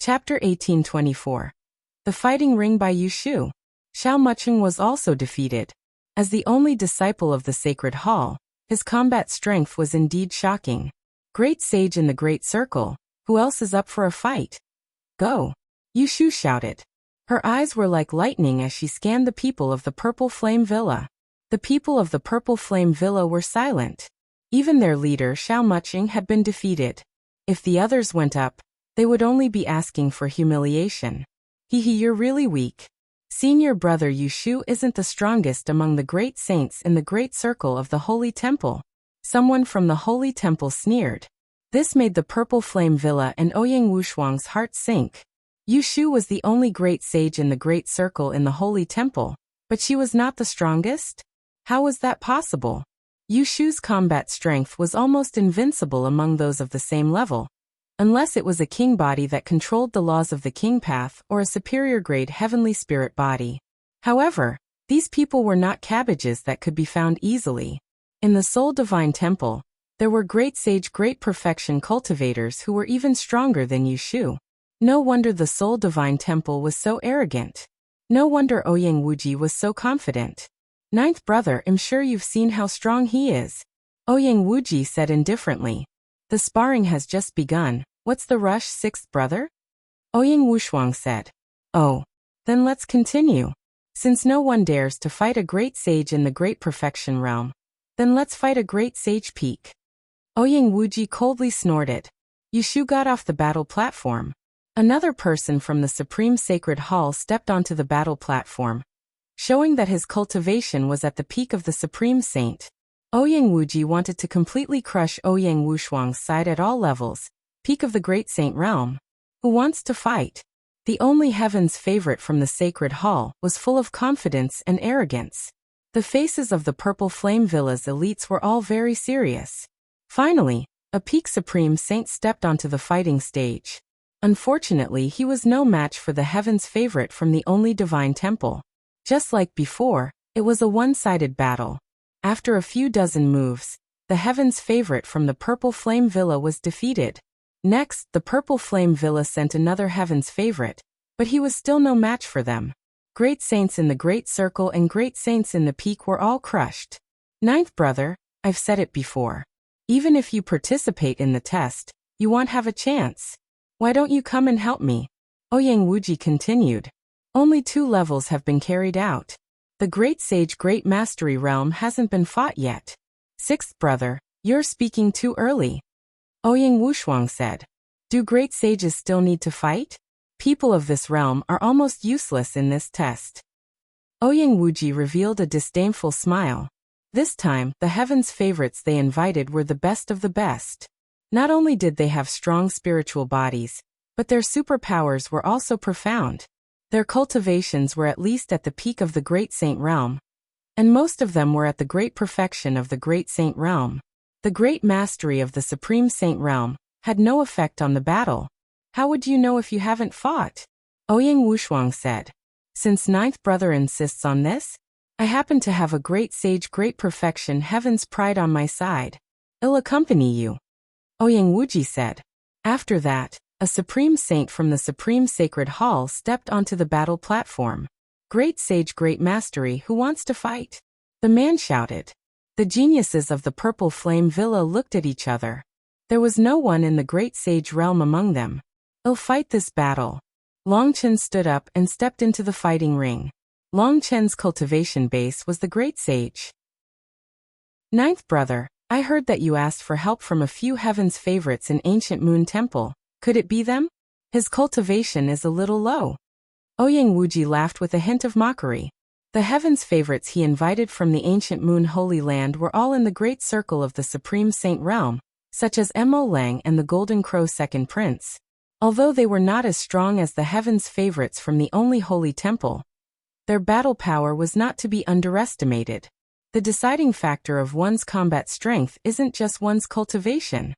Chapter 1824. The Fighting Ring by Wuxia. Xiao Mucheng was also defeated. As the only disciple of the Sacred Hall, his combat strength was indeed shocking. Great Sage in the Great Circle, who else is up for a fight? Go! Wuxia shouted. Her eyes were like lightning as she scanned the people of the Purple Flame Villa. The people of the Purple Flame Villa were silent. Even their leader Xiao Mucheng had been defeated. If the others went up, they would only be asking for humiliation. You're really weak. Senior brother Wuxia isn't the strongest among the great saints in the Great Circle of the Holy Temple. Someone from the Holy Temple sneered. This made the Purple Flame Villa and Ouyang Wushuang's heart sink. Wuxia was the only great sage in the Great Circle in the Holy Temple, but she was not the strongest? How was that possible? Wuxia's combat strength was almost invincible among those of the same level, unless it was a king body that controlled the laws of the king path or a superior grade heavenly spirit body. However, these people were not cabbages that could be found easily. In the Soul Divine Temple, there were great sage great perfection cultivators who were even stronger than Wuxia. No wonder the Soul Divine Temple was so arrogant. No wonder Ouyang Wuji was so confident. Ninth brother, I'm sure you've seen how strong he is. Ouyang Wuji said indifferently. The sparring has just begun. What's the rush, sixth brother? Ouyang Wushuang said. Oh. Then let's continue. Since no one dares to fight a great sage in the Great Perfection realm, then let's fight a great sage peak. Ouyang Wuji coldly snorted. Wuxia got off the battle platform. Another person from the Supreme Sacred Hall stepped onto the battle platform, showing that his cultivation was at the peak of the Supreme Saint. Ouyang Wuji wanted to completely crush Ouyang Wushuang's side at all levels, peak of the Great Saint realm. Who wants to fight? The only heaven's favorite from the Sacred Hall was full of confidence and arrogance. The faces of the Purple Flame Villa's elites were all very serious. Finally, a peak Supreme Saint stepped onto the fighting stage. Unfortunately, he was no match for the heaven's favorite from the only divine temple. Just like before, it was a one-sided battle. After a few dozen moves, the heaven's favorite from the Purple Flame Villa was defeated. Next, the Purple Flame Villa sent another heaven's favorite, but he was still no match for them. Great saints in the Great Circle and great saints in the peak were all crushed. Ninth brother, I've said it before. Even if you participate in the test, you won't have a chance. Why don't you come and help me? Ouyang Wuji continued. Only 2 levels have been carried out. The Great Sage Great Mastery realm hasn't been fought yet. Sixth brother, you're speaking too early. Ouyang Wushuang said. Do great sages still need to fight? People of this realm are almost useless in this test. Ouyang Wuji revealed a disdainful smile. This time, the heaven's favorites they invited were the best of the best. Not only did they have strong spiritual bodies, but their superpowers were also profound. Their cultivations were at least at the peak of the Great Saint realm, and most of them were at the great perfection of the Great Saint realm. The great mastery of the Supreme Saint realm had no effect on the battle. How would you know if you haven't fought? Ouyang Wushuang said. Since ninth brother insists on this, I happen to have a great sage great perfection heaven's pride on my side. I'll accompany you. Ouyang Wuji said. After that, a supreme saint from the Supreme Sacred Hall stepped onto the battle platform. Great sage great mastery, who wants to fight? The man shouted. The geniuses of the Purple Flame Villa looked at each other. There was no one in the great sage realm among them. I'll fight this battle. Long Chen stood up and stepped into the fighting ring. Long Chen's cultivation base was the great sage. Ninth brother, I heard that you asked for help from a few heaven's favorites in Ancient Moon Temple. Could it be them? His cultivation is a little low. Ouyang Wuji laughed with a hint of mockery. The heaven's favorites he invited from the Ancient Moon Holy Land were all in the great circle of the Supreme Saint realm, such as Mo Lang and the Golden Crow Second Prince. Although they were not as strong as the heaven's favorites from the only holy temple, their battle power was not to be underestimated. The deciding factor of one's combat strength isn't just one's cultivation.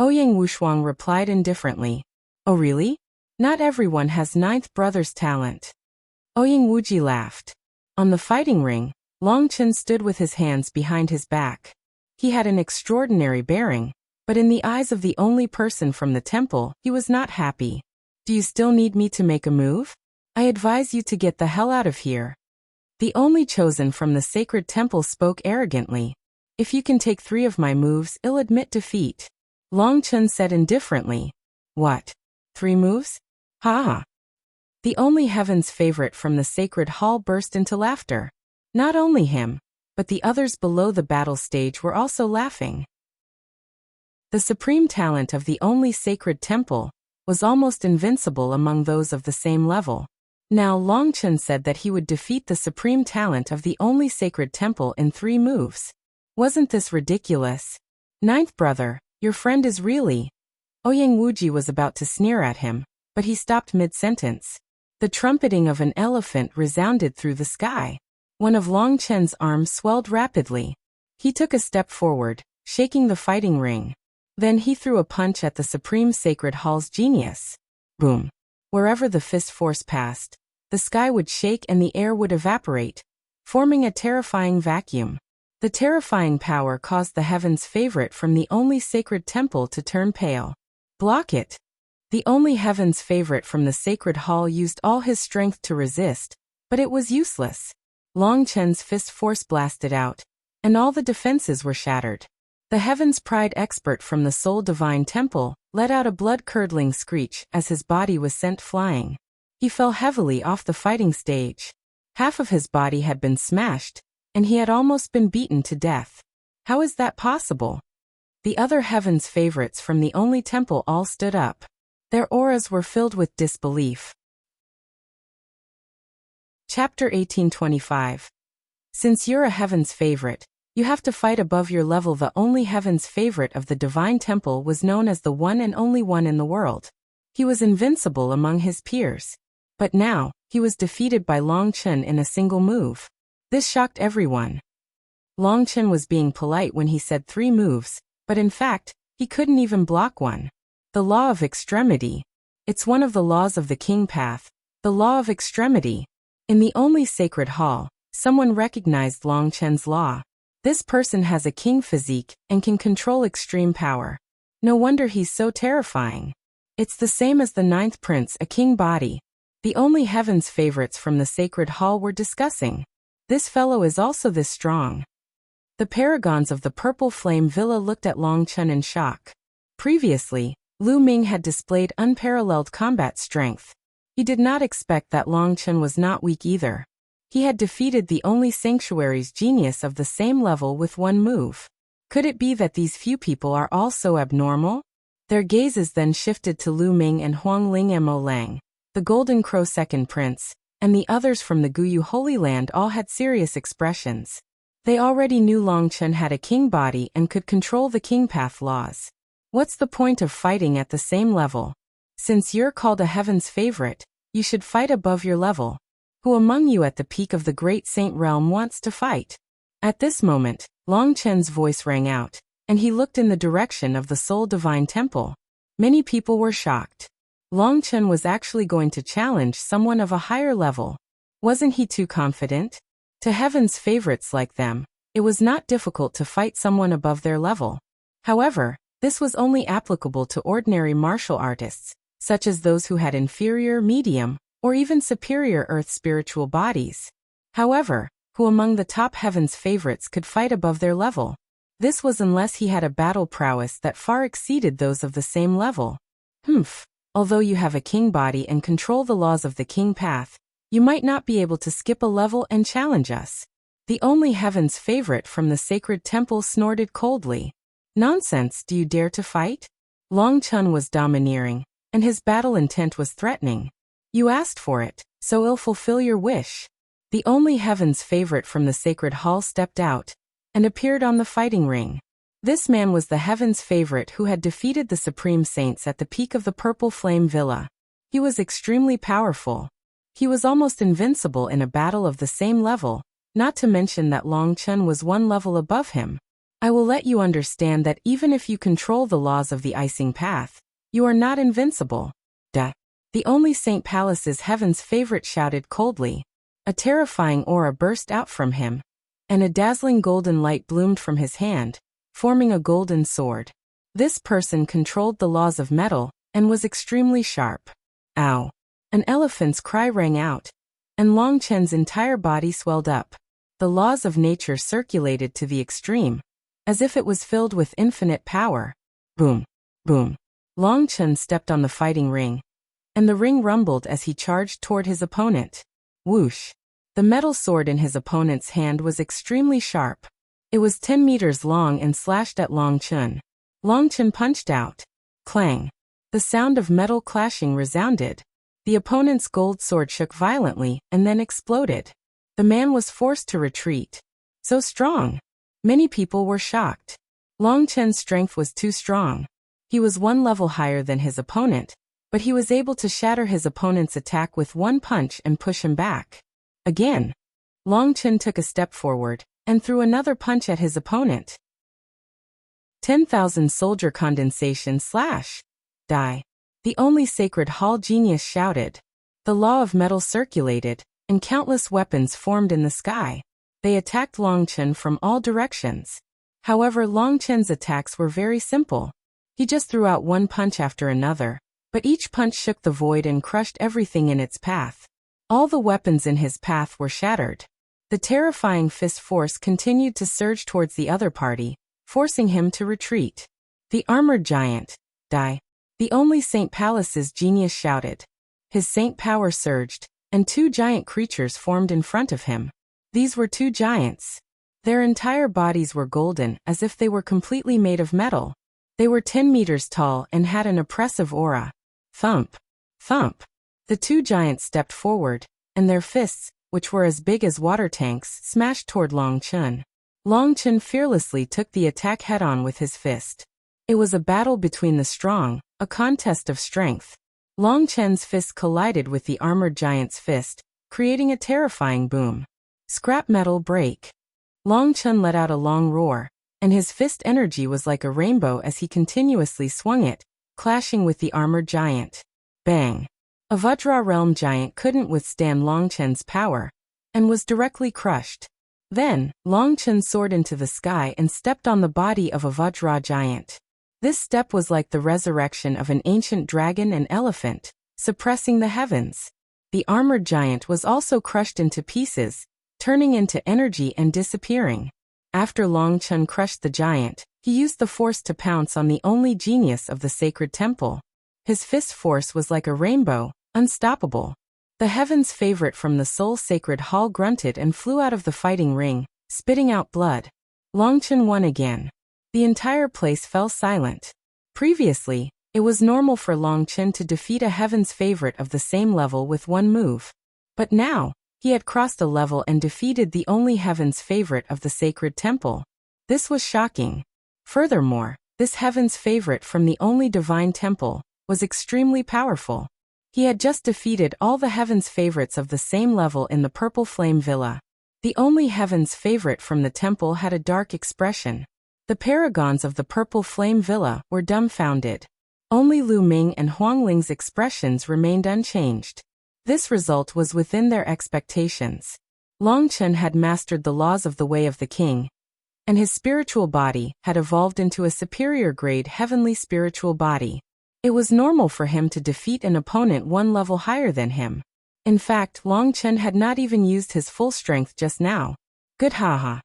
Ouyang Wushuang replied indifferently. Oh really? Not everyone has ninth brother's talent. Ouyang Wuji laughed. On the fighting ring, Long Chen stood with his hands behind his back. He had an extraordinary bearing, but in the eyes of the only person from the temple, he was not happy. Do you still need me to make a move? I advise you to get the hell out of here. The only chosen from the sacred temple spoke arrogantly. If you can take 3 of my moves, I'll admit defeat. Long Chen said indifferently. What? 3 moves? Ha ha. The only heaven's favorite from the sacred hall burst into laughter. Not only him, but the others below the battle stage were also laughing. The supreme talent of the only sacred temple was almost invincible among those of the same level. Now Long Chen said that he would defeat the supreme talent of the only sacred temple in 3 moves. Wasn't this ridiculous? Ninth brother, your friend is really… Ouyang Wuji was about to sneer at him, but he stopped mid-sentence. The trumpeting of an elephant resounded through the sky. One of Long Chen's arms swelled rapidly. He took a step forward, shaking the fighting ring. Then he threw a punch at the Supreme Sacred Hall's genius. Boom. Wherever the fist force passed, the sky would shake and the air would evaporate, forming a terrifying vacuum. The terrifying power caused the heaven's favorite from the only sacred temple to turn pale. Block it. The only heaven's favorite from the sacred hall used all his strength to resist, but it was useless. Long Chen's fist force blasted out, and all the defenses were shattered. The heaven's pride expert from the Soul Divine Temple let out a blood-curdling screech as his body was sent flying. He fell heavily off the fighting stage. Half of his body had been smashed, and he had almost been beaten to death. How is that possible? The other heaven's favorites from the only temple all stood up. Their auras were filled with disbelief. Chapter 1825. Since you're a heaven's favorite, you have to fight above your level. The only heaven's favorite of the divine temple was known as the one and only one in the world. He was invincible among his peers. But now, he was defeated by Long Chen in a single move. This shocked everyone. Long Chen was being polite when he said 3 moves, but in fact, he couldn't even block one. The law of extremity. It's one of the laws of the king path, the law of extremity. In the only sacred hall, someone recognized Long Chen's law. This person has a king physique and can control extreme power. No wonder he's so terrifying. It's the same as the 9th prince, a king body. The only heaven's favorites from the sacred hall were discussing. This fellow is also this strong. The paragons of the Purple Flame Villa looked at Long Chen in shock. Previously, Lu Ming had displayed unparalleled combat strength. He did not expect that Long Chen was not weak either. He had defeated the only sanctuary's genius of the same level with 1 move. Could it be that these few people are all so abnormal? Their gazes then shifted to Lu Ming and Huang Ling Mo Lang, the Golden Crow second prince, and the others from the Guyu Holy Land all had serious expressions. They already knew Long Chen had a king body and could control the king path laws. What's the point of fighting at the same level? Since you're called a heaven's favorite, you should fight above your level. Who among you at the peak of the great saint realm wants to fight? At this moment, Long Chen's voice rang out, and he looked in the direction of the Soul Divine Temple. Many people were shocked. Long Chen was actually going to challenge someone of a higher level. Wasn't he too confident? To heaven's favorites like them, it was not difficult to fight someone above their level. However, this was only applicable to ordinary martial artists, such as those who had inferior, medium, or even superior earth spiritual bodies. However, who among the top heaven's favorites could fight above their level? This was unless he had a battle prowess that far exceeded those of the same level. Although you have a king body and control the laws of the king path, you might not be able to skip a level and challenge us. The only heaven's favorite from the sacred temple snorted coldly. Nonsense, do you dare to fight? Long Chen was domineering, and his battle intent was threatening. You asked for it, so I'll fulfill your wish. The only heaven's favorite from the sacred hall stepped out and appeared on the fighting ring. This man was the heaven's favorite who had defeated the supreme saints at the peak of the Purple Flame Villa. He was extremely powerful. He was almost invincible in a battle of the same level, not to mention that Long Chen was 1 level above him. I will let you understand that even if you control the laws of the icing path, you are not invincible. Duh. The only St. Palace's heaven's favorite shouted coldly. A terrifying aura burst out from him, and a dazzling golden light bloomed from his hand, forming a golden sword. This person controlled the laws of metal and was extremely sharp. Ow! An elephant's cry rang out, and Long Chen's entire body swelled up. The laws of nature circulated to the extreme, as if it was filled with infinite power. Boom! Boom! Long Chen stepped on the fighting ring, and the ring rumbled as he charged toward his opponent. Whoosh! The metal sword in his opponent's hand was extremely sharp. It was 10 meters long and slashed at Long Chen. Long Chen punched out. Clang! The sound of metal clashing resounded. The opponent's gold sword shook violently and then exploded. The man was forced to retreat. So strong! Many people were shocked. Long Chen's strength was too strong. He was one level higher than his opponent, but he was able to shatter his opponent's attack with one punch and push him back. Again, Long Chen took a step forward and threw another punch at his opponent. 10,000 soldier condensation slash. Die. The only sacred hall genius shouted. The law of metal circulated, and countless weapons formed in the sky. They attacked Long Chen from all directions. However, Long Chen's attacks were very simple. He just threw out one punch after another, but each punch shook the void and crushed everything in its path. All the weapons in his path were shattered. The terrifying fist force continued to surge towards the other party, forcing him to retreat. The armored giant. Die. The only Saint Palace's genius shouted. His saint power surged, and two giant creatures formed in front of him. These were two giants. Their entire bodies were golden, as if they were completely made of metal. They were 10 meters tall and had an oppressive aura. Thump! Thump! The two giants stepped forward, and their fists, which were as big as water tanks, smashed toward Long Chen. Long Chen fearlessly took the attack head-on with his fist. It was a battle between the strong, a contest of strength. Long Chen's fist collided with the armored giant's fist, creating a terrifying boom. Scrap metal break. Long Chen let out a long roar, and his fist energy was like a rainbow as he continuously swung it, clashing with the armored giant. Bang! A Vajra realm giant couldn't withstand Long Chen's power, and was directly crushed. Then, Long Chen soared into the sky and stepped on the body of a Vajra giant. This step was like the resurrection of an ancient dragon and elephant, suppressing the heavens. The armored giant was also crushed into pieces, turning into energy and disappearing. After Long Chen crushed the giant, he used the force to pounce on the only genius of the sacred temple. His fist force was like a rainbow, unstoppable. The heaven's favorite from the soul sacred hall grunted and flew out of the fighting ring, spitting out blood. Long Chen won again. The entire place fell silent. Previously, it was normal for Long Chen to defeat a heaven's favorite of the same level with one move. But now, he had crossed a level and defeated the only heaven's favorite of the sacred temple. This was shocking. Furthermore, this heaven's favorite from the only divine temple was extremely powerful. He had just defeated all the heaven's favorites of the same level in the Purple Flame Villa. The only heaven's favorite from the temple had a dark expression. The paragons of the Purple Flame Villa were dumbfounded. Only Lu Ming and Huang Ling's expressions remained unchanged. This result was within their expectations. Long Chen had mastered the laws of the way of the king, and his spiritual body had evolved into a superior grade heavenly spiritual body. It was normal for him to defeat an opponent one level higher than him. In fact, Long Chen had not even used his full strength just now. Good haha.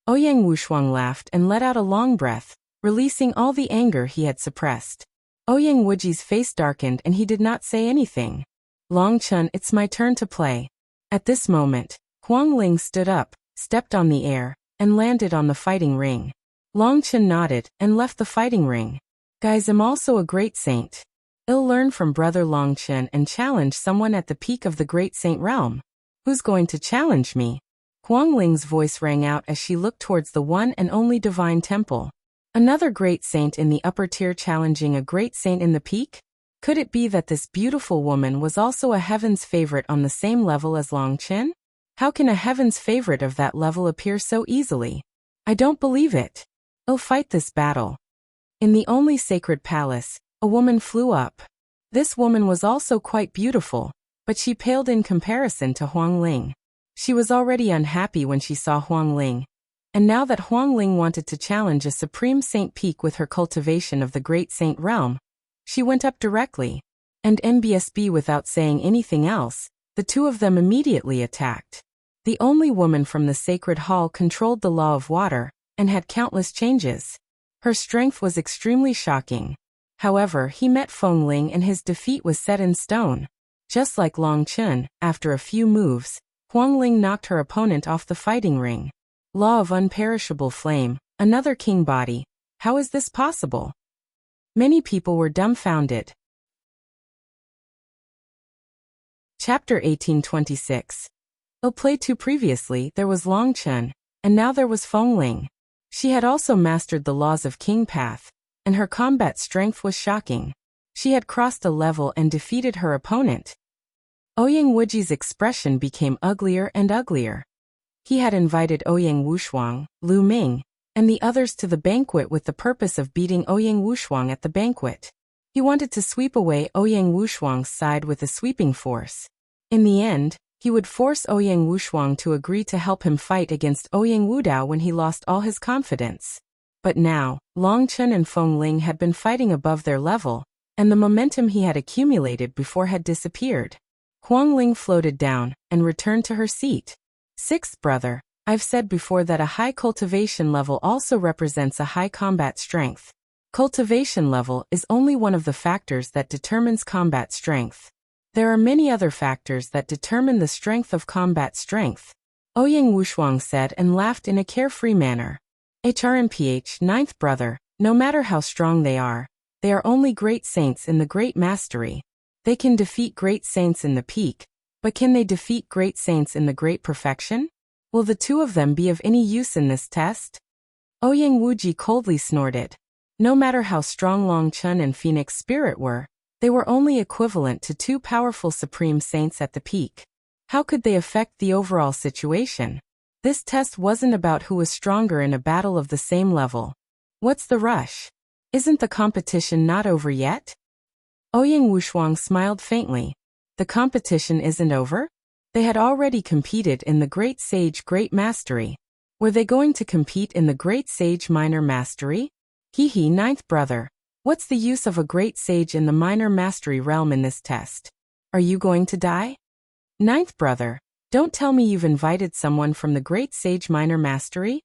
Ouyang Wushuang laughed and let out a long breath, releasing all the anger he had suppressed. Ouyang Wuji's face darkened and he did not say anything. Long Chen, it's my turn to play. At this moment, Huang Ling stood up, stepped on the air, and landed on the fighting ring. Long Chen nodded and left the fighting ring. Guys, I'm also a great saint. I'll learn from brother Long Chen and challenge someone at the peak of the great saint realm. Who's going to challenge me? Huang Ling's voice rang out as she looked towards the one and only divine temple. Another great saint in the upper tier challenging a great saint in the peak? Could it be that this beautiful woman was also a heaven's favorite on the same level as Long Chen? How can a heaven's favorite of that level appear so easily? I don't believe it. I'll fight this battle. In the only sacred palace, a woman flew up. This woman was also quite beautiful, but she paled in comparison to Huang Ling. She was already unhappy when she saw Huang Ling, and now that Huang Ling wanted to challenge a supreme saint peak with her cultivation of the great saint realm, she went up directly. and NBSB. Without saying anything else, the two of them immediately attacked. The only woman from the sacred hall controlled the law of water, and had countless changes. Her strength was extremely shocking. However, he met Feng Ling and his defeat was set in stone. Just like Long Chen, after a few moves, Huang Ling knocked her opponent off the fighting ring. Law of unperishable flame, another king body. How is this possible? Many people were dumbfounded. Chapter 1826. Play 2. Previously, there was Long Chen, and now there was Feng Ling. She had also mastered the laws of King Path, and her combat strength was shocking. She had crossed a level and defeated her opponent. Ouyang Wuji's expression became uglier and uglier. He had invited Ouyang Wushuang, Lu Ming, and the others to the banquet with the purpose of beating Ouyang Wushuang at the banquet. He wanted to sweep away Ouyang Wushuang's side with a sweeping force. In the end, he would force Ouyang Wushuang to agree to help him fight against Ouyang Wudao when he lost all his confidence. But now, Long Chen and Feng Ling had been fighting above their level, and the momentum he had accumulated before had disappeared. Huang Ling floated down and returned to her seat. Sixth brother, I've said before that a high cultivation level also represents a high combat strength. Cultivation level is only one of the factors that determines combat strength. There are many other factors that determine the strength of combat strength. Ouyang Wushuang said and laughed in a carefree manner. HRNPH, ninth brother, no matter how strong they are only great saints in the great mastery. They can defeat great saints in the peak, but can they defeat great saints in the great perfection? Will the two of them be of any use in this test? Ouyang Wuji coldly snorted. No matter how strong Long Chen and Phoenix Spirit were, they were only equivalent to two powerful supreme saints at the peak. How could they affect the overall situation? This test wasn't about who was stronger in a battle of the same level. What's the rush? Isn't the competition not over yet? Ouyang Wushuang smiled faintly. The competition isn't over? They had already competed in the Great Sage Great Mastery. Were they going to compete in the Great Sage Minor Mastery? Hee, ninth brother. What's the use of a Great Sage in the Minor Mastery realm in this test? Are you going to die? Ninth brother, don't tell me you've invited someone from the Great Sage Minor Mastery?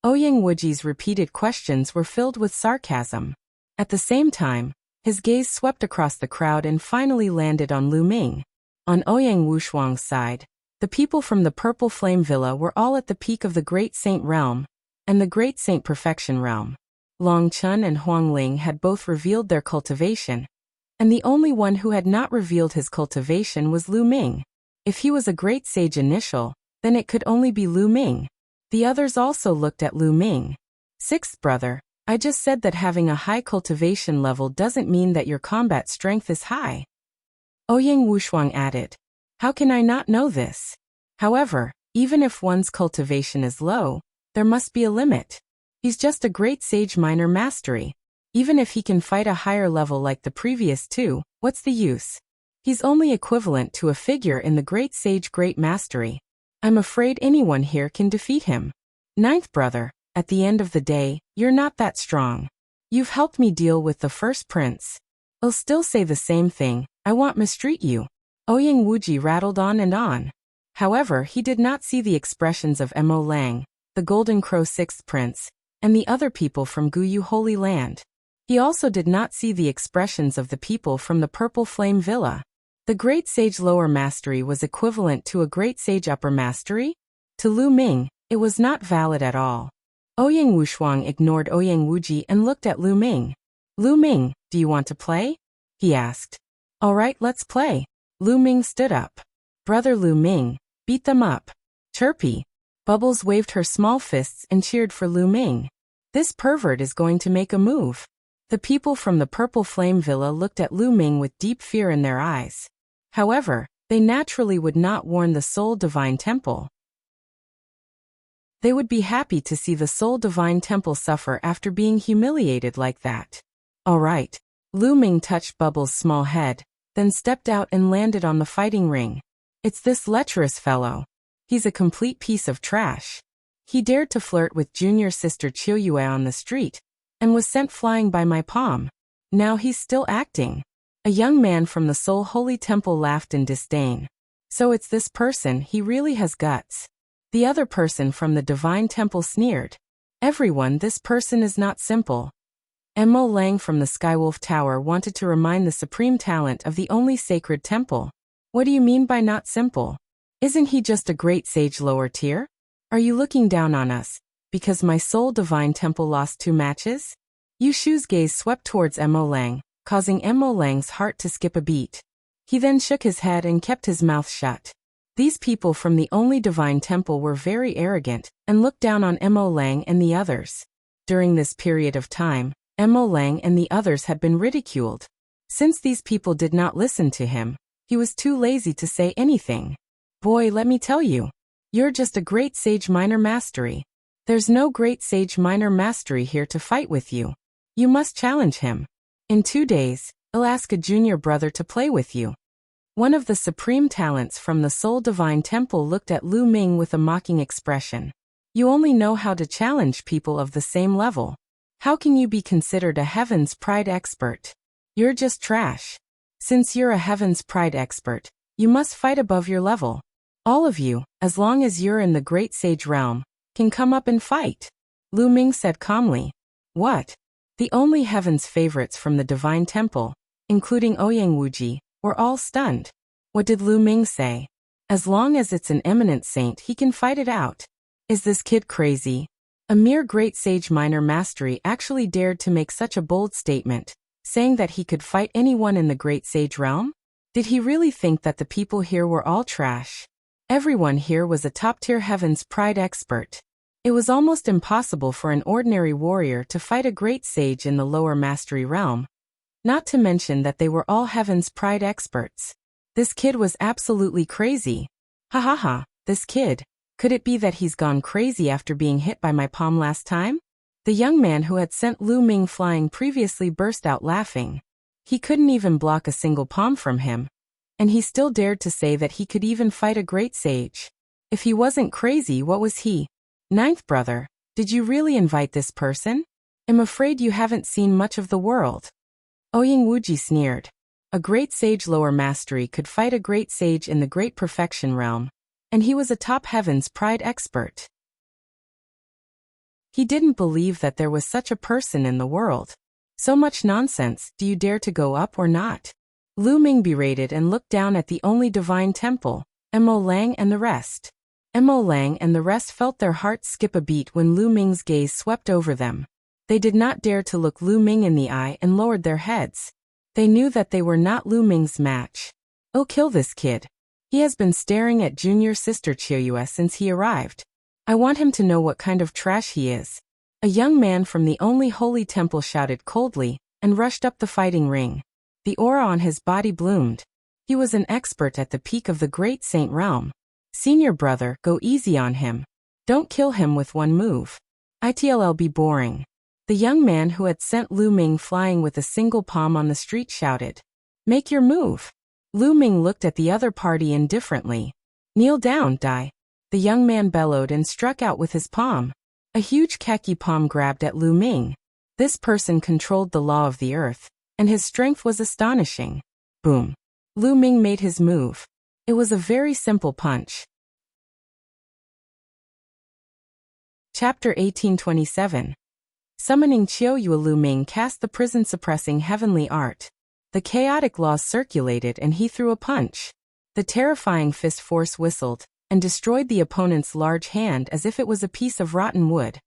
Ouyang Wuji's repeated questions were filled with sarcasm. At the same time, his gaze swept across the crowd and finally landed on Lu Ming. On Ouyang Wushuang's side, the people from the Purple Flame Villa were all at the peak of the Great Saint Realm and the Great Saint Perfection Realm. Long Chen and Huang Ling had both revealed their cultivation, and the only one who had not revealed his cultivation was Lu Ming. If he was a great sage initial, then it could only be Lu Ming. The others also looked at Lu Ming. Sixth brother, I just said that having a high cultivation level doesn't mean that your combat strength is high. Ouyang Wushuang added. How can I not know this? However, even if one's cultivation is low, there must be a limit. He's just a great sage minor mastery. Even if he can fight a higher level like the previous two, what's the use? He's only equivalent to a figure in the great sage great mastery. I'm afraid anyone here can defeat him. Ninth brother, at the end of the day, you're not that strong. You've helped me deal with the first prince. I'll still say the same thing, I won't mistreat you. Ouyang Wuji rattled on and on. However, he did not see the expressions of Mo Lang, the Golden Crow sixth prince, and the other people from Guyu Holy Land. He also did not see the expressions of the people from the Purple Flame Villa. The Great Sage Lower Mastery was equivalent to a Great Sage Upper Mastery? To Lu Ming, it was not valid at all. Ouyang Wushuang ignored Ouyang Wuji and looked at Lu Ming. Lu Ming, do you want to play? He asked. Alright, let's play. Lu Ming stood up. Brother Lu Ming, beat them up. Chirpy. Bubbles waved her small fists and cheered for Lu Ming. This pervert is going to make a move. The people from the Purple Flame Villa looked at Lu Ming with deep fear in their eyes. However, they naturally would not warn the Soul Divine Temple. They would be happy to see the Soul Divine Temple suffer after being humiliated like that. Alright. Lu Ming touched Bubbles' small head, then stepped out and landed on the fighting ring. It's this lecherous fellow. He's a complete piece of trash. He dared to flirt with junior sister Qiu Yue on the street, and was sent flying by my palm. Now he's still acting. A young man from the Soul Holy Temple laughed in disdain. So it's this person, he really has guts. The other person from the Divine Temple sneered. Everyone, this person is not simple. Mo Lang from the Skywolf Tower wanted to remind the supreme talent of the only sacred temple. What do you mean by not simple? Isn't he just a great sage lower tier? Are you looking down on us, because my soul divine temple lost 2 matches? Yu Shu's gaze swept towards Mo Lang, causing Mo Lang's heart to skip a beat. He then shook his head and kept his mouth shut. These people from the only divine temple were very arrogant, and looked down on Mo Lang and the others. During this period of time, Mo Lang and the others had been ridiculed. Since these people did not listen to him, he was too lazy to say anything. Boy, let me tell you. You're just a great sage minor mastery. There's no great sage minor mastery here to fight with you. You must challenge him. In 2 days, I'll ask a junior brother to play with you. One of the supreme talents from the Soul Divine Temple looked at Lu Ming with a mocking expression. You only know how to challenge people of the same level. How can you be considered a Heaven's Pride expert? You're just trash. Since you're a Heaven's Pride expert, you must fight above your level. All of you, as long as you're in the Great Sage realm, can come up and fight. Lu Ming said calmly. What? The only Heaven's favorites from the Divine Temple, including Ouyang Wuji, were all stunned. What did Lu Ming say? As long as it's an eminent saint, he can fight it out. Is this kid crazy? A mere great sage minor mastery actually dared to make such a bold statement, saying that he could fight anyone in the great sage realm? Did he really think that the people here were all trash? Everyone here was a top-tier Heaven's Pride expert. It was almost impossible for an ordinary warrior to fight a great sage in the lower mastery realm. Not to mention that they were all Heaven's Pride experts. This kid was absolutely crazy. Ha ha ha, this kid. Could it be that he's gone crazy after being hit by my palm last time? The young man who had sent Lu Ming flying previously burst out laughing. He couldn't even block a single palm from him. And he still dared to say that he could even fight a great sage. If he wasn't crazy, what was he? 9th brother, did you really invite this person? I'm afraid you haven't seen much of the world. Ouyang Wuji sneered. A great sage lower mastery could fight a great sage in the great perfection realm. And he was a top Heaven's Pride expert. He didn't believe that there was such a person in the world. So much nonsense, do you dare to go up or not? Lu Ming berated and looked down at the only divine temple, Mo Lang and the rest. Mo Lang and the rest felt their hearts skip a beat when Lu Ming's gaze swept over them. They did not dare to look Lu Ming in the eye and lowered their heads. They knew that they were not Lu Ming's match. Oh, kill this kid. He has been staring at junior sister Qiu Yue since he arrived. I want him to know what kind of trash he is. A young man from the only holy temple shouted coldly, and rushed up the fighting ring. The aura on his body bloomed. He was an expert at the peak of the great saint realm. Senior brother, go easy on him. Don't kill him with one move. It'll be boring. The young man who had sent Lu Ming flying with a single palm on the street shouted. Make your move. Lu Ming looked at the other party indifferently. Kneel down, die. The young man bellowed and struck out with his palm. A huge khaki palm grabbed at Lu Ming. This person controlled the law of the earth, and his strength was astonishing. Boom. Lu Ming made his move. It was a very simple punch. Chapter 1827. Summoning Qiu Yue, Lu Ming cast the prison-suppressing heavenly art. The chaotic laws circulated and he threw a punch. The terrifying fist force whistled, and destroyed the opponent's large hand as if it was a piece of rotten wood.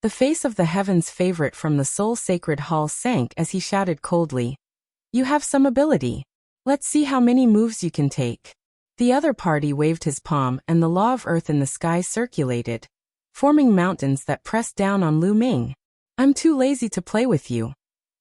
The face of the heaven's favorite from the Soul Sacred Hall sank as he shouted coldly. You have some ability. Let's see how many moves you can take. The other party waved his palm and the law of earth in the sky circulated, forming mountains that pressed down on Lu Ming. I'm too lazy to play with you.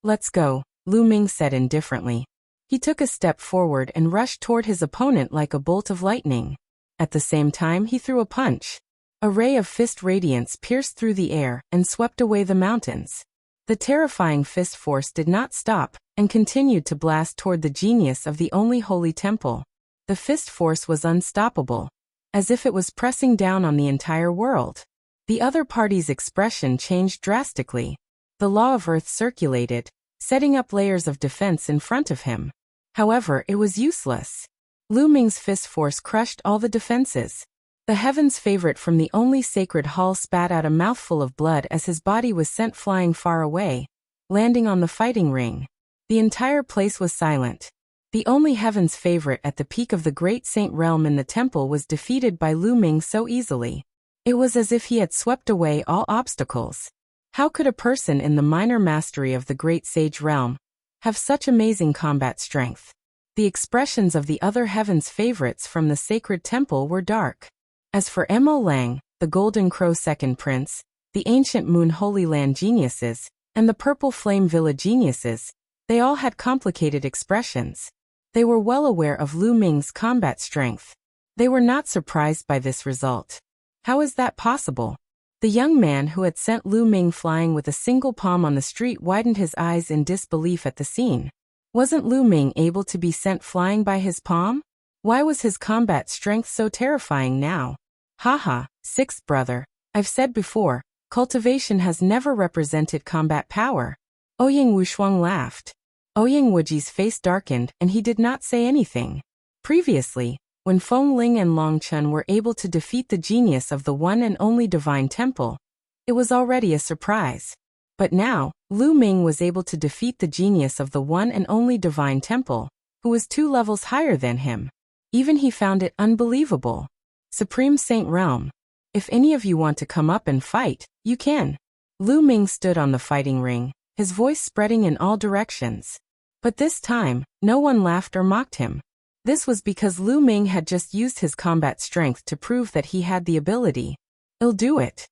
Let's go, Lu Ming said indifferently. He took a step forward and rushed toward his opponent like a bolt of lightning. At the same time he threw a punch. A ray of fist radiance pierced through the air and swept away the mountains. The terrifying fist force did not stop, and continued to blast toward the genius of the only holy temple. The fist force was unstoppable, as if it was pressing down on the entire world. The other party's expression changed drastically. The law of earth circulated, setting up layers of defense in front of him. However, it was useless. Lu Ming's fist force crushed all the defenses. The heaven's favorite from the only sacred hall spat out a mouthful of blood as his body was sent flying far away, landing on the fighting ring. The entire place was silent. The only heaven's favorite at the peak of the great saint realm in the temple was defeated by Lu Ming so easily. It was as if he had swept away all obstacles. How could a person in the minor mastery of the great sage realm have such amazing combat strength? The expressions of the other heaven's favorites from the sacred temple were dark. As for Mo Lang, the Golden Crow second prince, the ancient Moon Holy Land geniuses, and the Purple Flame Villa geniuses, they all had complicated expressions. They were well aware of Lu Ming's combat strength. They were not surprised by this result. How is that possible? The young man who had sent Lu Ming flying with a single palm on the street widened his eyes in disbelief at the scene. Wasn't Lu Ming able to be sent flying by his palm? Why was his combat strength so terrifying now? Haha, sixth brother, I've said before, cultivation has never represented combat power. Ouyang Wushuang laughed. Ouyang Wuji's face darkened and he did not say anything. Previously, when Feng Ling and Long Chen were able to defeat the genius of the one and only divine temple, it was already a surprise. But now, Lu Ming was able to defeat the genius of the one and only divine temple, who was 2 levels higher than him. Even he found it unbelievable. Supreme Saint Realm. If any of you want to come up and fight, you can. Lu Ming stood on the fighting ring, his voice spreading in all directions. But this time, no one laughed or mocked him. This was because Lu Ming had just used his combat strength to prove that he had the ability. "I'll do it."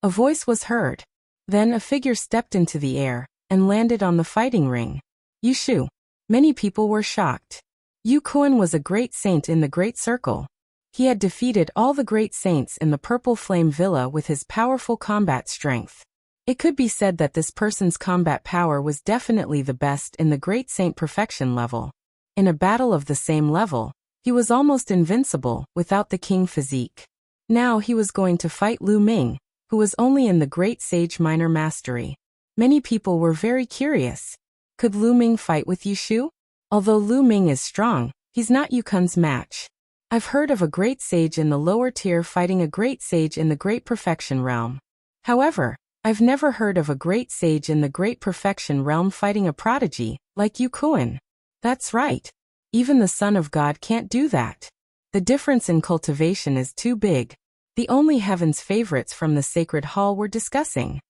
A voice was heard. Then a figure stepped into the air and landed on the fighting ring. Yu Shu. Many people were shocked. Yu Kuan was a great saint in the Great Circle. He had defeated all the great saints in the Purple Flame Villa with his powerful combat strength. It could be said that this person's combat power was definitely the best in the Great Saint Perfection level. In a battle of the same level, he was almost invincible without the king physique. Now he was going to fight Lu Ming, who was only in the Great Sage Minor Mastery. Many people were very curious. Could Lu Ming fight with Yu Shu? Although Lu Ming is strong, he's not Yu Kun's match. I've heard of a great sage in the lower tier fighting a great sage in the Great Perfection realm. However, I've never heard of a great sage in the Great Perfection realm fighting a prodigy like Yu Kuan. That's right. Even the Son of God can't do that. The difference in cultivation is too big. The only heaven's favorites from the sacred hall were discussing.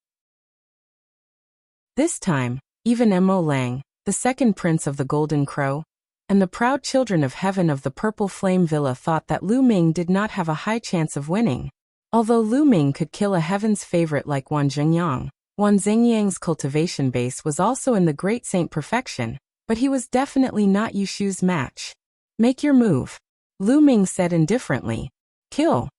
This time, even Mo Lang, the second prince of the Golden Crow, and the proud children of heaven of the Purple Flame Villa thought that Lu Ming did not have a high chance of winning. Although Lu Ming could kill a heaven's favorite like Wan Zhengyang, Wan Zhengyang's cultivation base was also in the Great Saint Perfection, but he was definitely not Yu Shu's match. "Make your move," Lu Ming said indifferently. "Kill."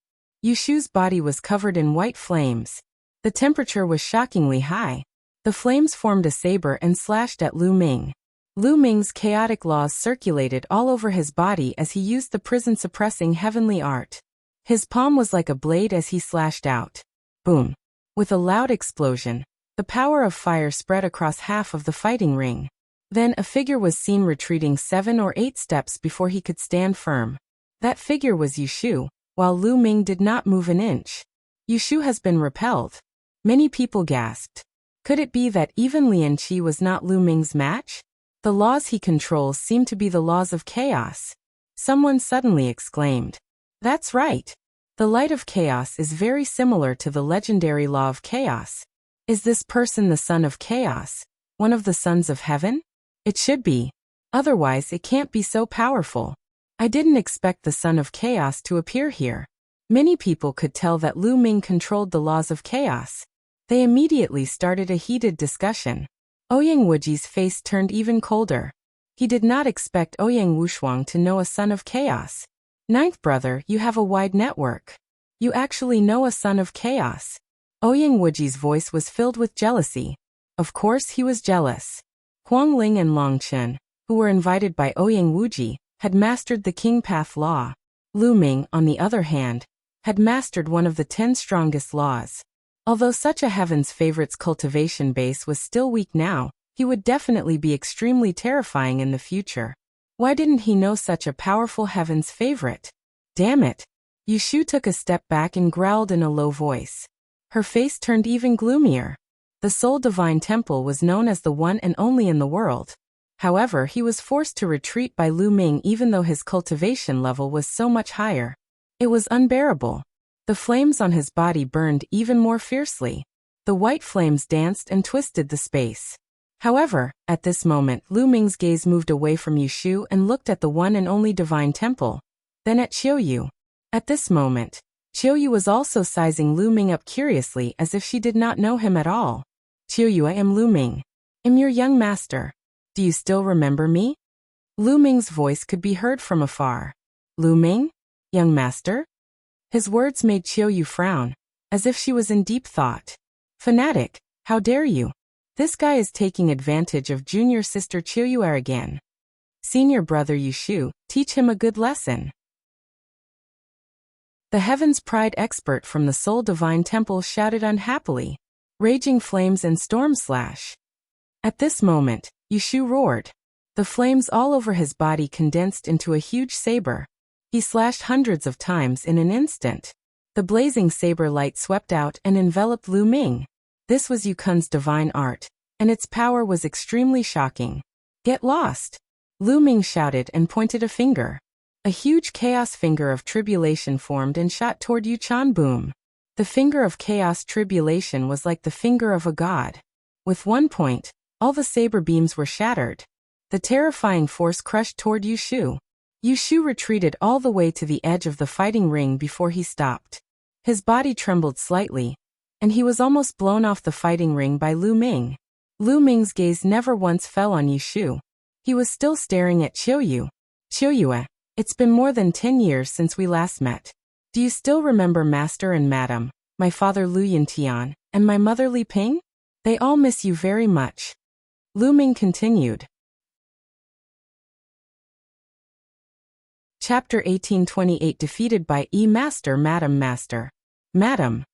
Yu Shu's body was covered in white flames. The temperature was shockingly high. The flames formed a saber and slashed at Lu Ming. Lu Ming's chaotic laws circulated all over his body as he used the prison-suppressing heavenly art. His palm was like a blade as he slashed out. Boom. With a loud explosion, the power of fire spread across half of the fighting ring. Then a figure was seen retreating 7 or 8 steps before he could stand firm. That figure was Yu Shu, while Lu Ming did not move an inch. Yu Shu has been repelled. Many people gasped. Could it be that even Lian Qi was not Lu Ming's match? The laws he controls seem to be the laws of chaos. Someone suddenly exclaimed. That's right. The light of chaos is very similar to the legendary law of chaos. Is this person the son of chaos, one of the sons of heaven? It should be. Otherwise it can't be so powerful. I didn't expect the son of chaos to appear here. Many people could tell that Lu Ming controlled the laws of chaos. They immediately started a heated discussion. Ouyang Wuji's face turned even colder. He did not expect Ouyang Wushuang to know a son of chaos. Ninth brother, you have a wide network. You actually know a son of chaos. Ouyang Wuji's voice was filled with jealousy. Of course he was jealous. Huang Ling and Long Chen, who were invited by Ouyang Wuji, had mastered the King Path Law. Lu Ming, on the other hand, had mastered one of the 10 strongest laws. Although such a heaven's favorite's cultivation base was still weak now, He would definitely be extremely terrifying in the future. Why didn't he know such a powerful heaven's favorite? Damn it. Yushu took a step back and growled in a low voice. Her face turned even gloomier. The Soul Divine Temple was known as the one and only in the world. However, he was forced to retreat by Lu Ming even though his cultivation level was so much higher. It was unbearable. The flames on his body burned even more fiercely. The white flames danced and twisted the space. However, at this moment Lu Ming's gaze moved away from Yushu and looked at the one and only divine temple, then at Qiu Yue. At this moment, Qiu Yue was also sizing Lu Ming up curiously as if she did not know him at all. Qiu Yue, I am Lu Ming. I'm your young master. Do you still remember me? Lu Ming's voice could be heard from afar. Lu Ming? Young master? His words made Qiu Yue frown, as if she was in deep thought. Fanatic, how dare you? This guy is taking advantage of junior sister Qiu Yue again. Senior brother Yushu, teach him a good lesson. The Heaven's Pride expert from the Soul Divine Temple shouted unhappily. Raging flames and storm slash. At this moment, Yushu roared. The flames all over his body condensed into a huge saber. He slashed hundreds of times in an instant. The blazing saber light swept out and enveloped Lu Ming. This was Yukun's divine art, and its power was extremely shocking. Get lost! Lu Ming shouted and pointed a finger. A huge chaos finger of tribulation formed and shot toward Yuchan. Boom! The finger of chaos tribulation was like the finger of a god. With one point, all the saber beams were shattered. The terrifying force crushed toward Yushu. Yushu retreated all the way to the edge of the fighting ring before he stopped. His body trembled slightly, and he was almost blown off the fighting ring by Lu Ming. Lu Ming's gaze never once fell on Yushu. He was still staring at Qiu Yue. Qiu Yue, it's been more than 10 years since we last met. Do you still remember Master and Madam, my father Lu Yintian, and my mother Li Ping? They all miss you very much. Lu Ming continued. Chapter 1828 Defeated by Master. Madam Master. Madam.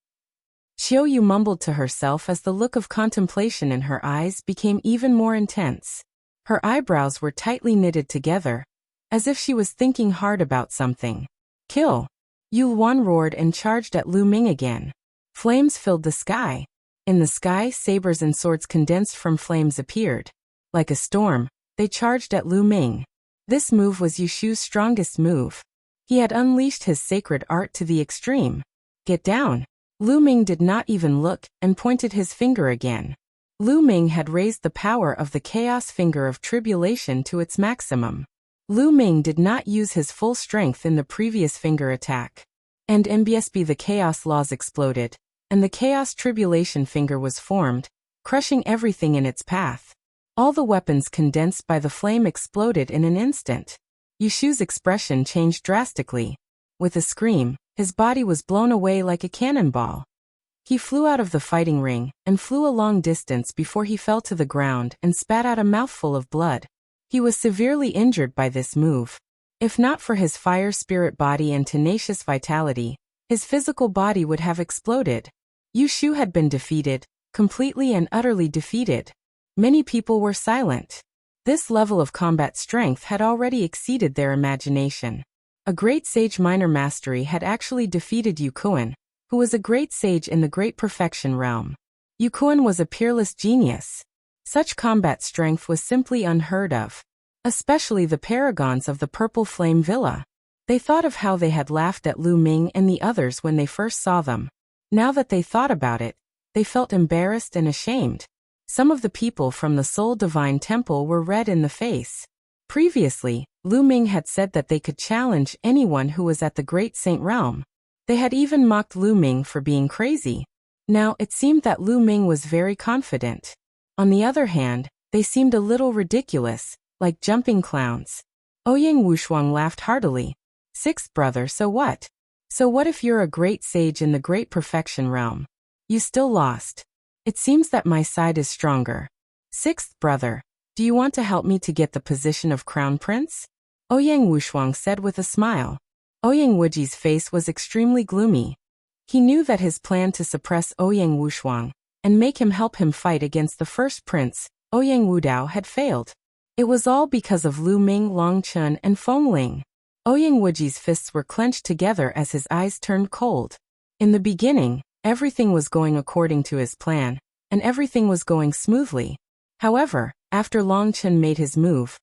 Qiu Yue mumbled to herself as the look of contemplation in her eyes became even more intense. Her eyebrows were tightly knitted together, as if she was thinking hard about something. Kill! Yu Luan roared and charged at Lu Ming again. Flames filled the sky. In the sky, sabers and swords condensed from flames appeared. Like a storm, they charged at Lu Ming. This move was Yushu's strongest move. He had unleashed his sacred art to the extreme. Get down! Lu Ming did not even look and pointed his finger again. Lu Ming had raised the power of the chaos finger of tribulation to its maximum. Lu Ming did not use his full strength in the previous finger attack. And MBSB the chaos laws exploded, and the chaos tribulation finger was formed, crushing everything in its path. All the weapons condensed by the flame exploded in an instant. Yushu's expression changed drastically. With a scream, his body was blown away like a cannonball. He flew out of the fighting ring and flew a long distance before he fell to the ground and spat out a mouthful of blood. He was severely injured by this move. If not for his fire spirit body and tenacious vitality, his physical body would have exploded. Yushu had been defeated, completely and utterly defeated. Many people were silent. This level of combat strength had already exceeded their imagination. A great sage minor mastery had actually defeated Yukuan, who was a great sage in the Great Perfection realm. Yukuan was a peerless genius. Such combat strength was simply unheard of. Especially the paragons of the Purple Flame Villa. They thought of how they had laughed at Lu Ming and the others when they first saw them. Now that they thought about it, they felt embarrassed and ashamed. Some of the people from the Soul Divine Temple were red in the face. Previously, Lu Ming had said that they could challenge anyone who was at the Great Saint Realm. They had even mocked Lu Ming for being crazy. Now it seemed that Lu Ming was very confident. On the other hand, they seemed a little ridiculous, like jumping clowns. Ouyang Wushuang laughed heartily. Sixth brother, so what? So what if you're a great sage in the Great Perfection realm? You still lost. It seems that my side is stronger. Sixth brother, do you want to help me to get the position of Crown Prince? Ouyang Wushuang said with a smile. Ouyang Wuji's face was extremely gloomy. He knew that his plan to suppress Ouyang Wushuang and make him help him fight against the first prince Ouyang Wudao had failed. It was all because of Lu Ming, Long Chen, and Feng Ling. Ouyang Wuji's fists were clenched together as his eyes turned cold. In the beginning, everything was going according to his plan, and everything was going smoothly. However, after Long Chen made his move,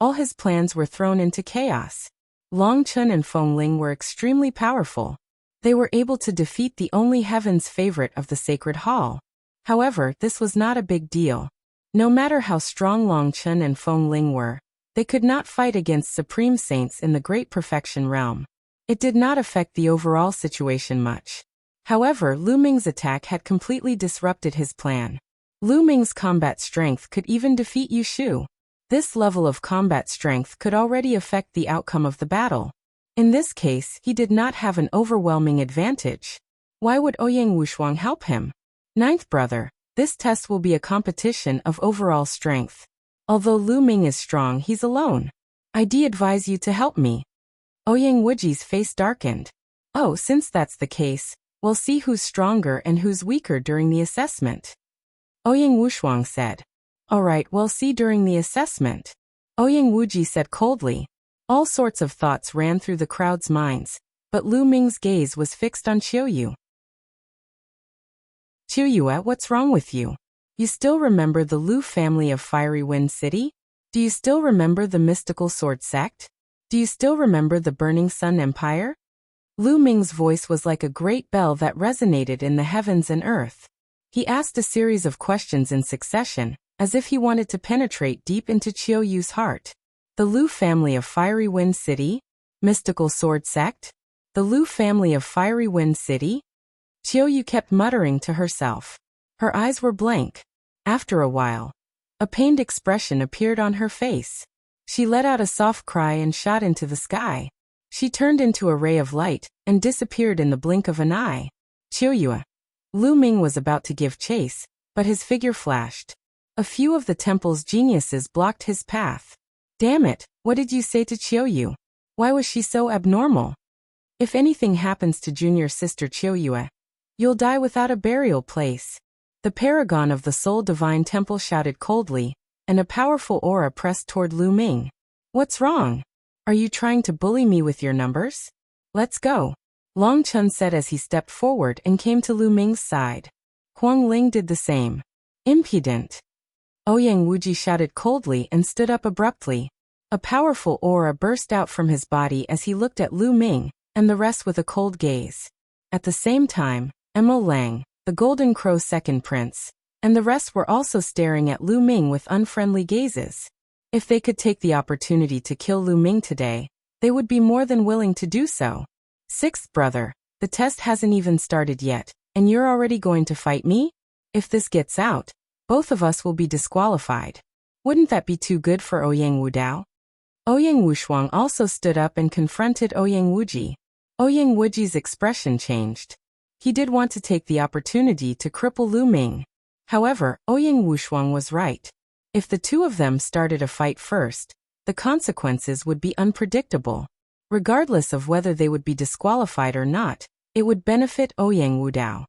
all his plans were thrown into chaos. Long Chen and Feng Ling were extremely powerful. They were able to defeat the only heaven's favorite of the Sacred Hall. However, this was not a big deal. No matter how strong Long Chen and Feng Ling were, they could not fight against supreme saints in the Great Perfection realm. It did not affect the overall situation much. However, Lu Ming's attack had completely disrupted his plan. Lu Ming's combat strength could even defeat Yu Shu. This level of combat strength could already affect the outcome of the battle. In this case, he did not have an overwhelming advantage. Why would Ouyang Wushuang help him? Ninth brother, this test will be a competition of overall strength. Although Lu Ming is strong, he's alone. I'd advise you to help me. Ouyang Wuji's face darkened. Oh, since that's the case, we'll see who's stronger and who's weaker during the assessment. Ouyang Wushuang said. Alright, we'll see during the assessment. Ouyang Wuji said coldly. All sorts of thoughts ran through the crowd's minds, but Lu Ming's gaze was fixed on Qiu Yue. Qiu Yue, what's wrong with you? You still remember the Lu family of Fiery Wind City? Do you still remember the mystical sword sect? Do you still remember the Burning Sun Empire? Lu Ming's voice was like a great bell that resonated in the heavens and earth. He asked a series of questions in succession, as if he wanted to penetrate deep into Qiu Yue's heart. The Lu family of Fiery Wind City? Mystical sword sect? The Lu family of Fiery Wind City? Qiu Yue kept muttering to herself. Her eyes were blank. After a while, a pained expression appeared on her face. She let out a soft cry and shot into the sky. She turned into a ray of light and disappeared in the blink of an eye. Qiu Yue. Lu Ming was about to give chase, but his figure flashed. A few of the temple's geniuses blocked his path. Damn it, what did you say to Qiu Yue? Why was she so abnormal? If anything happens to junior sister Qiu Yue, you'll die without a burial place. The paragon of the Soul Divine Temple shouted coldly, and a powerful aura pressed toward Lu Ming. What's wrong? Are you trying to bully me with your numbers? Let's go. Long Chen said as he stepped forward and came to Lu Ming's side. Huang Ling did the same. Impudent. Ouyang Wuji shouted coldly and stood up abruptly. A powerful aura burst out from his body as he looked at Lu Ming, and the rest with a cold gaze. At the same time, Emo Lang, the Golden Crow's second prince, and the rest were also staring at Lu Ming with unfriendly gazes. If they could take the opportunity to kill Lu Ming today, they would be more than willing to do so. Sixth brother, the test hasn't even started yet, and you're already going to fight me? If this gets out, both of us will be disqualified. Wouldn't that be too good for Ouyang Wudao? Ouyang Wushuang also stood up and confronted Ouyang Wuji. Ouyang Wuji's expression changed. He did want to take the opportunity to cripple Lu Ming. However, Ouyang Wushuang was right. If the two of them started a fight first, the consequences would be unpredictable. Regardless of whether they would be disqualified or not, it would benefit Ouyang Wudao.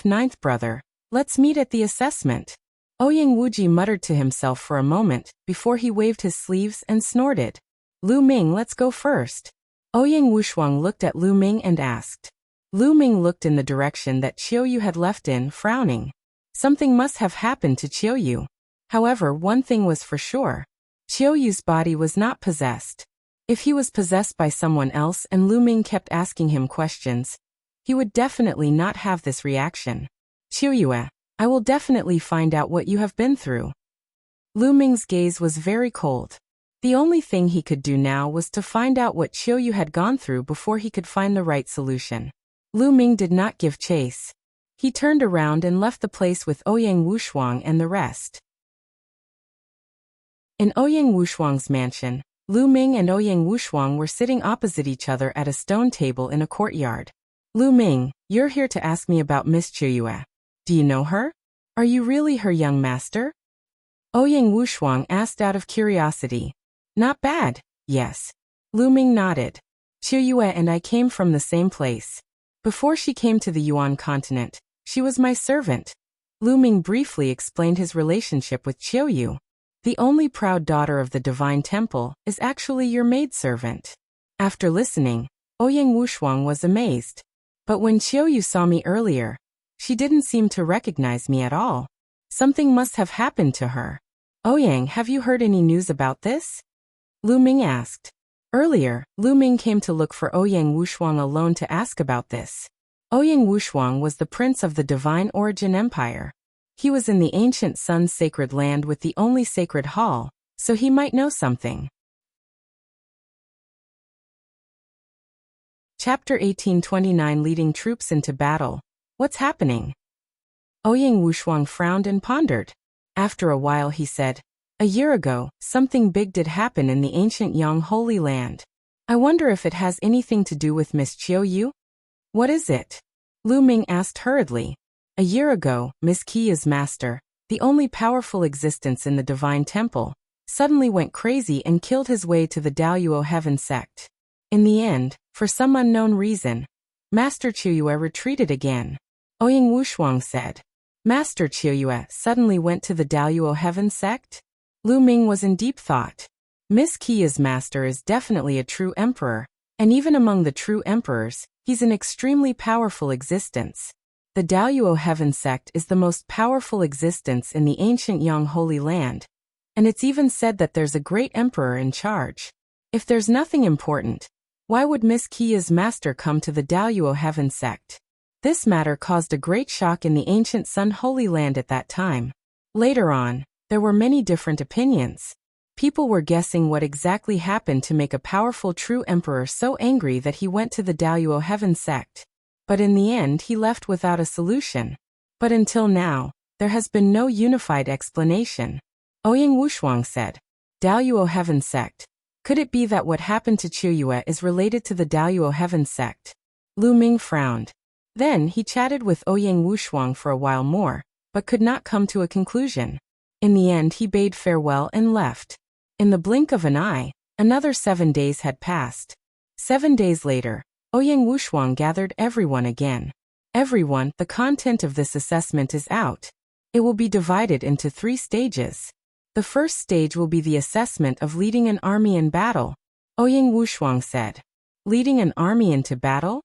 Ninth brother, let's meet at the assessment. Ouyang Wuji muttered to himself for a moment before he waved his sleeves and snorted. Lu Ming, let's go first. Ouyang Wushuang looked at Lu Ming and asked. Lu Ming looked in the direction that Qiu Yue had left in, frowning. Something must have happened to Qiu Yue. However, one thing was for sure. Qiu Yue's body was not possessed. If he was possessed by someone else and Lu Ming kept asking him questions, he would definitely not have this reaction. Qiu Yue, I will definitely find out what you have been through. Lu Ming's gaze was very cold. The only thing he could do now was to find out what Qiu Yue had gone through before he could find the right solution. Lu Ming did not give chase. He turned around and left the place with Ouyang Wushuang and the rest. In Ouyang Wushuang's mansion, Lu Ming and Ouyang Wushuang were sitting opposite each other at a stone table in a courtyard. Lu Ming, you're here to ask me about Miss Qiu Yue. Do you know her? Are you really her young master? Ouyang Wushuang asked out of curiosity. Not bad, yes. Lu Ming nodded. Qiu Yue and I came from the same place. Before she came to the Yuan continent, she was my servant. Lu Ming briefly explained his relationship with Qiu Yue. The only proud daughter of the divine temple is actually your maidservant. After listening, Ouyang Wushuang was amazed. But when Qiu Yue saw me earlier, she didn't seem to recognize me at all. Something must have happened to her. Ouyang, have you heard any news about this? Lu Ming asked. Earlier, Lu Ming came to look for Ouyang Wushuang alone to ask about this. Ouyang Wushuang was the prince of the Divine Origin Empire. He was in the ancient Sun's sacred land with the only sacred hall, so he might know something. Chapter 1829 Leading Troops into Battle. What's happening? Ouyang Wushuang frowned and pondered. After a while he said, a year ago, something big did happen in the ancient Yang Holy Land. I wonder if it has anything to do with Miss Qiu Yue? What is it? Lu Ming asked hurriedly. A year ago, Miss Qi's master, the only powerful existence in the divine temple, suddenly went crazy and killed his way to the Daoyuo Heaven Sect. In the end, for some unknown reason, Master Qiu Yue retreated again. Ouyang Wushuang said. Master Qiu Yue suddenly went to the Daoyuo Heaven Sect? Lu Ming was in deep thought. Miss Qi's master is definitely a true emperor, and even among the true emperors, he's an extremely powerful existence. The Daoyuo Heaven Sect is the most powerful existence in the ancient Yang Holy Land, and it's even said that there's a great emperor in charge. If there's nothing important, why would Miss Qi's master come to the Daoyuo Heaven Sect? This matter caused a great shock in the ancient Sun Holy Land at that time. Later on, there were many different opinions. People were guessing what exactly happened to make a powerful true emperor so angry that he went to the Daoyuo Heaven Sect. But in the end he left without a solution. But until now, there has been no unified explanation. Ouyang Wushuang said, Daoyuo Heaven Sect. Could it be that what happened to Qiu Yue is related to the Daoyuo Heaven Sect? Lu Ming frowned. Then he chatted with Ouyang Wushuang for a while more, but could not come to a conclusion. In the end he bade farewell and left. In the blink of an eye, another 7 days had passed. 7 days later, Ouyang Wushuang gathered everyone again. Everyone, the content of this assessment is out. It will be divided into 3 stages. The first stage will be the assessment of leading an army in battle. Ouyang Wushuang said. Leading an army into battle?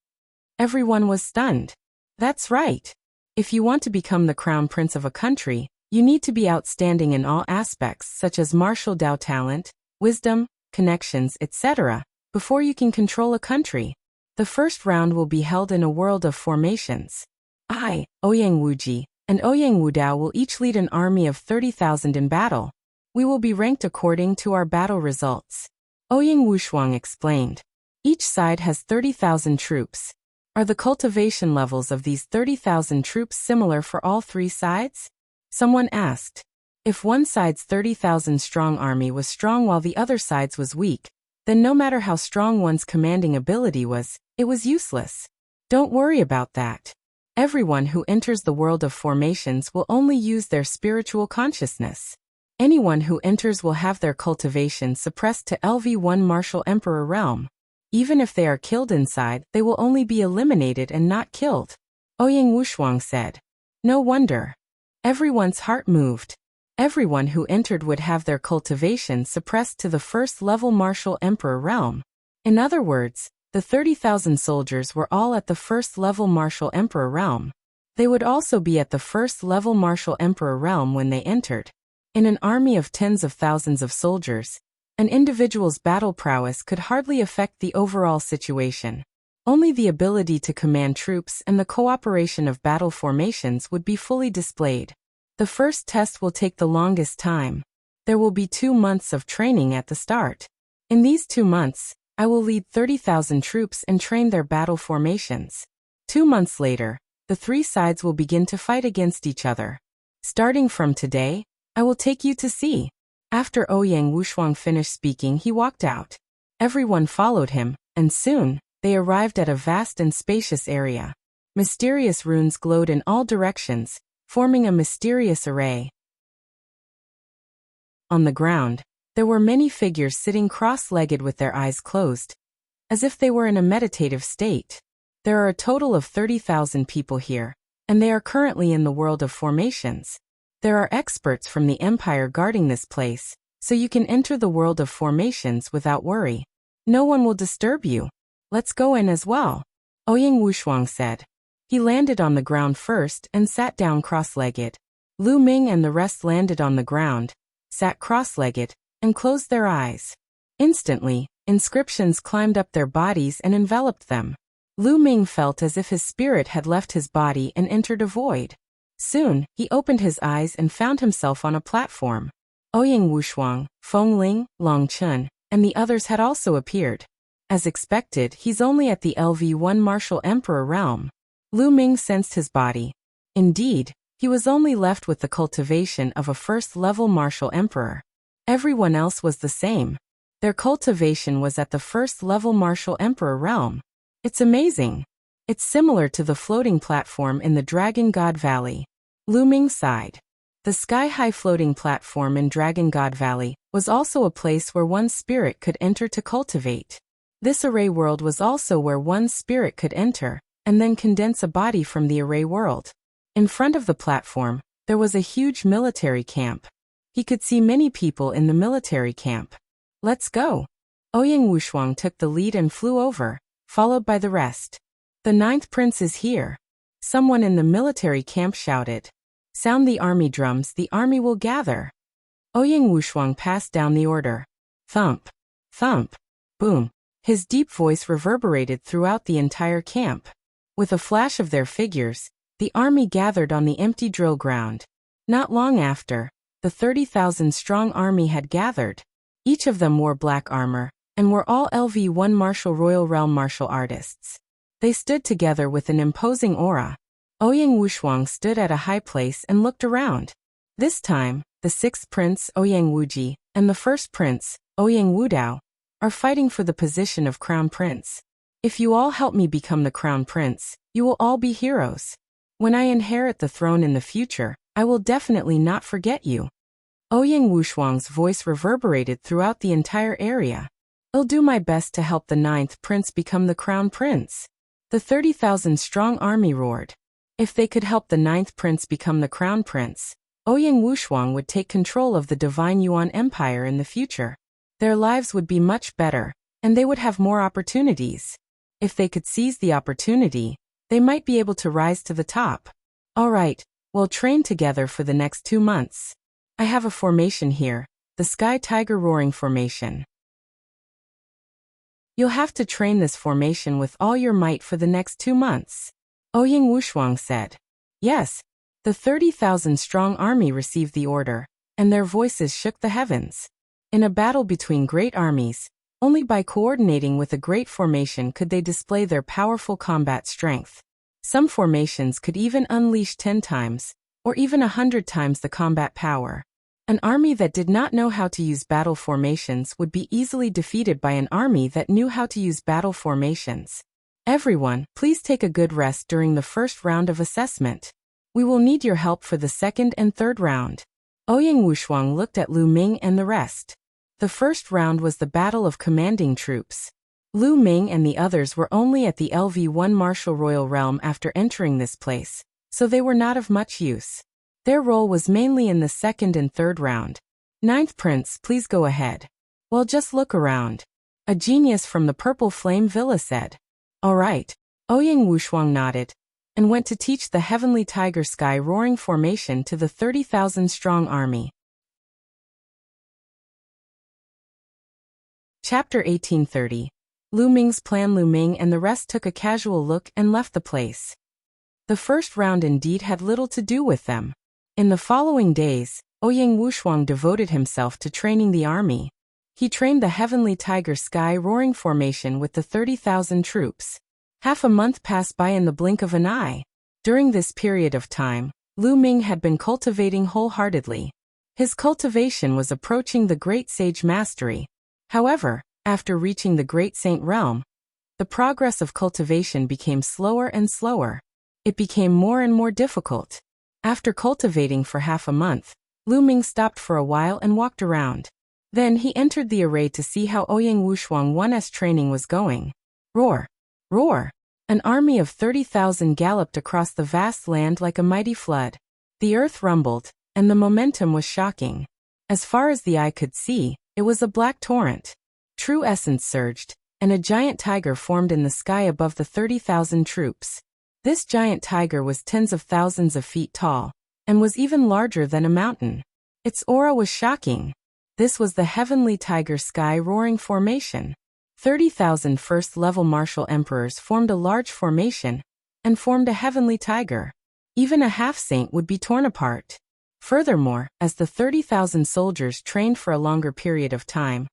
Everyone was stunned. That's right. If you want to become the crown prince of a country, you need to be outstanding in all aspects such as martial Dao talent, wisdom, connections, etc., before you can control a country. The first round will be held in a world of formations. I, Ouyang Wuji, and Ouyang Wudao will each lead an army of 30,000 in battle. We will be ranked according to our battle results. Ouyang Wushuang explained. Each side has 30,000 troops. Are the cultivation levels of these 30,000 troops similar for all 3 sides? Someone asked. If one side's 30,000 strong army was strong while the other side's was weak, then no matter how strong one's commanding ability was, it was useless. Don't worry about that. Everyone who enters the world of formations will only use their spiritual consciousness. Anyone who enters will have their cultivation suppressed to LV1 Martial Emperor realm. Even if they are killed inside, they will only be eliminated and not killed. Ouyang Wushuang said. No wonder. Everyone's heart moved. Everyone who entered would have their cultivation suppressed to the first level Martial Emperor realm. In other words, the 30,000 soldiers were all at the first level Martial Emperor realm. They would also be at the first level Martial Emperor realm when they entered. In an army of tens of thousands of soldiers, an individual's battle prowess could hardly affect the overall situation. Only the ability to command troops and the cooperation of battle formations would be fully displayed. The first test will take the longest time. There will be 2 months of training at the start. In these 2 months, I will lead 30,000 troops and train their battle formations. 2 months later, the 3 sides will begin to fight against each other. Starting from today, I will take you to see. After Ouyang Wushuang finished speaking, he walked out. Everyone followed him, and soon, they arrived at a vast and spacious area. Mysterious runes glowed in all directions, forming a mysterious array. On the ground, there were many figures sitting cross-legged with their eyes closed, as if they were in a meditative state. There are a total of 30,000 people here, and they are currently in the world of formations. There are experts from the Empire guarding this place, so you can enter the world of formations without worry. No one will disturb you. Let's go in as well, Ouyang Wushuang said. He landed on the ground first and sat down cross-legged. Lu Ming and the rest landed on the ground, sat cross-legged, and closed their eyes. Instantly, inscriptions climbed up their bodies and enveloped them. Lu Ming felt as if his spirit had left his body and entered a void. Soon, he opened his eyes and found himself on a platform. Ouyang Wushuang, Feng Ling, Long Chun, and the others had also appeared. As expected, he's only at the LV1 Martial Emperor realm. Lu Ming sensed his body. Indeed, he was only left with the cultivation of a first-level Martial Emperor. Everyone else was the same. Their cultivation was at the first-level Martial Emperor realm. It's amazing. It's similar to the floating platform in the Dragon God Valley. Lu Ming sighed. The sky-high floating platform in Dragon God Valley was also a place where one's spirit could enter to cultivate. This array world was also where one's spirit could enter, and then condense a body from the array world. In front of the platform, there was a huge military camp. He could see many people in the military camp. Let's go. Ouyang Wushuang took the lead and flew over, followed by the rest. The 9th prince is here. Someone in the military camp shouted. Sound the army drums, the army will gather. Ouyang Wushuang passed down the order. Thump. Thump. Boom. His deep voice reverberated throughout the entire camp. With a flash of their figures, the army gathered on the empty drill ground. Not long after, the 30,000-strong army had gathered. Each of them wore black armor, and were all LV1 Martial Royal Realm martial artists. They stood together with an imposing aura. Ouyang Wushuang stood at a high place and looked around. This time, the 6th prince, Ouyang Wuji, and the 1st prince, Ouyang Wudao, are fighting for the position of crown prince. If you all help me become the crown prince, you will all be heroes. When I inherit the throne in the future, I will definitely not forget you. Ouyang Wushuang's voice reverberated throughout the entire area. I'll do my best to help the 9th prince become the crown prince. The 30,000-strong army roared. If they could help the 9th prince become the crown prince, Ouyang Wushuang would take control of the Divine Yuan Empire in the future. Their lives would be much better, and they would have more opportunities. If they could seize the opportunity, they might be able to rise to the top. All right, we'll train together for the next 2 months. I have a formation here, the Sky Tiger Roaring Formation. You'll have to train this formation with all your might for the next 2 months. Ouyang Wushuang said. Yes. The 30,000-strong army received the order, and their voices shook the heavens. In a battle between great armies, only by coordinating with a great formation could they display their powerful combat strength. Some formations could even unleash 10 times, or even 100 times the combat power. An army that did not know how to use battle formations would be easily defeated by an army that knew how to use battle formations. Everyone, please take a good rest during the first round of assessment. We will need your help for the second and third round. Ouyang Wushuang looked at Lu Ming and the rest. The first round was the battle of commanding troops. Lu Ming and the others were only at the LV1 Martial Royal Realm after entering this place, so they were not of much use. Their role was mainly in the second and third round. 9th Prince, please go ahead. Well, just look around. A genius from the Purple Flame Villa said. All right. Ouyang Wushuang nodded, and went to teach the Heavenly Tiger Sky Roaring Formation to the 30,000-strong army. Chapter 1830. Lu Ming's plan. Lu Ming and the rest took a casual look and left the place. The first round indeed had little to do with them. In the following days, Ouyang Wushuang devoted himself to training the army. He trained the Heavenly Tiger Sky Roaring Formation with the 30,000 troops. Half a month passed by in the blink of an eye. During this period of time, Lu Ming had been cultivating wholeheartedly. His cultivation was approaching the Great Sage Mastery. However, after reaching the Great Saint Realm, the progress of cultivation became slower and slower. It became more and more difficult. After cultivating for half a month, Lu Ming stopped for a while and walked around. Then he entered the array to see how Ouyang Wushuang 1's training was going. Roar! Roar! An army of 30,000 galloped across the vast land like a mighty flood. The earth rumbled, and the momentum was shocking. As far as the eye could see, it was a black torrent. True essence surged, and a giant tiger formed in the sky above the 30,000 troops. This giant tiger was tens of thousands of feet tall, and was even larger than a mountain. Its aura was shocking. This was the heavenly tiger sky roaring formation. 30,000 first-level martial emperors formed a large formation, and formed a heavenly tiger. Even a half-saint would be torn apart. Furthermore, as the 30,000 soldiers trained for a longer period of time,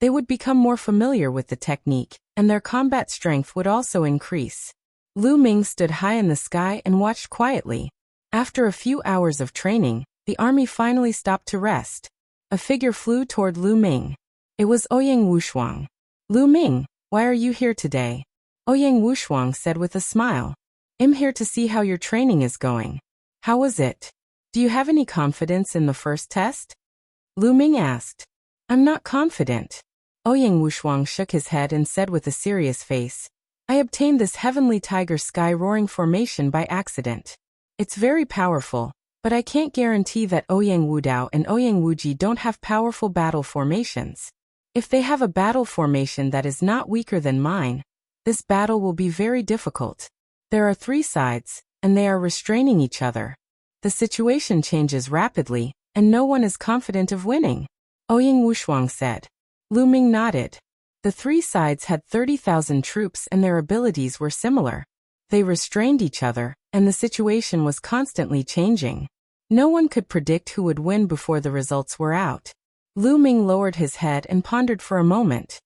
they would become more familiar with the technique, and their combat strength would also increase. Lu Ming stood high in the sky and watched quietly. After a few hours of training, the army finally stopped to rest. A figure flew toward Lu Ming. It was Ouyang Wushuang. "Lu Ming, why are you here today?" Ouyang Wushuang said with a smile. "I'm here to see how your training is going." "How was it? Do you have any confidence in the first test?" Lu Ming asked. "I'm not confident." Ouyang Wushuang shook his head and said with a serious face, "I obtained this heavenly tiger sky roaring formation by accident. It's very powerful, but I can't guarantee that Ouyang Wudao and Ouyang Wuji don't have powerful battle formations. If they have a battle formation that is not weaker than mine, this battle will be very difficult. There are 3 sides, and they are restraining each other. The situation changes rapidly, and no one is confident of winning," Ouyang Wushuang said. Lu Ming nodded. The 3 sides had 30,000 troops and their abilities were similar. They restrained each other, and the situation was constantly changing. No one could predict who would win before the results were out. Lu Ming lowered his head and pondered for a moment.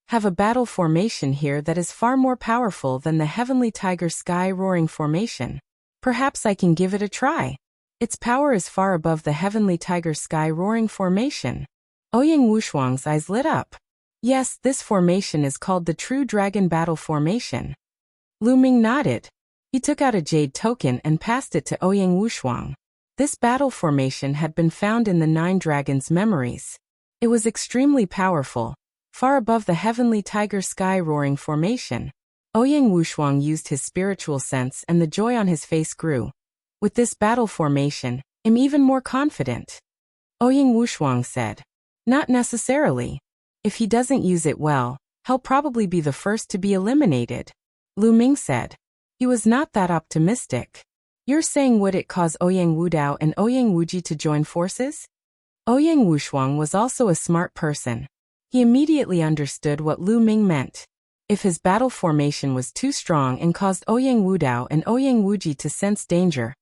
"Have a battle formation here that is far more powerful than the heavenly tiger sky roaring formation. Perhaps I can give it a try. Its power is far above the heavenly tiger sky roaring formation." Ouyang Wushuang's eyes lit up. "Yes, this formation is called the True Dragon Battle Formation." Lu Ming nodded. He took out a jade token and passed it to Ouyang Wushuang. This battle formation had been found in the 9 dragons' memories. It was extremely powerful, far above the heavenly tiger sky roaring formation. Ouyang Wushuang used his spiritual sense and the joy on his face grew. "With this battle formation, I'm even more confident." Ouyang Wushuang said. "Not necessarily. If he doesn't use it well, he'll probably be the first to be eliminated," Lu Ming said. He was not that optimistic. "You're saying would it cause Ouyang Wudao and Ouyang Wuji to join forces?" Ouyang Wushuang was also a smart person. He immediately understood what Lu Ming meant. If his battle formation was too strong and caused Ouyang Wudao and Ouyang Wuji to sense danger,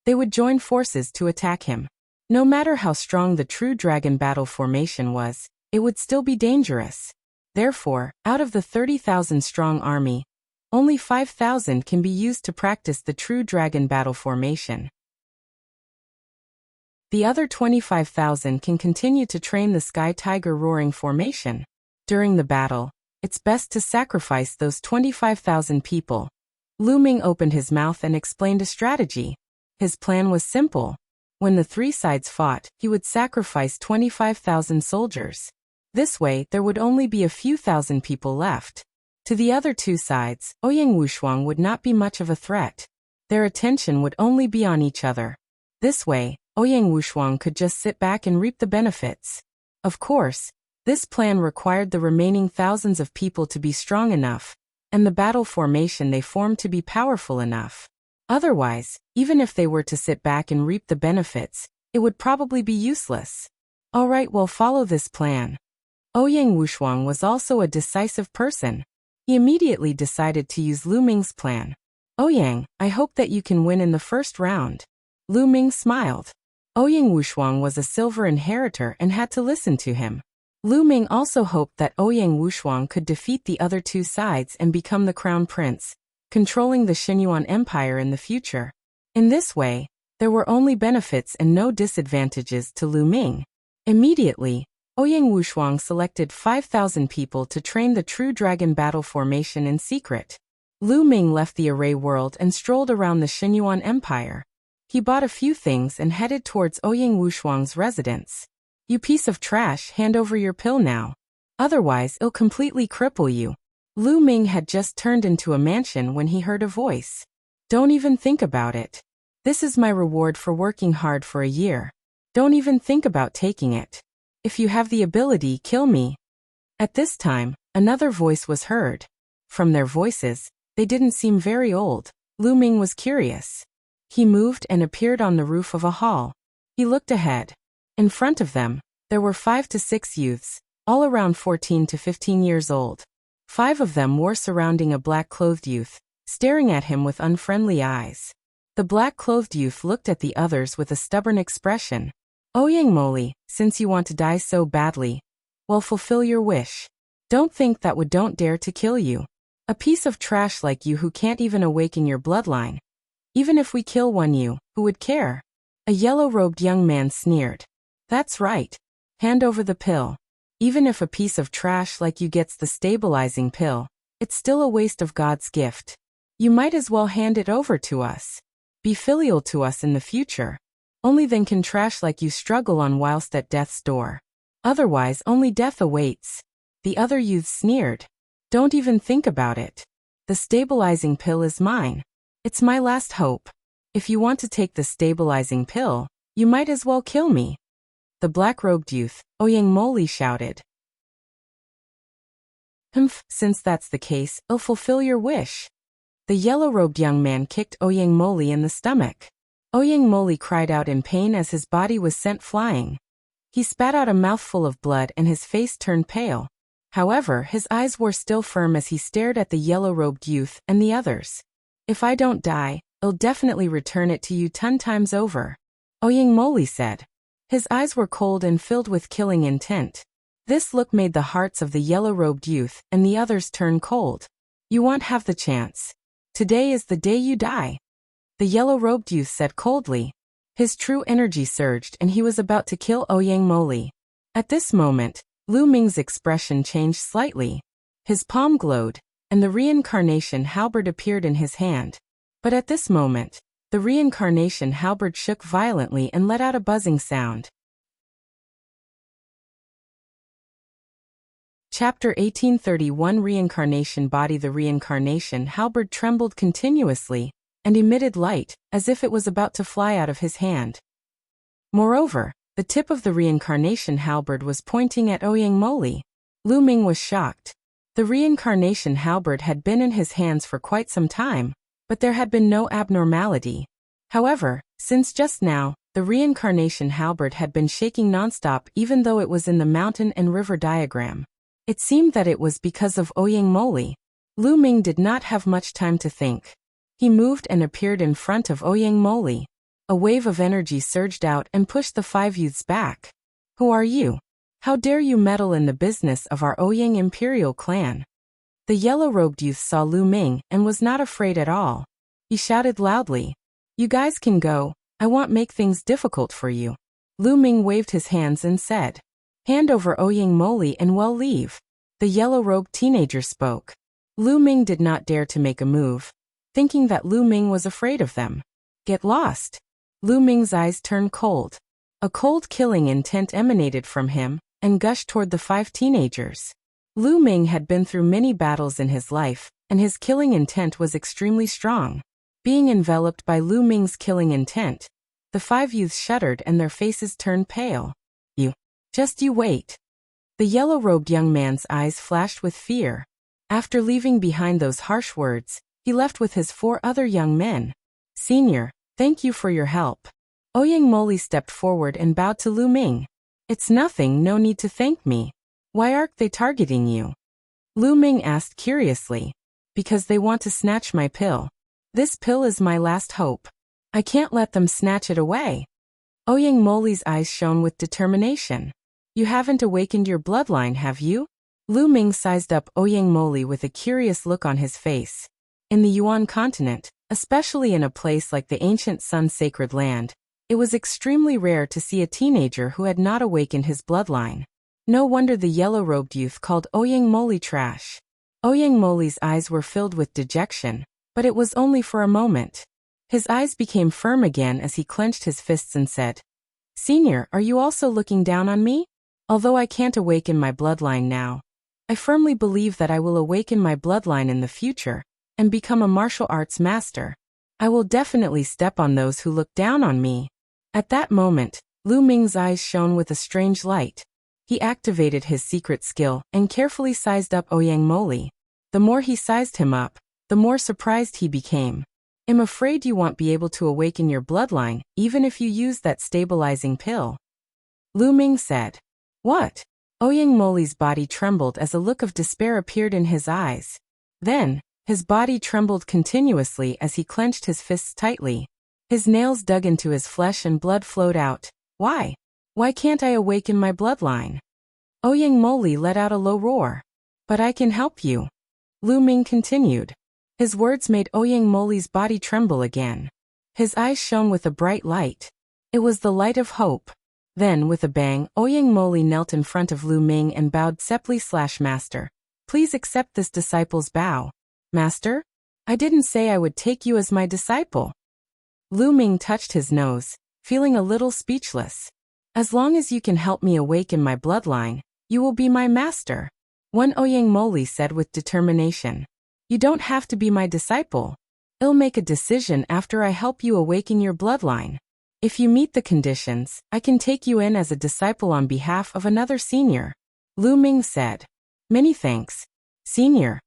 they would join forces to attack him. No matter how strong the true dragon battle formation was, it would still be dangerous. Therefore, out of the 30,000 strong army, only 5,000 can be used to practice the true dragon battle formation. The other 25,000 can continue to train the Sky Tiger roaring formation. During the battle, it's best to sacrifice those 25,000 people. Lu Ming opened his mouth and explained a strategy. His plan was simple. When the 3 sides fought, he would sacrifice 25,000 soldiers. This way, there would only be a few thousand people left. To the other 2 sides, Ouyang Wushuang would not be much of a threat. Their attention would only be on each other. This way, Ouyang Wushuang could just sit back and reap the benefits. Of course, this plan required the remaining thousands of people to be strong enough, and the battle formation they formed to be powerful enough. Otherwise, even if they were to sit back and reap the benefits, it would probably be useless. Alright, we'll follow this plan. Ouyang Wushuang was also a decisive person. He immediately decided to use Lu Ming's plan. "Ouyang, I hope that you can win in the first round." Lu Ming smiled. Ouyang Wushuang was a silver inheritor and had to listen to him. Lu Ming also hoped that Ouyang Wushuang could defeat the other 2 sides and become the crown prince, controlling the Xinyuan Empire in the future. In this way, there were only benefits and no disadvantages to Lu Ming. Immediately, Ouyang Wushuang selected 5,000 people to train the True Dragon Battle Formation in secret. Lu Ming left the array world and strolled around the Xinyuan Empire. He bought a few things and headed towards Ouyang Wushuang's residence. "You piece of trash, hand over your pill now. Otherwise, it'll completely cripple you," Lu Ming had just turned into a mansion when he heard a voice. Don't even think about it. This is my reward for working hard for a year. Don't even think about taking it. If you have the ability, kill me. At this time, another voice was heard. From their voices, they didn't seem very old. Lu Ming was curious. He moved and appeared on the roof of a hall. He looked ahead. In front of them, there were 5 to 6 youths, all around 14 to 15 years old. 5 of them wore surrounding a black-clothed youth, staring at him with unfriendly eyes. The black-clothed youth looked at the others with a stubborn expression. Ouyang Moli, since you want to die so badly, well, fulfill your wish. Don't think that would don't dare to kill you. A piece of trash like you who can't even awaken your bloodline. Even if we kill one you, who would care? A yellow-robed young man sneered. That's right. Hand over the pill. Even if a piece of trash like you gets the stabilizing pill, it's still a waste of God's gift. You might as well hand it over to us. Be filial to us in the future. Only then can trash like you struggle on whilst at death's door. Otherwise only death awaits. The other youths sneered. Don't even think about it. The stabilizing pill is mine. It's my last hope. If you want to take the stabilizing pill, you might as well kill me. The black-robed youth, Ouyang Moli, shouted. Humph, since that's the case, I'll fulfill your wish. The yellow-robed young man kicked Ouyang Moli in the stomach. Ouyang Moli cried out in pain as his body was sent flying. He spat out a mouthful of blood and his face turned pale. However, his eyes were still firm as he stared at the yellow-robed youth and the others. If I don't die, I'll definitely return it to you 10 times over. Ouyang Moli said. His eyes were cold and filled with killing intent. This look made the hearts of the yellow-robed youth and the others turn cold. You won't have the chance. Today is the day you die. The yellow-robed youth said coldly. His true energy surged and he was about to kill Ouyang Moli. At this moment, Lu Ming's expression changed slightly. His palm glowed, and the reincarnation halberd appeared in his hand. But at this moment, the reincarnation halberd shook violently and let out a buzzing sound. Chapter 1831 Reincarnation Body. The reincarnation halberd trembled continuously and emitted light, as if it was about to fly out of his hand. Moreover, the tip of the reincarnation halberd was pointing at Ouyang Moli. Lu Ming was shocked. The reincarnation halberd had been in his hands for quite some time, but there had been no abnormality. However, since just now, the reincarnation halberd had been shaking nonstop even though it was in the mountain and river diagram. It seemed that it was because of Ouyang Moli. Lu Ming did not have much time to think. He moved and appeared in front of Ouyang Moli. A wave of energy surged out and pushed the 5 youths back. Who are you? How dare you meddle in the business of our Ouyang imperial clan? The yellow-robed youth saw Lu Ming and was not afraid at all. He shouted loudly. You guys can go, I won't make things difficult for you. Lu Ming waved his hands and said. Hand over Ouyang Moli and we'll leave. The yellow-robed teenager spoke. Lu Ming did not dare to make a move, thinking that Lu Ming was afraid of them. Get lost. Lu Ming's eyes turned cold. A cold killing intent emanated from him and gushed toward the 5 teenagers. Lu Ming had been through many battles in his life, and his killing intent was extremely strong. Being enveloped by Lu Ming's killing intent, the 5 youths shuddered and their faces turned pale. You wait. The yellow-robed young man's eyes flashed with fear. After leaving behind those harsh words, he left with his 4 other young men. Senior, thank you for your help. Ouyang Moli stepped forward and bowed to Lu Ming. It's nothing, no need to thank me. Why aren't they targeting you? Lu Ming asked curiously. Because they want to snatch my pill. This pill is my last hope. I can't let them snatch it away. Ouyang Moli's eyes shone with determination. You haven't awakened your bloodline, have you? Lu Ming sized up Ouyang Moli with a curious look on his face. In the Yuan continent, especially in a place like the ancient Sun Sacred Land, it was extremely rare to see a teenager who had not awakened his bloodline. No wonder the yellow-robed youth called Ouyang Moli trash. Ouyang Moli's eyes were filled with dejection, but it was only for a moment. His eyes became firm again as he clenched his fists and said, Senior, are you also looking down on me? Although I can't awaken my bloodline now, I firmly believe that I will awaken my bloodline in the future and become a martial arts master. I will definitely step on those who look down on me. At that moment, Lu Ming's eyes shone with a strange light. He activated his secret skill and carefully sized up Ouyang Moli. The more he sized him up, the more surprised he became. I'm afraid you won't be able to awaken your bloodline, even if you use that stabilizing pill. Lu Ming said. What? Ouyang Moli's body trembled as a look of despair appeared in his eyes. Then, his body trembled continuously as he clenched his fists tightly. His nails dug into his flesh and blood flowed out. Why? Why can't I awaken my bloodline? Ouyang Moli let out a low roar. But I can help you. Lu Ming continued. His words made Ouyang Moli's body tremble again. His eyes shone with a bright light. It was the light of hope. Then, with a bang, Ouyang Moli knelt in front of Lu Ming and bowed Sepli/Master. Please accept this disciple's bow. Master? I didn't say I would take you as my disciple. Lu Ming touched his nose, feeling a little speechless. As long as you can help me awaken my bloodline, you will be my master. One Ouyang Moli said with determination. You don't have to be my disciple. I'll make a decision after I help you awaken your bloodline. If you meet the conditions, I can take you in as a disciple on behalf of another senior. Lu Ming said. Many thanks, senior.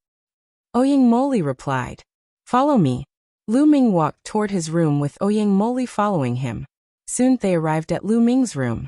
Ouyang Moli replied. Follow me. Lu Ming walked toward his room with Ouyang Moli following him. Soon they arrived at Lu Ming's room.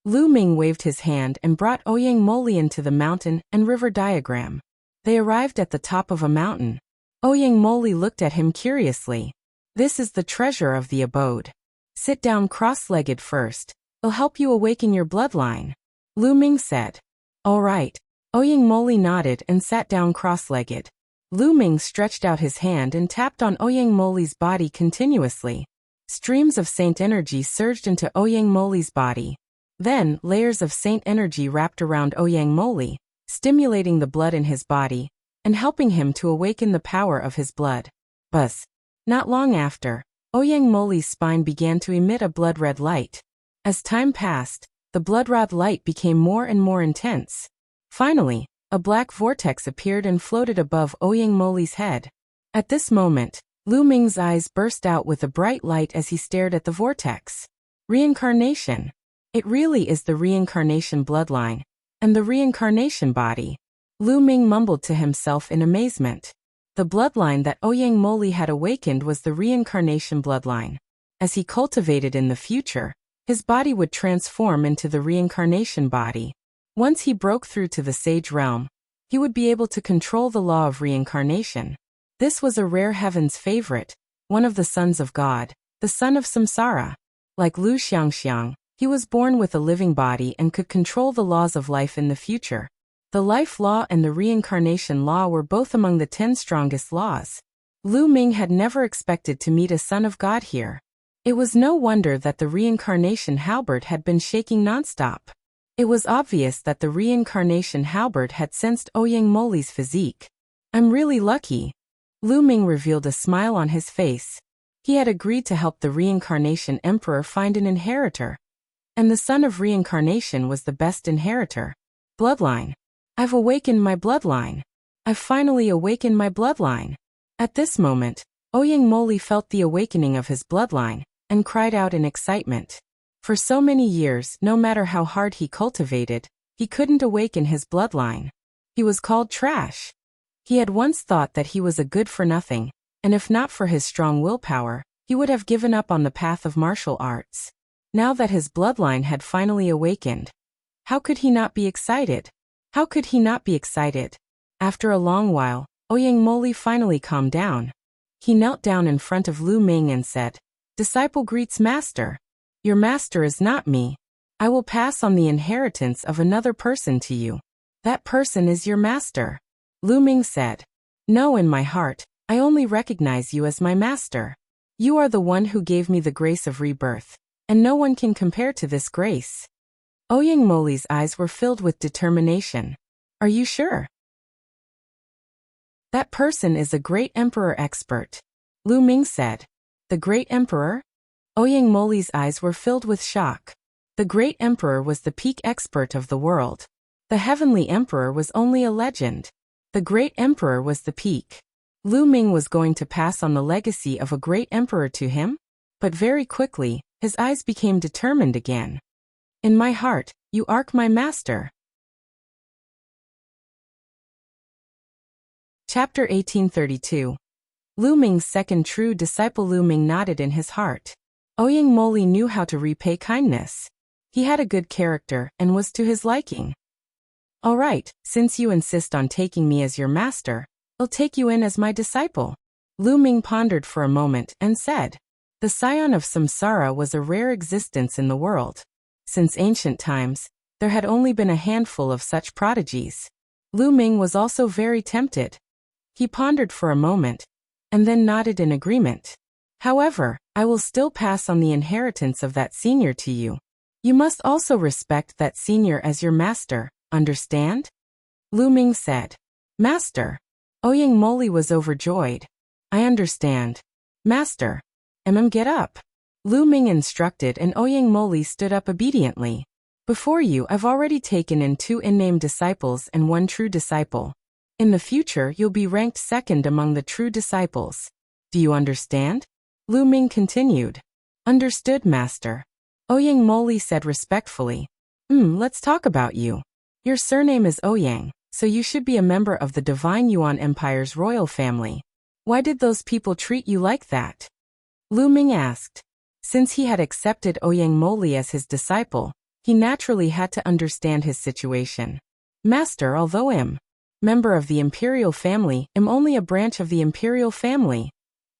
Lu Ming waved his hand and brought Ouyang Moli into the mountain and river diagram. They arrived at the top of a mountain. Ouyang Moli looked at him curiously. This is the treasure of the abode. Sit down cross-legged first. It'll help you awaken your bloodline. Lu Ming said. All right. Ouyang Moli nodded and sat down cross-legged. Lu Ming stretched out his hand and tapped on Ouyang Moli's body continuously. Streams of saint energy surged into Ouyang Moli's body. Then, layers of saint energy wrapped around Ouyang Moli, stimulating the blood in his body and helping him to awaken the power of his blood. Buzz. Not long after, Ouyang Moli's spine began to emit a blood-red light. As time passed, the blood-red light became more and more intense. Finally, a black vortex appeared and floated above Ouyang Moli's head. At this moment, Lu Ming's eyes burst out with a bright light as he stared at the vortex. Reincarnation. It really is the reincarnation bloodline. And the reincarnation body. Lu Ming mumbled to himself in amazement. The bloodline that Ouyang Moli had awakened was the reincarnation bloodline. As he cultivated in the future, his body would transform into the reincarnation body. Once he broke through to the sage realm, he would be able to control the law of reincarnation. This was a rare heaven's favorite, one of the sons of God, the son of Samsara. Like Lu Xiangxiang, he was born with a living body and could control the laws of life in the future. The life law and the reincarnation law were both among the 10 strongest laws. Lu Ming had never expected to meet a son of God here. It was no wonder that the reincarnation halberd had been shaking nonstop. It was obvious that the reincarnation halberd had sensed Ouyang Moli's physique. I'm really lucky. Lu Ming revealed a smile on his face. He had agreed to help the reincarnation emperor find an inheritor. And the son of reincarnation was the best inheritor. Bloodline. I've awakened my bloodline. I've finally awakened my bloodline. At this moment, Ouyang Moli felt the awakening of his bloodline and cried out in excitement. For so many years, no matter how hard he cultivated, he couldn't awaken his bloodline. He was called trash. He had once thought that he was a good-for-nothing, and if not for his strong willpower, he would have given up on the path of martial arts. Now that his bloodline had finally awakened, how could he not be excited? How could he not be excited? After a long while, Ouyang Moli finally calmed down. He knelt down in front of Lu Ming and said, Disciple greets master. Your master is not me. I will pass on the inheritance of another person to you. That person is your master. Lu Ming said, No, in my heart, I only recognize you as my master. You are the one who gave me the grace of rebirth, and no one can compare to this grace. Ouyang Moli's eyes were filled with determination. Are you sure? That person is a great emperor expert. Lu Ming said. The great emperor? Ouyang Moli's eyes were filled with shock. The great emperor was the peak expert of the world. The heavenly emperor was only a legend. The great emperor was the peak. Lu Ming was going to pass on the legacy of a great emperor to him? But very quickly, his eyes became determined again. In my heart, you are my master. Chapter 1832. Lu Ming's second true disciple. Lu Ming nodded in his heart. Ouyang Moli knew how to repay kindness. He had a good character and was to his liking. All right, since you insist on taking me as your master, I'll take you in as my disciple. Lu Ming pondered for a moment and said, the scion of samsara was a rare existence in the world. Since ancient times, there had only been a handful of such prodigies. Lu Ming was also very tempted. He pondered for a moment, and then nodded in agreement. However, I will still pass on the inheritance of that senior to you. You must also respect that senior as your master, understand? Lu Ming said. Master. Ouyang Moli was overjoyed. I understand. Master. Get up. Lu Ming instructed and Ouyang Moli stood up obediently. Before you I've already taken in 2 in-name disciples and 1 true disciple. In the future you'll be ranked second among the true disciples. Do you understand? Lu Ming continued. Understood, master. Ouyang Moli said respectfully. Let's talk about you. Your surname is Ouyang, so you should be a member of the Divine Yuan Empire's royal family. Why did those people treat you like that? Lu Ming asked. Since he had accepted Ouyang Moli as his disciple, he naturally had to understand his situation. Master, although I'm member of the imperial family, I'm only a branch of the imperial family.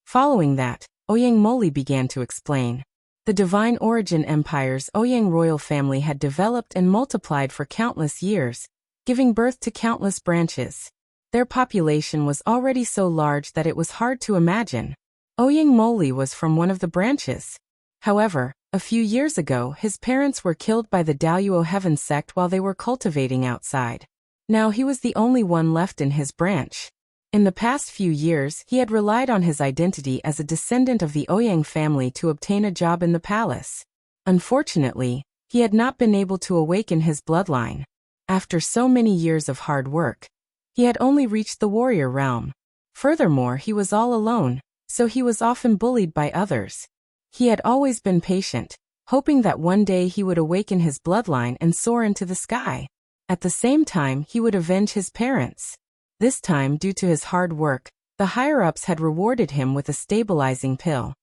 Following that, Ouyang Moli began to explain. The Divine Origin Empire's Ouyang royal family had developed and multiplied for countless years, giving birth to countless branches. Their population was already so large that it was hard to imagine. Ouyang Moli was from one of the branches. However, a few years ago his parents were killed by the Daoyuo Heaven sect while they were cultivating outside. Now he was the only one left in his branch. In the past few years he had relied on his identity as a descendant of the Ouyang family to obtain a job in the palace. Unfortunately, he had not been able to awaken his bloodline. After so many years of hard work, he had only reached the warrior realm. Furthermore, he was all alone, so he was often bullied by others. He had always been patient, hoping that one day he would awaken his bloodline and soar into the sky. At the same time, he would avenge his parents. This time, due to his hard work, the higher-ups had rewarded him with a stabilizing pill.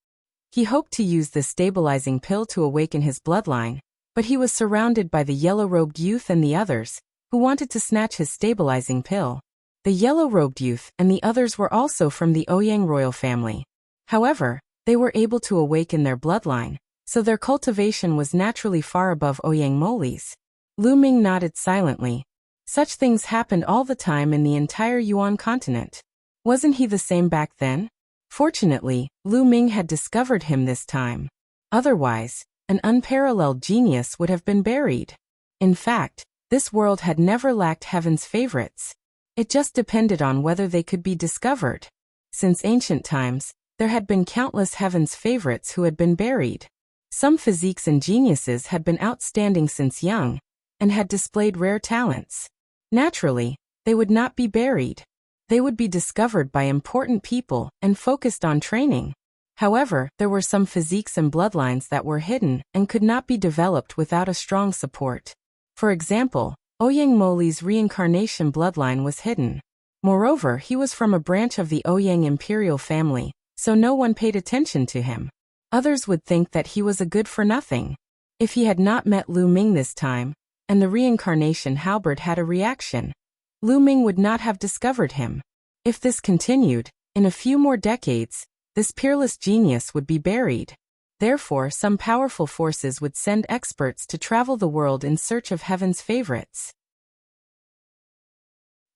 He hoped to use this stabilizing pill to awaken his bloodline, but he was surrounded by the yellow-robed youth and the others, who wanted to snatch his stabilizing pill. The yellow-robed youth and the others were also from the Ouyang royal family. However, they were able to awaken their bloodline, so their cultivation was naturally far above Ouyang Moli's. Lu Ming nodded silently. Such things happened all the time in the entire Yuan continent. Wasn't he the same back then? Fortunately, Lu Ming had discovered him this time. Otherwise, an unparalleled genius would have been buried. In fact, this world had never lacked heaven's favorites. It just depended on whether they could be discovered. Since ancient times, there had been countless heaven's favorites who had been buried. Some physiques and geniuses had been outstanding since young, and had displayed rare talents. Naturally, they would not be buried. They would be discovered by important people and focused on training. However, there were some physiques and bloodlines that were hidden and could not be developed without a strong support. For example, Ouyang Moli's reincarnation bloodline was hidden. Moreover, he was from a branch of the Ouyang imperial family, so no one paid attention to him. Others would think that he was a good-for-nothing. If he had not met Lu Ming this time, and the reincarnation halberd had a reaction, Lu Ming would not have discovered him. If this continued, in a few more decades, this peerless genius would be buried. Therefore, some powerful forces would send experts to travel the world in search of heaven's favorites.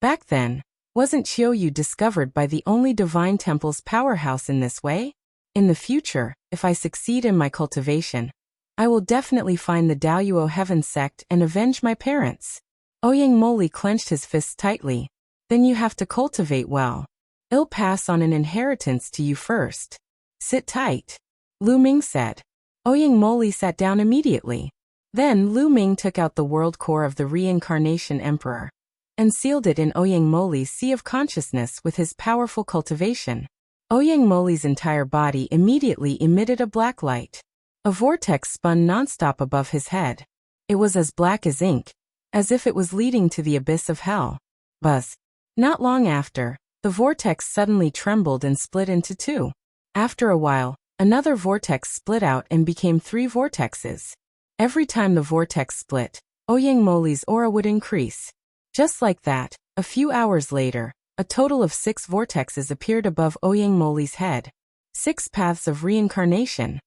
Back then, wasn't Qiu Yue discovered by the only divine temple's powerhouse in this way? In the future, if I succeed in my cultivation, I will definitely find the Daoyuo Heaven sect and avenge my parents. Ouyang Moli clenched his fists tightly. Then you have to cultivate well. I'll pass on an inheritance to you first. Sit tight. Lu Ming said. Ouyang Moli sat down immediately. Then Lu Ming took out the world core of the reincarnation emperor and sealed it in Ouyang Moli's sea of consciousness with his powerful cultivation. Ouyang Moli's entire body immediately emitted a black light. A vortex spun nonstop above his head. It was as black as ink, as if it was leading to the abyss of hell. Buzz. Not long after, the vortex suddenly trembled and split into two. After a while, another vortex split out and became 3 vortexes. Every time the vortex split, Ouyang Moli's aura would increase. Just like that, a few hours later, a total of 6 vortexes appeared above Ouyang Moli's head. 6 paths of reincarnation.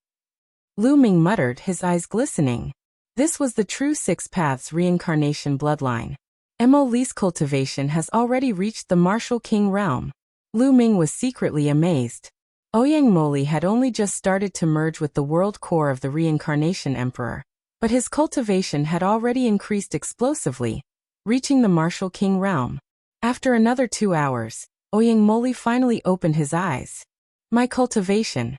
Lu Ming muttered, his eyes glistening. This was the true 6 paths reincarnation bloodline. Moli's cultivation has already reached the martial king realm. Lu Ming was secretly amazed. Ouyang Moli had only just started to merge with the world core of the reincarnation emperor, but his cultivation had already increased explosively, reaching the martial king realm. After another 2 hours, Ouyang Moli finally opened his eyes. My cultivation.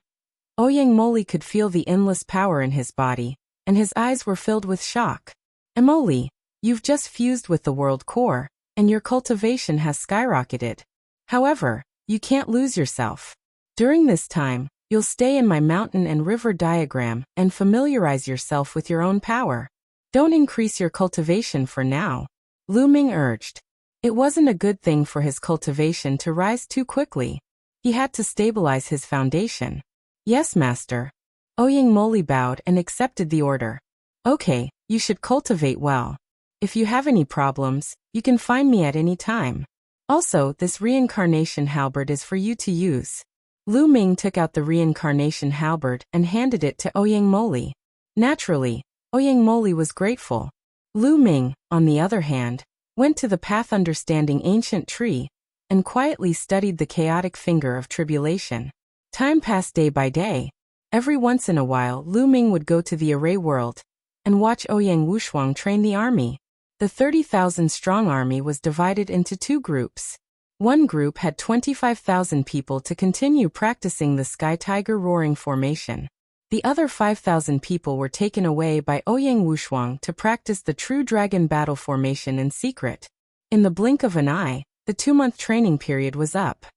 Ouyang Moli could feel the endless power in his body, and his eyes were filled with shock. Moli, you've just fused with the world core, and your cultivation has skyrocketed. However, you can't lose yourself. During this time, you'll stay in my mountain and river diagram and familiarize yourself with your own power. Don't increase your cultivation for now, Lu Ming urged. It wasn't a good thing for his cultivation to rise too quickly. He had to stabilize his foundation. Yes, master. Ouyang Moli bowed and accepted the order. Okay, you should cultivate well. If you have any problems, you can find me at any time. Also, this reincarnation halberd is for you to use. Lu Ming took out the reincarnation halberd and handed it to Ouyang Moli. Naturally, Ouyang Moli was grateful. Lu Ming, on the other hand, went to the path understanding ancient tree and quietly studied the chaotic finger of tribulation. Time passed day by day. Every once in a while Lu Ming would go to the array world and watch Ouyang Wushuang train the army. The 30,000-strong army was divided into 2 groups. One group had 25,000 people to continue practicing the Sky Tiger roaring formation. The other 5,000 people were taken away by Ouyang Wushuang to practice the true dragon battle formation in secret. In the blink of an eye, the 2-month training period was up.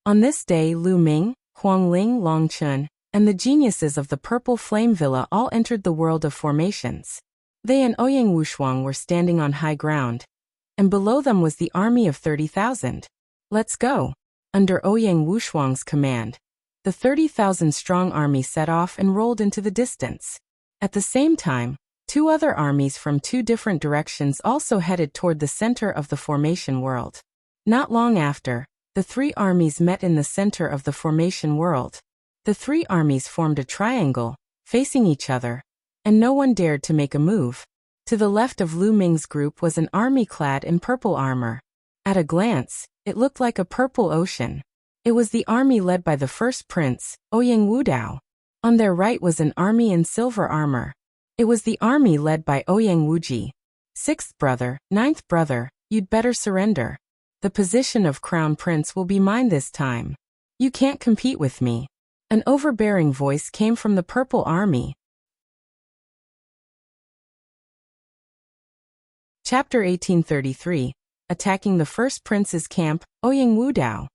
On this day Lu Ming, Huangling, Longchun, and the geniuses of the Purple Flame Villa all entered the world of formations. They and Ouyang Wushuang were standing on high ground, and below them was the army of 30,000. Let's go. Under Ouyang Wushuang's command, the 30,000-strong army set off and rolled into the distance. At the same time, 2 other armies from 2 different directions also headed toward the center of the formation world. Not long after, the 3 armies met in the center of the formation world. The 3 armies formed a triangle, facing each other, and no one dared to make a move. To the left of Lu Ming's group was an army clad in purple armor. At a glance, it looked like a purple ocean. It was the army led by the first prince, Ouyang Wudao. On their right was an army in silver armor. It was the army led by Ouyang Wuji. 6th brother, 9th brother, you'd better surrender. The position of crown prince will be mine this time. You can't compete with me. An overbearing voice came from the purple army. Chapter 1833, Attacking the First Prince's Camp, Ouyang Wudao.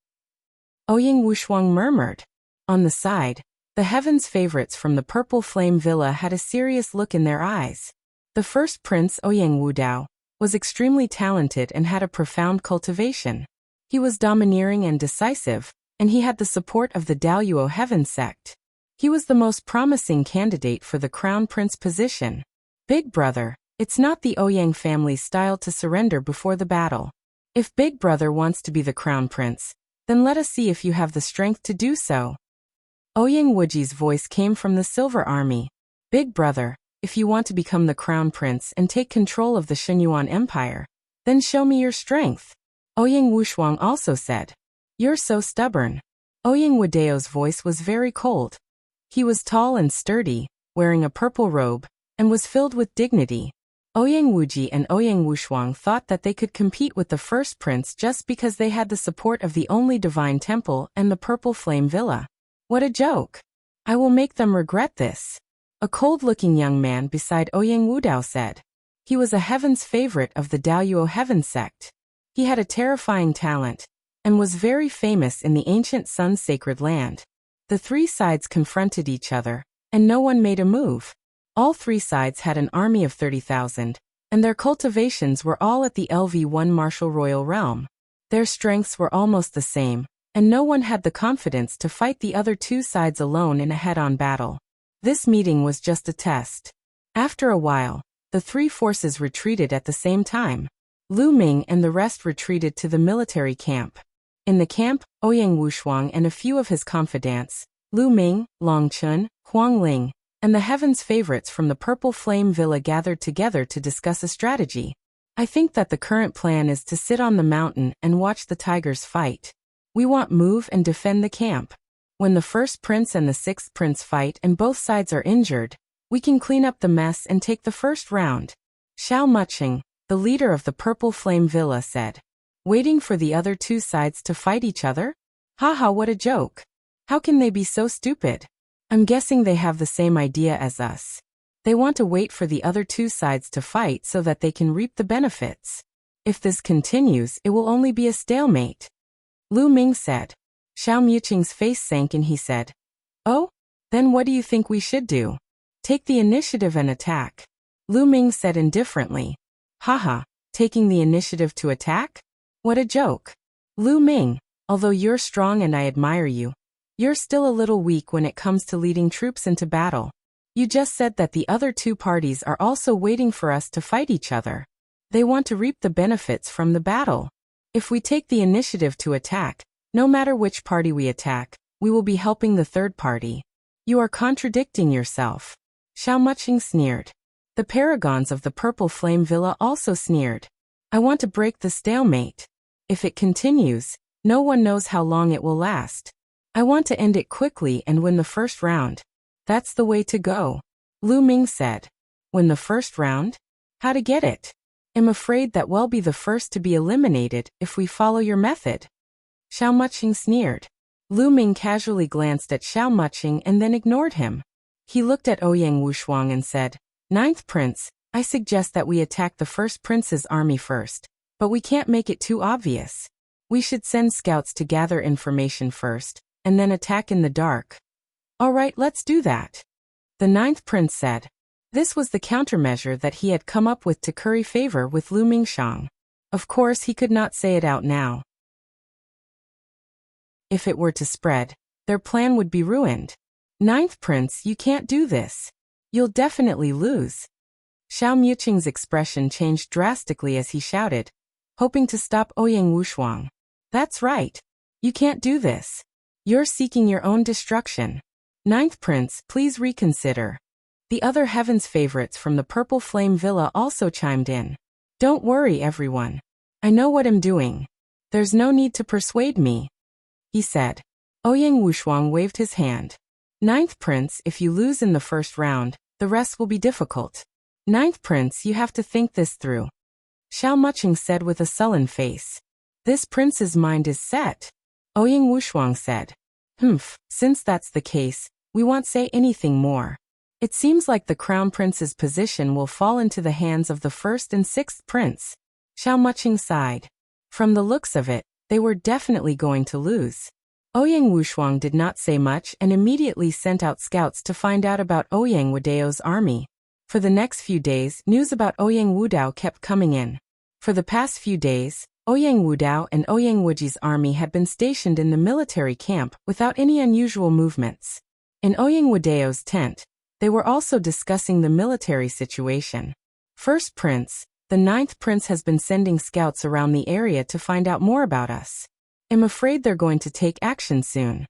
Ouyang Wushuang murmured. On the side, the heaven's favorites from the Purple Flame Villa had a serious look in their eyes. The first prince, Ouyang Wudao, was extremely talented and had a profound cultivation. He was domineering and decisive, and he had the support of the Daluo Heaven Sect. He was the most promising candidate for the crown prince position. Big brother, it's not the Ouyang family's style to surrender before the battle. If Big brother wants to be the crown prince, then let us see if you have the strength to do so. Ouyang Wuji's voice came from the Silver Army. Big brother, if you want to become the crown prince and take control of the Shenyuan Empire, then show me your strength. Ouyang Wushuang also said. You're so stubborn. Ouyang Wudao's voice was very cold. He was tall and sturdy, wearing a purple robe, and was filled with dignity. Ouyang Wuji and Ouyang Wushuang thought that they could compete with the first prince just because they had the support of the only divine temple and the Purple Flame Villa. What a joke! I will make them regret this. A cold-looking young man beside Ouyang Wudao said. He was a heaven's favorite of the Daoyuo heaven sect. He had a terrifying talent, and was very famous in the ancient Sun's sacred land. The three sides confronted each other, and no one made a move. All three sides had an army of 30,000, and their cultivations were all at the LV1 martial royal realm. Their strengths were almost the same, and no one had the confidence to fight the other two sides alone in a head-on battle. This meeting was just a test. After a while, the three forces retreated at the same time. Lu Ming and the rest retreated to the military camp. In the camp, Ouyang Wushuang and a few of his confidants, Lu Ming, Long Chun, Huang Ling, and the heavens favorites from the Purple Flame Villa gathered together to discuss a strategy. I think that the current plan is to sit on the mountain and watch the tigers fight. We want move and defend the camp. When the first prince and the sixth prince fight and both sides are injured, we can clean up the mess and take the first round. Xiao Muqing, the leader of the Purple Flame Villa, said. Waiting for the other two sides to fight each other? Haha, what a joke. How can they be so stupid? I'm guessing they have the same idea as us. They want to wait for the other two sides to fight so that they can reap the benefits. If this continues, it will only be a stalemate. Lu Ming said. Xiao Muqing's face sank and he said, Oh? Then what do you think we should do? Take the initiative and attack. Lu Ming said indifferently. Haha, taking the initiative to attack? What a joke. Lu Ming, although you're strong and I admire you, you're still a little weak when it comes to leading troops into battle. You just said that the other two parties are also waiting for us to fight each other. They want to reap the benefits from the battle. If we take the initiative to attack, no matter which party we attack, we will be helping the third party. You are contradicting yourself. Xiao Muqing sneered. The paragons of the Purple Flame Villa also sneered. I want to break the stalemate. If it continues, no one knows how long it will last. I want to end it quickly and win the first round. That's the way to go. Lu Ming said. Win the first round? How to get it? I'm afraid that we'll be the first to be eliminated if we follow your method. Xiao Muqing sneered. Lu Ming casually glanced at Xiao Muqing and then ignored him. He looked at Ouyang Wushuang and said, Ninth Prince, I suggest that we attack the first prince's army first, but we can't make it too obvious. We should send scouts to gather information first, and then attack in the dark. All right, let's do that. The ninth prince said. This was the countermeasure that he had come up with to curry favor with Lu Mingshang. Of course, he could not say it out now. If it were to spread, their plan would be ruined. Ninth prince, you can't do this. You'll definitely lose. Xiao Muqing's expression changed drastically as he shouted, hoping to stop Ouyang Wushuang. That's right. You can't do this. You're seeking your own destruction. Ninth prince, please reconsider. The other heaven's favorites from the Purple Flame Villa also chimed in. Don't worry, everyone. I know what I'm doing. There's no need to persuade me, he said. Ouyang Wushuang waved his hand. Ninth prince, if you lose in the first round, the rest will be difficult. Ninth prince, you have to think this through. Xiao Muqing said with a sullen face. This prince's mind is set. Ouyang Wushuang said. Since that's the case, we won't say anything more. It seems like the crown prince's position will fall into the hands of the first and sixth prince. Xiao Muqing sighed. From the looks of it, they were definitely going to lose. Ouyang Wushuang did not say much and immediately sent out scouts to find out about Ouyang Wudao's army. For the next few days, news about Ouyang Wudao kept coming in. For the past few days, Ouyang Wudao and Ouyang Wuji's army had been stationed in the military camp without any unusual movements. In Ouyang Wudao's tent, they were also discussing the military situation. First Prince, the ninth prince has been sending scouts around the area to find out more about us. I'm afraid they're going to take action soon.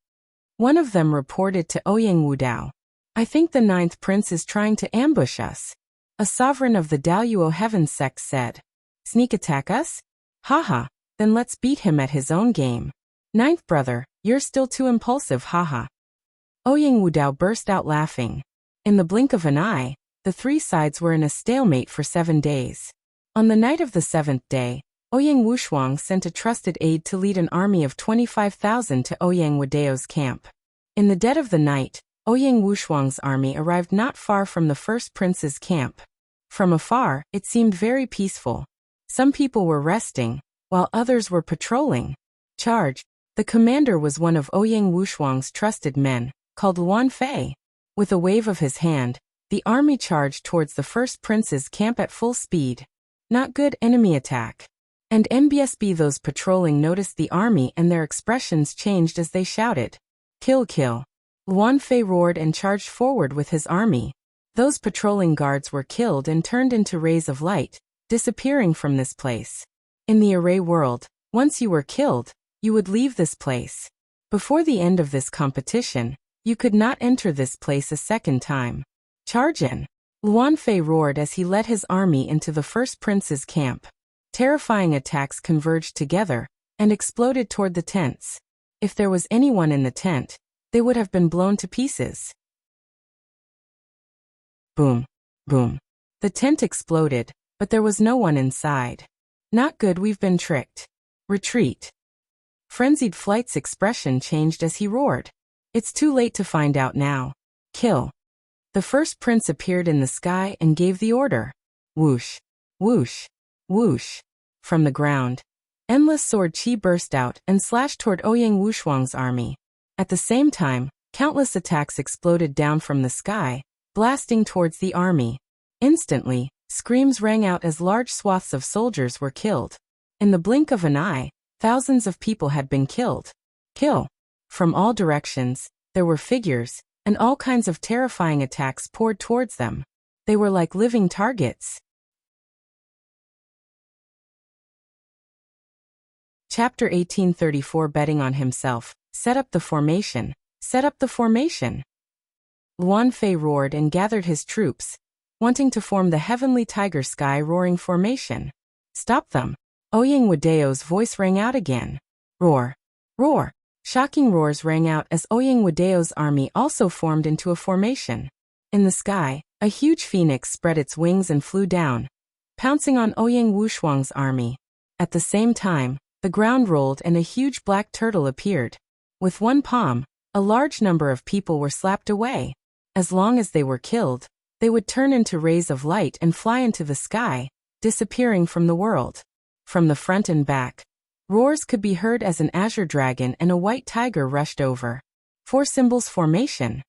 One of them reported to Ouyang Wudao. I think the ninth prince is trying to ambush us. A sovereign of the Daoyuo Heaven Sect said. Sneak attack us? Haha, then let's beat him at his own game. Ninth brother, you're still too impulsive, haha. Ouyang Wudao burst out laughing. In the blink of an eye, the three sides were in a stalemate for 7 days. On the night of the 7th day, Ouyang Wushuang sent a trusted aide to lead an army of 25,000 to Ouyang Wudao's camp. In the dead of the night, Ouyang Wushuang's army arrived not far from the first prince's camp. From afar, it seemed very peaceful. Some people were resting, while others were patrolling. Charge! The commander was one of Ouyang Wushuang's trusted men, called Luan Fei. With a wave of his hand, the army charged towards the first prince's camp at full speed. Not good enemy attack. And NBSB those patrolling noticed the army and their expressions changed as they shouted. Kill, kill. Luan Fei roared and charged forward with his army. Those patrolling guards were killed and turned into rays of light, disappearing from this place. In the array world, once you were killed, you would leave this place. Before the end of this competition, you could not enter this place a second time. Charge in! Luan Fei roared as he led his army into the first prince's camp. Terrifying attacks converged together and exploded toward the tents. If there was anyone in the tent, they would have been blown to pieces. Boom, boom. The tent exploded, but there was no one inside. Not good, we've been tricked. Retreat. Frenzied Flight's expression changed as he roared. It's too late to find out now. Kill. The first prince appeared in the sky and gave the order. Whoosh, whoosh, whoosh. From the ground, endless sword chi burst out and slashed toward Ouyang Wushuang's army. At the same time, countless attacks exploded down from the sky, blasting towards the army. Instantly, screams rang out as large swaths of soldiers were killed. In the blink of an eye, thousands of people had been killed. Kill. From all directions, there were figures, and all kinds of terrifying attacks poured towards them. They were like living targets. Chapter 1834 Betting on himself. Set up the formation. Set up the formation. Luan Fei roared and gathered his troops, wanting to form the Heavenly Tiger Sky Roaring Formation. Stop them. Ouyang Wudeo's voice rang out again. Roar. Roar. Shocking roars rang out as Ouyang Wudeo's army also formed into a formation. In the sky, a huge phoenix spread its wings and flew down, pouncing on Ouyang Wushuang's army. At the same time, the ground rolled and a huge black turtle appeared. With one palm, a large number of people were slapped away. As long as they were killed, they would turn into rays of light and fly into the sky, disappearing from the world. From the front and back, roars could be heard as an azure dragon and a white tiger rushed over. Four symbols formation.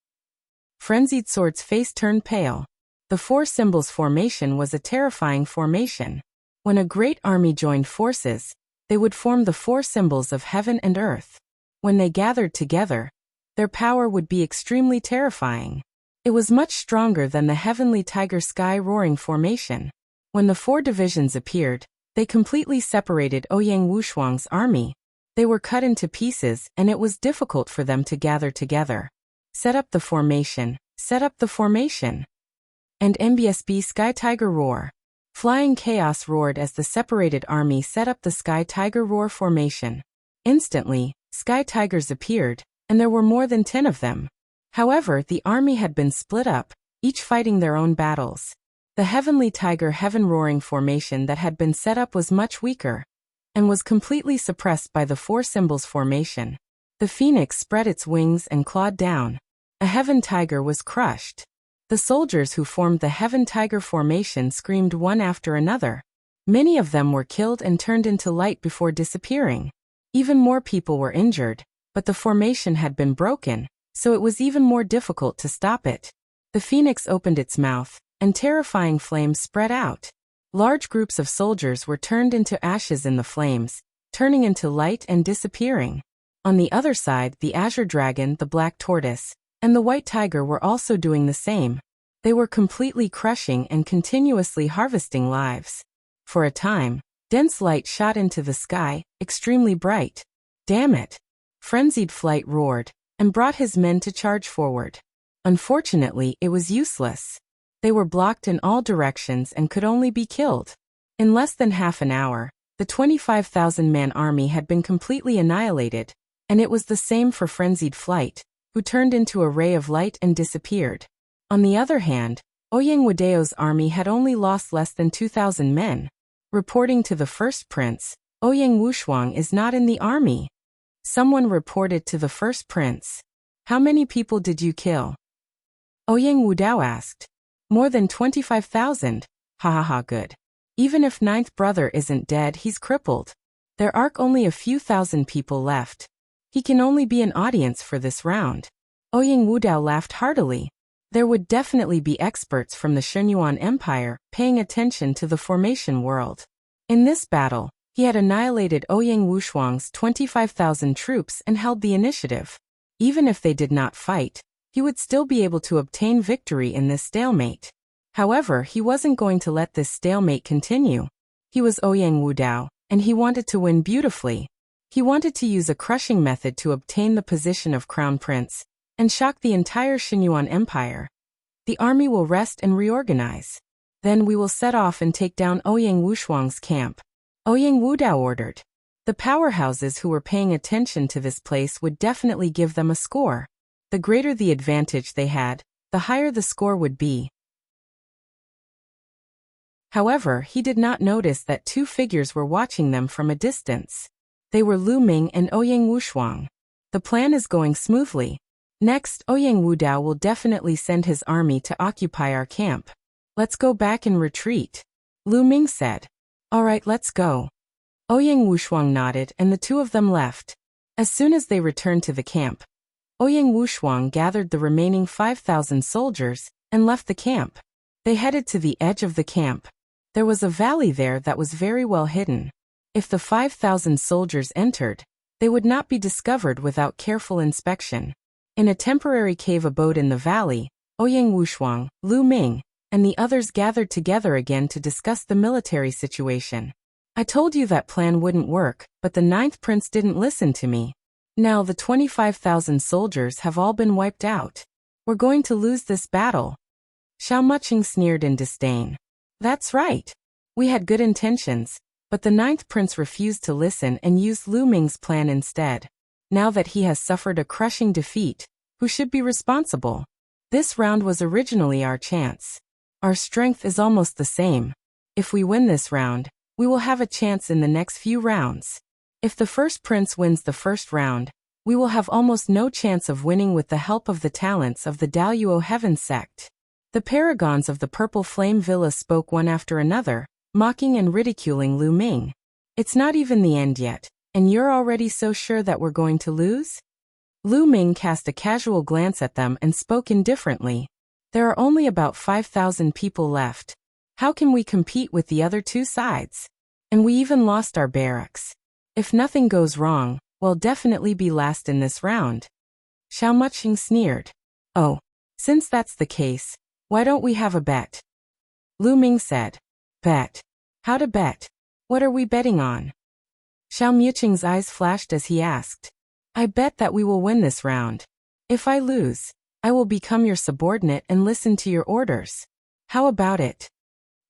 Frenzied Sword's face turned pale. The four symbols formation was a terrifying formation. When a great army joined forces, they would form the four symbols of heaven and earth. When they gathered together, their power would be extremely terrifying. It was much stronger than the Heavenly Tiger Sky Roaring Formation. When the four divisions appeared, they completely separated Ouyang Wushuang's army. They were cut into pieces and it was difficult for them to gather together. Set up the formation. Set up the formation. And NBSB Sky Tiger Roar. Flying chaos roared as the separated army set up the Sky Tiger Roar formation. Instantly, Sky Tigers appeared, and there were more than 10 of them. However, the army had been split up, each fighting their own battles. The Heavenly Tiger Heaven Roaring formation that had been set up was much weaker, and was completely suppressed by the four symbols formation. The phoenix spread its wings and clawed down. A Heaven Tiger was crushed. The soldiers who formed the Heaven Tiger formation screamed one after another. Many of them were killed and turned into light before disappearing. Even more people were injured, but the formation had been broken, so it was even more difficult to stop it. The phoenix opened its mouth, and terrifying flames spread out. Large groups of soldiers were turned into ashes in the flames, turning into light and disappearing. On the other side, the azure dragon, the black tortoise, and the white tiger were also doing the same. They were completely crushing and continuously harvesting lives. For a time, dense light shot into the sky, extremely bright. Damn it! Frenzied Flight roared, and brought his men to charge forward. Unfortunately, it was useless. They were blocked in all directions and could only be killed. In less than half an hour, the 25,000-man army had been completely annihilated, and it was the same for Frenzied Flight, who turned into a ray of light and disappeared. On the other hand, Ouyang Wudeo's army had only lost less than 2,000 men. Reporting to the first prince, Ouyang Wushuang is not in the army. Someone reported to the first prince. How many people did you kill? Ouyang Wudao asked. More than 25,000. Ha ha ha, good. Even if ninth brother isn't dead, he's crippled. There are only a few thousand people left. He can only be an audience for this round. Ouyang Wudao laughed heartily. There would definitely be experts from the Shenyuan Empire paying attention to the formation world. In this battle, he had annihilated Ouyang Wushuang's 25,000 troops and held the initiative. Even if they did not fight, he would still be able to obtain victory in this stalemate. However, he wasn't going to let this stalemate continue. He was Ouyang Wudao, and he wanted to win beautifully. He wanted to use a crushing method to obtain the position of crown prince and shock the entire Shenyuan Empire. The army will rest and reorganize. Then we will set off and take down Ouyang Wushuang's camp. Ouyang Wudao ordered. The powerhouses who were paying attention to this place would definitely give them a score. The greater the advantage they had, the higher the score would be. However, he did not notice that two figures were watching them from a distance. They were Lu Ming and Ouyang Wushuang. The plan is going smoothly. Next, Ouyang Wudao will definitely send his army to occupy our camp. Let's go back and retreat. Lu Ming said. All right, let's go. Ouyang Wushuang nodded and the two of them left. As soon as they returned to the camp, Ouyang Wushuang gathered the remaining 5,000 soldiers and left the camp. They headed to the edge of the camp. There was a valley there that was very well hidden. If the 5,000 soldiers entered, they would not be discovered without careful inspection. In a temporary cave abode in the valley, Ouyang Wushuang, Lu Ming, and the others gathered together again to discuss the military situation. I told you that plan wouldn't work, but the ninth prince didn't listen to me. Now the 25,000 soldiers have all been wiped out. We're going to lose this battle. Xiao Muqing sneered in disdain. That's right. We had good intentions, but the ninth prince refused to listen and used Lu Ming's plan instead. Now that he has suffered a crushing defeat, who should be responsible? This round was originally our chance. Our strength is almost the same. If we win this round, we will have a chance in the next few rounds. If the first prince wins the first round, we will have almost no chance of winning with the help of the talents of the Daluo Heaven Sect. The paragons of the Purple Flame Villa spoke one after another, mocking and ridiculing Lu Ming. It's not even the end yet, and you're already so sure that we're going to lose? Lu Ming cast a casual glance at them and spoke indifferently. There are only about 5,000 people left. How can we compete with the other two sides? And we even lost our barracks. If nothing goes wrong, we'll definitely be last in this round. Xiao Muqing sneered. Oh, since that's the case, why don't we have a bet? Lu Ming said. Bet? How to bet? What are we betting on? Xiao Muqing's eyes flashed as he asked. I bet that we will win this round. If I lose, I will become your subordinate and listen to your orders. How about it?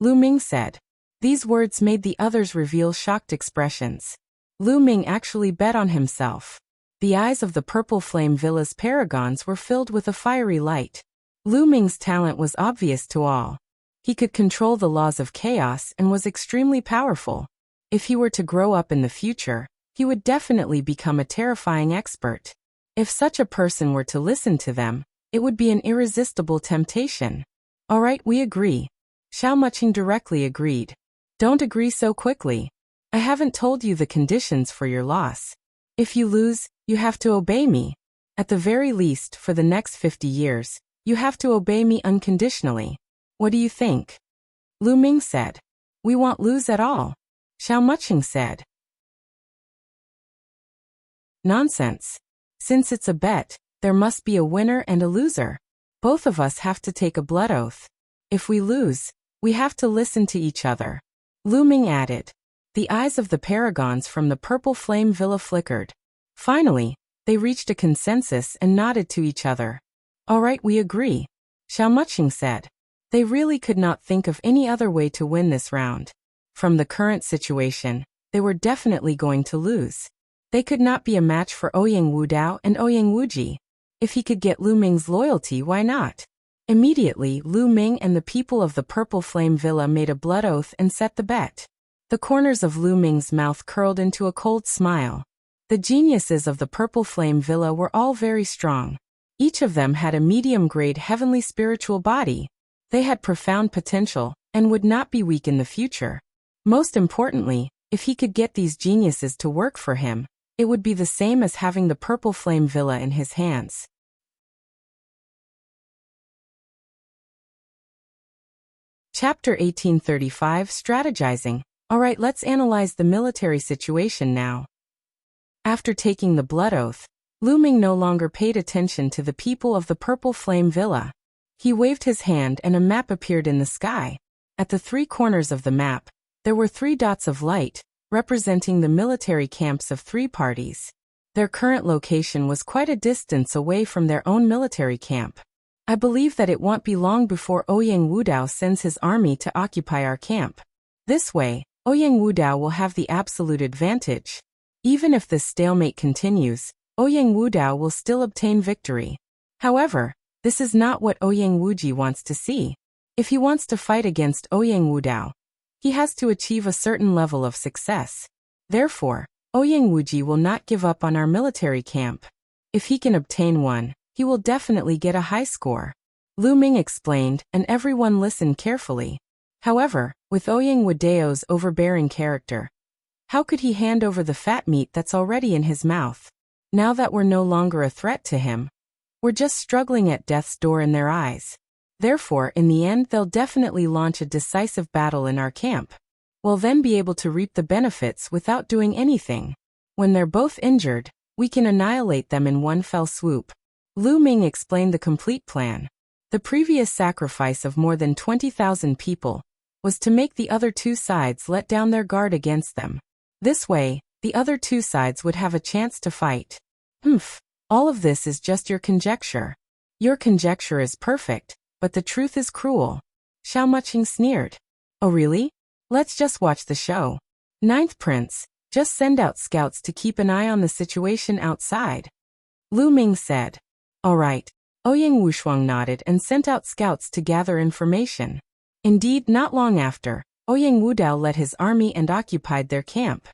Lu Ming said. These words made the others reveal shocked expressions. Lu Ming actually bet on himself. The eyes of the Purple Flame Villa's paragons were filled with a fiery light. Lu Ming's talent was obvious to all. He could control the laws of chaos and was extremely powerful. If he were to grow up in the future, he would definitely become a terrifying expert. If such a person were to listen to them, it would be an irresistible temptation. All right, we agree. Xiao Muqing directly agreed. Don't agree so quickly. I haven't told you the conditions for your loss. If you lose, you have to obey me. At the very least, for the next 50 years, you have to obey me unconditionally. What do you think? Lu Ming said. We won't lose at all. Xiao Muqing said. Nonsense. Since it's a bet, there must be a winner and a loser. Both of us have to take a blood oath. If we lose, we have to listen to each other. Lu Ming added. The eyes of the paragons from the Purple Flame Villa flickered. Finally, they reached a consensus and nodded to each other. All right, we agree. Xiao Muqing said. They really could not think of any other way to win this round. From the current situation, they were definitely going to lose. They could not be a match for Ouyang Wudao and Ouyang Wuji. If he could get Lu Ming's loyalty, why not? Immediately, Lu Ming and the people of the Purple Flame Villa made a blood oath and set the bet. The corners of Lu Ming's mouth curled into a cold smile. The geniuses of the Purple Flame Villa were all very strong. Each of them had a medium-grade heavenly spiritual body. They had profound potential and would not be weak in the future. Most importantly, if he could get these geniuses to work for him, it would be the same as having the purple flame villa in his hands. Chapter 1835 Strategizing. Alright, let's analyze the military situation now. After taking the blood oath, Lu Ming no longer paid attention to the people of the purple flame villa. He waved his hand and a map appeared in the sky. At the 3 corners of the map, there were 3 dots of light, representing the military camps of 3 parties. Their current location was quite a distance away from their own military camp. I believe that it won't be long before Ouyang Wudao sends his army to occupy our camp. This way, Ouyang Wudao will have the absolute advantage. Even if this stalemate continues, Ouyang Wudao will still obtain victory. However, this is not what Ouyang Wuji wants to see. If he wants to fight against Ouyang Wudao, he has to achieve a certain level of success. Therefore, Ouyang Wuji will not give up on our military camp. If he can obtain one, he will definitely get a high score. Lu Ming explained, and everyone listened carefully. However, with Ouyang Wudao's overbearing character, how could he hand over the fat meat that's already in his mouth? Now that we're no longer a threat to him, we're just struggling at death's door in their eyes. Therefore, in the end, they'll definitely launch a decisive battle in our camp. We'll then be able to reap the benefits without doing anything. When they're both injured, we can annihilate them in one fell swoop. Lu Ming explained the complete plan. The previous sacrifice of more than 20,000 people was to make the other 2 sides let down their guard against them. This way, the other 2 sides would have a chance to fight. All of this is just your conjecture. Your conjecture is perfect, but the truth is cruel. Xiao Muqing sneered. Oh really? Let's just watch the show. 9th Prince, just send out scouts to keep an eye on the situation outside. Lu Ming said. Alright. Ouyang Wushuang nodded and sent out scouts to gather information. Indeed, not long after, Ouyang Wudao led his army and occupied their camp.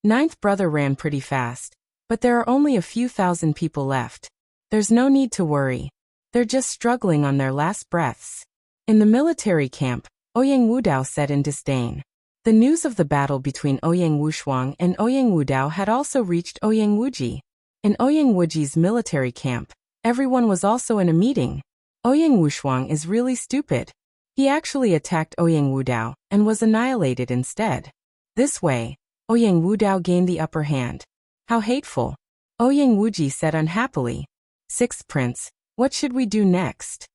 9th brother ran pretty fast, but there are only a few thousand people left. There's no need to worry. They're just struggling on their last breaths. In the military camp, Ouyang Wudao said in disdain. The news of the battle between Ouyang Wushuang and Ouyang Wudao had also reached Ouyang Wuji. In Ouyang Wuji's military camp, everyone was also in a meeting. Ouyang Wushuang is really stupid. He actually attacked Ouyang Wudao and was annihilated instead. This way, Ouyang Wudao gained the upper hand. How hateful. Ouyang Wuji said unhappily. 6th Prince, what should we do next?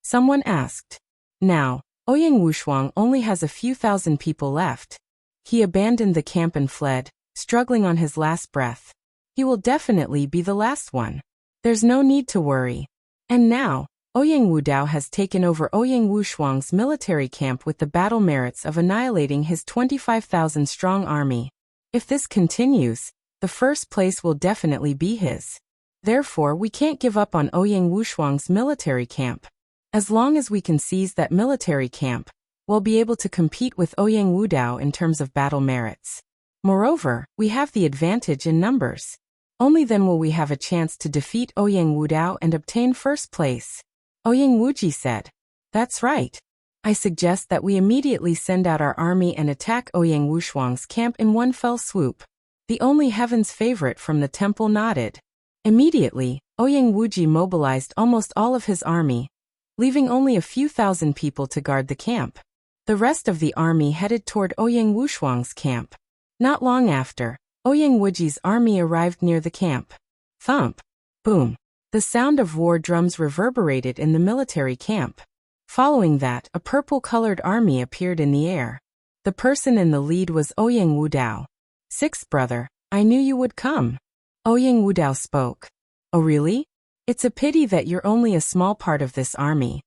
Someone asked. Now, Ouyang Wushuang only has a few thousand people left. He abandoned the camp and fled, struggling on his last breath. He will definitely be the last one. There's no need to worry. And now, Ouyang Wudao has taken over Ouyang Wushuang's military camp with the battle merits of annihilating his 25,000-strong army. If this continues, the first place will definitely be his. Therefore, we can't give up on Ouyang Wushuang's military camp. As long as we can seize that military camp, we'll be able to compete with Ouyang Wudao in terms of battle merits. Moreover, we have the advantage in numbers. Only then will we have a chance to defeat Ouyang Wudao and obtain first place. Ouyang Wuji said. That's right. I suggest that we immediately send out our army and attack Ouyang Wushuang's camp in one fell swoop. The only heaven's favorite from the temple nodded. Immediately, Ouyang Wuji mobilized almost all of his army, leaving only a few thousand people to guard the camp. The rest of the army headed toward Ouyang Wushuang's camp. Not long after, Ouyang Wuji's army arrived near the camp. Thump! Boom! The sound of war drums reverberated in the military camp. Following that, a purple-colored army appeared in the air. The person in the lead was Ouyang Wudao. 6th brother, I knew you would come. Ouyang Wudao spoke. Oh really? It's a pity that you're only a small part of this army.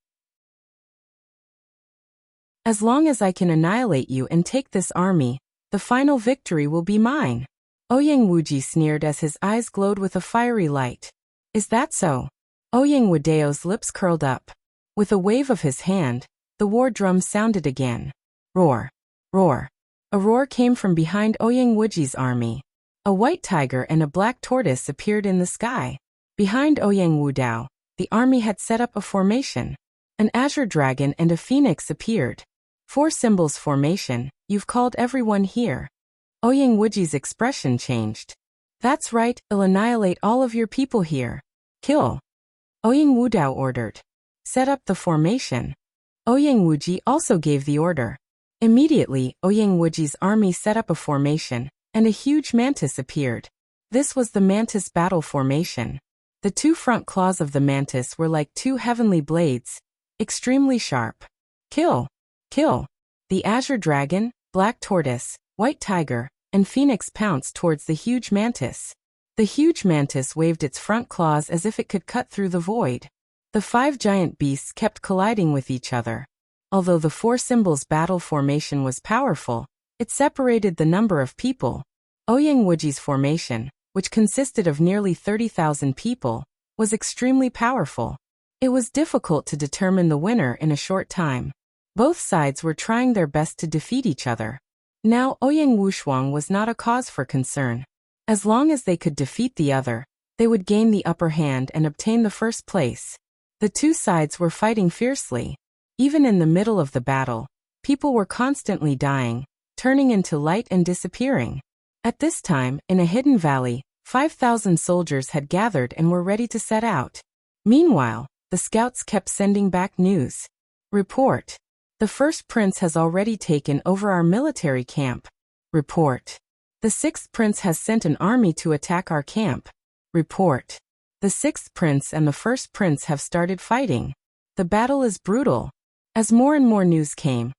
As long as I can annihilate you and take this army, the final victory will be mine. Ouyang Wuji sneered as his eyes glowed with a fiery light. Is that so? Ouyang Wudao's lips curled up. With a wave of his hand, the war drum sounded again. Roar! Roar! A roar came from behind Ouyang Wuji's army. A white tiger and a black tortoise appeared in the sky. Behind Ouyang Wudao, the army had set up a formation. An azure dragon and a phoenix appeared. 4 symbols formation, you've called everyone here. Ouyang Wuji's expression changed. That's right, I'll annihilate all of your people here. Kill. Ouyang Wudao ordered. Set up the formation. Ouyang Wuji also gave the order. Immediately, Ouyang Wuji's army set up a formation, and a huge mantis appeared. This was the mantis battle formation. The 2 front claws of the mantis were like 2 heavenly blades, extremely sharp. Kill. Kill. The azure dragon, black tortoise, white tiger, and phoenix pounced towards the huge mantis. The huge mantis waved its front claws as if it could cut through the void. The 5 giant beasts kept colliding with each other. Although the 4 symbols battle formation was powerful, it separated the number of people. Ouyang Wuji's formation, which consisted of nearly 30,000 people, was extremely powerful. It was difficult to determine the winner in a short time. Both sides were trying their best to defeat each other. Now Ouyang Wushuang was not a cause for concern. As long as they could defeat the other, they would gain the upper hand and obtain the first place. The 2 sides were fighting fiercely. Even in the middle of the battle, people were constantly dying, turning into light and disappearing. At this time, in a hidden valley, 5,000 soldiers had gathered and were ready to set out. Meanwhile, the scouts kept sending back news. Report. The first prince has already taken over our military camp. Report. The 6th prince has sent an army to attack our camp. Report. The 6th prince and the 1st prince have started fighting. The battle is brutal. As more and more news came,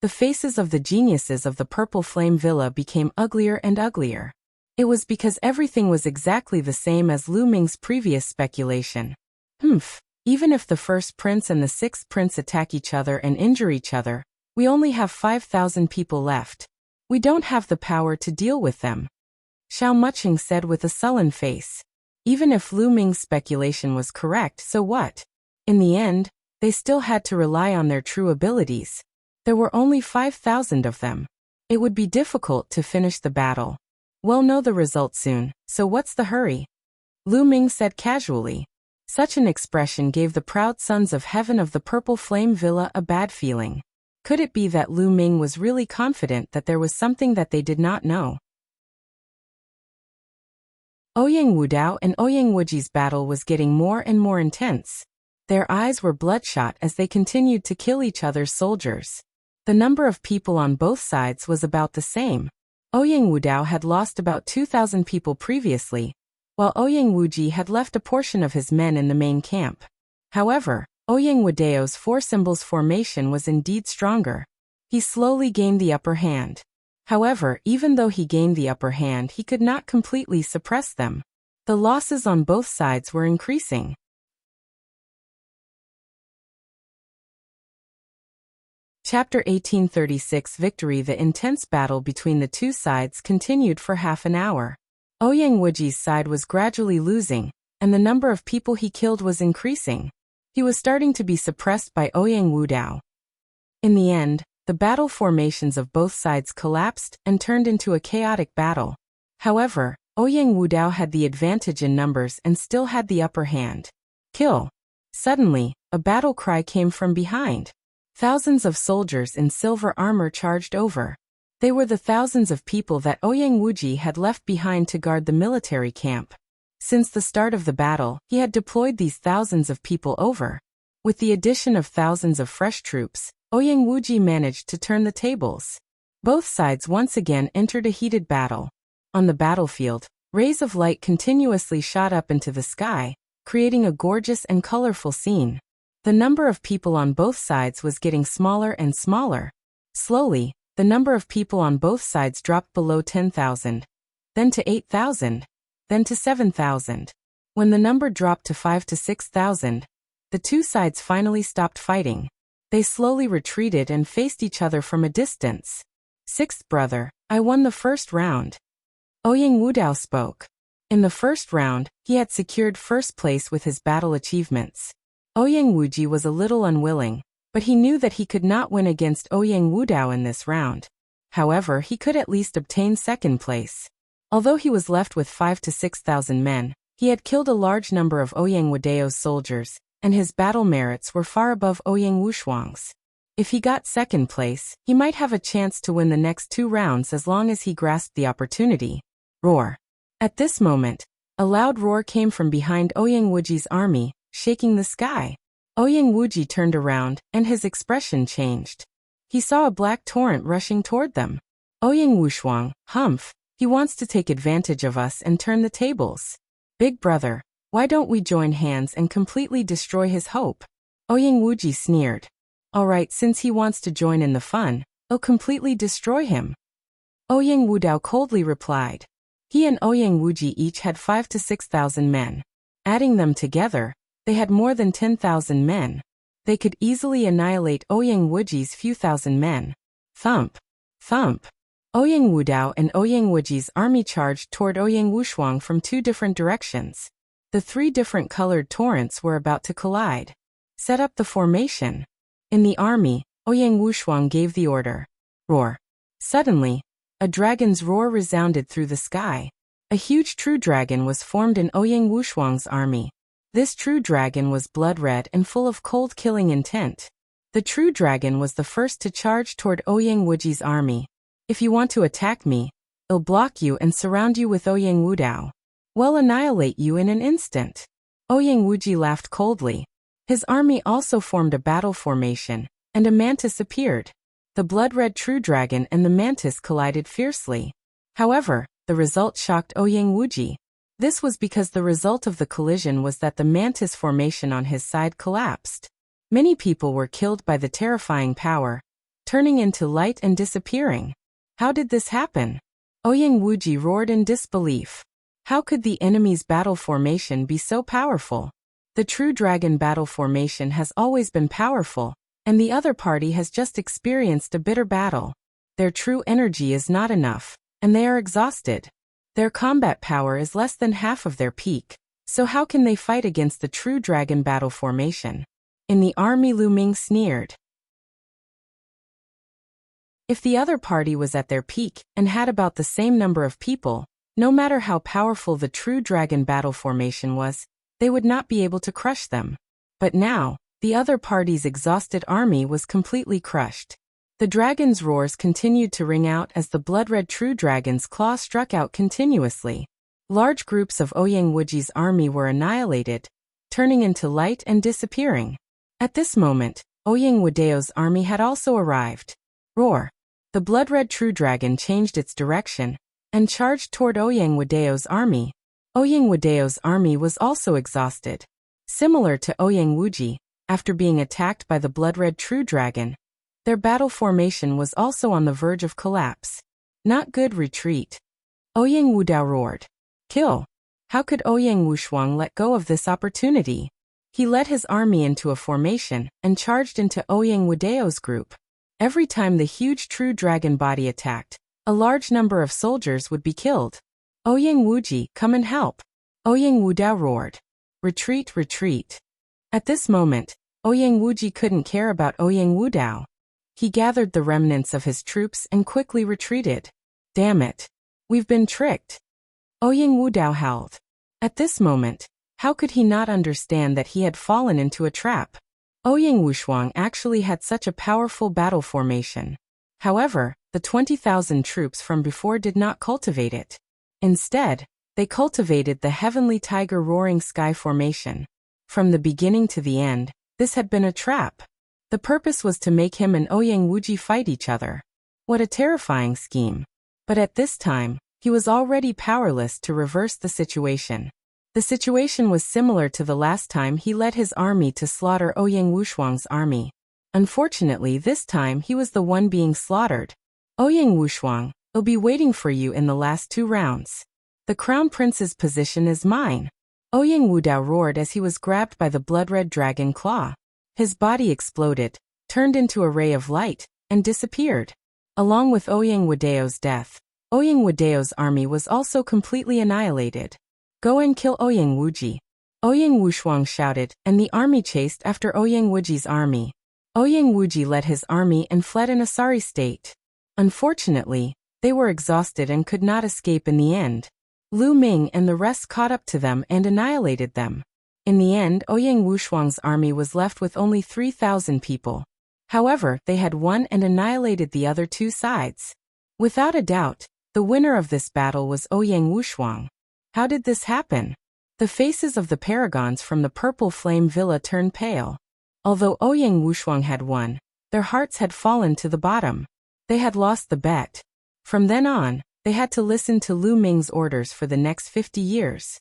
the faces of the geniuses of the Purple Flame Villa became uglier and uglier. It was because everything was exactly the same as Lu Ming's previous speculation. Even if the 1st prince and the 6th prince attack each other and injure each other, we only have 5,000 people left. We don't have the power to deal with them. Xiao Muqing said with a sullen face. Even if Lu Ming's speculation was correct, so what? In the end, they still had to rely on their true abilities. There were only 5,000 of them. It would be difficult to finish the battle. We'll know the result soon, so what's the hurry? Lu Ming said casually. Such an expression gave the proud sons of heaven of the Purple Flame Villa a bad feeling. Could it be that Lu Ming was really confident that there was something that they did not know? Ouyang Wudao and Ouyang Wuji's battle was getting more and more intense. Their eyes were bloodshot as they continued to kill each other's soldiers. The number of people on both sides was about the same. Ouyang Wudao had lost about 2,000 people previously, while Ouyang Wuji had left a portion of his men in the main camp. However, Ouyang Wudao's 4 symbols formation was indeed stronger. He slowly gained the upper hand. However, even though he gained the upper hand, he could not completely suppress them. The losses on both sides were increasing. Chapter 1836 Victory. The intense battle between the 2 sides continued for half an hour. Ouyang Wuji's side was gradually losing, and the number of people he killed was increasing. He was starting to be suppressed by Ouyang Wudao. In the end, the battle formations of both sides collapsed and turned into a chaotic battle. However, Ouyang Wudao had the advantage in numbers and still had the upper hand. Kill. Suddenly, a battle cry came from behind. Thousands of soldiers in silver armor charged over. They were the thousands of people that Ouyang Wuji had left behind to guard the military camp. Since the start of the battle, he had deployed these thousands of people over. With the addition of thousands of fresh troops, Ouyang Wuji managed to turn the tables. Both sides once again entered a heated battle. On the battlefield, rays of light continuously shot up into the sky, creating a gorgeous and colorful scene. The number of people on both sides was getting smaller and smaller. Slowly, the number of people on both sides dropped below 10,000, then to 8,000, then to 7,000. When the number dropped to 5,000 to 6,000, the 2 sides finally stopped fighting. They slowly retreated and faced each other from a distance. 6th brother, I won the first round. Ouyang Wudao spoke. In the first round, he had secured first place with his battle achievements. Ouyang Wuji was a little unwilling, but he knew that he could not win against Ouyang Wudao in this round. However, he could at least obtain second place. Although he was left with 5,000 to 6,000 men, he had killed a large number of Ouyang Wudao's soldiers, and his battle merits were far above Ouyang Wushuang's. If he got second place, he might have a chance to win the next 2 rounds as long as he grasped the opportunity. Roar. At this moment, a loud roar came from behind Ouyang Wuji's army, shaking the sky. Ouyang Wuji turned around, and his expression changed. He saw a black torrent rushing toward them. Ouyang Wushuang, humph, he wants to take advantage of us and turn the tables. Big brother, why don't we join hands and completely destroy his hope? Ouyang Wuji sneered. Alright, since he wants to join in the fun, I'll completely destroy him. Ouyang Wudao coldly replied. He and Ouyang Wuji each had 5,000 to 6,000 men. Adding them together, they had more than 10,000 men. They could easily annihilate Ouyang Wuji's few thousand men. Thump. Thump. Ouyang Wudao and Ouyang Wuji's army charged toward Ouyang Wushuang from 2 different directions. The 3 different colored torrents were about to collide. Set up the formation. In the army, Ouyang Wushuang gave the order. Roar. Suddenly, a dragon's roar resounded through the sky. A huge true dragon was formed in Ouyang Wushuang's army. This true dragon was blood-red and full of cold killing intent. The true dragon was the first to charge toward Ouyang Wuji's army. If you want to attack me, I'll block you and surround you with Ouyang Wudao. We'll annihilate you in an instant. Ouyang Wuji laughed coldly. His army also formed a battle formation, and a mantis appeared. The blood-red true dragon and the mantis collided fiercely. However, the result shocked Ouyang Wuji. This was because the result of the collision was that the mantis formation on his side collapsed. Many people were killed by the terrifying power, turning into light and disappearing. How did this happen? Ouyang Wuji roared in disbelief. How could the enemy's battle formation be so powerful? The true dragon battle formation has always been powerful, and the other party has just experienced a bitter battle. Their true energy is not enough, and they are exhausted. Their combat power is less than half of their peak, so how can they fight against the true dragon battle formation? In the army, Ming sneered. If the other party was at their peak and had about the same number of people, no matter how powerful the true dragon battle formation was, they would not be able to crush them. But now, the other party's exhausted army was completely crushed. The dragon's roars continued to ring out as the blood-red true dragon's claw struck out continuously. Large groups of Ouyang Wuji's army were annihilated, turning into light and disappearing. At this moment, Ouyang Wudao's army had also arrived. Roar! The blood-red true dragon changed its direction and charged toward Ouyang Wudao's army. Ouyang Wudao's army was also exhausted. Similar to Ouyang Wuji, after being attacked by the blood-red true dragon, their battle formation was also on the verge of collapse. Not good, retreat. Ouyang Wudao roared. Kill! How could Ouyang Wushuang let go of this opportunity? He led his army into a formation and charged into Ouyang Wudao's group. Every time the huge true dragon body attacked, a large number of soldiers would be killed. Ouyang Wuji, come and help! Ouyang Wudao roared. Retreat, retreat. At this moment, Ouyang Wuji couldn't care about Ouyang Wudao. He gathered the remnants of his troops and quickly retreated. Damn it! We've been tricked! Ouyang Wudao howled. At this moment, how could he not understand that he had fallen into a trap? Ouyang Wushuang actually had such a powerful battle formation. However, the 20,000 troops from before did not cultivate it. Instead, they cultivated the heavenly tiger roaring sky formation. From the beginning to the end, this had been a trap. The purpose was to make him and Ouyang Wuji fight each other. What a terrifying scheme. But at this time, he was already powerless to reverse the situation. The situation was similar to the last time he led his army to slaughter Ouyang Wushuang's army. Unfortunately, this time he was the one being slaughtered. Ouyang Wushuang, I'll be waiting for you in the last 2 rounds. The crown prince's position is mine. Ouyang Wudao roared as he was grabbed by the blood-red dragon claw. His body exploded, turned into a ray of light, and disappeared. Along with Ouyang Wudao's death, Ouyang Wudao's army was also completely annihilated. Go and kill Ouyang Wuji. Ouyang Wushuang shouted, and the army chased after Ouyang Wuji's army. Ouyang Wuji led his army and fled in a sorry state. Unfortunately, they were exhausted and could not escape in the end. Ming and the rest caught up to them and annihilated them. In the end, Ouyang Wushuang's army was left with only 3,000 people. However, they had won and annihilated the other two sides. Without a doubt, the winner of this battle was Ouyang Wushuang. How did this happen? The faces of the paragons from the Purple Flame Villa turned pale. Although Ouyang Wushuang had won, their hearts had fallen to the bottom. They had lost the bet. From then on, they had to listen to Lu Ming's orders for the next 50 years.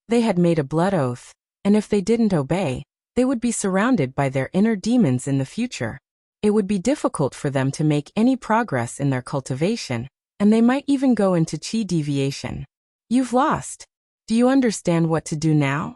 They had made a blood oath, and if they didn't obey, they would be surrounded by their inner demons in the future. It would be difficult for them to make any progress in their cultivation, and they might even go into qi deviation. You've lost. Do you understand what to do now?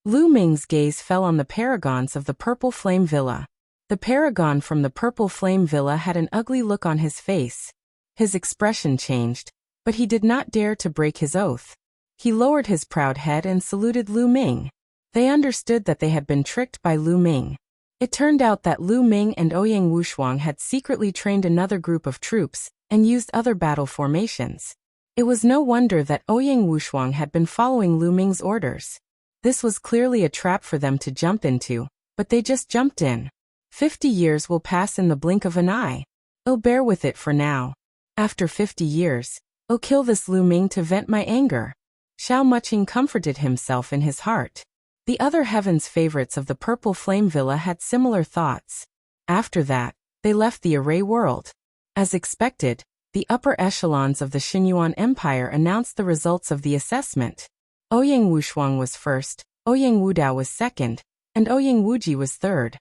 Lu Ming's gaze fell on the paragons of the Purple Flame Villa. The paragon from the Purple Flame Villa had an ugly look on his face. His expression changed, but he did not dare to break his oath. He lowered his proud head and saluted Lu Ming. They understood that they had been tricked by Lu Ming. It turned out that Lu Ming and Ouyang Wushuang had secretly trained another group of troops and used other battle formations. It was no wonder that Ouyang Wushuang had been following Lu Ming's orders. This was clearly a trap for them to jump into, but they just jumped in. 50 years will pass in the blink of an eye. I'll bear with it for now. After 50 years, I'll kill this Lu Ming to vent my anger. Xiao Muqing comforted himself in his heart. The other Heaven's favorites of the Purple Flame Villa had similar thoughts. After that, they left the Array world. As expected, the upper echelons of the Xinyuan Empire announced the results of the assessment. Ouyang Wushuang was first, Ouyang Wudao was second, and Ouyang Wuji was third.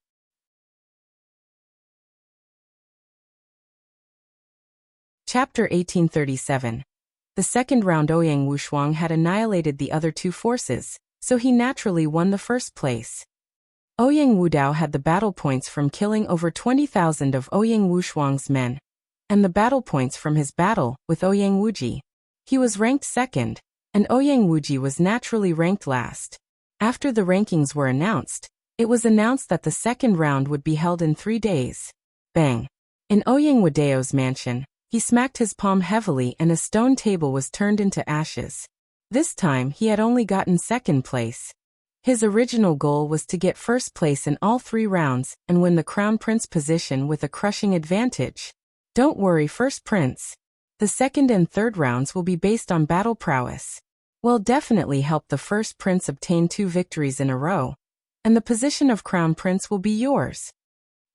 Chapter 1837. The second round Ouyang Wushuang had annihilated the other two forces, so he naturally won the first place. Ouyang Wudao had the battle points from killing over 20,000 of Ouyang Wushuang's men, and the battle points from his battle with Ouyang Wuji. He was ranked second, and Ouyang Wuji was naturally ranked last. After the rankings were announced, it was announced that the second round would be held in 3 days. Bang! In Ouyang Wudao's mansion, he smacked his palm heavily and a stone table was turned into ashes. This time he had only gotten second place. His original goal was to get first place in all 3 rounds and win the Crown Prince position with a crushing advantage. Don't worry, First Prince. The second and third rounds will be based on battle prowess. We'll definitely help the First Prince obtain 2 victories in a row, and the position of Crown Prince will be yours.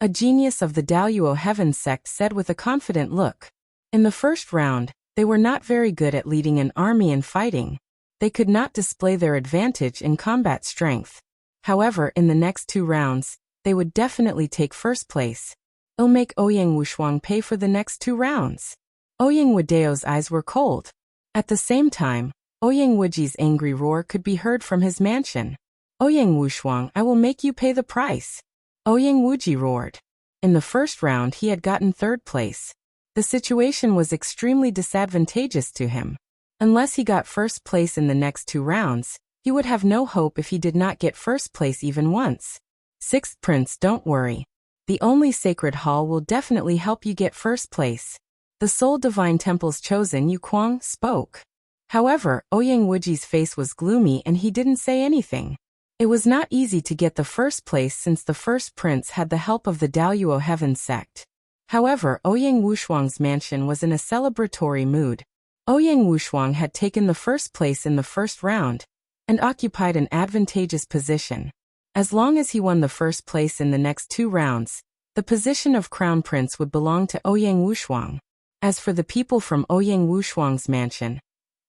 A genius of the Daluo Heaven Sect said with a confident look. In the first round, they were not very good at leading an army and fighting. They could not display their advantage in combat strength. However, in the next 2 rounds, they would definitely take first place. It'll make Ouyang Wushuang pay for the next 2 rounds. Ouyang Wudao's eyes were cold. At the same time, Ouyang Wuji's angry roar could be heard from his mansion. Ouyang Wushuang, I will make you pay the price. Ouyang Wuji roared. In the first round he had gotten 3rd place. The situation was extremely disadvantageous to him. Unless he got first place in the next 2 rounds, he would have no hope if he did not get first place even once. 6th Prince, don't worry. The only sacred hall will definitely help you get first place. The Soul Divine Temple's chosen Yu Kuang spoke. However, Ouyang Wuji's face was gloomy and he didn't say anything. It was not easy to get the first place since the first prince had the help of the Daluo Heaven Sect. However, Ouyang Wushuang's mansion was in a celebratory mood. Ouyang Wushuang had taken the first place in the first round and occupied an advantageous position. As long as he won the first place in the next 2 rounds, the position of Crown Prince would belong to Ouyang Wushuang. As for the people from Ouyang Wushuang's mansion,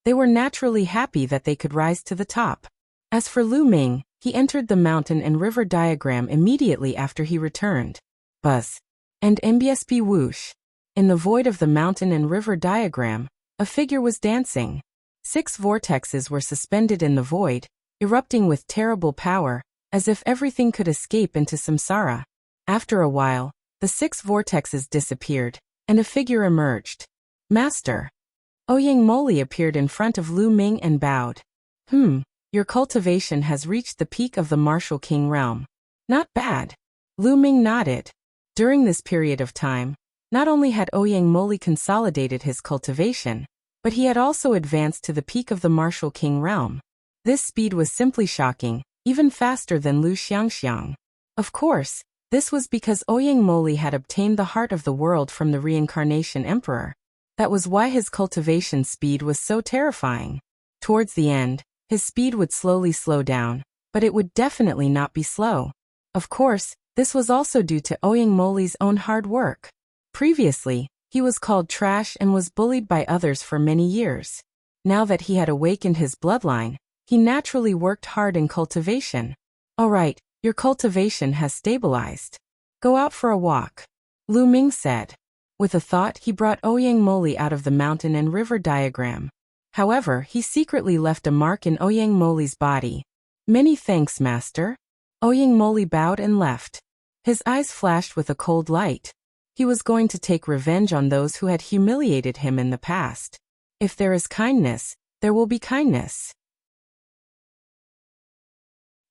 they were naturally happy that they could rise to the top. As for Lu Ming, he entered the mountain and river diagram immediately after he returned. Buzz. And MBSB whoosh. In the void of the mountain and river diagram, a figure was dancing. 6 vortexes were suspended in the void, erupting with terrible power, as if everything could escape into samsara. After a while, the 6 vortexes disappeared, and a figure emerged. Master. Ouyang Moli appeared in front of Lu Ming and bowed. Your cultivation has reached the peak of the Martial King realm. Not bad. Lu Ming nodded. During this period of time, not only had Ouyang Moli consolidated his cultivation, but he had also advanced to the peak of the Martial King realm. This speed was simply shocking, even faster than Lu Xiangxiang. Of course, this was because Ouyang Moli had obtained the heart of the world from the reincarnation emperor. That was why his cultivation speed was so terrifying. Towards the end, his speed would slowly slow down, but it would definitely not be slow. Of course, this was also due to Ouyang Moli's own hard work. Previously, he was called trash and was bullied by others for many years. Now that he had awakened his bloodline, he naturally worked hard in cultivation. Alright, your cultivation has stabilized. Go out for a walk, Lu Ming said. With a thought, he brought Ouyang Moli out of the mountain and river diagram. However, he secretly left a mark in Ouyang Moli's body. Many thanks, master. Ouyang Moli bowed and left. His eyes flashed with a cold light. He was going to take revenge on those who had humiliated him in the past. If there is kindness, there will be kindness.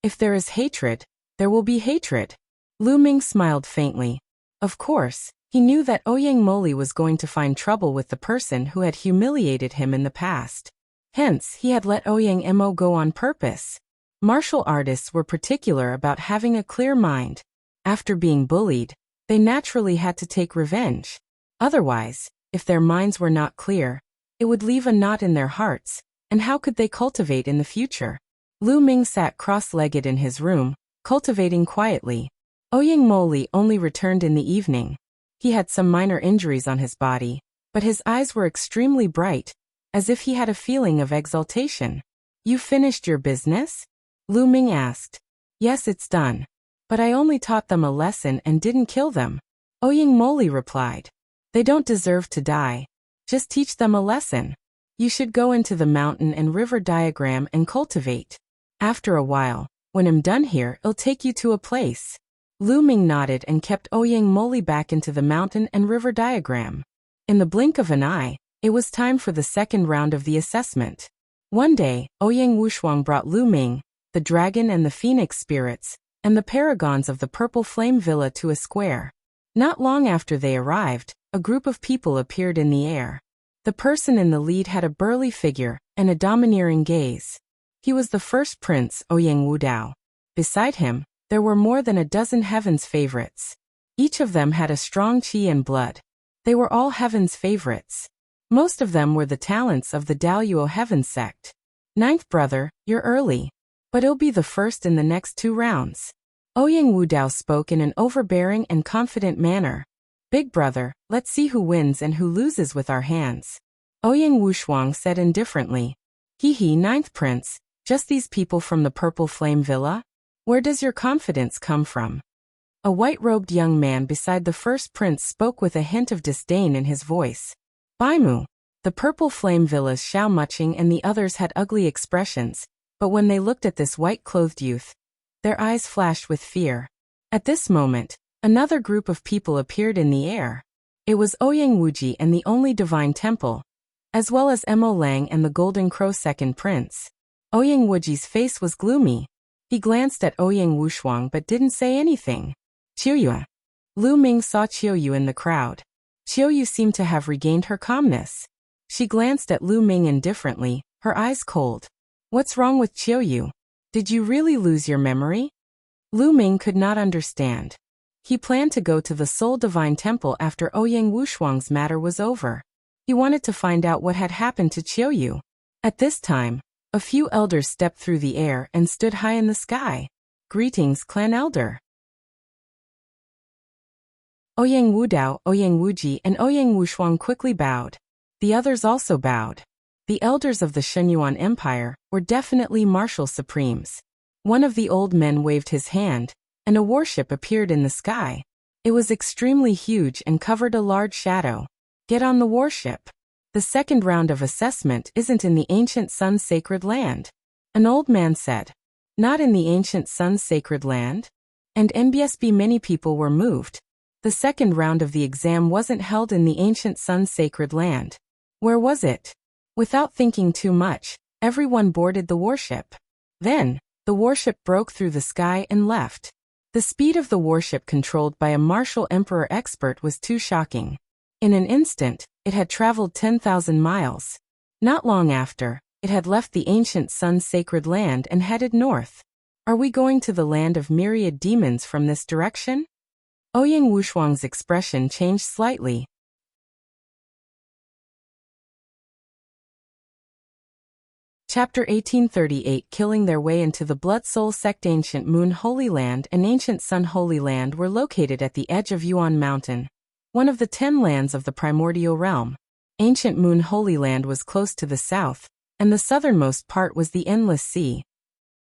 If there is hatred, there will be hatred. Lu Ming smiled faintly. Of course, he knew that Ouyang Moli was going to find trouble with the person who had humiliated him in the past. Hence, he had let Ouyang Mo go on purpose. Martial artists were particular about having a clear mind. After being bullied, they naturally had to take revenge. Otherwise, if their minds were not clear, it would leave a knot in their hearts, and how could they cultivate in the future? Lu Ming sat cross-legged in his room, cultivating quietly. Ouyang Moli only returned in the evening. He had some minor injuries on his body, but his eyes were extremely bright, as if he had a feeling of exaltation. You finished your business? Lu Ming asked. Yes, it's done. But I only taught them a lesson and didn't kill them. Ouyang Moli replied. They don't deserve to die. Just teach them a lesson. You should go into the mountain and river diagram and cultivate. After a while, when I'm done here, I'll take you to a place. Lu Ming nodded and kept Ouyang Moli back into the mountain and river diagram. In the blink of an eye, it was time for the second round of the assessment. One day, Ouyang Wushuang brought Lu Ming, the dragon and the phoenix spirits, and the paragons of the Purple Flame Villa to a square. Not long after they arrived, a group of people appeared in the air. The person in the lead had a burly figure and a domineering gaze. He was the first prince, Ouyang Wudao. Beside him, there were more than a dozen heaven's favorites. Each of them had a strong qi and blood. They were all heaven's favorites. Most of them were the talents of the Daoyuo heaven sect. Ninth brother, you're early. But it'll be the first in the next 2 rounds. Ouyang Wudao spoke in an overbearing and confident manner. Big brother, let's see who wins and who loses with our hands. Ouyang Wushuang said indifferently. Hee, ninth prince, just these people from the Purple Flame Villa? Where does your confidence come from? A white-robed young man beside the first prince spoke with a hint of disdain in his voice. Baimu. The Purple Flame Villa's Xiao Muching and the others had ugly expressions, but when they looked at this white-clothed youth, their eyes flashed with fear. At this moment, another group of people appeared in the air. It was Ouyang Wuji and the only divine temple, as well as Mo Lang and the Golden Crow second prince. Ouyang Wuji's face was gloomy. He glanced at Ouyang Wushuang but didn't say anything. Qiu Yue. Lu Ming saw Qiu Yue in the crowd. Qiu Yue seemed to have regained her calmness. She glanced at Lu Ming indifferently, her eyes cold. What's wrong with Qiu Yue? Did you really lose your memory? Lu Ming could not understand. He planned to go to the Soul Divine Temple after Ouyang Wushuang's matter was over. He wanted to find out what had happened to Qiu Yue. At this time, a few elders stepped through the air and stood high in the sky. Greetings, clan elder. Ouyang Wudao, Ouyang Wuji, and Ouyang Wushuang quickly bowed. The others also bowed. The elders of the Shenyuan Empire were definitely martial supremes. One of the old men waved his hand, and a warship appeared in the sky. It was extremely huge and covered a large shadow. Get on the warship. The second round of assessment isn't in the ancient Sun's sacred land. An old man said. Not in the ancient Sun's sacred land? And NBSB many people were moved. The second round of the exam wasn't held in the ancient Sun's sacred land. Where was it? Without thinking too much, everyone boarded the warship. Then, the warship broke through the sky and left. The speed of the warship controlled by a martial emperor expert was too shocking. In an instant, it had traveled 10,000 miles. Not long after, It had left the ancient sun's sacred land and headed north. Are we going to the land of myriad demons from this direction? Ouyang Wushuang's expression changed slightly. Chapter 1838. Killing their way into the Blood Soul Sect. Ancient Moon Holy Land and Ancient Sun Holy Land were located at the edge of Yuan Mountain, one of the 10 lands of the primordial realm. Ancient Moon Holy Land was close to the south, and the southernmost part was the Endless Sea.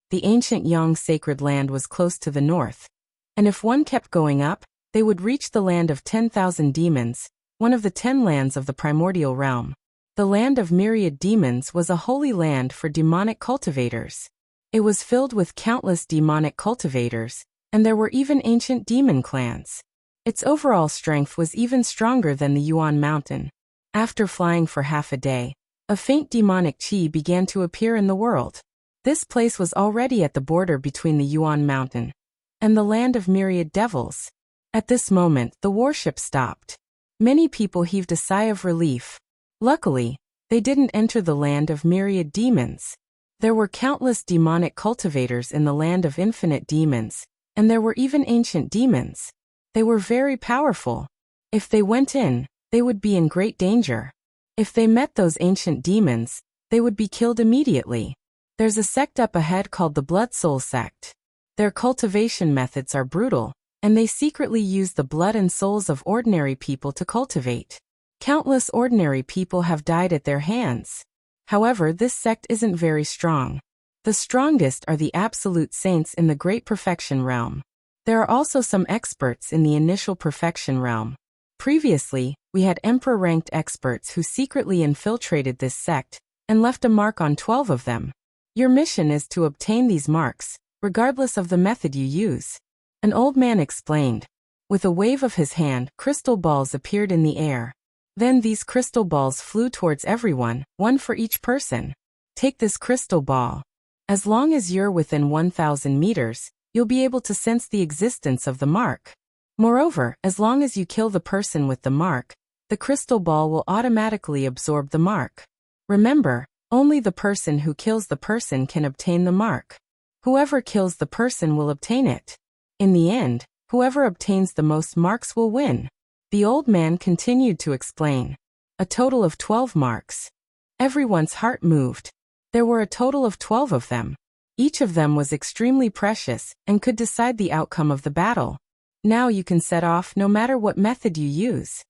The ancient Yang Sacred Land was close to the north, and if one kept going up, they would reach the land of 10,000 demons, one of the 10 lands of the primordial realm. The land of myriad demons was a holy land for demonic cultivators. It was filled with countless demonic cultivators, and there were even ancient demon clans. Its overall strength was even stronger than the Yuan Mountain. After flying for half a day, a faint demonic qi began to appear in the world. This place was already at the border between the Yuan Mountain and the land of myriad devils. At this moment, the warship stopped. Many people heaved a sigh of relief. Luckily, they didn't enter the land of myriad demons. There were countless demonic cultivators in the land of infinite demons, and there were even ancient demons. They were very powerful. If they went in, they would be in great danger. If they met those ancient demons, they would be killed immediately. There's a sect up ahead called the Blood Soul Sect. Their cultivation methods are brutal, and they secretly use the blood and souls of ordinary people to cultivate. Countless ordinary people have died at their hands. However, this sect isn't very strong. The strongest are the absolute saints in the Great Perfection realm. There are also some experts in the Initial Perfection realm. Previously, we had Emperor-ranked experts who secretly infiltrated this sect and left a mark on 12 of them. Your mission is to obtain these marks, regardless of the method you use. An old man explained. With a wave of his hand, crystal balls appeared in the air. Then these crystal balls flew towards everyone, one for each person. Take this crystal ball. As long as you're within 1,000 meters, you'll be able to sense the existence of the mark. Moreover, as long as you kill the person with the mark, the crystal ball will automatically absorb the mark. Remember, only the person who kills the person can obtain the mark. Whoever kills the person will obtain it. In the end, whoever obtains the most marks will win. The old man continued to explain. A total of 12 marks. Everyone's heart moved. There were a total of 12 of them. Each of them was extremely precious and could decide the outcome of the battle. Now you can set off no matter what method you use.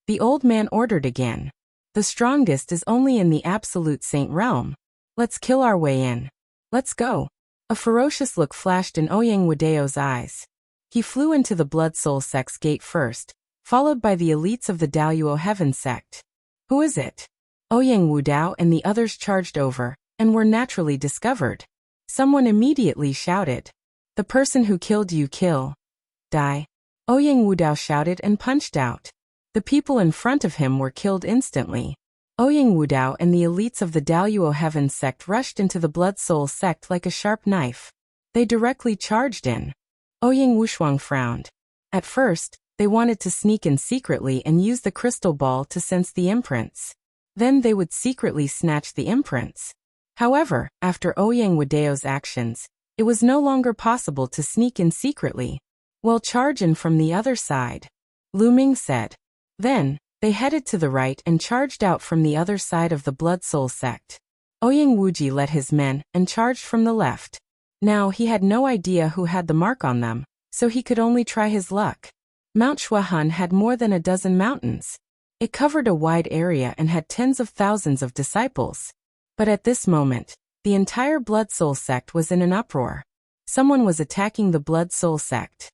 The old man ordered again. The strongest is only in the absolute saint realm. Let's kill our way in. Let's go. A ferocious look flashed in Ouyang Wudao's eyes. He flew into the Blood Soul Sect's gate first, followed by the elites of the Daoyuo Heaven Sect. Who is it? Ouyang Wudao and the others charged over, and were naturally discovered. Someone immediately shouted. The person who killed you kill. Die. Ouyang Wudao shouted and punched out. The people in front of him were killed instantly. Ouyang Wudao and the elites of the Daoyuo Heaven Sect rushed into the Blood Soul Sect like a sharp knife. They directly charged in. Ouyang Wushuang frowned. At first, they wanted to sneak in secretly and use the crystal ball to sense the imprints. Then they would secretly snatch the imprints. However, after Ouyang Wudao's actions, it was no longer possible to sneak in secretly. Well, charge in from the other side, Ming said. Then, they headed to the right and charged out from the other side of the Blood Soul Sect. Ouyang Wuji led his men and charged from the left. Now he had no idea who had the mark on them, so he could only try his luck. Mount Shuahan had more than a dozen mountains. It covered a wide area and had tens of thousands of disciples. But at this moment, the entire Blood Soul Sect was in an uproar. Someone was attacking the Blood Soul Sect.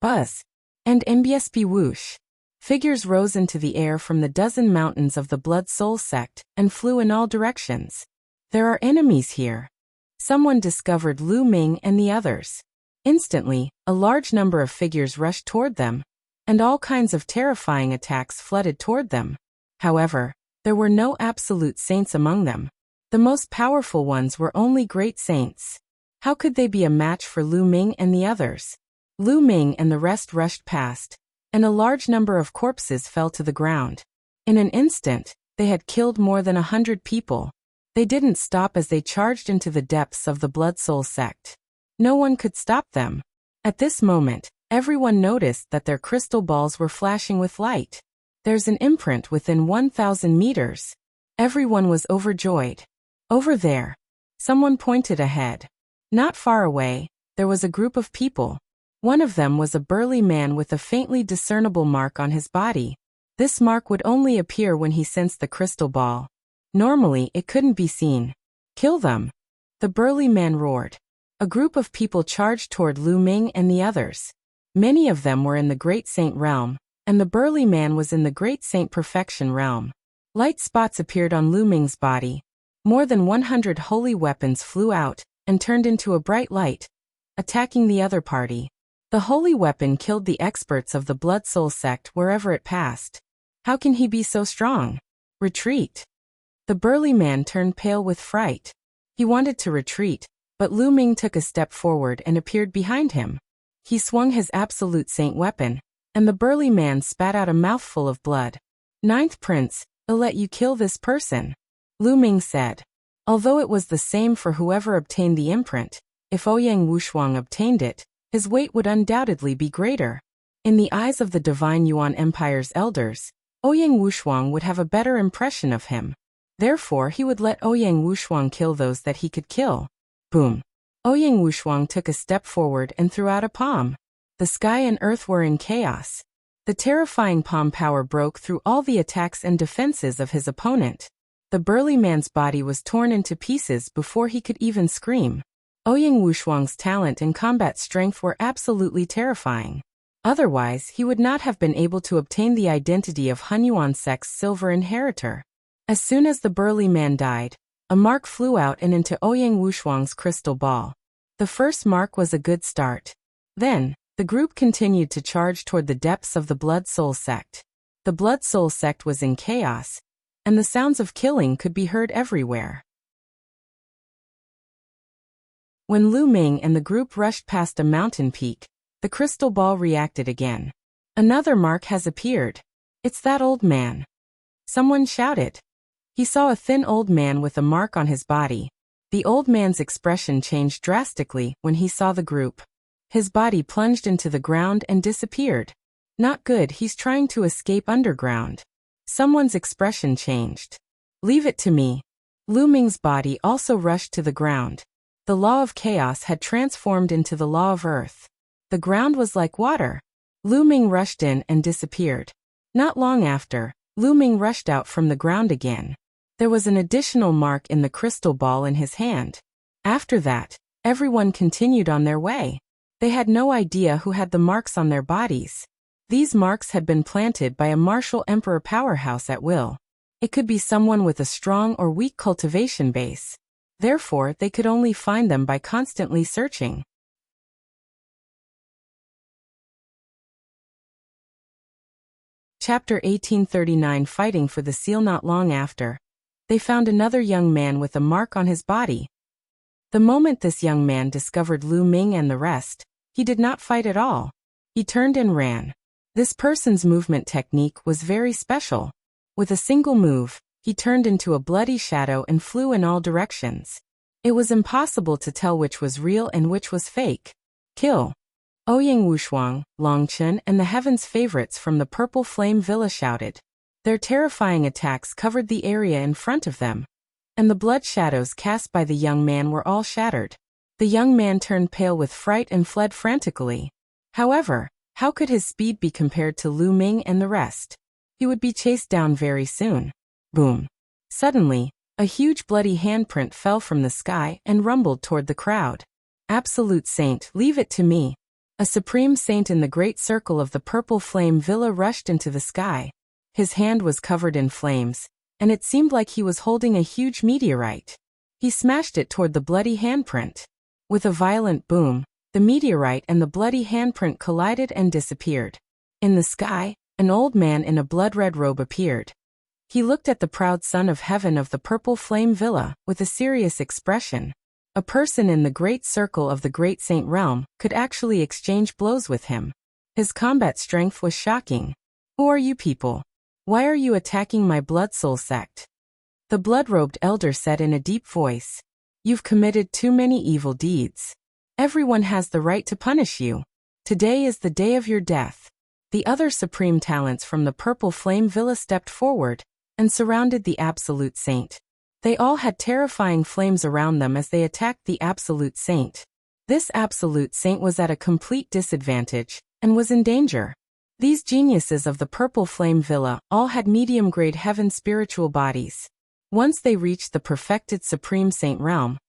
Buzz. And MBSP whoosh. Figures rose into the air from the dozen mountains of the Blood Soul Sect and flew in all directions. There are enemies here. Someone discovered Ming and the others. Instantly, a large number of figures rushed toward them, and all kinds of terrifying attacks flooded toward them. However, there were no absolute saints among them. The most powerful ones were only great saints. How could they be a match for Ming and the others? Ming and the rest rushed past, and a large number of corpses fell to the ground. In an instant, They had killed more than 100 people. They didn't stop as they charged into the depths of the Blood Soul Sect. No one could stop them. At this moment, everyone noticed that their crystal balls were flashing with light. There's an imprint within 1,000 meters. Everyone was overjoyed. Over there. Someone pointed ahead. Not far away, there was a group of people. One of them was a burly man with a faintly discernible mark on his body. This mark would only appear when he sensed the crystal ball. Normally, it couldn't be seen. Kill them! The burly man roared. A group of people charged toward Lu Ming and the others. Many of them were in the Great Saint realm, and the burly man was in the Great Saint Perfection realm. Light spots appeared on Lu Ming's body. More than 100 holy weapons flew out and turned into a bright light, attacking the other party. The holy weapon killed the experts of the Blood Soul Sect wherever it passed. How can he be so strong? Retreat! The burly man turned pale with fright. He wanted to retreat, but Lu Ming took a step forward and appeared behind him. He swung his absolute saint weapon, and the burly man spat out a mouthful of blood. Ninth Prince, I'll let you kill this person, Lu Ming said. Although it was the same for whoever obtained the imprint, if Ouyang Wushuang obtained it, his weight would undoubtedly be greater. In the eyes of the Divine Yuan Empire's elders, Ouyang Wushuang would have a better impression of him. Therefore, he would let Ouyang Wushuang kill those that he could kill. Boom! Ouyang Wushuang took a step forward and threw out a palm. The sky and earth were in chaos. The terrifying palm power broke through all the attacks and defenses of his opponent. The burly man's body was torn into pieces before he could even scream. Ouyang Wushuang's talent and combat strength were absolutely terrifying. Otherwise, he would not have been able to obtain the identity of Hunyuan Sect's silver inheritor. As soon as the burly man died, a mark flew out and into Ouyang Wushuang's crystal ball. The first mark was a good start. Then, the group continued to charge toward the depths of the Blood Soul Sect. The Blood Soul Sect was in chaos, and the sounds of killing could be heard everywhere. When Lu Ming and the group rushed past a mountain peak, the crystal ball reacted again. Another mark has appeared. It's that old man. Someone shouted. He saw a thin old man with a mark on his body. The old man's expression changed drastically when he saw the group. His body plunged into the ground and disappeared. Not good, he's trying to escape underground. Someone's expression changed. Leave it to me. Lu Ming's body also rushed to the ground. The law of chaos had transformed into the law of earth. The ground was like water. Lu Ming rushed in and disappeared. Not long after, Lu Ming rushed out from the ground again. There was an additional mark in the crystal ball in his hand. After that, everyone continued on their way. They had no idea who had the marks on their bodies. These marks had been planted by a martial emperor powerhouse at will. It could be someone with a strong or weak cultivation base. Therefore, they could only find them by constantly searching. Chapter 1839. Fighting for the seal. Not long after, they found another young man with a mark on his body. The moment this young man discovered Lu Ming and the rest, he did not fight at all. He turned and ran. This person's movement technique was very special. With a single move, he turned into a bloody shadow and flew in all directions. It was impossible to tell which was real and which was fake. Kill! Ouyang Wushuang, Long Chen, and the Heaven's favorites from the Purple Flame Villa shouted. Their terrifying attacks covered the area in front of them, and the blood shadows cast by the young man were all shattered. The young man turned pale with fright and fled frantically. However, how could his speed be compared to Lu Ming and the rest? He would be chased down very soon. Boom! Suddenly, a huge bloody handprint fell from the sky and rumbled toward the crowd. Absolute Saint, leave it to me. A supreme saint in the great circle of the Purple Flame Villa rushed into the sky. His hand was covered in flames, and it seemed like he was holding a huge meteorite. He smashed it toward the bloody handprint. With a violent boom, the meteorite and the bloody handprint collided and disappeared. In the sky, an old man in a blood-red robe appeared. He looked at the proud son of heaven of the Purple Flame Villa with a serious expression. A person in the great circle of the Great Saint realm could actually exchange blows with him. His combat strength was shocking. Who are you people? Why are you attacking my blood soul sect? The blood-robed elder said in a deep voice. You've committed too many evil deeds. Everyone has the right to punish you. Today is the day of your death. The other supreme talents from the Purple Flame Villa stepped forward and surrounded the Absolute Saint. They all had terrifying flames around them as they attacked the Absolute Saint. This Absolute Saint was at a complete disadvantage and was in danger. These geniuses of the Purple Flame Villa all had medium-grade heaven spiritual bodies. Once they reached the perfected Supreme Saint realm,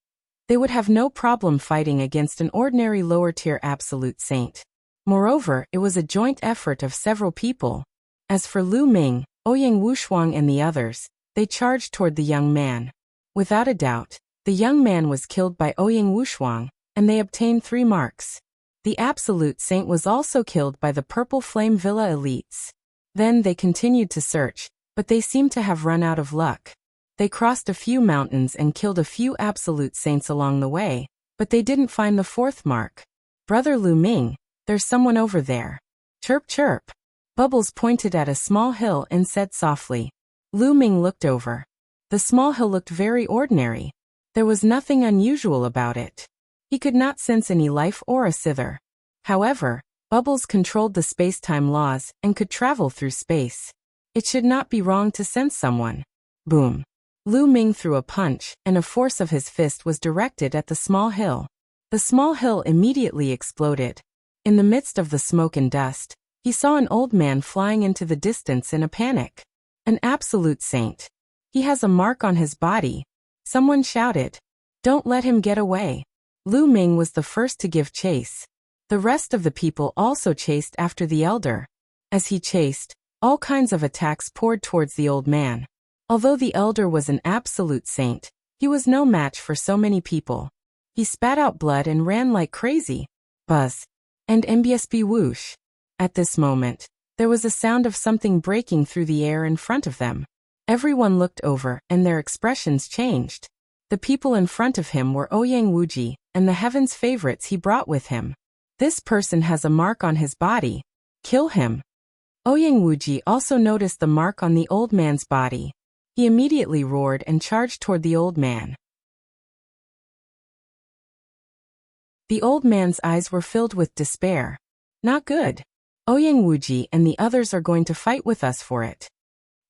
they would have no problem fighting against an ordinary lower-tier Absolute Saint. Moreover, it was a joint effort of several people. As for Lu Ming, Ouyang Wushuang and the others, they charged toward the young man. Without a doubt, the young man was killed by Ouyang Wushuang, and they obtained 3 marks. The Absolute Saint was also killed by the Purple Flame Villa elites. Then they continued to search, but they seemed to have run out of luck. They crossed a few mountains and killed a few Absolute Saints along the way, but they didn't find the 4th mark. Brother Lu Ming, there's someone over there. Chirp chirp. Bubbles pointed at a small hill and said softly. Lu Ming looked over. The small hill looked very ordinary. There was nothing unusual about it. He could not sense any life aura thither. However, Bubbles controlled the space-time laws and could travel through space. It should not be wrong to sense someone. Boom. Lu Ming threw a punch, and a force of his fist was directed at the small hill. The small hill immediately exploded. In the midst of the smoke and dust, he saw an old man flying into the distance in a panic. An Absolute Saint. He has a mark on his body. Someone shouted. Don't let him get away. Lu Ming was the first to give chase. The rest of the people also chased after the elder. As he chased, all kinds of attacks poured towards the old man. Although the elder was an Absolute Saint, he was no match for so many people. He spat out blood and ran like crazy. Buzz. And MBSB whoosh. At this moment, there was a sound of something breaking through the air in front of them. Everyone looked over, and their expressions changed. The people in front of him were Ouyang Wuji, and the heaven's favorites he brought with him. This person has a mark on his body. Kill him. Ouyang Wuji also noticed the mark on the old man's body. He immediately roared and charged toward the old man. The old man's eyes were filled with despair. Not good. Ouyang Wuji and the others are going to fight with us for it.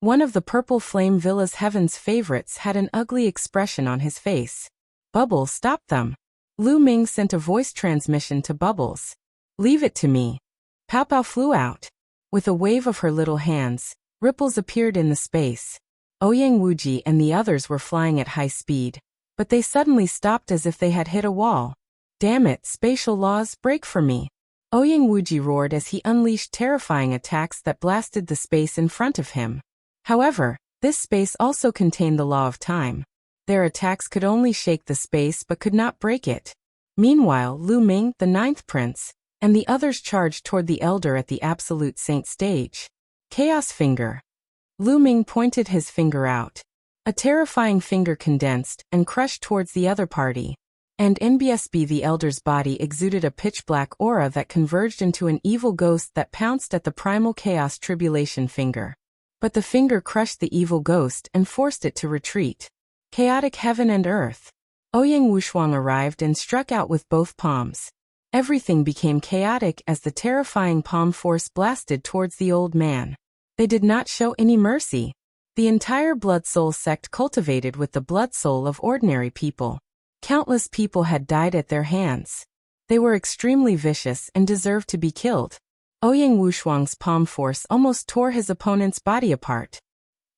One of the Purple Flame Villa's heaven's favorites had an ugly expression on his face. Bubbles stopped them. Lu Ming sent a voice transmission to Bubbles. Leave it to me. Pow Pow flew out. With a wave of her little hands, ripples appeared in the space. Ouyang Wuji and the others were flying at high speed, but they suddenly stopped as if they had hit a wall. Damn it, spatial laws, break for me. Ouyang Wuji roared as he unleashed terrifying attacks that blasted the space in front of him. However, this space also contained the law of time. Their attacks could only shake the space but could not break it. Meanwhile, Lu Ming, the 9th prince, and the others charged toward the elder at the Absolute Saint stage. Chaos Finger. Lu Ming pointed his finger out. A terrifying finger condensed and crushed towards the other party. And NBSB the elder's body exuded a pitch-black aura that converged into an evil ghost that pounced at the primal chaos tribulation finger. But the finger crushed the evil ghost and forced it to retreat. Chaotic heaven and earth. Ouyang Wushuang arrived and struck out with both palms. Everything became chaotic as the terrifying palm force blasted towards the old man. They did not show any mercy. The entire blood soul sect cultivated with the blood soul of ordinary people. Countless people had died at their hands. They were extremely vicious and deserved to be killed. Ouyang Wushuang's palm force almost tore his opponent's body apart.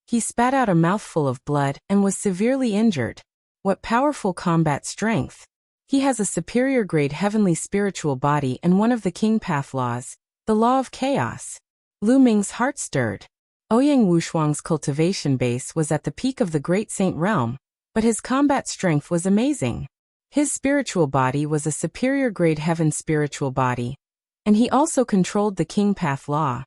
He spat out a mouthful of blood and was severely injured. What powerful combat strength! He has a superior grade heavenly spiritual body and one of the King Path laws, the law of chaos. Lu Ming's heart stirred. Ouyang Wushuang's cultivation base was at the peak of the Great Saint realm, but his combat strength was amazing. His spiritual body was a superior grade heaven spiritual body, and he also controlled the King Path law.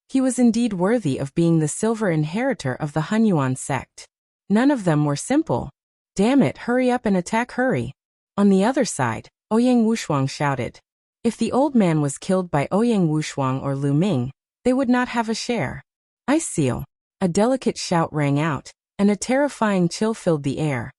He was indeed worthy of being the silver inheritor of the Hunyuan sect. None of them were simple. Damn it, hurry up and attack, hurry. On the other side, Ouyang Wushuang shouted. If the old man was killed by Ouyang Wushuang or Lu Ming, they would not have a share. Ice Seal. A delicate shout rang out, and a terrifying chill filled the air,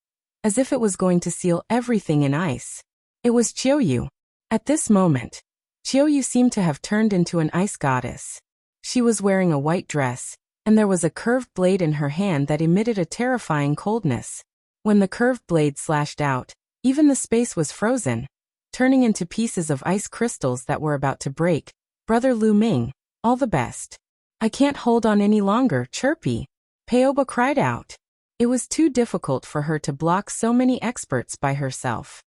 as if it was going to seal everything in ice. It was Qiu Yue. At this moment, Qiu Yue seemed to have turned into an ice goddess. She was wearing a white dress, and there was a curved blade in her hand that emitted a terrifying coldness. When the curved blade slashed out, even the space was frozen, turning into pieces of ice crystals that were about to break. Brother Lu Ming, all the best. I can't hold on any longer, Chirpy. Peoba cried out. It was too difficult for her to block so many experts by herself.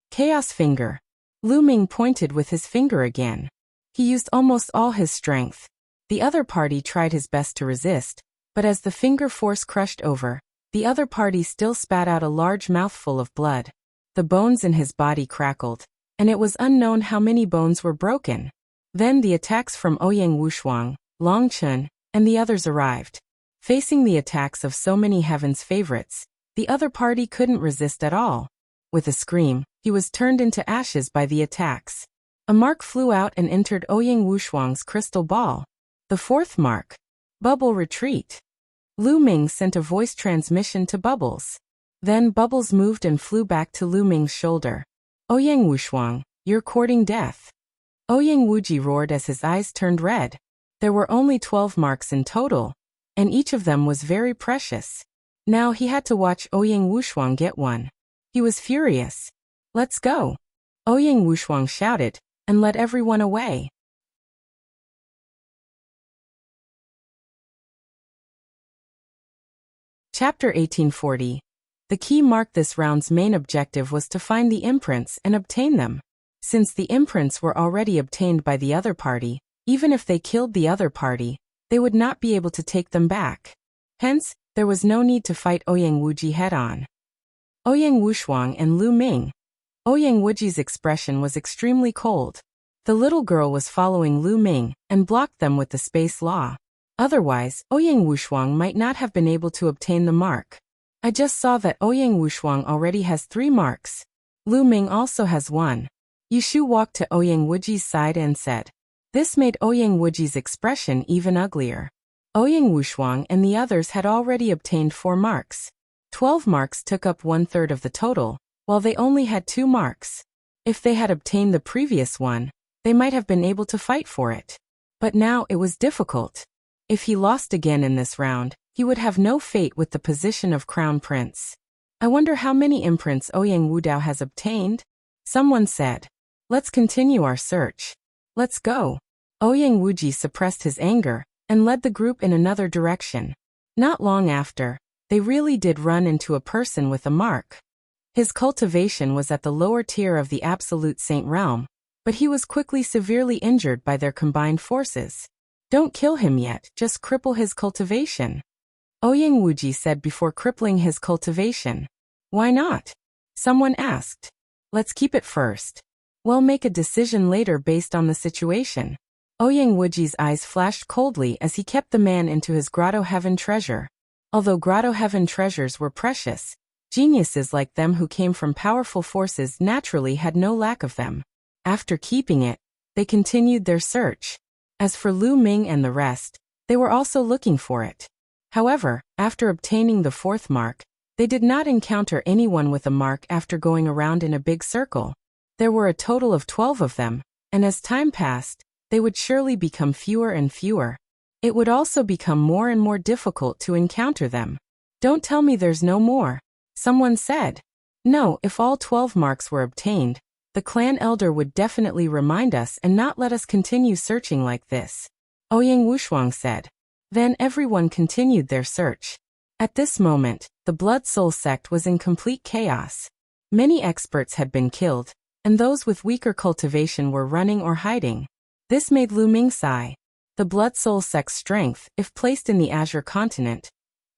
Chaos Finger. Lu Ming pointed with his finger again. He used almost all his strength. The other party tried his best to resist, but as the finger force crushed over, the other party still spat out a large mouthful of blood. The bones in his body crackled, and it was unknown how many bones were broken. Then the attacks from Ouyang Wushuang, Long Chen, and the others arrived. Facing the attacks of so many heaven's favorites, the other party couldn't resist at all. With a scream, he was turned into ashes by the attacks. A mark flew out and entered Ouyang Wushuang's crystal ball. The fourth mark. Bubble retreat. Lu Ming sent a voice transmission to Bubbles. Then Bubbles moved and flew back to Lu Ming's shoulder. Ouyang Wushuang, you're courting death. Ouyang Wuji roared as his eyes turned red. There were only 12 marks in total, and each of them was very precious. Now he had to watch Ouyang Wushuang get one. He was furious. Let's go. Ouyang Wushuang shouted, and led everyone away. Chapter 1840. The key mark. This round's main objective was to find the imprints and obtain them. Since the imprints were already obtained by the other party, even if they killed the other party, they would not be able to take them back. Hence, there was no need to fight Ouyang Wuji head-on. Ouyang Wushuang and Lu Ming. Ouyang Wuji's expression was extremely cold. The little girl was following Lu Ming and blocked them with the space law. Otherwise, Ouyang Wushuang might not have been able to obtain the mark. I just saw that Ouyang Wushuang already has 3 marks. Lu Ming also has 1. Yushu walked to Ouyang Wuji's side and said. This made Ouyang Wuji's expression even uglier. Ouyang Wushuang and the others had already obtained 4 marks. 12 marks took up 1/3 of the total, while they only had 2 marks. If they had obtained the previous one, they might have been able to fight for it. But now it was difficult. If he lost again in this round, he would have no fate with the position of Crown Prince. I wonder how many imprints Ouyang Wudao has obtained? Someone said. Let's continue our search. Let's go. Ouyang Wuji suppressed his anger and led the group in another direction. Not long after, they really did run into a person with a mark. His cultivation was at the lower tier of the Absolute Saint realm, but he was quickly severely injured by their combined forces. Don't kill him yet, just cripple his cultivation. Ouyang Wuji said before crippling his cultivation. Why not? Someone asked. Let's keep it first. We'll make a decision later based on the situation. Ouyang Wuji's eyes flashed coldly as he kept the man into his Grotto Heaven treasure. Although Grotto Heaven treasures were precious, geniuses like them who came from powerful forces naturally had no lack of them. After keeping it, they continued their search. As for Lu Ming and the rest, they were also looking for it. However, after obtaining the 4th mark, they did not encounter anyone with a mark after going around in a big circle. There were a total of 12 of them, and as time passed, they would surely become fewer and fewer. It would also become more and more difficult to encounter them. Don't tell me there's no more, someone said. No, if all 12 marks were obtained, the clan elder would definitely remind us and not let us continue searching like this. Ouyang Wushuang said. Then everyone continued their search. At this moment, the Blood Soul Sect was in complete chaos. Many experts had been killed, and those with weaker cultivation were running or hiding. This made Lu Ming sigh. The Blood Soul Sect's strength, if placed in the Azure Continent,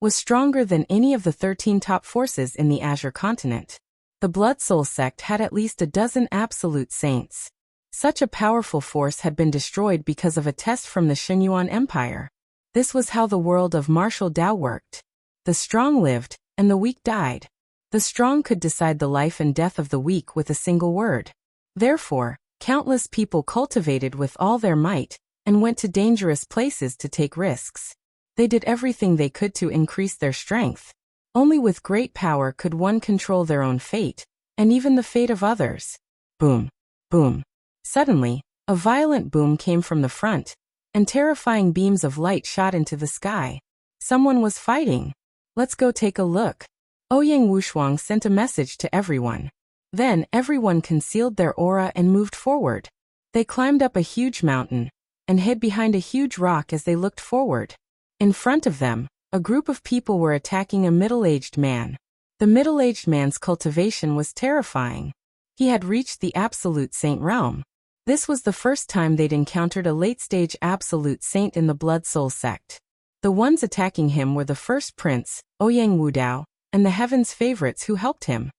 was stronger than any of the 13 top forces in the Azure Continent. The Blood Soul Sect had at least a dozen absolute saints. Such a powerful force had been destroyed because of a test from the Shenyuan Empire. This was how the world of martial Dao worked. The strong lived, and the weak died. The strong could decide the life and death of the weak with a single word. Therefore, countless people cultivated with all their might, and went to dangerous places to take risks. They did everything they could to increase their strength. Only with great power could one control their own fate, and even the fate of others. Boom. Boom. Suddenly, a violent boom came from the front, and terrifying beams of light shot into the sky. Someone was fighting. Let's go take a look. Ouyang Wushuang sent a message to everyone. Then everyone concealed their aura and moved forward. They climbed up a huge mountain and hid behind a huge rock as they looked forward. In front of them, a group of people were attacking a middle-aged man. The middle-aged man's cultivation was terrifying. He had reached the absolute saint realm. This was the first time they'd encountered a late-stage absolute saint in the Blood Soul sect. The ones attacking him were the first prince, Ouyang Wudao, and the heaven's favorites who helped him.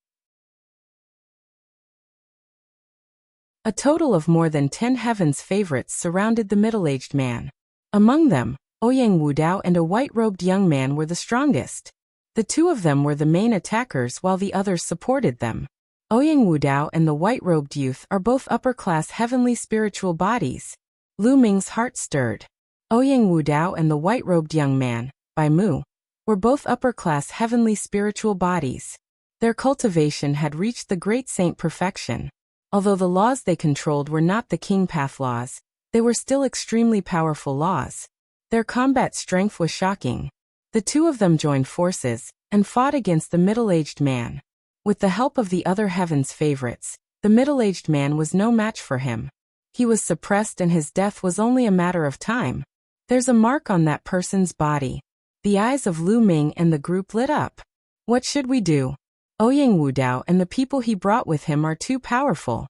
A total of more than 10 heaven's favorites surrounded the middle-aged man. Among them, Ouyang Wudao and a white-robed young man were the strongest. The two of them were the main attackers while the others supported them. Ouyang Wudao and the white-robed youth are both upper-class heavenly spiritual bodies. Lu Ming's heart stirred. Ouyang Wudao and the white-robed young man, Bai Mu, were both upper-class heavenly spiritual bodies. Their cultivation had reached the great saint perfection. Although the laws they controlled were not the king path laws, they were still extremely powerful laws. Their combat strength was shocking. The two of them joined forces and fought against the middle-aged man. With the help of the other heaven's favorites, the middle-aged man was no match for him. He was suppressed and his death was only a matter of time. There's a mark on that person's body. The eyes of Lu Ming and the group lit up. What should we do? Ouyang Wudao and the people he brought with him are too powerful.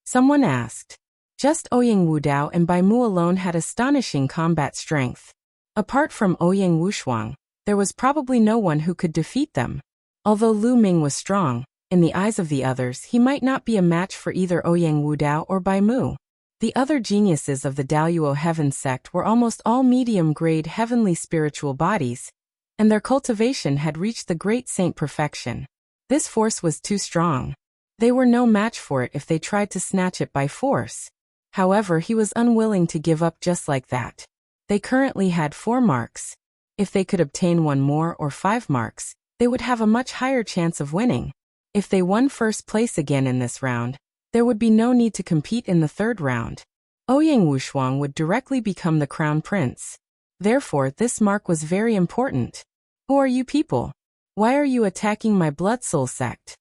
Someone asked. Just Ouyang Wudao and Bai Mu alone had astonishing combat strength. Apart from Ouyang Wushuang, there was probably no one who could defeat them. Although Lu Ming was strong, in the eyes of the others he might not be a match for either Ouyang Wudao or Bai Mu. The other geniuses of the Daluo Heaven sect were almost all medium-grade heavenly spiritual bodies, and their cultivation had reached the great saint perfection. This force was too strong. They were no match for it if they tried to snatch it by force. However, he was unwilling to give up just like that. They currently had 4 marks. If they could obtain 1 more or 5 marks, they would have a much higher chance of winning. If they won first place again in this round, there would be no need to compete in the 3rd round. Ouyang Wushuang would directly become the crown prince. Therefore, this mark was very important. Who are you people? Why are you attacking my Blood Soul sect?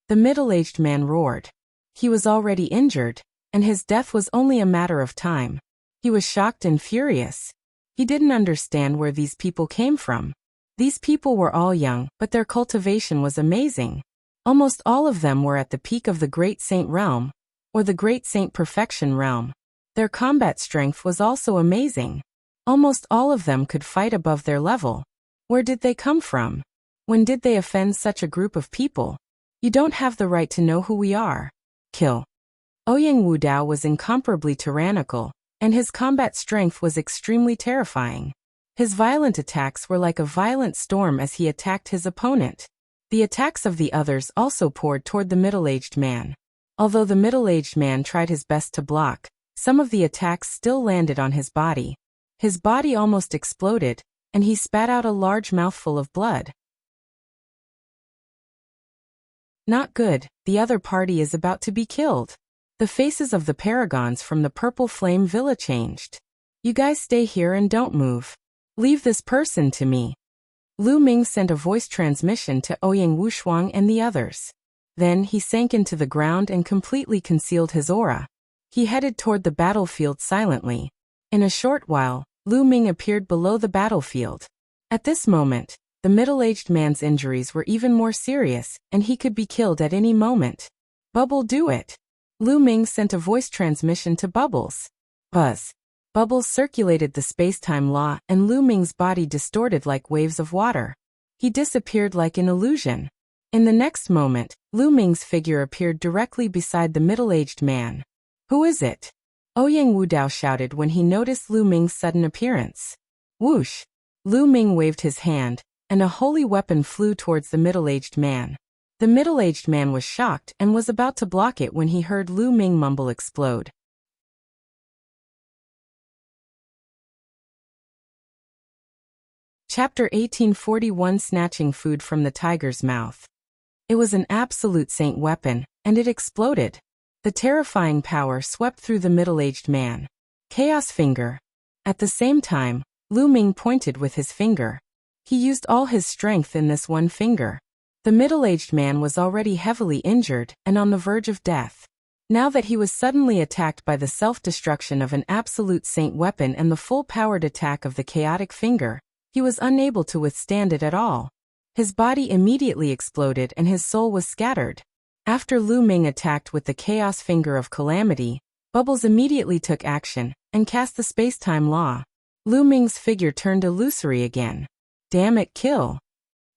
The middle-aged man roared. He was already injured, and his death was only a matter of time. He was shocked and furious. He didn't understand where these people came from. These people were all young, but their cultivation was amazing. Almost all of them were at the peak of the Great Saint realm, or the Great Saint Perfection realm. Their combat strength was also amazing. Almost all of them could fight above their level. Where did they come from? When did they offend such a group of people? You don't have the right to know who we are. Kill. Ouyang Wudao was incomparably tyrannical, and his combat strength was extremely terrifying. His violent attacks were like a violent storm as he attacked his opponent. The attacks of the others also poured toward the middle-aged man. Although the middle-aged man tried his best to block, some of the attacks still landed on his body. His body almost exploded, and he spat out a large mouthful of blood. Not good, the other party is about to be killed. The faces of the paragons from the Purple Flame Villa changed. You guys stay here and don't move. Leave this person to me. Lu Ming sent a voice transmission to Ouyang Wushuang and the others. Then he sank into the ground and completely concealed his aura. He headed toward the battlefield silently. In a short while, Lu Ming appeared below the battlefield. At this moment, the middle-aged man's injuries were even more serious, and he could be killed at any moment. Bubble, do it. Lu Ming sent a voice transmission to Bubbles. Buzz. Bubbles circulated the space-time law, and Lu Ming's body distorted like waves of water. He disappeared like an illusion. In the next moment, Lu Ming's figure appeared directly beside the middle-aged man. Who is it? Ouyang Wudao shouted when he noticed Lu Ming's sudden appearance. Whoosh! Lu Ming waved his hand, and a holy weapon flew towards the middle-aged man. The middle-aged man was shocked and was about to block it when he heard Lu Ming mumble explode. Chapter 1841 Snatching Food from the Tiger's Mouth. It was an absolute saint weapon, and it exploded. The terrifying power swept through the middle-aged man. Chaos Finger. At the same time, Lu Ming pointed with his finger. He used all his strength in this one finger. The middle-aged man was already heavily injured and on the verge of death. Now that he was suddenly attacked by the self-destruction of an absolute saint weapon and the full-powered attack of the chaotic finger, he was unable to withstand it at all. His body immediately exploded and his soul was scattered. After Lu Ming attacked with the Chaos Finger of Calamity, Bubbles immediately took action and cast the space-time law. Lu Ming's figure turned illusory again. Damn it, kill!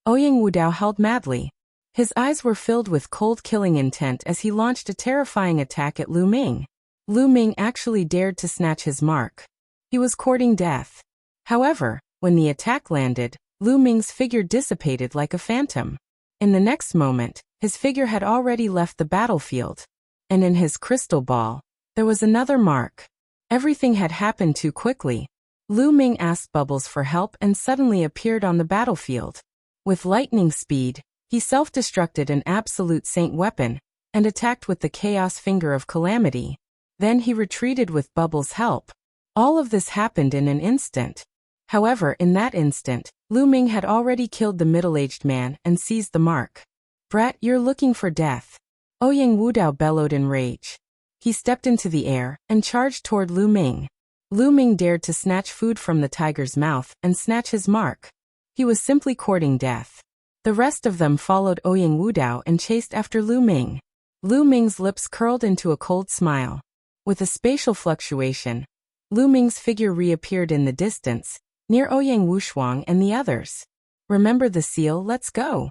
Ouyang Wudao howled madly. His eyes were filled with cold killing intent as he launched a terrifying attack at Lu Ming. Lu Ming actually dared to snatch his mark. He was courting death. However, when the attack landed, Lu Ming's figure dissipated like a phantom. In the next moment, his figure had already left the battlefield. And in his crystal ball, there was another mark. Everything had happened too quickly. Lu Ming asked Bubbles for help and suddenly appeared on the battlefield. With lightning speed, he self-destructed an absolute saint weapon and attacked with the Chaos Finger of Calamity. Then he retreated with Bubbles' help. All of this happened in an instant. However, in that instant, Lu Ming had already killed the middle-aged man and seized the mark. Brat, you're looking for death. Ouyang Wudao bellowed in rage. He stepped into the air and charged toward Lu Ming. Lu Ming dared to snatch food from the tiger's mouth and snatch his mark. He was simply courting death. The rest of them followed Ouyang Wudao and chased after Lu Ming. Lu Ming's lips curled into a cold smile. With a spatial fluctuation, Lu Ming's figure reappeared in the distance, near Ouyang Wushuang and the others. Remember the seal, let's go.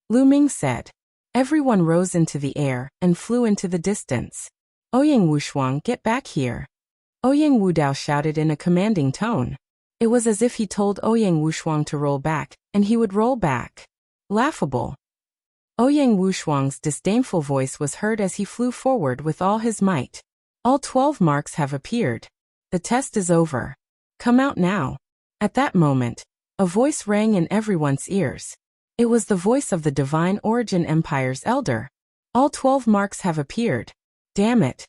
Lu Ming said. Everyone rose into the air and flew into the distance. Ouyang Wushuang, get back here. Ouyang Wudao shouted in a commanding tone. It was as if he told Ouyang Wushuang to roll back, and he would roll back. Laughable. Ouyang Wushuang's disdainful voice was heard as he flew forward with all his might. All 12 marks have appeared. The test is over. Come out now. At that moment, a voice rang in everyone's ears. It was the voice of the Divine Origin Empire's elder. All 12 marks have appeared. Damn it.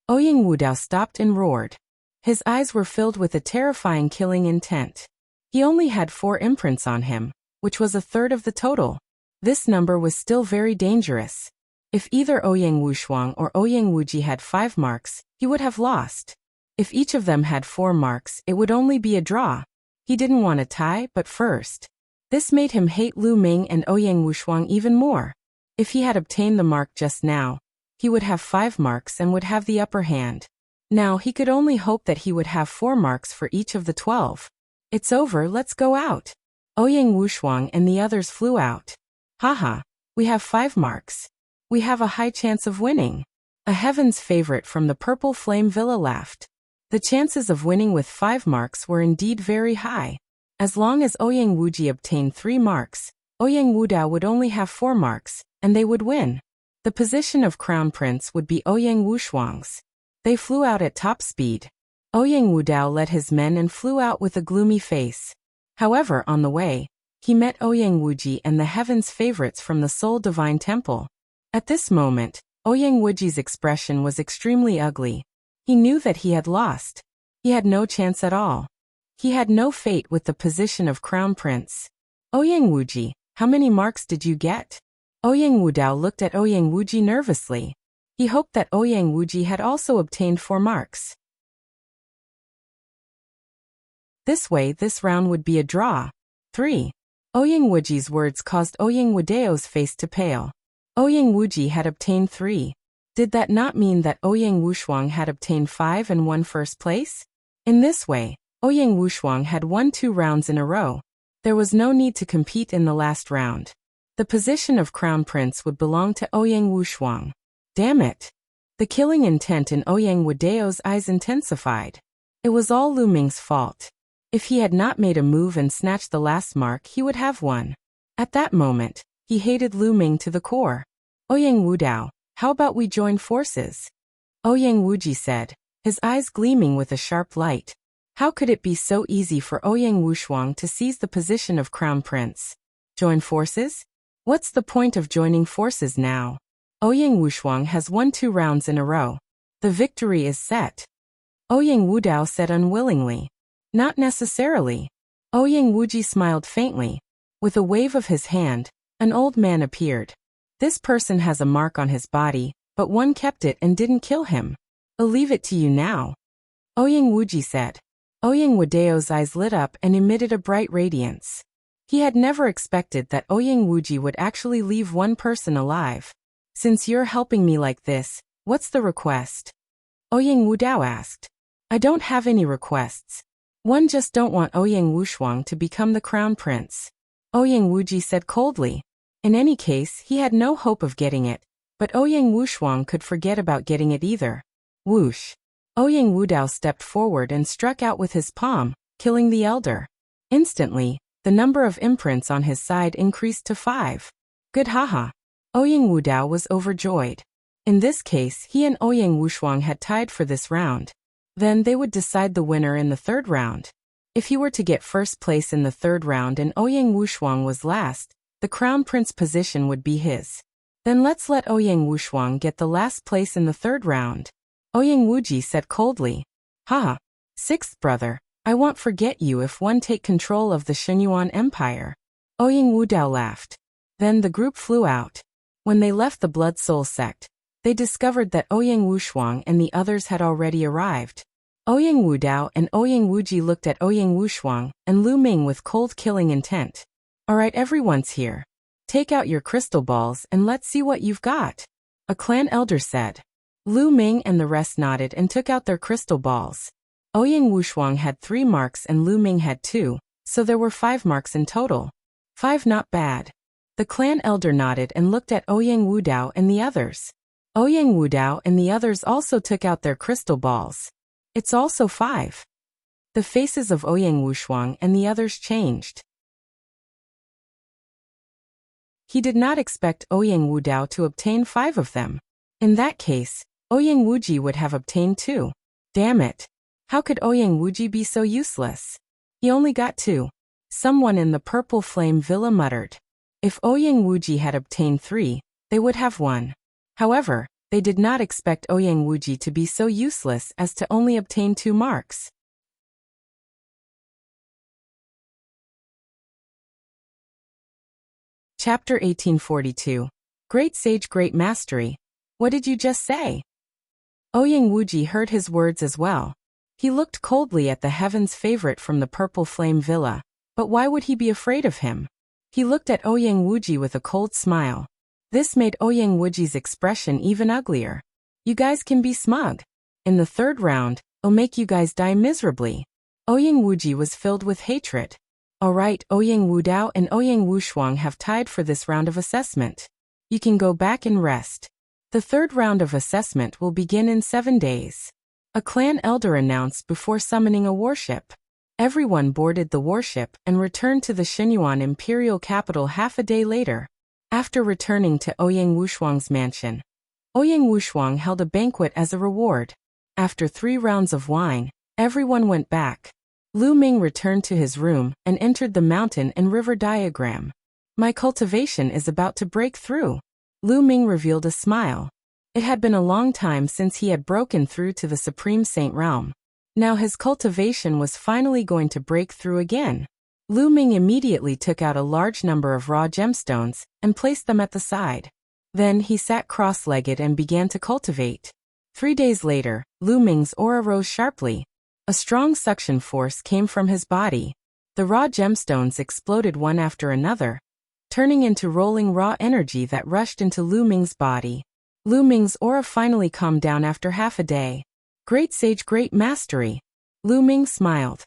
Ouyang Wudao stopped and roared. His eyes were filled with a terrifying killing intent. He only had 4 imprints on him, which was a third of the total. This number was still very dangerous. If either Ouyang Wushuang or Ouyang Wuji had 5 marks, he would have lost. If each of them had 4 marks, it would only be a draw. He didn't want a tie, but first. This made him hate Lu Ming and Ouyang Wushuang even more. If he had obtained the mark just now, he would have 5 marks and would have the upper hand. Now he could only hope that he would have 4 marks for each of the 12. It's over, let's go out. Ouyang Wushuang and the others flew out. Haha, we have 5 marks. We have a high chance of winning. A heaven's favorite from the Purple Flame Villa laughed. The chances of winning with 5 marks were indeed very high. As long as Ouyang Wuji obtained 3 marks, Ouyang Wudao would only have 4 marks, and they would win. The position of Crown Prince would be Ouyang Wushuang's. They flew out at top speed. Ouyang Wudao led his men and flew out with a gloomy face. However, on the way, he met Ouyang Wuji and the heaven's favorites from the Soul Divine Temple. At this moment, Ouyang Wuji's expression was extremely ugly. He knew that he had lost. He had no chance at all. He had no fate with the position of Crown Prince. Ouyang Wuji, how many marks did you get? Ouyang Wudao looked at Ouyang Wuji nervously. He hoped that Ouyang Wuji had also obtained 4 marks. This way, this round would be a draw. 3. Ouyang Wuji's words caused Ouyang Wudao's face to pale. Ouyang Wuji had obtained 3. Did that not mean that Ouyang Wushuang had obtained 5 and won first place? In this way, Ouyang Wushuang had won 2 rounds in a row. There was no need to compete in the last round. The position of Crown Prince would belong to Ouyang Wushuang. Damn it! The killing intent in Ouyang Wudao's eyes intensified. It was all Lu Ming's fault. If he had not made a move and snatched the last mark, he would have won. At that moment, he hated Lu Ming to the core. Ouyang Wudao, how about we join forces? Ouyang Wuji said, his eyes gleaming with a sharp light. How could it be so easy for Ouyang Wushuang to seize the position of crown prince? Join forces? What's the point of joining forces now? Ouyang Wushuang has won 2 rounds in a row. The victory is set. Ouyang Wudao said unwillingly. Not necessarily. Ouyang Wuji smiled faintly. With a wave of his hand, an old man appeared. This person has a mark on his body, but one kept it and didn't kill him. I'll leave it to you now. Ouyang Wuji said. Ouyang Wudao's eyes lit up and emitted a bright radiance. He had never expected that Ouyang Wuji would actually leave one person alive. Since you're helping me like this, what's the request? Ouyang Wudao asked. I don't have any requests. One just don't want Ouyang Wushuang to become the crown prince. Ouyang Wuji said coldly. In any case, he had no hope of getting it, but Ouyang Wushuang could forget about getting it either. Whoosh. Ouyang Wudao stepped forward and struck out with his palm, killing the elder. Instantly, the number of imprints on his side increased to 5. Good haha. Ouyang Wudao was overjoyed. In this case, he and Ouyang Wushuang had tied for this round. Then they would decide the winner in the 3rd round. If he were to get first place in the 3rd round and Ouyang Wushuang was last, the crown prince position would be his. Then let's let Ouyang Wushuang get the last place in the 3rd round. Ouyang Wuji said coldly. Haha. 6th brother, I won't forget you if one take control of the Shenyuan Empire. Ouyang Wudao laughed. Then the group flew out. When they left the Blood Soul Sect, they discovered that Ouyang Wushuang and the others had already arrived. Ouyang Wudao and Ouyang Wuji looked at Ouyang Wushuang and Lu Ming with cold killing intent. Alright, everyone's here. Take out your crystal balls and let's see what you've got. A clan elder said. Lu Ming and the rest nodded and took out their crystal balls. Ouyang Wushuang had 3 marks and Lu Ming had 2, so there were 5 marks in total. 5 not bad. The clan elder nodded and looked at Ouyang Wudao and the others. Ouyang Wudao and the others also took out their crystal balls. It's also 5. The faces of Ouyang Wushuang and the others changed. He did not expect Ouyang Wudao to obtain 5 of them. In that case, Ouyang Wuji would have obtained 2. Damn it. How could Ouyang Wuji be so useless? He only got 2. Someone in the Purple Flame Villa muttered. If Ouyang Wuji had obtained 3, they would have won. However, they did not expect Ouyang Wuji to be so useless as to only obtain 2 marks. Chapter 1842. Great Sage, Great Mastery. What did you just say? Ouyang Wuji heard his words as well. He looked coldly at the Heaven's favorite from the Purple Flame Villa, but why would he be afraid of him? He looked at Ouyang Wuji with a cold smile. This made Ouyang Wuji's expression even uglier. You guys can be smug. In the 3rd round, I'll make you guys die miserably. Ouyang Wuji was filled with hatred. Alright, Ouyang Wudao and Ouyang Wushuang have tied for this round of assessment. You can go back and rest. The 3rd round of assessment will begin in 7 days. A clan elder announced before summoning a warship. Everyone boarded the warship and returned to the Shenyuan imperial capital half a day later. After returning to Ouyang Wushuang's mansion, Ouyang Wushuang held a banquet as a reward. After 3 rounds of wine, everyone went back. Lu Ming returned to his room and entered the mountain and river diagram. My cultivation is about to break through. Lu Ming revealed a smile. It had been a long time since he had broken through to the Supreme Saint realm. Now his cultivation was finally going to break through again. Lu Ming immediately took out a large number of raw gemstones and placed them at the side. Then he sat cross-legged and began to cultivate. 3 days later, Lu Ming's aura rose sharply. A strong suction force came from his body. The raw gemstones exploded one after another, turning into rolling raw energy that rushed into Lu Ming's body. Lu Ming's aura finally calmed down after half a day. Great Sage, Great Mastery. Lu Ming smiled.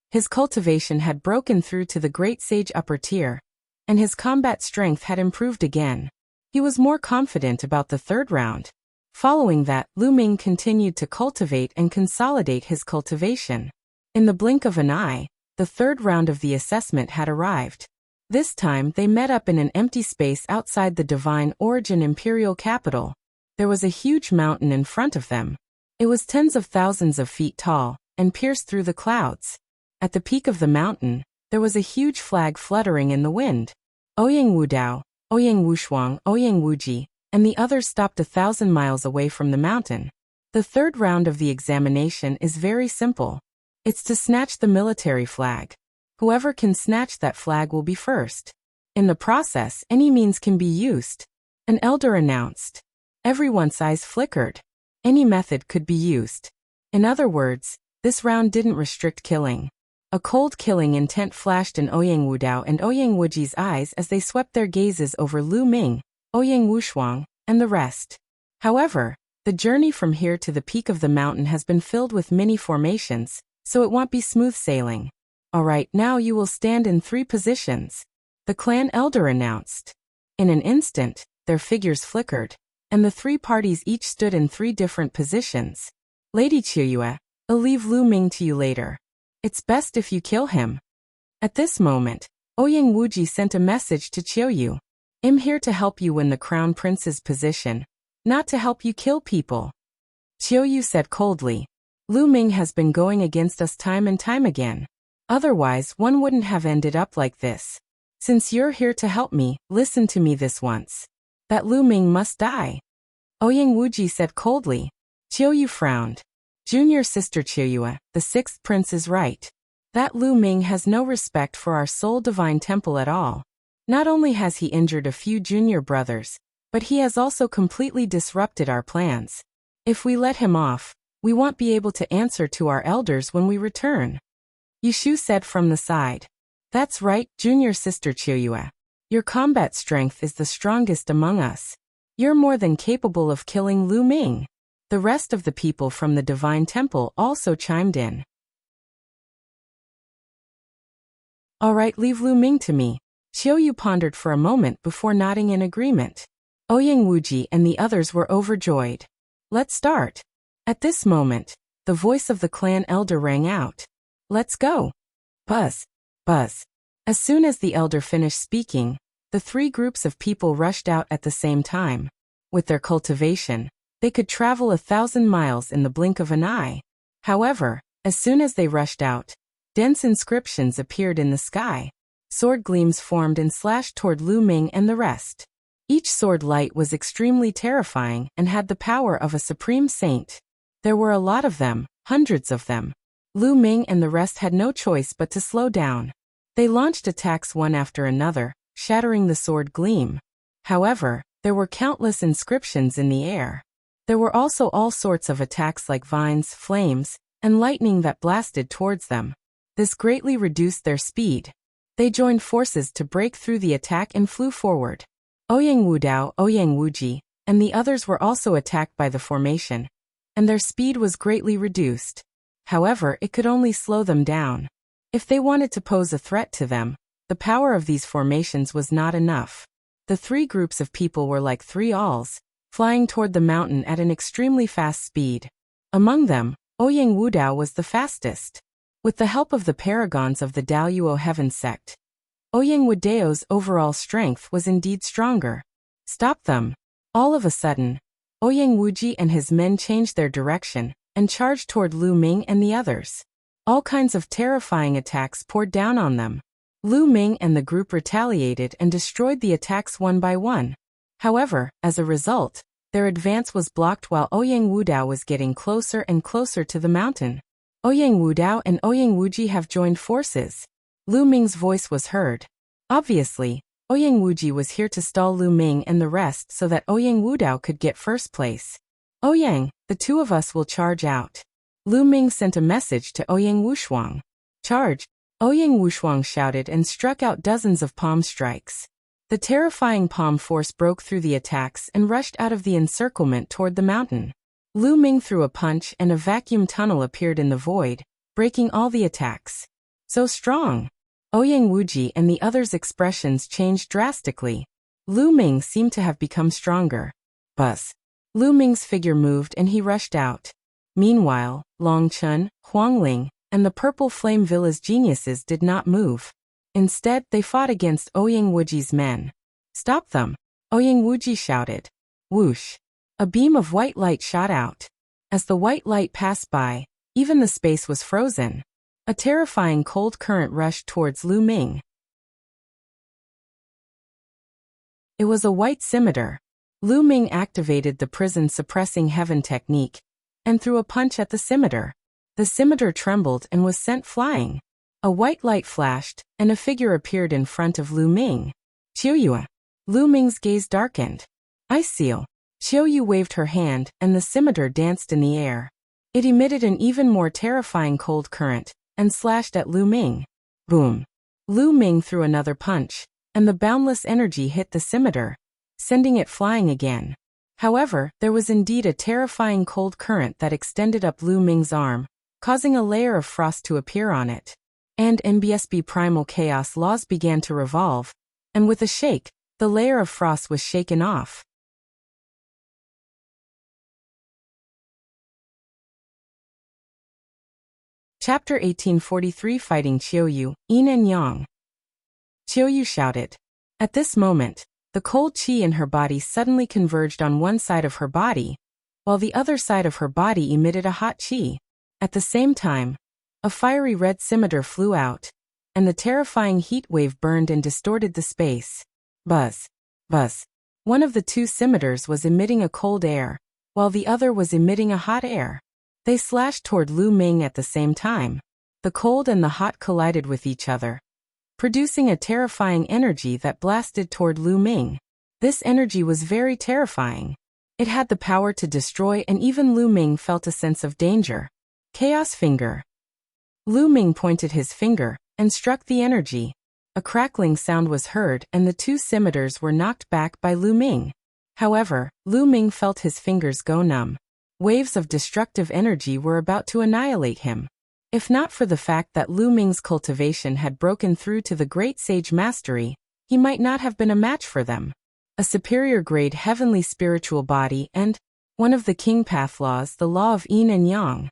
His cultivation had broken through to the Great Sage upper tier, and his combat strength had improved again. He was more confident about the 3rd round. Following that, Lu Ming continued to cultivate and consolidate his cultivation. In the blink of an eye, the 3rd round of the assessment had arrived. This time they met up in an empty space outside the Divine Origin Imperial Capital. There was a huge mountain in front of them. It was tens of thousands of feet tall, and pierced through the clouds. At the peak of the mountain, there was a huge flag fluttering in the wind. Ouyang Wudao, Ouyang Wushuang, Ouyang Wuji, and the others stopped 1,000 miles away from the mountain. The third round of the examination is very simple. It's to snatch the military flag. Whoever can snatch that flag will be first. In the process, any means can be used. An elder announced. Everyone's eyes flickered. Any method could be used. In other words, this round didn't restrict killing. A cold killing intent flashed in Ouyang Wudao and Ouyang Wuji's eyes as they swept their gazes over Lu Ming, Ouyang Wushuang, and the rest. However, the journey from here to the peak of the mountain has been filled with many formations, so it won't be smooth sailing. Alright, now you will stand in 3 positions. The clan elder announced. In an instant, their figures flickered, and the 3 parties each stood in 3 different positions. Lady Qiu Yue, I'll leave Lu Ming to you later. It's best if you kill him. At this moment, Ouyang Wuji sent a message to Qiu Yue. I'm here to help you win the crown prince's position, not to help you kill people. Qiu Yue said coldly. Lu Ming has been going against us time and time again. Otherwise, one wouldn't have ended up like this. Since you're here to help me, listen to me this once. That Lu Ming must die. Ouyang Wuji said coldly. Qiu Yue frowned. Junior sister Qiu Yue, the 6th prince is right. That Lu Ming has no respect for our soul divine temple at all. Not only has he injured a few junior brothers, but he has also completely disrupted our plans. If we let him off, we won't be able to answer to our elders when we return. Yushu said from the side. That's right, junior sister Qiu Yue. Your combat strength is the strongest among us. You're more than capable of killing Lu Ming. The rest of the people from the Divine Temple also chimed in. Alright, leave Lu Ming to me. Qiu Yue pondered for a moment before nodding in agreement. Ouyang Wuji and the others were overjoyed. Let's start. At this moment, the voice of the clan elder rang out. Let's go. Buzz. Buzz. As soon as the elder finished speaking, the 3 groups of people rushed out at the same time. With their cultivation, they could travel 1,000 miles in the blink of an eye. However, as soon as they rushed out, dense inscriptions appeared in the sky. Sword gleams formed and slashed toward Lu Ming and the rest. Each sword light was extremely terrifying and had the power of a supreme saint. There were a lot of them, hundreds of them. Lu Ming and the rest had no choice but to slow down. They launched attacks one after another, shattering the sword gleam. However, there were countless inscriptions in the air. There were also all sorts of attacks like vines, flames, and lightning that blasted towards them. This greatly reduced their speed. They joined forces to break through the attack and flew forward. Ouyang Wudao, Ouyang Wuji, and the others were also attacked by the formation, and their speed was greatly reduced. However, it could only slow them down. If they wanted to pose a threat to them, the power of these formations was not enough. The 3 groups of people were like 3 owls, flying toward the mountain at an extremely fast speed. Among them, Ouyang Wudao was the fastest. With the help of the paragons of the Daoyuo Heaven Sect, Ouyang Wudao's overall strength was indeed stronger. Stop them. All of a sudden, Ouyang Wuji and his men changed their direction and charged toward Lu Ming and the others. All kinds of terrifying attacks poured down on them. Lu Ming and the group retaliated and destroyed the attacks one by one. However, as a result, their advance was blocked while Ouyang Wudao was getting closer and closer to the mountain. Ouyang Wudao and Ouyang Wuji have joined forces. Lu Ming's voice was heard. Obviously, Ouyang Wuji was here to stall Lu Ming and the rest so that Ouyang Wudao could get first place. Ouyang, the 2 of us will charge out. Lu Ming sent a message to Ouyang Wushuang. Charge! Ouyang Wushuang shouted and struck out dozens of palm strikes. The terrifying palm force broke through the attacks and rushed out of the encirclement toward the mountain. Lu Ming threw a punch and a vacuum tunnel appeared in the void, breaking all the attacks. So strong! Ouyang Wuji and the others' expressions changed drastically. Lu Ming seemed to have become stronger. Buzz! Lu Ming's figure moved and he rushed out. Meanwhile, Long Chen, Huang Ling, and the Purple Flame Villa's geniuses did not move. Instead, they fought against Ouyang Wuji's men. Stop them! Ouyang Wuji shouted. Whoosh! A beam of white light shot out. As the white light passed by, Even the space was frozen. A terrifying cold current rushed towards Lu Ming. It was a white scimitar. Lu Ming activated the prison-suppressing heaven technique and threw a punch at the scimitar. The scimitar trembled and was sent flying. A white light flashed, and a figure appeared in front of Lu Ming. Qiu Yue. Lu Ming's gaze darkened. I seal. Qiu Yue waved her hand, and the scimitar danced in the air. It emitted an even more terrifying cold current and slashed at Lu Ming. Boom. Lu Ming threw another punch, and the boundless energy hit the scimitar, sending it flying again. However, there was indeed a terrifying cold current that extended up Lu Ming's arm, causing a layer of frost to appear on it. And NBSB primal chaos laws began to revolve, and with a shake, the layer of frost was shaken off. Chapter 1843 Fighting Qiu Yue, Yin and Yang. Qiu Yue shouted. At this moment, the cold qi in her body suddenly converged on one side of her body, while the other side of her body emitted a hot qi. At the same time, a fiery red scimitar flew out, and the terrifying heat wave burned and distorted the space. Buzz. Buzz. One of the two scimitars was emitting a cold air, while the other was emitting a hot air. They slashed toward Lu Ming at the same time. The cold and the hot collided with each other, producing a terrifying energy that blasted toward Lu Ming. This energy was very terrifying. It had the power to destroy, and even Lu Ming felt a sense of danger. Chaos Finger. Lu Ming pointed his finger and struck the energy. A crackling sound was heard, and the two scimitars were knocked back by Lu Ming. However, Lu Ming felt his fingers go numb. Waves of destructive energy were about to annihilate him. If not for the fact that Lu Ming's cultivation had broken through to the great sage mastery, he might not have been a match for them. A superior grade heavenly spiritual body and one of the king path laws, the law of yin and yang.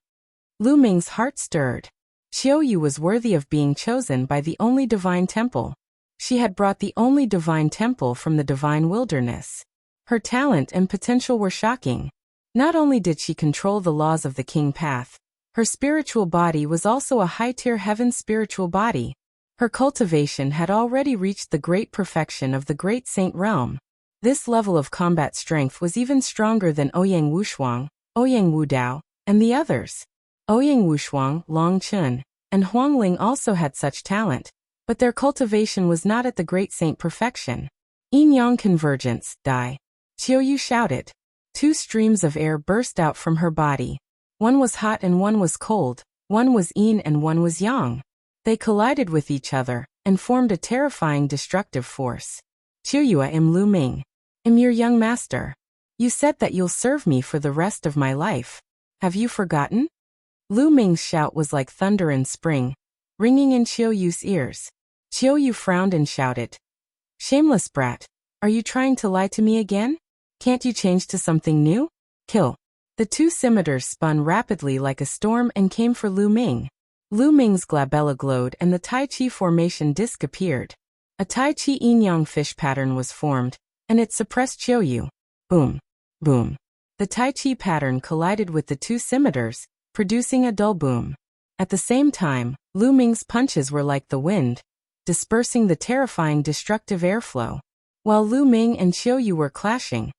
Lu Ming's heart stirred. Qiu Yue was worthy of being chosen by the only divine temple. She had brought the only divine temple from the divine wilderness. Her talent and potential were shocking. Not only did she control the laws of the king path, her spiritual body was also a high-tier heaven spiritual body. Her cultivation had already reached the great perfection of the great saint realm. This level of combat strength was even stronger than Ouyang Wushuang, Ouyang Wudao, and the others. Ouyang Wushuang, Long Chen, and Huangling also had such talent, but their cultivation was not at the great saint perfection. Yin-yang convergence, die. Qiu Yue shouted. Two streams of air burst out from her body. One was hot and one was cold, one was yin and one was yang. They collided with each other and formed a terrifying destructive force. Qiu Yue am Lu Ming. Am your young master. You said that you'll serve me for the rest of my life. Have you forgotten? Lu Ming's shout was like thunder in spring, ringing in Qiu Yue's ears. Qiu Yue frowned and shouted. Shameless brat, are you trying to lie to me again? Can't you change to something new? Kill. The two scimitars spun rapidly like a storm and came for Lu Ming. Lu Ming's glabella glowed and the Tai Chi formation disc appeared. A Tai Chi yin-yang fish pattern was formed, and it suppressed Qiu Yue. Boom. Boom. The Tai Chi pattern collided with the two scimitars, producing a dull boom. At the same time, Lu Ming's punches were like the wind, dispersing the terrifying destructive airflow. While Lu Ming and Qiu Yue were clashing,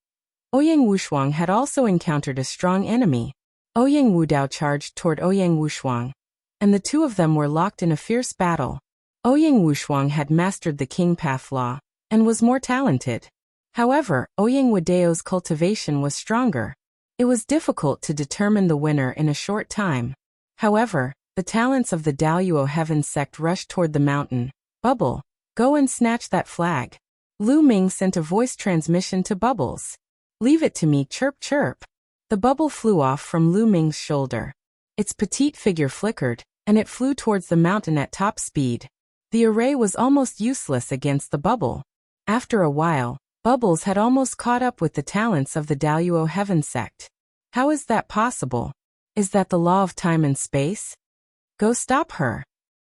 Ouyang Wushuang had also encountered a strong enemy. Ouyang Wudao charged toward Ouyang Wushuang, and the two of them were locked in a fierce battle. Ouyang Wushuang had mastered the king path law, and was more talented. However, Ouyang Wudao's cultivation was stronger. It was difficult to determine the winner in a short time. However, the talents of the Daoyuo Heaven sect rushed toward the mountain. Bubble, go and snatch that flag. Lu Ming sent a voice transmission to Bubbles. Leave it to me, chirp chirp. The bubble flew off from Lu Ming's shoulder. Its petite figure flickered, and it flew towards the mountain at top speed. The array was almost useless against the bubble. After a while, Bubbles had almost caught up with the talents of the Daoyuo Heaven sect. How is that possible? Is that the law of time and space? Go stop her.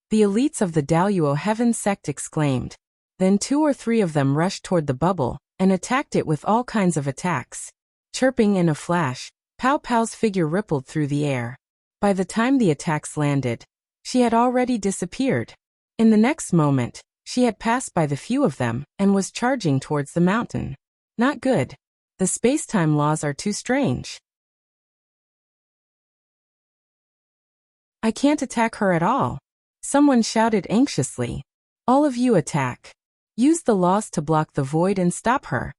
The elites of the Daoyuo Heaven sect exclaimed. Then two or three of them rushed toward the bubble and attacked it with all kinds of attacks. Chirping in a flash, Pow Pow's figure rippled through the air. By the time the attacks landed, she had already disappeared. In the next moment, she had passed by the few of them and was charging towards the mountain. Not good. The space-time laws are too strange. I can't attack her at all. Someone shouted anxiously. All of you attack. Use the laws to block the void and stop her.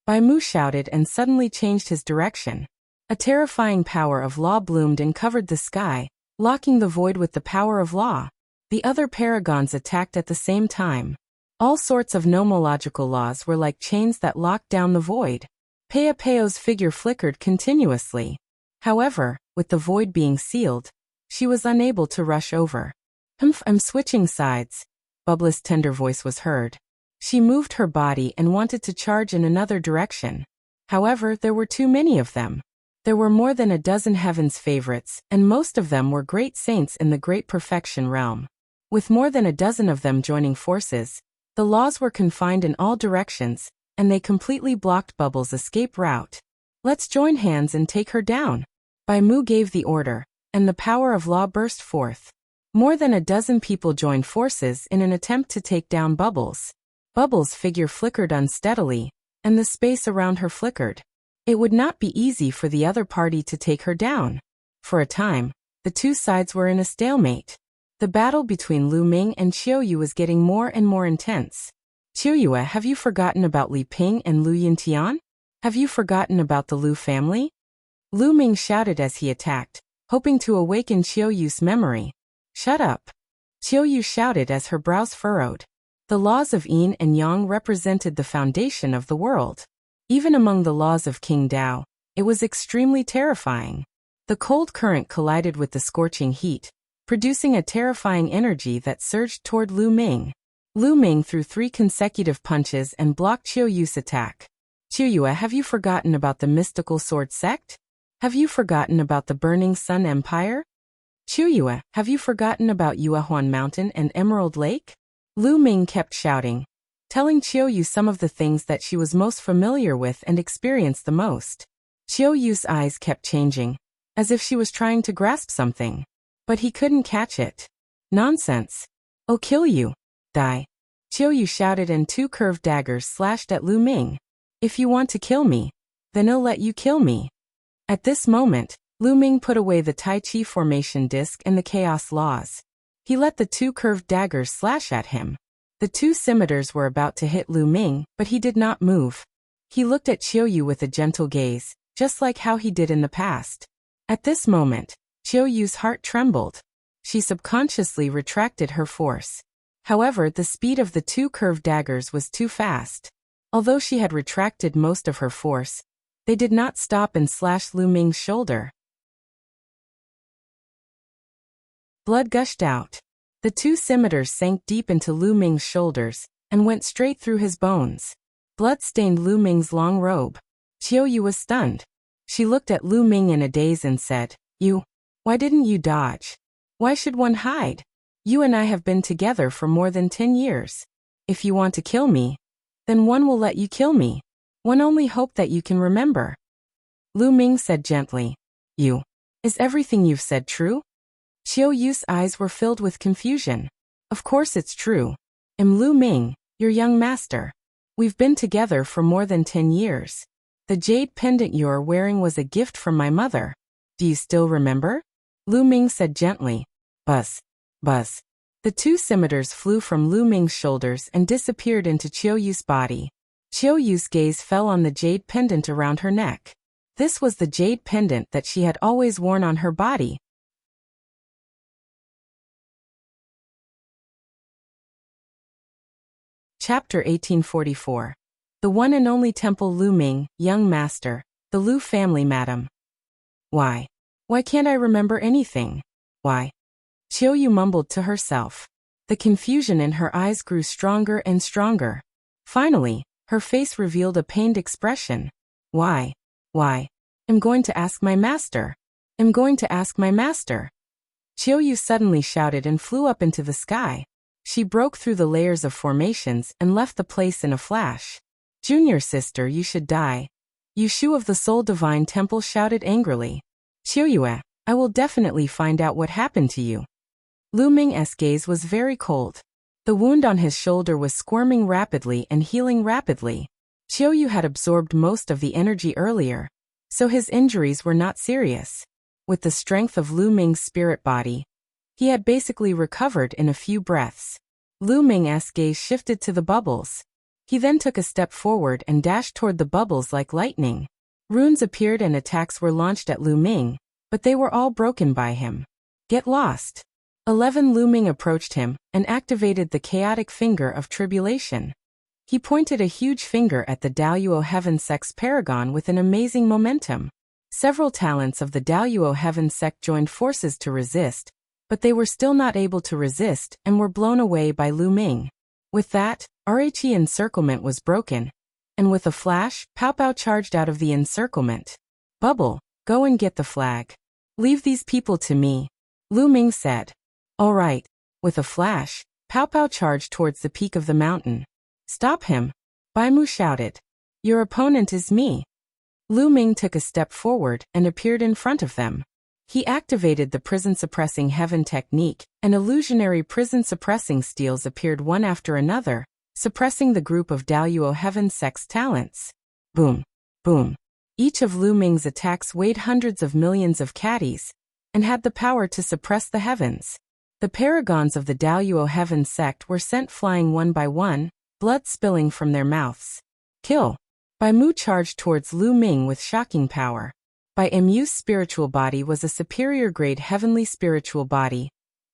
Bai Mu shouted and suddenly changed his direction. A terrifying power of law bloomed and covered the sky, locking the void with the power of law. The other paragons attacked at the same time. All sorts of nomological laws were like chains that locked down the void. Peo's figure flickered continuously. However, with the void being sealed, she was unable to rush over. I'm switching sides. Bubbles' tender voice was heard. She moved her body and wanted to charge in another direction. However, there were too many of them. There were more than a dozen heaven's favorites, and most of them were great saints in the Great Perfection realm. With more than a dozen of them joining forces, the laws were confined in all directions, and they completely blocked Bubbles' escape route. Let's join hands and take her down. Bai Mu gave the order, and the power of law burst forth. More than a dozen people joined forces in an attempt to take down Bubbles. Bubbles' figure flickered unsteadily, and the space around her flickered. It would not be easy for the other party to take her down. For a time, the two sides were in a stalemate. The battle between Lu Ming and Qiu Yue was getting more and more intense. Qiu Yue, have you forgotten about Li Ping and Lu Yintian? Have you forgotten about the Lu family? Lu Ming shouted as he attacked, hoping to awaken Qiu Yue's memory. Shut up. Qiu Yue shouted as her brows furrowed. The laws of Yin and Yang represented the foundation of the world. Even among the laws of King Dao, it was extremely terrifying. The cold current collided with the scorching heat, producing a terrifying energy that surged toward Lu Ming. Lu Ming threw 3 consecutive punches and blocked Qiu Yue's attack. Qiu Yue, have you forgotten about the mystical sword sect? Have you forgotten about the Burning Sun Empire? Qiu Yue, have you forgotten about Yuehuan Mountain and Emerald Lake? Lu Ming kept shouting, telling Qiu Yue some of the things that she was most familiar with and experienced the most. Qiu Yue's eyes kept changing, as if she was trying to grasp something. But he couldn't catch it. Nonsense. I'll kill you. Die. Qiu Yue shouted and 2 curved daggers slashed at Lu Ming. If you want to kill me, then I'll let you kill me. At this moment, Lu Ming put away the Tai Chi formation disc and the chaos laws. He let the 2 curved daggers slash at him. The 2 scimitars were about to hit Lu Ming, but he did not move. He looked at Qiu Yue with a gentle gaze, just like how he did in the past. At this moment, Qiu Yue's heart trembled. She subconsciously retracted her force. However, the speed of the 2 curved daggers was too fast. Although she had retracted most of her force, they did not stop and slash Lu Ming's shoulder. Blood gushed out. The 2 scimitars sank deep into Lu Ming's shoulders and went straight through his bones. Blood stained Lu Ming's long robe. Qiu Yue was stunned. She looked at Lu Ming in a daze and said, Why didn't you dodge? Why should one hide? You and I have been together for more than 10 years. If you want to kill me, then one will let you kill me. One only hope that you can remember. Lu Ming said gently, Is everything you've said true? Qiu Yue's eyes were filled with confusion. Of course it's true. I'm Lu Ming, your young master. We've been together for more than 10 years. The jade pendant you're wearing was a gift from my mother. Do you still remember? Lu Ming said gently. Buzz. Buzz. The 2 scimitars flew from Lu Ming's shoulders and disappeared into Qiu Yue's body. Qiu Yue's gaze fell on the jade pendant around her neck. This was the jade pendant that she had always worn on her body. Chapter 1844. The one and only Temple Lu Ming, young master, the Lu family madam. Why? Why can't I remember anything? Why? Qiu Yue mumbled to herself. The confusion in her eyes grew stronger and stronger. Finally, her face revealed a pained expression. Why? Why? I'm going to ask my master. I'm going to ask my master. Qiu Yue suddenly shouted and flew up into the sky. She broke through the layers of formations and left the place in a flash. Junior sister, you should die. Yu Shu of the Soul Divine Temple shouted angrily. Qiu Yue, I will definitely find out what happened to you. Lu Ming's gaze was very cold. The wound on his shoulder was squirming rapidly and healing rapidly. Qiu Yue had absorbed most of the energy earlier, so his injuries were not serious. With the strength of Lu Ming's spirit body, he had basically recovered in a few breaths. Lu Ming's gaze shifted to the bubbles. He then took a step forward and dashed toward the bubbles like lightning. Runes appeared and attacks were launched at Lu Ming, but they were all broken by him. Get lost. 11 Lu Ming approached him and activated the chaotic finger of tribulation. He pointed a huge finger at the Daoyuo Heaven Sect's paragon with an amazing momentum. Several talents of the Daoyuo Heaven Sect joined forces to resist, but they were still not able to resist and were blown away by Lu Ming. With that, RHE encirclement was broken, and with a flash, Pow Pow charged out of the encirclement. Bubble, go and get the flag. Leave these people to me, Lu Ming said. All right. With a flash, Pow Pow charged towards the peak of the mountain. Stop him, Bai Mu shouted. Your opponent is me. Lu Ming took a step forward and appeared in front of them. He activated the prison-suppressing heaven technique, and illusionary prison-suppressing steels appeared one after another, suppressing the group of Daoyuo Heaven Sect's talents. Boom, boom. Each of Lu Ming's attacks weighed hundreds of millions of caddies, and had the power to suppress the heavens. The paragons of the Daoyuo Heaven Sect were sent flying one by one, blood spilling from their mouths. Kill. Bai Mu charged towards Lu Ming with shocking power. Bai Mu's spiritual body was a superior grade heavenly spiritual body,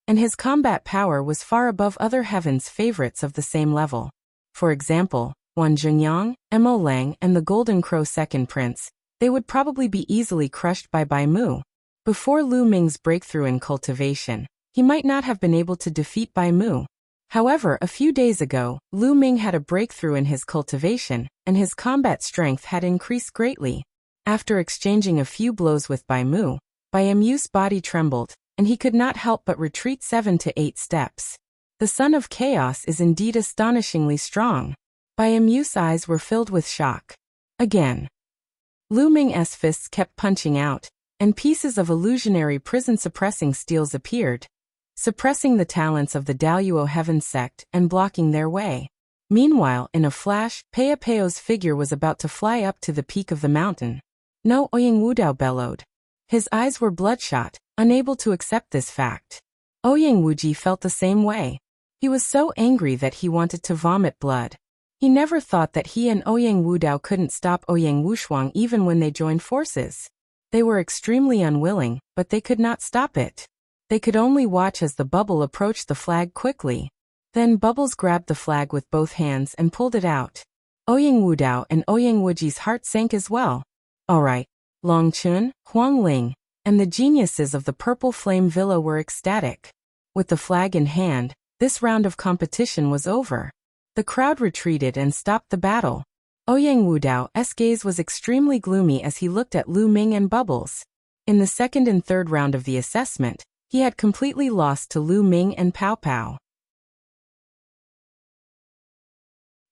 and his combat power was far above other heavens favorites of the same level. For example, Wan Zhengyang, Mo Lang and the Golden Crow Second Prince, they would probably be easily crushed by Bai Mu. Before Lu Ming's breakthrough in cultivation, he might not have been able to defeat Bai Mu. However, a few days ago, Lu Ming had a breakthrough in his cultivation, and his combat strength had increased greatly. After exchanging a few blows with Bai Mu's body trembled, and he could not help but retreat 7 to 8 steps. The Son of Chaos is indeed astonishingly strong. Bai Mu's eyes were filled with shock. Again. Lu Ming's fists kept punching out, and pieces of illusionary prison-suppressing steels appeared, suppressing the talents of the Daoyuo Heaven Sect and blocking their way. Meanwhile, in a flash, Pea Peo's figure was about to fly up to the peak of the mountain. No, Ouyang Wudao bellowed. His eyes were bloodshot, unable to accept this fact. Ouyang Wuji felt the same way. He was so angry that he wanted to vomit blood. He never thought that he and Ouyang Wudao couldn't stop Ouyang Wushuang even when they joined forces. They were extremely unwilling, but they could not stop it. They could only watch as the bubble approached the flag quickly. Then Bubbles grabbed the flag with both hands and pulled it out. Ouyang Wudao and Ouyang Wuji's heart sank as well. Alright, Long Chun, Huang Ling, and the geniuses of the Purple Flame Villa were ecstatic. With the flag in hand, this round of competition was over. The crowd retreated and stopped the battle. Ouyang Wudao's gaze was extremely gloomy as he looked at Lu Ming and Bubbles. In the second and third round of the assessment, he had completely lost to Lu Ming and Pow Pow.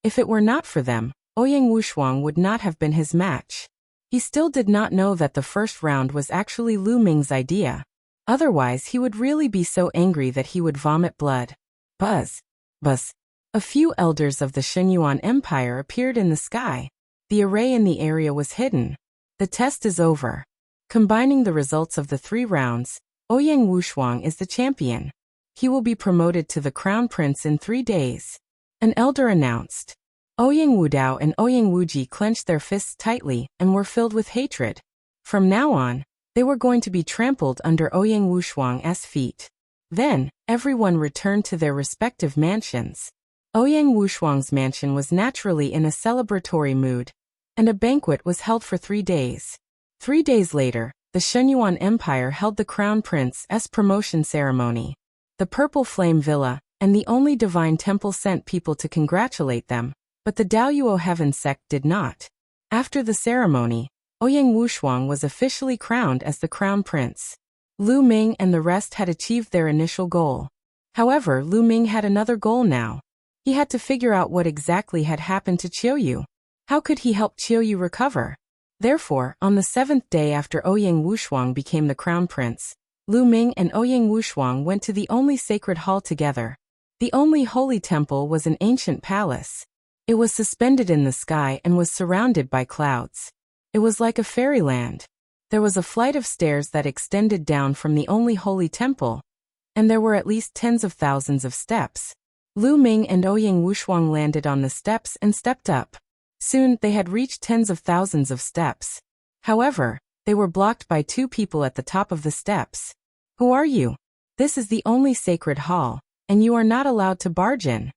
If it were not for them, Ouyang Wushuang would not have been his match. He still did not know that the first round was actually Lu Ming's idea. Otherwise he would really be so angry that he would vomit blood. Buzz. Buzz. A few elders of the Shenyuan Empire appeared in the sky. The array in the area was hidden. The test is over. Combining the results of the 3 rounds, Ouyang Wushuang is the champion. He will be promoted to the Crown Prince in 3 days. An elder announced. Ouyang Wudao and Ouyang Wuji clenched their fists tightly and were filled with hatred. From now on, they were going to be trampled under Ouyang Wushuang's feet. Then, everyone returned to their respective mansions. Ouyang Wushuang's mansion was naturally in a celebratory mood, and a banquet was held for 3 days. 3 days later, the Shenyuan Empire held the Crown Prince's promotion ceremony. The Purple Flame Villa and the only Divine Temple sent people to congratulate them, but the Daoyuo Heaven Sect did not. After the ceremony, Ouyang Wushuang was officially crowned as the Crown Prince. Lu Ming and the rest had achieved their initial goal. However, Lu Ming had another goal now. He had to figure out what exactly had happened to Qiu Yue. How could he help Qiu Yue recover? Therefore, on the 7th day after Ouyang Wushuang became the crown prince, Lu Ming and Ouyang Wushuang went to the only sacred hall together. The only holy temple was an ancient palace. It was suspended in the sky and was surrounded by clouds. It was like a fairyland. There was a flight of stairs that extended down from the only holy temple, and there were at least tens of thousands of steps. Lu Ming and Ouyang Wushuang landed on the steps and stepped up. Soon, they had reached tens of thousands of steps. However, they were blocked by two people at the top of the steps. Who are you? This is the only sacred hall, and you are not allowed to barge in.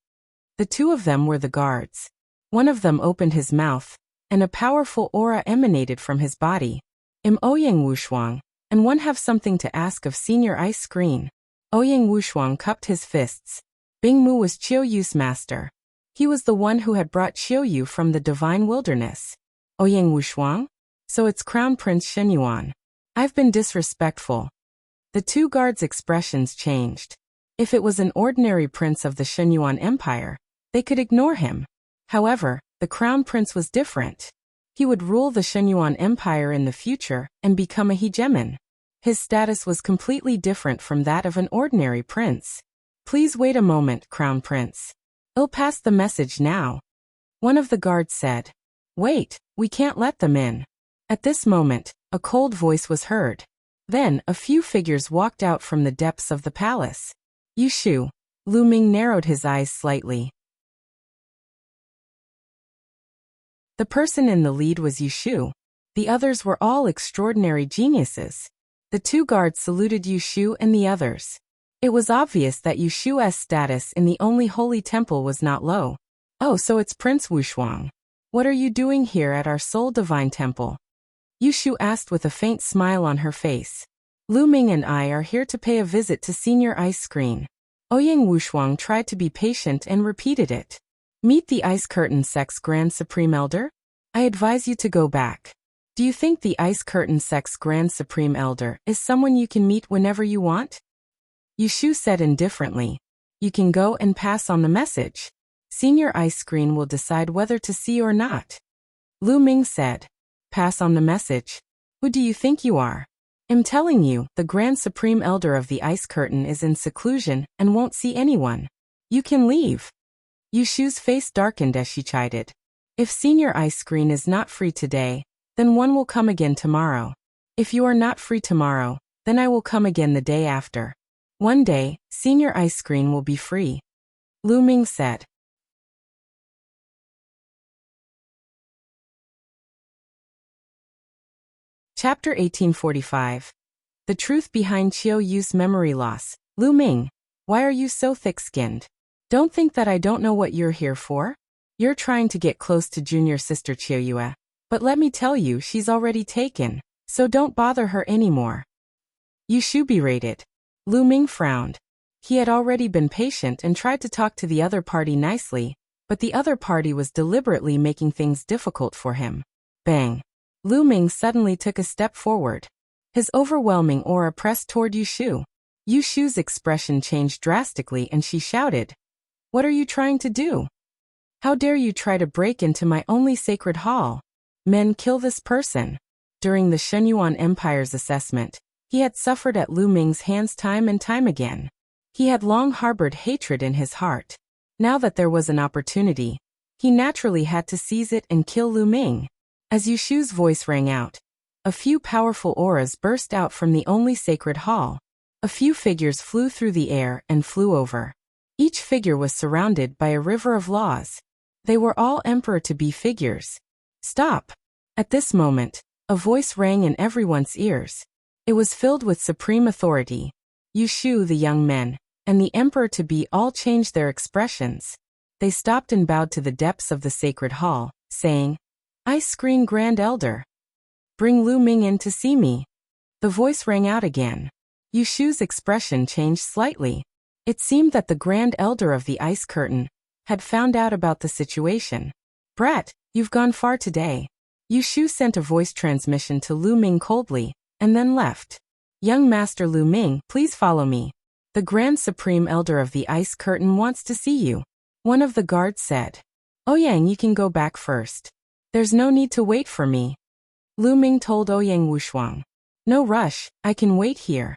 The two of them were the guards. One of them opened his mouth, and a powerful aura emanated from his body. Am Ouyang Wushuang, and one have something to ask of Senior Ice Screen. Ouyang Wushuang cupped his fists. Bing Mu was Qiu Yue's master. He was the one who had brought Qiu Yue from the divine wilderness. Ouyang Wushuang? So it's Crown Prince Shenyuan. I've been disrespectful. The two guards' expressions changed. If it was an ordinary prince of the Shenyuan Empire, they could ignore him. However, the crown prince was different. He would rule the Shenyuan Empire in the future and become a hegemon. His status was completely different from that of an ordinary prince. Please wait a moment, Crown Prince. I'll pass the message now. One of the guards said. Wait, we can't let them in. At this moment, a cold voice was heard. Then, a few figures walked out from the depths of the palace. Yushu. Lu Ming narrowed his eyes slightly. The person in the lead was Yushu. The others were all extraordinary geniuses. The two guards saluted Yushu and the others. It was obvious that Yushu's status in the only holy temple was not low. Oh, so it's Prince Wushuang. What are you doing here at our sole divine temple? Yushu asked with a faint smile on her face. Lu Ming and I are here to pay a visit to Senior Ice Screen. Ouyang Wushuang tried to be patient and repeated it. Meet the Ice Curtain Sect's Grand Supreme Elder? I advise you to go back. Do you think the Ice Curtain Sect's Grand Supreme Elder is someone you can meet whenever you want? Yushu said indifferently. You can go and pass on the message. Senior Ice Screen will decide whether to see or not. Lu Ming said. Pass on the message. Who do you think you are? I'm telling you, the Grand Supreme Elder of the Ice Curtain is in seclusion and won't see anyone. You can leave. Yushu's face darkened as she chided. If Senior Ice Screen is not free today, then one will come again tomorrow. If you are not free tomorrow, then I will come again the day after. One day, Senior Ice Screen will be free. Lu Ming said. Chapter 1845. The truth behind Qiu Yue's memory loss. Lu Ming, why are you so thick-skinned? Don't think that I don't know what you're here for. You're trying to get close to junior sister Qiu Yue. But let me tell you, she's already taken, so don't bother her anymore. Yushu berated. Lu Ming frowned. He had already been patient and tried to talk to the other party nicely, but the other party was deliberately making things difficult for him. Bang. Lu Ming suddenly took a step forward. His overwhelming aura pressed toward Yushu. Yushu's expression changed drastically and she shouted, What are you trying to do? How dare you try to break into my only sacred hall? Men, kill this person. During the Shenyuan Empire's assessment, he had suffered at Lu Ming's hands time and time again. He had long harbored hatred in his heart. Now that there was an opportunity, he naturally had to seize it and kill Lu Ming. As Yushu's voice rang out, a few powerful auras burst out from the only sacred hall. A few figures flew through the air and flew over. Each figure was surrounded by a river of laws. They were all emperor-to-be figures. Stop! At this moment, a voice rang in everyone's ears. It was filled with supreme authority. Yushu, the young men, and the emperor-to-be all changed their expressions. They stopped and bowed to the depths of the sacred hall, saying, Ice Screen Grand Elder. Bring Lu Ming in to see me. The voice rang out again. Yushu's expression changed slightly. It seemed that the Grand Elder of the Ice Curtain had found out about the situation. Brat, you've gone far today. Yushu sent a voice transmission to Lu Ming coldly, and then left. Young Master Lu Ming, please follow me. The Grand Supreme Elder of the Ice Curtain wants to see you. One of the guards said. Ouyang, you can go back first. There's no need to wait for me. Lu Ming told Ouyang Wushuang. No rush, I can wait here.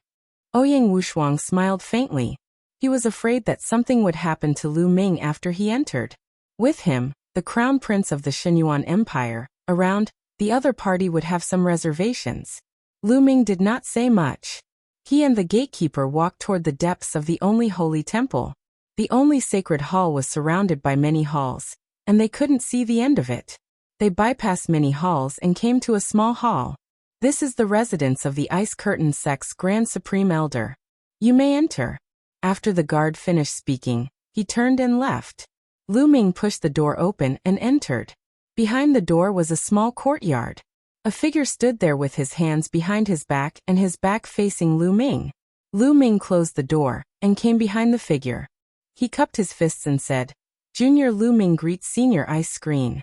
Ouyang Wushuang smiled faintly. He was afraid that something would happen to Lu Ming after he entered. With him, the crown prince of the Xinyuan Empire, around, the other party would have some reservations. Lu Ming did not say much. He and the gatekeeper walked toward the depths of the only holy temple. The only sacred hall was surrounded by many halls, and they couldn't see the end of it. They bypassed many halls and came to a small hall. This is the residence of the Ice Curtain Sect's Grand Supreme Elder. You may enter. After the guard finished speaking, he turned and left. Lu Ming pushed the door open and entered. Behind the door was a small courtyard. A figure stood there with his hands behind his back and his back facing Lu Ming. Lu Ming closed the door and came behind the figure. He cupped his fists and said, Junior Lu Ming greets Senior Ice Screen.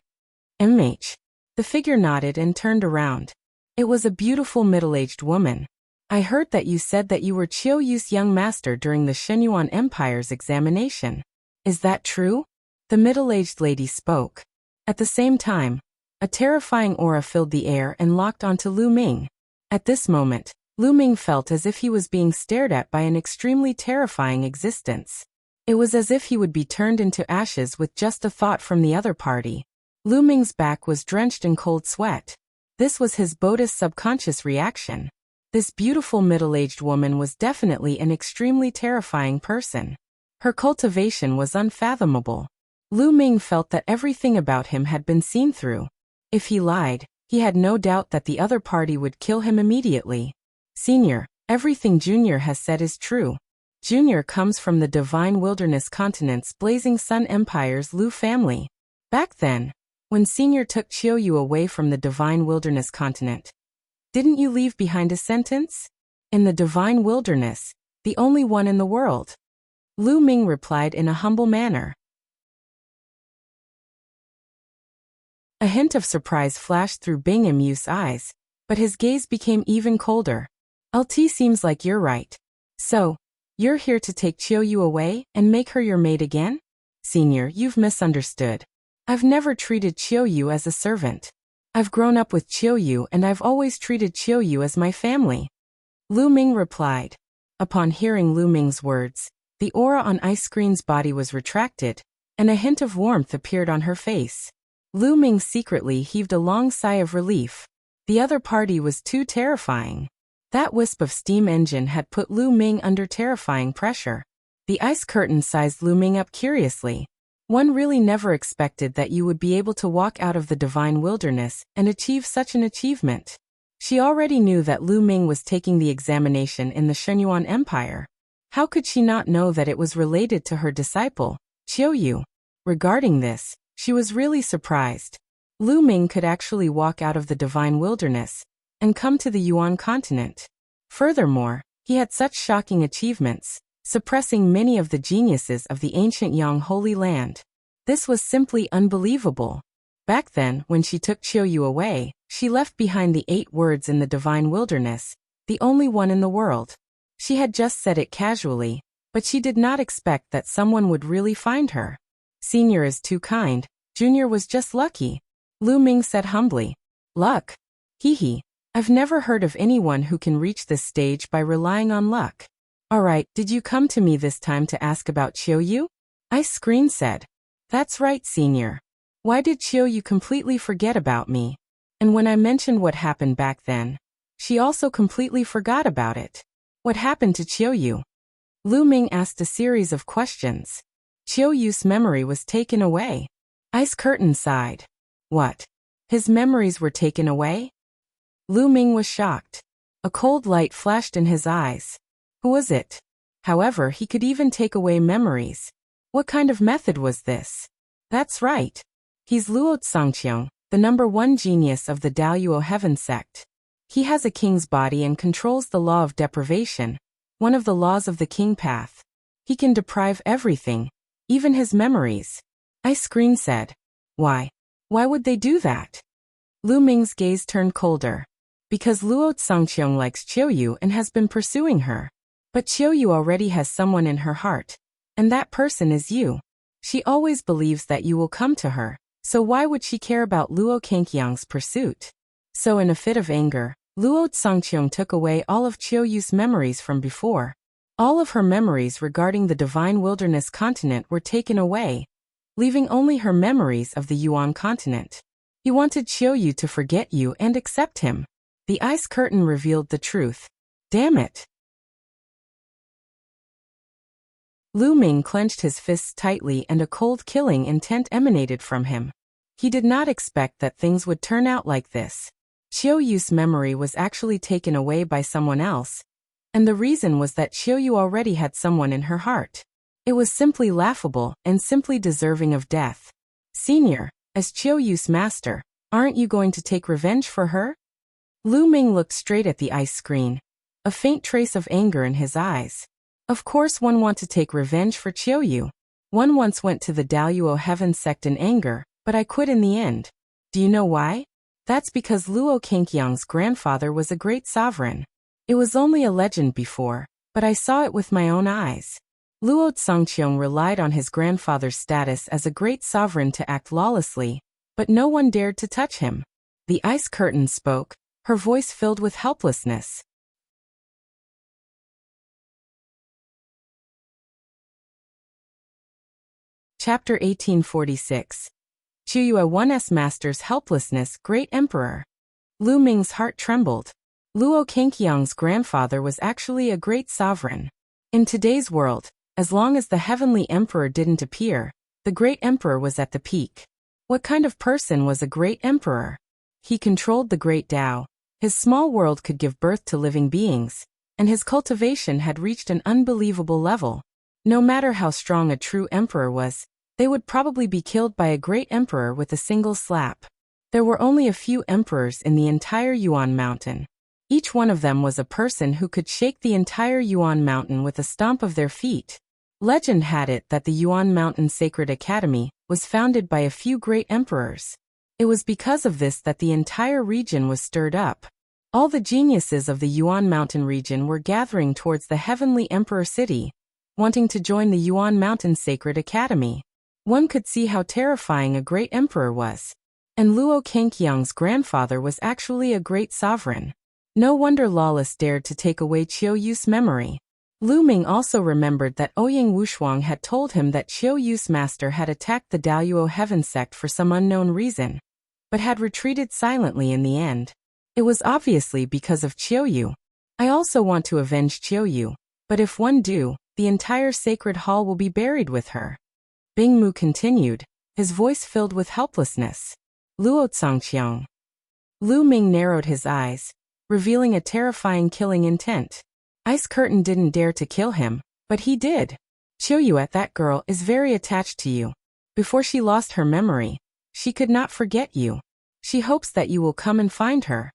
MH. The figure nodded and turned around. It was a beautiful middle-aged woman. I heard that you said that you were Qiu Yue's young master during the Xinyuan Empire's examination. Is that true? The middle-aged lady spoke. At the same time, a terrifying aura filled the air and locked onto Lu Ming. At this moment, Lu Ming felt as if he was being stared at by an extremely terrifying existence. It was as if he would be turned into ashes with just a thought from the other party. Lu Ming's back was drenched in cold sweat. This was his Buddhist subconscious reaction. This beautiful middle-aged woman was definitely an extremely terrifying person. Her cultivation was unfathomable. Lu Ming felt that everything about him had been seen through. If he lied, he had no doubt that the other party would kill him immediately. Senior, everything Junior has said is true. Junior comes from the Divine Wilderness Continent's Blazing Sun Empire's Lu family. Back then, when Senior took Qiu Yue away from the Divine Wilderness Continent, didn't you leave behind a sentence? In the Divine Wilderness, the only one in the world. Lu Ming replied in a humble manner. A hint of surprise flashed through Bing Yu's eyes, but his gaze became even colder. LT seems like you're right. So, you're here to take Qiu Yue away and make her your maid again? Senior, you've misunderstood. I've never treated Qiu Yue as a servant. I've grown up with Qiu Yue and I've always treated Qiu Yue as my family. Lu Ming replied. Upon hearing Lu Ming's words, the aura on Ice Screen's body was retracted, and a hint of warmth appeared on her face. Lu Ming secretly heaved a long sigh of relief. The other party was too terrifying. That wisp of steam engine had put Lu Ming under terrifying pressure. The ice curtain sized Lu Ming up curiously. One really never expected that you would be able to walk out of the divine wilderness and achieve such an achievement. She already knew that Lu Ming was taking the examination in the Xinyuan Empire. How could she not know that it was related to her disciple, Qiu Yue? Regarding this, she was really surprised. Lu Ming could actually walk out of the divine wilderness and come to the Yuan continent. Furthermore, he had such shocking achievements, suppressing many of the geniuses of the ancient Yang Holy Land. This was simply unbelievable. Back then, when she took Qiu Yue away, she left behind the 8 words in the divine wilderness, the only one in the world. She had just said it casually, but she did not expect that someone would really find her. Senior is too kind, Junior was just lucky. Lu Ming said humbly. Luck? Hee. I've never heard of anyone who can reach this stage by relying on luck. Alright, did you come to me this time to ask about Qiu Yue? Ice Screen said. That's right, Senior. Why did Qiu Yue completely forget about me? And when I mentioned what happened back then, she also completely forgot about it. What happened to Qiu Yue? Lu Ming asked a series of questions. Qiu Yue's memory was taken away. Ice Curtain sighed. What? His memories were taken away? Lu Ming was shocked. A cold light flashed in his eyes. Who was it? However, he could even take away memories. What kind of method was this? That's right. He's Luo Tsangqiang, the #1 genius of the Daoyuo Heaven Sect. He has a king's body and controls the law of deprivation, one of the laws of the king path. He can deprive everything, even his memories. Ice Screen said. Why? Why would they do that? Lu Ming's gaze turned colder. Because Luo Tsangqiang likes Qiu Yue and has been pursuing her. But Qiu Yue already has someone in her heart. And that person is you. She always believes that you will come to her, so why would she care about Luo Kangqiang's pursuit? So in a fit of anger, Luo Tsangqiong took away all of Qiu Yue's memories from before. All of her memories regarding the divine wilderness continent were taken away, leaving only her memories of the Yuan continent. He wanted Qiu Yue to forget you and accept him. The ice curtain revealed the truth. Damn it! Lu Ming clenched his fists tightly and a cold killing intent emanated from him. He did not expect that things would turn out like this. Qiu Yue's memory was actually taken away by someone else, and the reason was that Qiu Yue already had someone in her heart. It was simply laughable and simply deserving of death. Senior, as Qiu Yue's master, aren't you going to take revenge for her? Lu Ming looked straight at the ice screen, a faint trace of anger in his eyes. Of course one wants to take revenge for Qiu Yue. One once went to the Daluo Heaven Sect in anger, but I quit in the end. Do you know why? That's because Luo Kangqiang's grandfather was a great sovereign. It was only a legend before, but I saw it with my own eyes. Luo Tsangqiong relied on his grandfather's status as a great sovereign to act lawlessly, but no one dared to touch him. The ice curtain spoke, her voice filled with helplessness. Chapter 1846. Qiu Yue 1's Master's Helplessness, Great Emperor. Lu Ming's heart trembled. Luo Kangqiang's grandfather was actually a great sovereign. In today's world, as long as the Heavenly Emperor didn't appear, the Great Emperor was at the peak. What kind of person was a Great Emperor? He controlled the Great Tao. His small world could give birth to living beings, and his cultivation had reached an unbelievable level. No matter how strong a true emperor was, they would probably be killed by a great emperor with a single slap. There were only a few emperors in the entire Yuan mountain. Each one of them was a person who could shake the entire Yuan mountain with a stomp of their feet. Legend had it that the Yuan Mountain Sacred Academy was founded by a few great emperors. It was because of this that the entire region was stirred up. All the geniuses of the Yuan Mountain region were gathering towards the Heavenly Emperor City, wanting to join the Yuan Mountain Sacred Academy. One could see how terrifying a great emperor was. And Luo Kangqiang's grandfather was actually a great sovereign. No wonder Lawless dared to take away Qiu Yue's memory. Lu Ming also remembered that Ouyang Wushuang had told him that Qiu Yue's master had attacked the Daluo Heaven Sect for some unknown reason, but had retreated silently in the end. It was obviously because of Qiu Yue. I also want to avenge Qiu Yue, but if one do, the entire sacred hall will be buried with her. Bing Mu continued, his voice filled with helplessness. Luo Tsangqiong. Lu Ming narrowed his eyes, revealing a terrifying killing intent. Ice Curtain didn't dare to kill him, but he did. Qiu Yue, that girl, is very attached to you. Before she lost her memory, she could not forget you. She hopes that you will come and find her,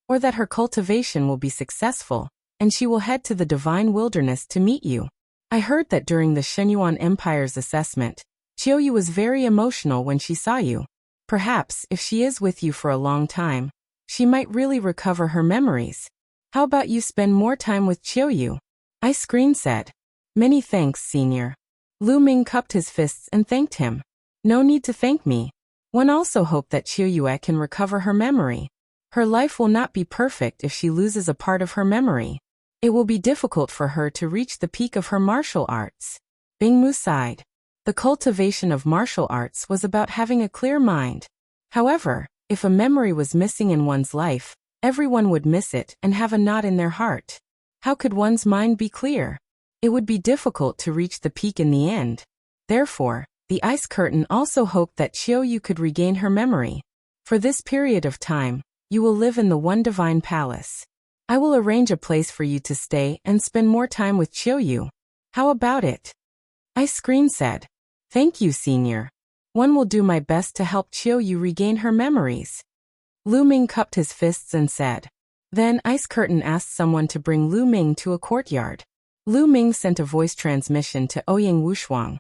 or that her cultivation will be successful, and she will head to the divine wilderness to meet you. I heard that during the Shenyuan Empire's assessment, Qiu Yue was very emotional when she saw you. Perhaps, if she is with you for a long time, she might really recover her memories. How about you spend more time with Qiu Yue? Ice Cream said. Many thanks, Senior. Lu Ming cupped his fists and thanked him. No need to thank me. One also hoped that Qiu Yue can recover her memory. Her life will not be perfect if she loses a part of her memory. It will be difficult for her to reach the peak of her martial arts. Bing Mu sighed. The cultivation of martial arts was about having a clear mind. However, if a memory was missing in one's life, everyone would miss it and have a knot in their heart. How could one's mind be clear? It would be difficult to reach the peak in the end. Therefore, the Ice Curtain also hoped that Qiu Yue could regain her memory. For this period of time, you will live in the One Divine Palace. I will arrange a place for you to stay and spend more time with Qiu Yue. How about it? Ice Cream said. Thank you, Senior. One will do my best to help Qiu Yue regain her memories. Lu Ming cupped his fists and said. Then Ice Curtain asked someone to bring Lu Ming to a courtyard. Lu Ming sent a voice transmission to Ouyang Wushuang,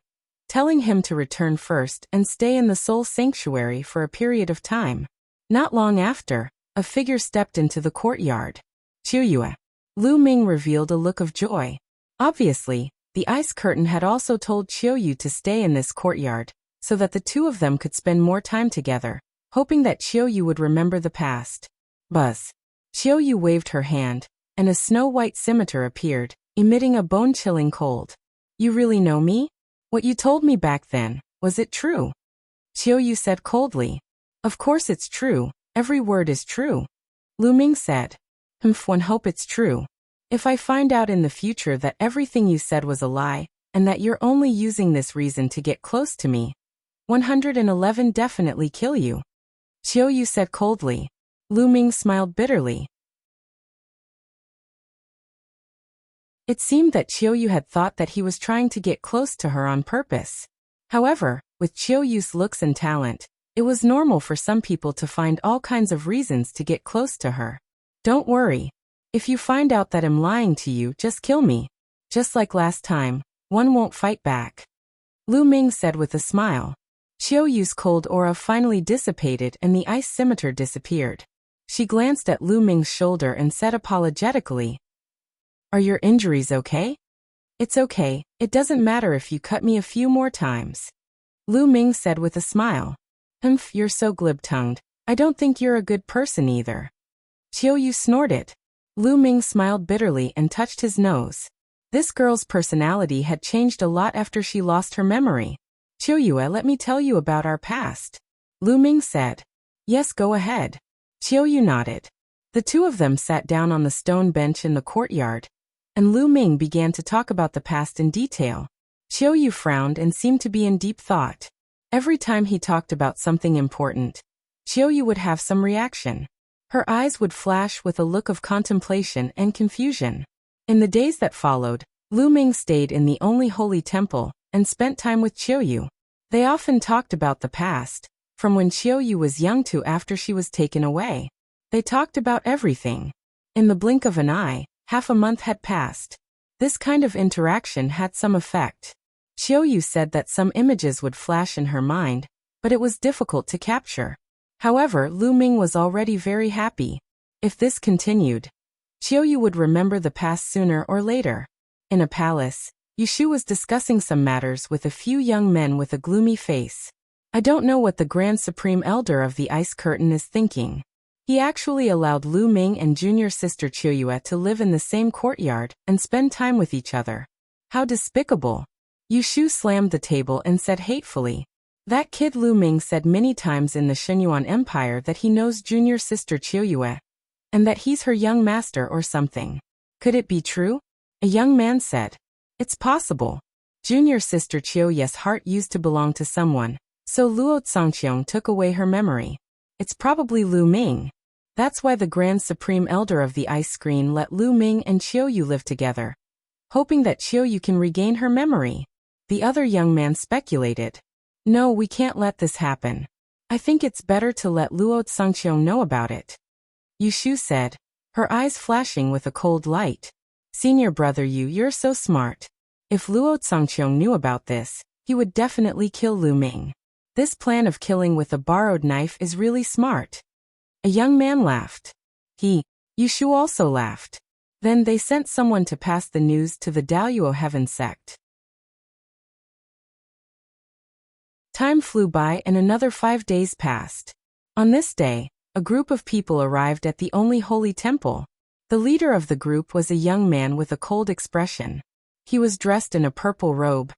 telling him to return first and stay in the Soul Sanctuary for a period of time. Not long after, a figure stepped into the courtyard. Qiu Yue. Lu Ming revealed a look of joy. Obviously, the Ice Curtain had also told Qiu Yue to stay in this courtyard, so that the two of them could spend more time together, hoping that Qiu Yue would remember the past. Buzz. Qiu Yue waved her hand, and a snow-white scimitar appeared, emitting a bone-chilling cold. You really know me? What you told me back then, was it true? Qiu Yue said coldly. Of course it's true, every word is true. Ming said. One hope it's true. If I find out in the future that everything you said was a lie, and that you're only using this reason to get close to me, 111 definitely kill you. Qiu Yue said coldly. Ming smiled bitterly. It seemed that Qiu Yue had thought that he was trying to get close to her on purpose. However, with Qiu Yue's looks and talent, it was normal for some people to find all kinds of reasons to get close to her. Don't worry. If you find out that I'm lying to you, just kill me. Just like last time, one won't fight back. Ming said with a smile. Qiu Yue's cold aura finally dissipated and the ice scimitar disappeared. She glanced at Ming's shoulder and said apologetically, Are your injuries okay? It's okay, it doesn't matter if you cut me a few more times. Ming said with a smile. You're so glib-tongued, I don't think you're a good person either. Qiu Yue snorted. Ming smiled bitterly and touched his nose. This girl's personality had changed a lot after she lost her memory. Qiu Yue, let me tell you about our past. Ming said. Yes, go ahead. Qiu Yue nodded. The two of them sat down on the stone bench in the courtyard, and Ming began to talk about the past in detail. Qiu Yue frowned and seemed to be in deep thought. Every time he talked about something important, Qiu Yue would have some reaction. Her eyes would flash with a look of contemplation and confusion. In the days that followed, Ming stayed in the only holy temple and spent time with Qiu Yue. They often talked about the past, from when Qiu Yue was young to after she was taken away. They talked about everything. In the blink of an eye, half a month had passed. This kind of interaction had some effect. Qiu Yue said that some images would flash in her mind, but it was difficult to capture. However, Ming was already very happy. If this continued, Qiu Yue would remember the past sooner or later. In a palace, Yushu was discussing some matters with a few young men with a gloomy face. I don't know what the Grand Supreme Elder of the Ice Curtain is thinking. He actually allowed Ming and junior sister Qiu Yue to live in the same courtyard and spend time with each other. How despicable. Yushu slammed the table and said hatefully. That kid Ming said many times in the Shenyuan Empire that he knows junior sister Qiu Yue, and that he's her young master or something. Could it be true? A young man said. It's possible. Junior sister Qiu Yue's heart used to belong to someone, so Luo Tsangqiong took away her memory. It's probably Ming. That's why the Grand Supreme Elder of the Ice Screen let Ming and Qiu Yue live together, hoping that Qiu Yue can regain her memory. The other young man speculated. No, we can't let this happen. I think it's better to let Luo Tsangqiong know about it. Yushu said, her eyes flashing with a cold light. Senior brother Yu, you're so smart. If Luo Tsangqiong knew about this, he would definitely kill Ming. This plan of killing with a borrowed knife is really smart. A young man laughed. Yushu also laughed. Then they sent someone to pass the news to the Daluo Heaven Sect. Time flew by and another 5 days passed. On this day, a group of people arrived at the only holy temple. The leader of the group was a young man with a cold expression. He was dressed in a purple robe,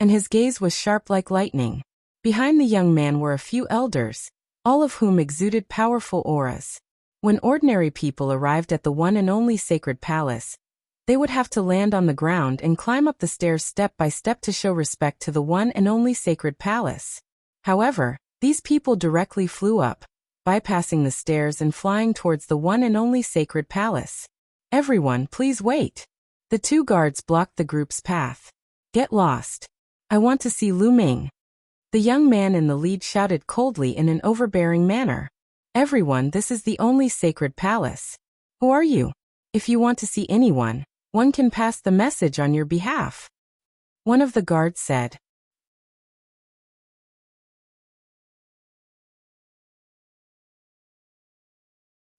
and his gaze was sharp like lightning. Behind the young man were a few elders, all of whom exuded powerful auras. When ordinary people arrived at the one and only sacred palace, they would have to land on the ground and climb up the stairs step by step to show respect to the one and only sacred palace. However, these people directly flew up, bypassing the stairs and flying towards the one and only sacred palace. Everyone, please wait. The two guards blocked the group's path. Get lost. I want to see Ming. The young man in the lead shouted coldly in an overbearing manner. Everyone, this is the only sacred palace. Who are you? If you want to see anyone, one can pass the message on your behalf. One of the guards said.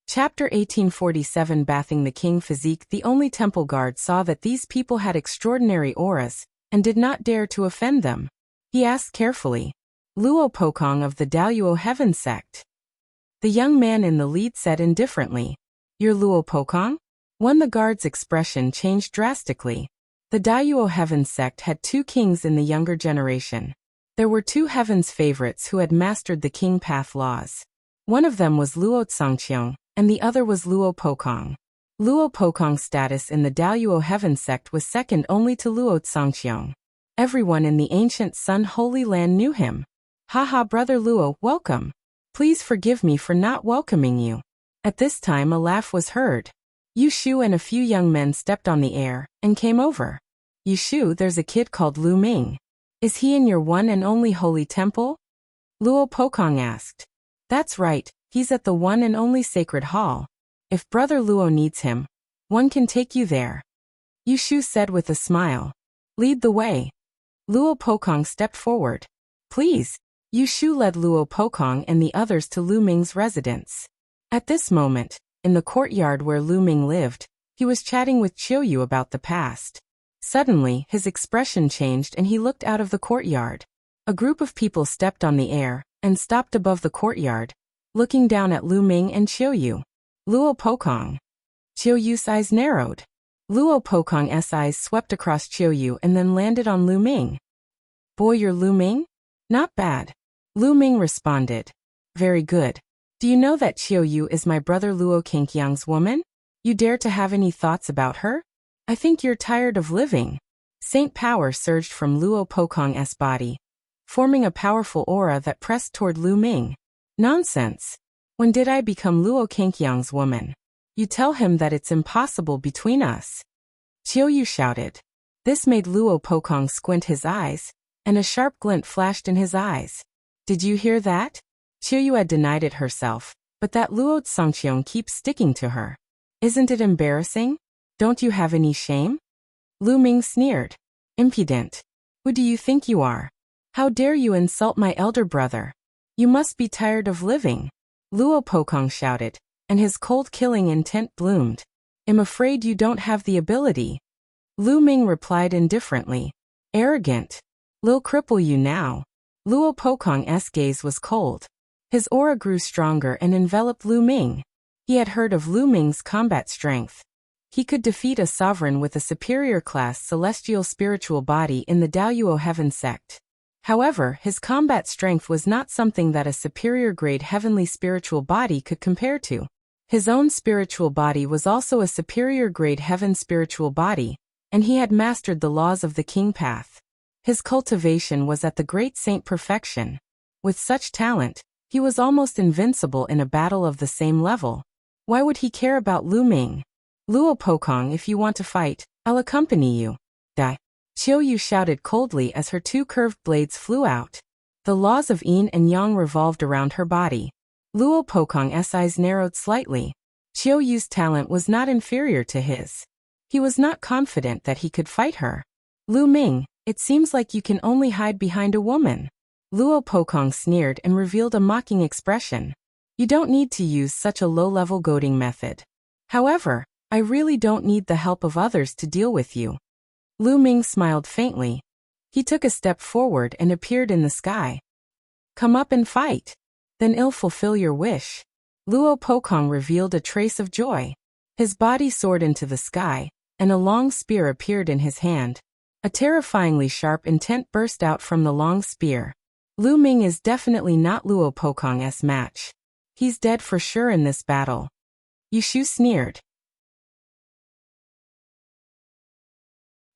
Chapter 1847. Bathing the King Physique. The only temple guard saw that these people had extraordinary auras, and did not dare to offend them. He asked carefully, Luo Pokong of the Daluo Heaven Sect. The young man in the lead said indifferently. You're Luo Pokong? When the guard's expression changed drastically. The Dayuo Heaven's sect had 2 kings in the younger generation. There were 2 Heaven's favorites who had mastered the King Path laws. One of them was Luo Tsangqiang, and the other was Luo Pokong. Luo Pokong's status in the Dayuo Heaven sect was second only to Luo Tsangqiang. Everyone in the ancient Sun Holy Land knew him. Haha, Brother Luo, welcome. Please forgive me for not welcoming you. At this time a laugh was heard. Yushu and a few young men stepped on the air, and came over. Yushu, there's a kid called Lu Ming. Is he in your one and only holy temple? Luo Pokong asked. That's right, he's at the one and only sacred hall. If Brother Luo needs him, one can take you there. Yushu said with a smile. Lead the way. Luo Pokong stepped forward. Please. Yushu led Luo Pokong and the others to Lu Ming's residence. At this moment, in the courtyard where Lu Ming lived, he was chatting with Qiu Yue about the past. Suddenly, his expression changed and he looked out of the courtyard. A group of people stepped on the air, and stopped above the courtyard, looking down at Lu Ming and Qiu Yue. Luo Pokong. Qiu Yue's eyes narrowed. Luo Pokong's eyes swept across Qiu Yue and then landed on Lu Ming. Boy, you're Lu Ming? Not bad. Lu Ming responded. Very good. Do you know that Qiu Yue is my brother Luo Qingqiang's woman? You dare to have any thoughts about her? I think you're tired of living. Saint power surged from Luo Pokong's body, forming a powerful aura that pressed toward Lu Ming. Nonsense. When did I become Luo Qingqiang's woman? You tell him that it's impossible between us. Qiu Yue shouted. This made Luo Pokong squint his eyes, and a sharp glint flashed in his eyes. Did you hear that? Qiu Yue had denied it herself, but that Luo Tsangqiang keeps sticking to her. Isn't it embarrassing? Don't you have any shame? Lu Ming sneered. Impudent. Who do you think you are? How dare you insult my elder brother? You must be tired of living. Luo Pokong shouted, and his cold killing intent bloomed. I'm afraid you don't have the ability. Lu Ming replied indifferently. Arrogant. Lil cripple you now. Luo Pokong's gaze was cold. His aura grew stronger and enveloped Lu Ming. He had heard of Lu Ming's combat strength. He could defeat a sovereign with a superior class celestial spiritual body in the Dayuo Heaven sect. However, his combat strength was not something that a superior grade heavenly spiritual body could compare to. His own spiritual body was also a superior grade heaven spiritual body, and he had mastered the laws of the King Path. His cultivation was at the great saint perfection. With such talent, he was almost invincible in a battle of the same level. Why would he care about Lu Ming? Luo Pokong, if you want to fight, I'll accompany you. Die. Qiu Yue shouted coldly as her 2 curved blades flew out. The laws of yin and yang revolved around her body. Luo Pokong's eyes narrowed slightly. Qiu Yue's talent was not inferior to his. He was not confident that he could fight her. Lu Ming, it seems like you can only hide behind a woman. Luo Pokong sneered and revealed a mocking expression. You don't need to use such a low-level goading method. However, I really don't need the help of others to deal with you. Lu Ming smiled faintly. He took a step forward and appeared in the sky. Come up and fight. Then I'll fulfill your wish. Luo Pokong revealed a trace of joy. His body soared into the sky, and a long spear appeared in his hand. A terrifyingly sharp intent burst out from the long spear. Lu Ming is definitely not Luo Pokong's match. He's dead for sure in this battle. Yushu sneered.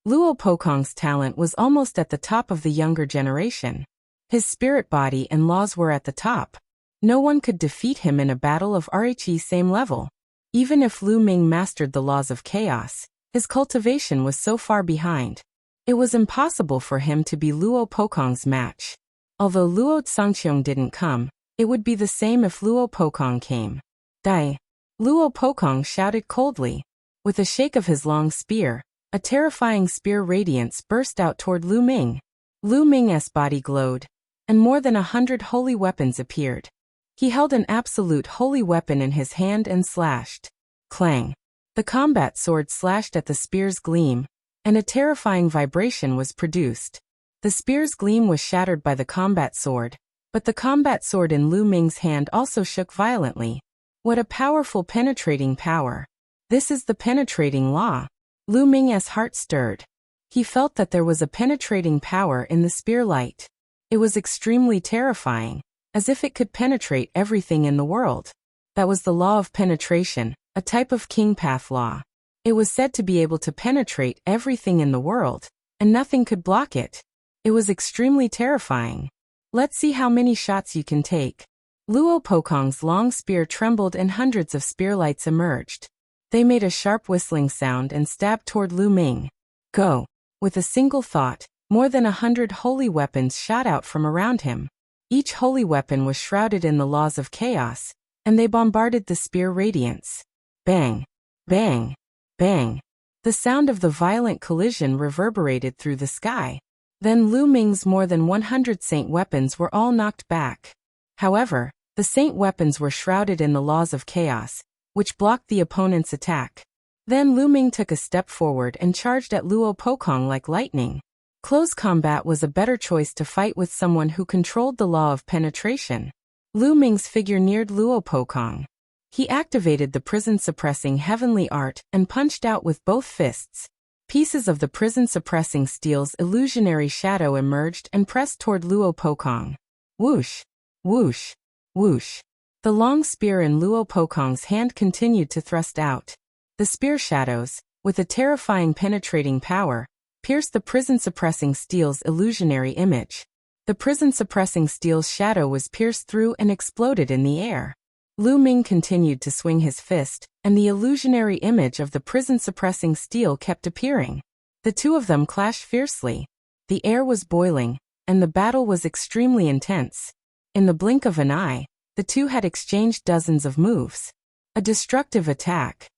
Luo Pokong's talent was almost at the top of the younger generation. His spirit body and laws were at the top. No one could defeat him in a battle of RHE same level. Even if Lu Ming mastered the laws of chaos, his cultivation was so far behind. It was impossible for him to be Luo Pokong's match. Although Luo Tsangqiang didn't come, it would be the same if Luo Pokong came. Die. Luo Pokong shouted coldly. With a shake of his long spear, a terrifying spear radiance burst out toward Lu Ming. Lu Ming's body glowed, and more than 100 holy weapons appeared. He held an absolute holy weapon in his hand and slashed. Clang. The combat sword slashed at the spear's gleam, and a terrifying vibration was produced. The spear's gleam was shattered by the combat sword, But the combat sword in Lu Ming's hand also shook violently. What a powerful penetrating power. This is the penetrating law. Lu Ming's heart stirred. He felt that there was a penetrating power in the spear light. It was extremely terrifying, as if it could penetrate everything in the world. That was the law of penetration, a type of king path law. It was said to be able to penetrate everything in the world, and nothing could block it. It was extremely terrifying. Let's see how many shots you can take. Luo Pokong's long spear trembled and hundreds of spear lights emerged. They made a sharp whistling sound and stabbed toward Lu Ming. Go! With a single thought, more than 100 holy weapons shot out from around him. Each holy weapon was shrouded in the laws of chaos, and they bombarded the spear radiance. Bang! Bang! Bang! The sound of the violent collision reverberated through the sky. Then Lu Ming's more than 100 saint weapons were all knocked back. However, the saint weapons were shrouded in the laws of chaos, which blocked the opponent's attack. Then Lu Ming took a step forward and charged at Luo Pokong like lightning. Close combat was a better choice to fight with someone who controlled the law of penetration. Lu Ming's figure neared Luo Pokong. He activated the prison-suppressing heavenly art and punched out with both fists. Pieces of the prison-suppressing steel's illusionary shadow emerged and pressed toward Luo Pokong. Whoosh! Whoosh! Whoosh! The long spear in Luo Pokong's hand continued to thrust out. The spear shadows, with a terrifying penetrating power, pierced the prison-suppressing steel's illusionary image. The prison-suppressing steel's shadow was pierced through and exploded in the air. Lu Ming continued to swing his fist, and the illusionary image of the prison-suppressing steel kept appearing. The two of them clashed fiercely. The air was boiling, and the battle was extremely intense. In the blink of an eye, the two had exchanged dozens of moves. A destructive attack.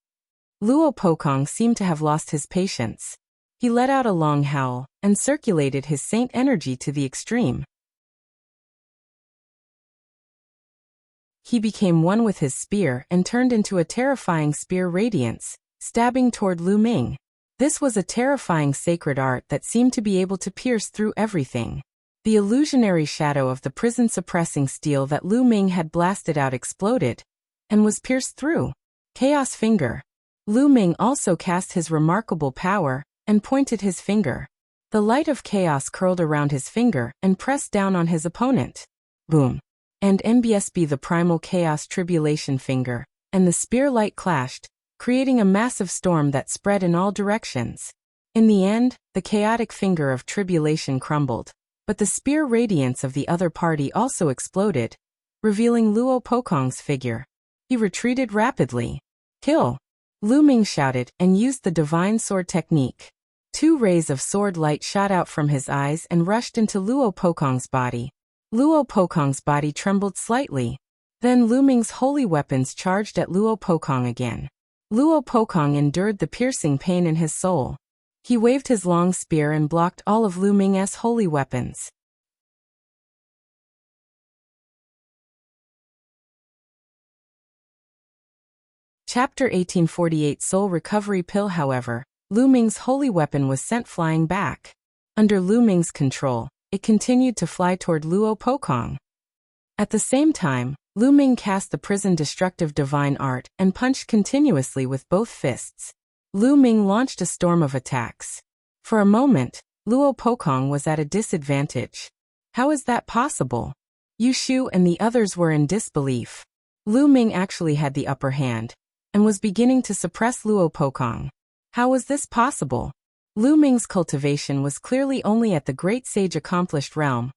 Luo Pokong seemed to have lost his patience. He let out a long howl, and circulated his saint energy to the extreme. He became one with his spear and turned into a terrifying spear radiance, stabbing toward Lu Ming. This was a terrifying sacred art that seemed to be able to pierce through everything. The illusionary shadow of the prison-suppressing steel that Lu Ming had blasted out exploded, and was pierced through. Chaos Finger. Lu Ming also cast his remarkable power, and pointed his finger. The light of chaos curled around his finger and pressed down on his opponent. Boom! And NBSB the primal chaos tribulation finger, and the spear light clashed, creating a massive storm that spread in all directions. In the end, the chaotic finger of tribulation crumbled, but the spear radiance of the other party also exploded, revealing Luo Pokong's figure. He retreated rapidly. Kill! Lu Ming shouted and used the divine sword technique. 2 rays of sword light shot out from his eyes and rushed into Luo Pokong's body. Luo Pokong's body trembled slightly. Then Lu Ming's holy weapons charged at Luo Pokong again. Luo Pokong endured the piercing pain in his soul. He waved his long spear and blocked all of Lu Ming's holy weapons. Chapter 1848 Soul Recovery Pill. However, Lu Ming's holy weapon was sent flying back. Under Lu Ming's control, it continued to fly toward Luo Pokong. At the same time, Lu Ming cast the prison destructive divine art and punched continuously with both fists. Lu Ming launched a storm of attacks. For a moment, Luo Pokong was at a disadvantage. How is that possible? Yu Shu and the others were in disbelief. Lu Ming actually had the upper hand, and was beginning to suppress Luo Pokong. How was this possible? Lu Ming's cultivation was clearly only at the Great Sage Accomplished realm,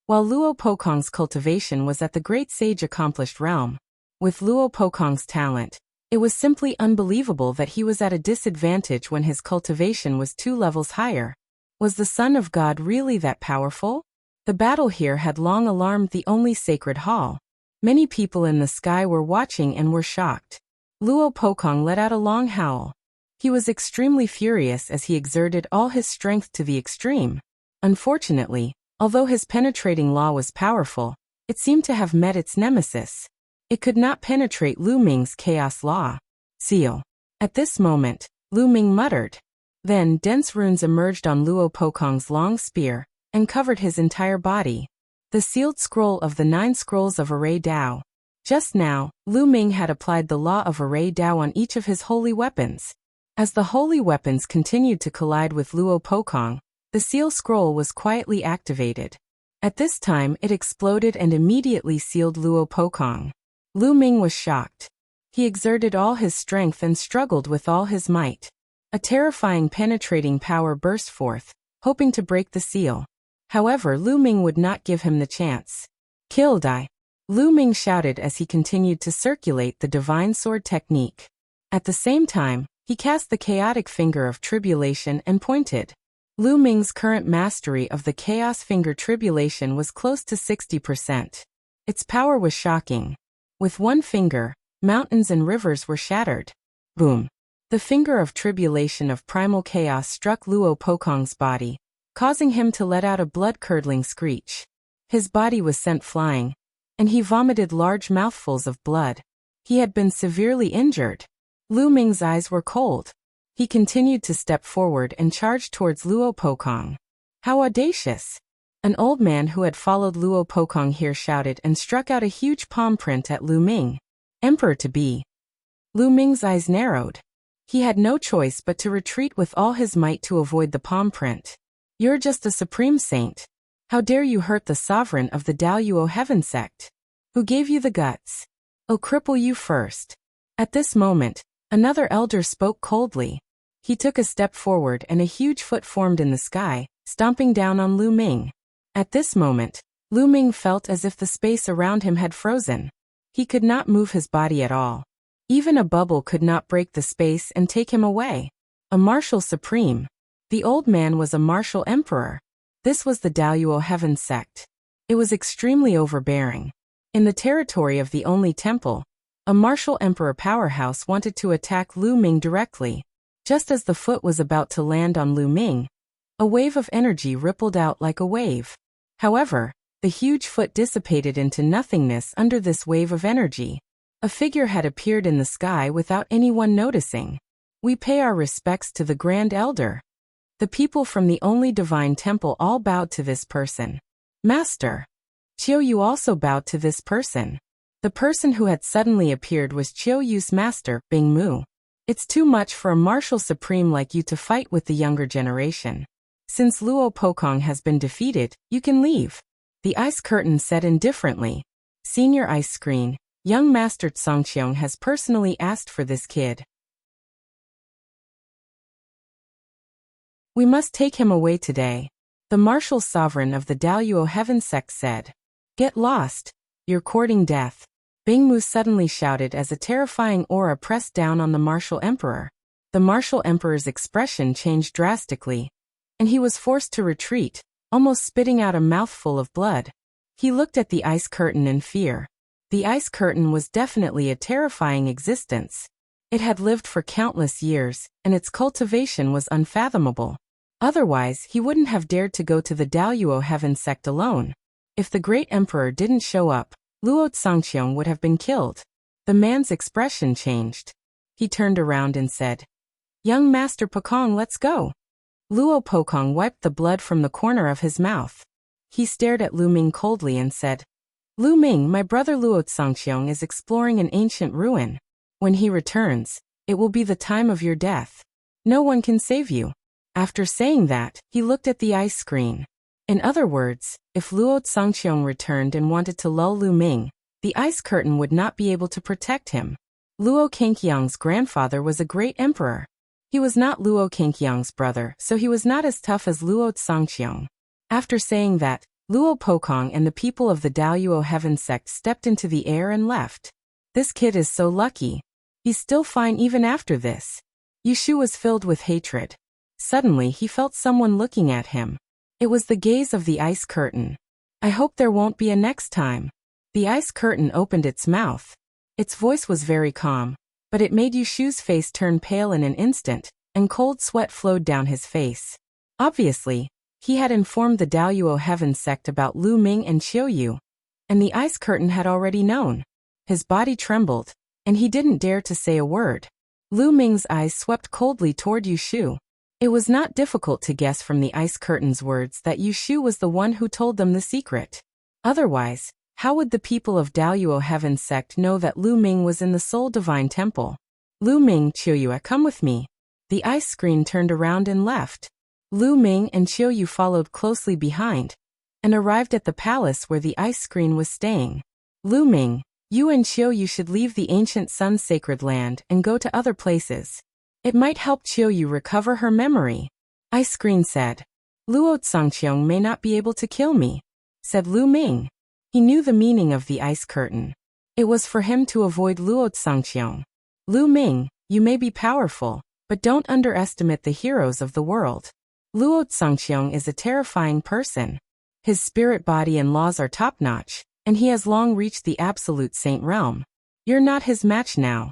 while Luo Pokong's cultivation was at the Great Sage Accomplished realm. With Luo Pokong's talent, it was simply unbelievable that he was at a disadvantage when his cultivation was 2 levels higher. Was the Son of God really that powerful? The battle here had long alarmed the only sacred hall. Many people in the sky were watching and were shocked. Luo Pokong let out a long howl. He was extremely furious as he exerted all his strength to the extreme. Unfortunately, although his penetrating law was powerful, it seemed to have met its nemesis. It could not penetrate Lu Ming's chaos law. Seal. At this moment, Lu Ming muttered. Then dense runes emerged on Luo Pokong's long spear, and covered his entire body. The sealed scroll of the 9 scrolls of Array Dao. Just now, Lu Ming had applied the law of Array Dao on each of his holy weapons. As the holy weapons continued to collide with Luo Pokong, the seal scroll was quietly activated. At this time it exploded and immediately sealed Luo Pokong. Lu Ming was shocked. He exerted all his strength and struggled with all his might. A terrifying penetrating power burst forth, hoping to break the seal. However, Lu Ming would not give him the chance. "Kill die!" Lu Ming shouted as he continued to circulate the divine sword technique. At the same time, he cast the chaotic finger of tribulation and pointed. Lu Ming's current mastery of the chaos finger tribulation was close to 60%. Its power was shocking. With one finger, mountains and rivers were shattered. Boom! The finger of tribulation of primal chaos struck Luo Pokong's body, causing him to let out a blood-curdling screech. His body was sent flying, and he vomited large mouthfuls of blood. He had been severely injured. Lu Ming's eyes were cold. He continued to step forward and charged towards Luo Pokong. How audacious! An old man who had followed Luo Pokong here shouted and struck out a huge palm print at Lu Ming. Emperor-to-be. Lu Ming's eyes narrowed. He had no choice but to retreat with all his might to avoid the palm print. "You're just a supreme saint. How dare you hurt the sovereign of the Daoyuo Heaven Sect? Who gave you the guts? I'll cripple you first." At this moment, another elder spoke coldly. He took a step forward and a huge foot formed in the sky, stomping down on Lu Ming. At this moment, Lu Ming felt as if the space around him had frozen. He could not move his body at all. Even a bubble could not break the space and take him away. A martial supreme. The old man was a martial emperor. This was the Daoyuo Heaven Sect. It was extremely overbearing. In the territory of the only temple, a martial emperor powerhouse wanted to attack Lu Ming directly. Just as the foot was about to land on Lu Ming, a wave of energy rippled out like a wave. However, the huge foot dissipated into nothingness under this wave of energy. A figure had appeared in the sky without anyone noticing. "We pay our respects to the Grand Elder." The people from the only divine temple all bowed to this person. "Master." Qiu Yue also bowed to this person. The person who had suddenly appeared was Qiu Yue's master, Bing Mu. "It's too much for a martial supreme like you to fight with the younger generation. Since Luo Pokong has been defeated, you can leave." The ice curtain said indifferently. "Senior ice screen, young Master Tsongqiong has personally asked for this kid. We must take him away today," the martial sovereign of the Daoyuo Heaven Sect said. "Get lost. You're courting death." Bing Mu suddenly shouted as a terrifying aura pressed down on the martial emperor. The martial emperor's expression changed drastically, and he was forced to retreat, almost spitting out a mouthful of blood. He looked at the ice curtain in fear. The ice curtain was definitely a terrifying existence. It had lived for countless years, and its cultivation was unfathomable. Otherwise, he wouldn't have dared to go to the Daoyuo Heaven Sect alone. If the great emperor didn't show up, Luo Tsongqiong would have been killed. The man's expression changed. He turned around and said, "Young Master Pokong, let's go." Luo Pokong wiped the blood from the corner of his mouth. He stared at Lu Ming coldly and said, "Lu Ming, my brother Luo Tsongqiong is exploring an ancient ruin. When he returns, it will be the time of your death. No one can save you." After saying that, he looked at the ice screen. In other words, if Luo Tsongqiong returned and wanted to lull Lu Ming, the ice curtain would not be able to protect him. Luo Kangqiang's grandfather was a great emperor. He was not Luo Kangqiang's brother, so he was not as tough as Luo Tsongqiong. After saying that, Luo Pokong and the people of the Daoyuo Heaven Sect stepped into the air and left. This kid is so lucky. He's still fine even after this. Yushu was filled with hatred. Suddenly he felt someone looking at him. It was the gaze of the ice curtain. "I hope there won't be a next time." The ice curtain opened its mouth. Its voice was very calm, but it made Yushu's face turn pale in an instant, and cold sweat flowed down his face. Obviously, he had informed the Daoyuo Heaven Sect about Lu Ming and Qiu Yue, and the ice curtain had already known. His body trembled, and he didn't dare to say a word. Lu Ming's eyes swept coldly toward Yushu. It was not difficult to guess from the ice curtain's words that Yushu was the one who told them the secret. Otherwise, how would the people of Daoyuo Heaven Sect know that Lu Ming was in the Soul Divine Temple? Lu Ming, Qiu Yue, come with me. The ice screen turned around and left. Lu Ming and Qiu Yue followed closely behind and arrived at the palace where the ice screen was staying. Lu Ming, you and Qiu Yue should leave the ancient Sun Sacred Land and go to other places. It might help Qiu Yue recover her memory. Ice Screen said. Luo Tsangqiong may not be able to kill me, said Lu Ming. He knew the meaning of the ice curtain. It was for him to avoid Luo Tsangqiong. Lu Ming, you may be powerful, but don't underestimate the heroes of the world. Luo Tsangqiong is a terrifying person. His spirit body and laws are top-notch, and he has long reached the absolute saint realm. You're not his match now.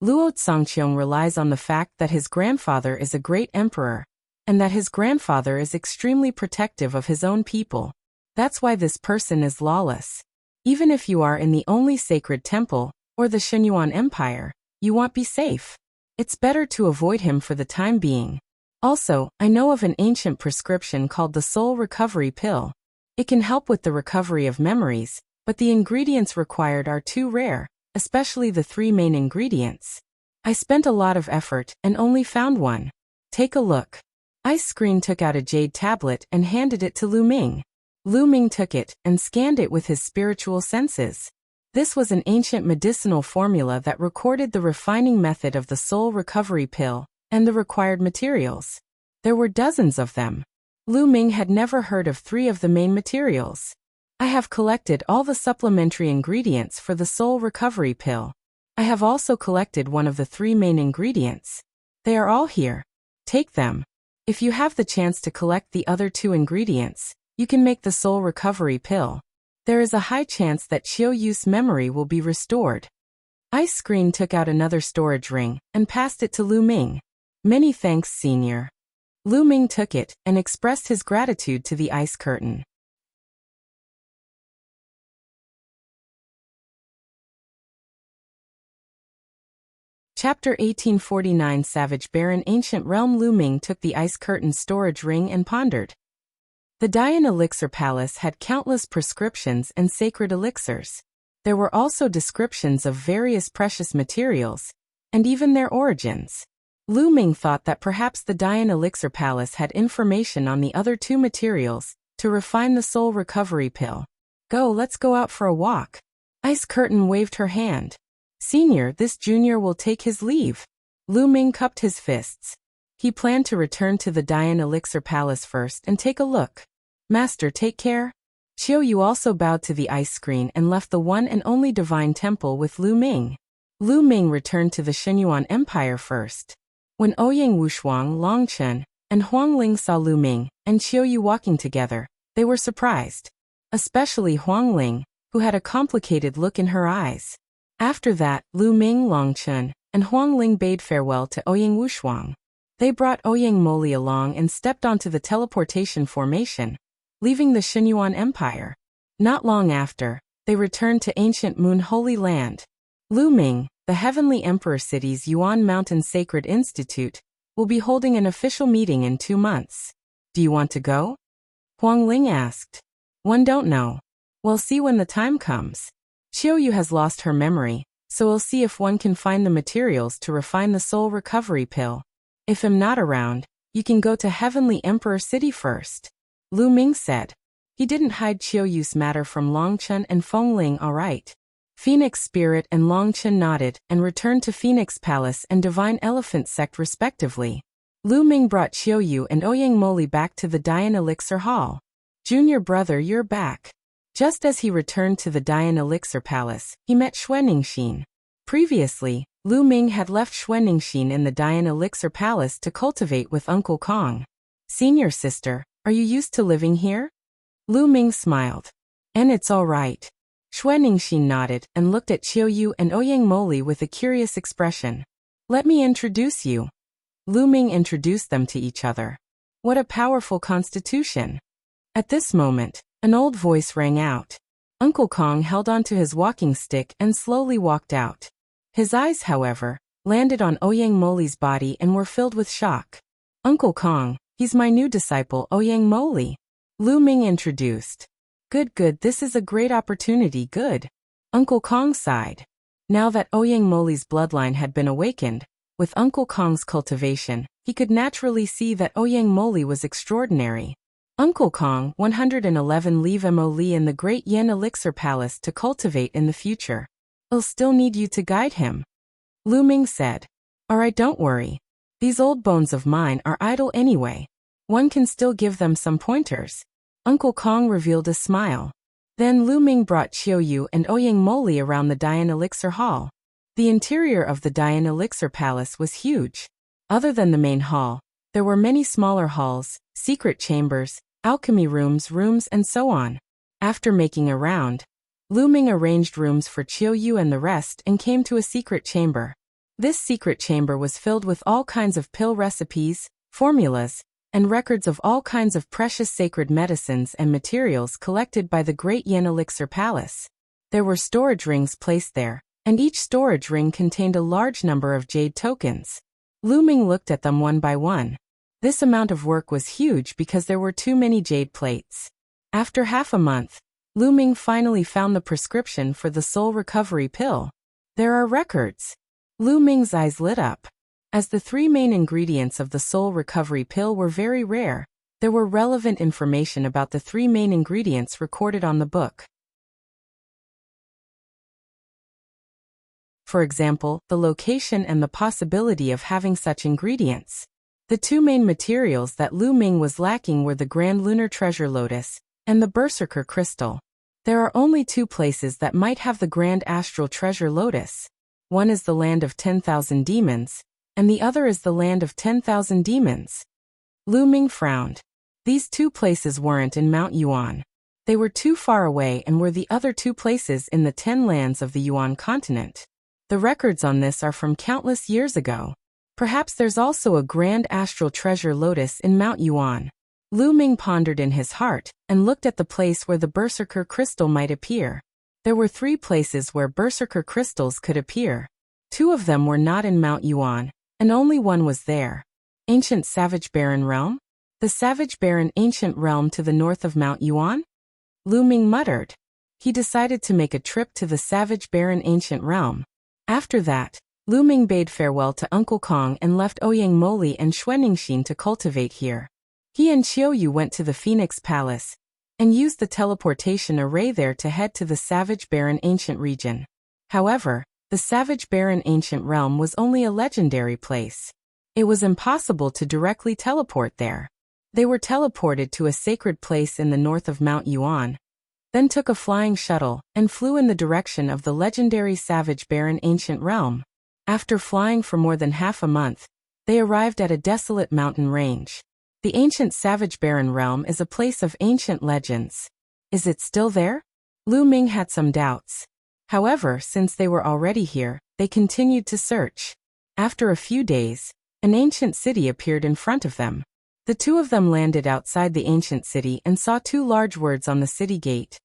Luo Tsangqiong relies on the fact that his grandfather is a great emperor, and that his grandfather is extremely protective of his own people. That's why this person is lawless. Even if you are in the only sacred temple, or the Shenyuan Empire, you won't be safe. It's better to avoid him for the time being. Also, I know of an ancient prescription called the Soul Recovery Pill. It can help with the recovery of memories, but the ingredients required are too rare, especially the 3 main ingredients. I spent a lot of effort and only found one. Take a look. Ice Screen took out a jade tablet and handed it to Lu Ming. Lu Ming took it and scanned it with his spiritual senses. This was an ancient medicinal formula that recorded the refining method of the soul recovery pill and the required materials. There were dozens of them. Lu Ming had never heard of 3 of the main materials. I have collected all the supplementary ingredients for the soul recovery pill. I have also collected one of the 3 main ingredients. They are all here. Take them. If you have the chance to collect the other 2 ingredients, you can make the soul recovery pill. There is a high chance that Qiu Yue's memory will be restored. Ice Screen took out another storage ring and passed it to Lu Ming. Many thanks, Senior. Lu Ming took it and expressed his gratitude to the ice curtain. Chapter 1849 Savage Barren Ancient Realm. Lu Ming took the ice curtain storage ring and pondered. The Dian Elixir Palace had countless prescriptions and sacred elixirs. There were also descriptions of various precious materials, and even their origins. Lu Ming thought that perhaps the Dian Elixir Palace had information on the other 2 materials to refine the soul recovery pill. Go, let's go out for a walk. Ice Curtain waved her hand. Senior, this junior will take his leave. Lu Ming cupped his fists. He planned to return to the Dian Elixir Palace first and take a look. Master, take care. Qiu Yue also bowed to the ice screen and left the one and only divine temple with Lu Ming. Lu Ming returned to the Shenyuan Empire first. When Ouyang Wushuang, Long Chen, and Huang Ling saw Lu Ming and Qiu Yue walking together, they were surprised. Especially Huang Ling, who had a complicated look in her eyes. After that, Lu Ming, Long Chen, and Huang Ling bade farewell to Ouyang Wushuang. They brought Ouyang Moli along and stepped onto the teleportation formation, leaving the Shenyuan Empire. Not long after, they returned to ancient Moon Holy Land. Lu Ming, the Heavenly Emperor City's Yuan Mountain Sacred Institute, will be holding an official meeting in 2 months. Do you want to go? Huang Ling asked. One don't know. We'll see when the time comes. Qiu Yue has lost her memory, so we'll see if one can find the materials to refine the soul recovery pill. If I'm not around, you can go to Heavenly Emperor City first. Lu Ming said. He didn't hide Qiu Yue's matter from Long Chen and Feng Ling, all right. Phoenix Spirit and Long Chen nodded and returned to Phoenix Palace and Divine Elephant Sect respectively. Lu Ming brought Qiu Yue and Ouyang Moli back to the Dian Elixir Hall. Junior brother, you're back. Just as he returned to the Dian Elixir Palace, he met Xuanningxin. Previously, Lu Ming had left Xuanningxin in the Dian Elixir Palace to cultivate with Uncle Kong. Senior sister, are you used to living here? Lu Ming smiled. And it's all right. Xuanningxin nodded and looked at Qiu Yue and Ouyang Moli with a curious expression. Let me introduce you. Lu Ming introduced them to each other. What a powerful constitution. At this moment, an old voice rang out. Uncle Kong held onto his walking stick and slowly walked out. His eyes, however, landed on Ouyang Moli's body and were filled with shock. Uncle Kong, He's my new disciple, Ouyang Moli. Lu Ming introduced. Good, this is a great opportunity, good. Uncle Kong sighed. Now that Ouyang Moli's bloodline had been awakened, with Uncle Kong's cultivation, he could naturally see that Ouyang Moli was extraordinary. Uncle Kong, 111 leave Mo Li in the Great Yen Elixir Palace to cultivate in the future. I'll still need you to guide him. Lu Ming said. Alright, don't worry. These old bones of mine are idle anyway. One can still give them some pointers. Uncle Kong revealed a smile. Then Lu Ming brought Qiu Yue and Ouyang Moli around the Dian Elixir Hall. The interior of the Dian Elixir Palace was huge. Other than the main hall, there were many smaller halls, secret chambers, alchemy rooms, and so on. After making a round, Lu Ming arranged rooms for Qiu Yue and the rest and came to a secret chamber. This secret chamber was filled with all kinds of pill recipes, formulas, and records of all kinds of precious sacred medicines and materials collected by the Great Yen Elixir Palace. There were storage rings placed there, and each storage ring contained a large number of jade tokens. Lu Ming looked at them one by one. This amount of work was huge because there were too many jade plates. After half a month, Lu Ming finally found the prescription for the soul recovery pill. There are records. Lu Ming's eyes lit up. As the three main ingredients of the soul recovery pill were very rare, there were relevant information about the three main ingredients recorded on the book. For example, the location and the possibility of having such ingredients. The two main materials that Lu Ming was lacking were the Grand Lunar Treasure Lotus and the Berserker Crystal. There are only two places that might have the Grand Astral Treasure Lotus. One is the Land of 10,000 Demons, and the other is the Land of 10,000 Demons. Lu Ming frowned. These two places weren't in Mount Yuan. They were too far away and were the other two places in the 10 lands of the Yuan continent. The records on this are from countless years ago. Perhaps there's also a Grand Astral Treasure Lotus in Mount Yuan. Lu Ming pondered in his heart and looked at the place where the Berserker Crystal might appear. There were three places where Berserker Crystals could appear. Two of them were not in Mount Yuan, and only one was there. Ancient Savage Barren Realm? The Savage Barren Ancient Realm to the north of Mount Yuan? Lu Ming muttered. He decided to make a trip to the Savage Barren Ancient Realm. After that, Lu Ming bade farewell to Uncle Kong and left Ouyang Moli and Xuanningxin to cultivate here. He and Qiu Yue went to the Phoenix Palace and used the teleportation array there to head to the Savage Barren Ancient region. However, the Savage Barren Ancient Realm was only a legendary place. It was impossible to directly teleport there. They were teleported to a sacred place in the north of Mount Yuan, then took a flying shuttle and flew in the direction of the legendary Savage Barren Ancient Realm. After flying for more than half a month, they arrived at a desolate mountain range. The ancient Savage Barren Realm is a place of ancient legends. Is it still there? Lu Ming had some doubts. However, since they were already here, they continued to search. After a few days, an ancient city appeared in front of them. The two of them landed outside the ancient city and saw two large words on the city gate.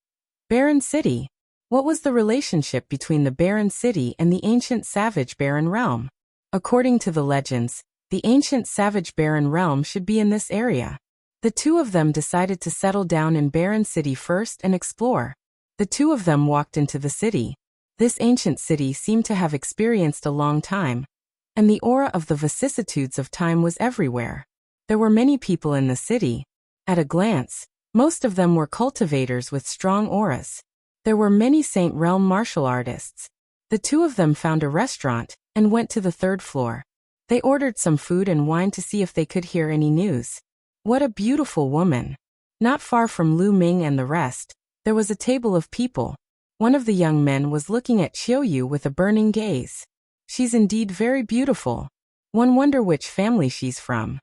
Barren City. What was the relationship between the Barren City and the ancient Savage Barren Realm? According to the legends, the ancient Savage Barren Realm should be in this area. The two of them decided to settle down in Barren City first and explore. The two of them walked into the city. This ancient city seemed to have experienced a long time, and the aura of the vicissitudes of time was everywhere. There were many people in the city. At a glance, most of them were cultivators with strong auras. There were many Saint Realm martial artists. The two of them found a restaurant and went to the third floor. They ordered some food and wine to see if they could hear any news. What a beautiful woman. Not far from Lu Ming and the rest, there was a table of people. One of the young men was looking at Qiu Yue with a burning gaze. She's indeed very beautiful. One wonder which family she's from.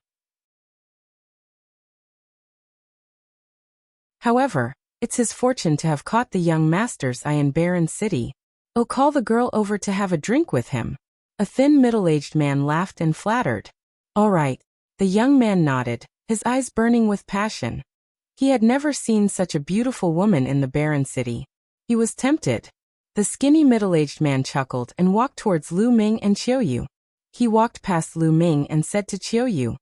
However, it's his fortune to have caught the young master's eye in Barren City. Oh, call the girl over to have a drink with him. A thin middle-aged man laughed and flattered. All right. The young man nodded, his eyes burning with passion. He had never seen such a beautiful woman in the Barren City. He was tempted. The skinny middle-aged man chuckled and walked towards Lu Ming and Qiu Yue. He walked past Lu Ming and said to Qiu Yue,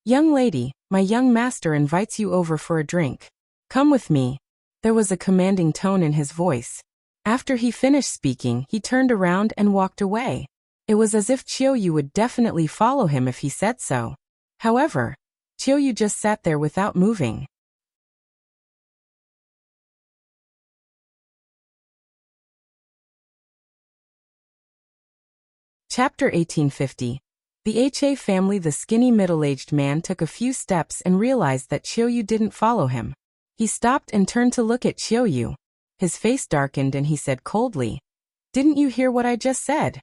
"Young lady, my young master invites you over for a drink. Come with me." There was a commanding tone in his voice. After he finished speaking, he turned around and walked away. It was as if Qiu Yue would definitely follow him if he said so. However, Qiu Yue just sat there without moving. Chapter 1850. The Ha family. The skinny middle-aged man took a few steps and realized that Qiu Yue didn't follow him. He stopped and turned to look at Qiu Yue. His face darkened and he said coldly, "Didn't you hear what I just said?"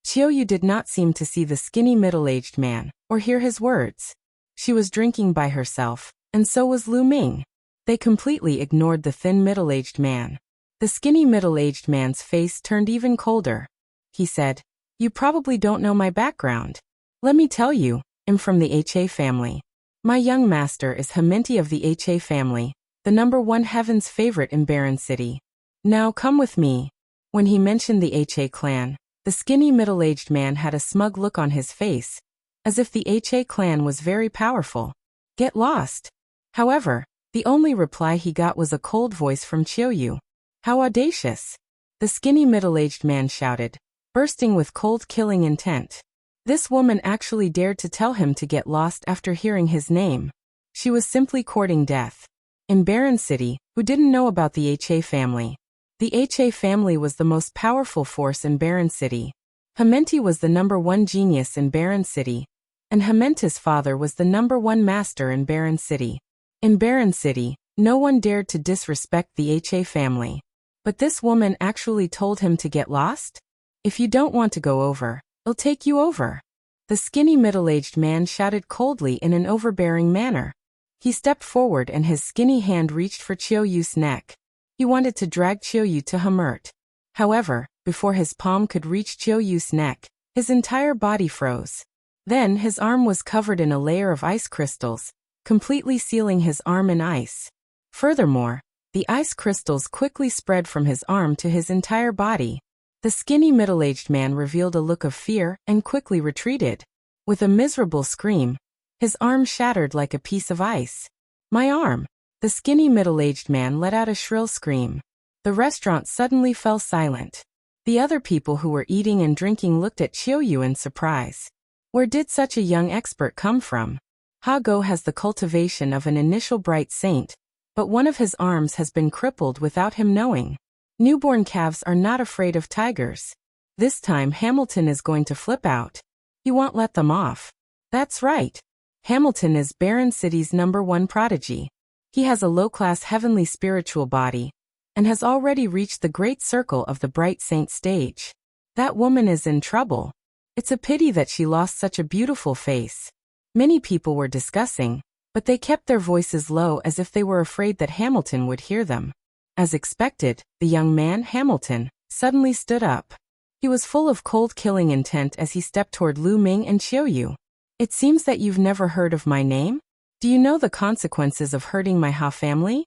Qiu Yue did not seem to see the skinny middle-aged man, or hear his words. She was drinking by herself, and so was Lu Ming. They completely ignored the thin middle-aged man. The skinny middle-aged man's face turned even colder. He said, "You probably don't know my background. Let me tell you, I'm from the Ha family. My young master is Hementi of the Ha family, the #1 heaven's favorite in Barren City. Now come with me." When he mentioned the Ha clan, the skinny middle-aged man had a smug look on his face, as if the Ha clan was very powerful. "Get lost." However, the only reply he got was a cold voice from Qiu Yue. "How audacious!" the skinny middle-aged man shouted, bursting with cold killing intent. This woman actually dared to tell him to get lost after hearing his name. She was simply courting death. In Barren City, who didn't know about the Ha family? The Ha family was the most powerful force in Barren City. Hementi was the #1 genius in Barren City, and Hementi's father was the #1 master in Barren City. In Barren City, no one dared to disrespect the Ha family. But this woman actually told him to get lost? "If you don't want to go over, I'll take you over." The skinny middle-aged man shouted coldly in an overbearing manner. He stepped forward and his skinny hand reached for Qiu Yue's neck. He wanted to drag Qiu Yue to Hemert. However, before his palm could reach Qiu Yue's neck, his entire body froze. Then his arm was covered in a layer of ice crystals, completely sealing his arm in ice. Furthermore, the ice crystals quickly spread from his arm to his entire body. The skinny middle-aged man revealed a look of fear and quickly retreated. With a miserable scream, his arm shattered like a piece of ice. "My arm!" The skinny middle-aged man let out a shrill scream. The restaurant suddenly fell silent. The other people who were eating and drinking looked at Qiu Yue in surprise. Where did such a young expert come from? Ha Go has the cultivation of an initial bright saint, but one of his arms has been crippled without him knowing. Newborn calves are not afraid of tigers. This time Hamilton is going to flip out. He won't let them off. That's right. Hamilton is Barren City's #1 prodigy. He has a low-class heavenly spiritual body, and has already reached the great circle of the bright saint stage. That woman is in trouble. It's a pity that she lost such a beautiful face. Many people were discussing, but they kept their voices low as if they were afraid that Hamilton would hear them. As expected, the young man, Hamilton, suddenly stood up. He was full of cold killing intent as he stepped toward Lu Ming and Qiu Yue. "It seems that you've never heard of my name? Do you know the consequences of hurting my Ha family?"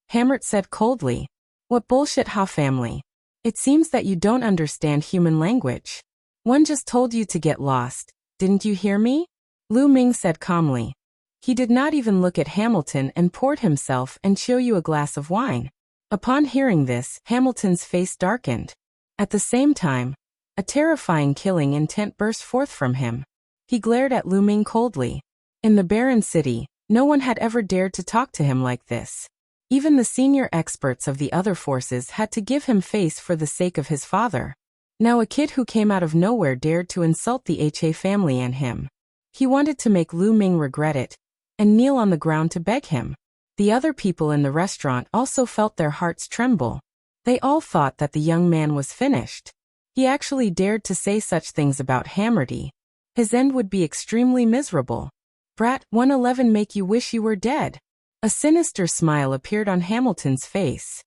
Hamert said coldly. "What bullshit Ha family? It seems that you don't understand human language. One just told you to get lost, didn't you hear me?" Lu Ming said calmly. He did not even look at Hamilton and poured himself and Qiu Yue a glass of wine. Upon hearing this, Hamilton's face darkened. At the same time, a terrifying killing intent burst forth from him. He glared at Lu Ming coldly. In the Barren City, no one had ever dared to talk to him like this. Even the senior experts of the other forces had to give him face for the sake of his father. Now a kid who came out of nowhere dared to insult the Ha family and him. He wanted to make Lu Ming regret it, and kneel on the ground to beg him. The other people in the restaurant also felt their hearts tremble. They all thought that the young man was finished. He actually dared to say such things about Hammerty. His end would be extremely miserable. "Brat, 111 make you wish you were dead." A sinister smile appeared on Hamilton's face.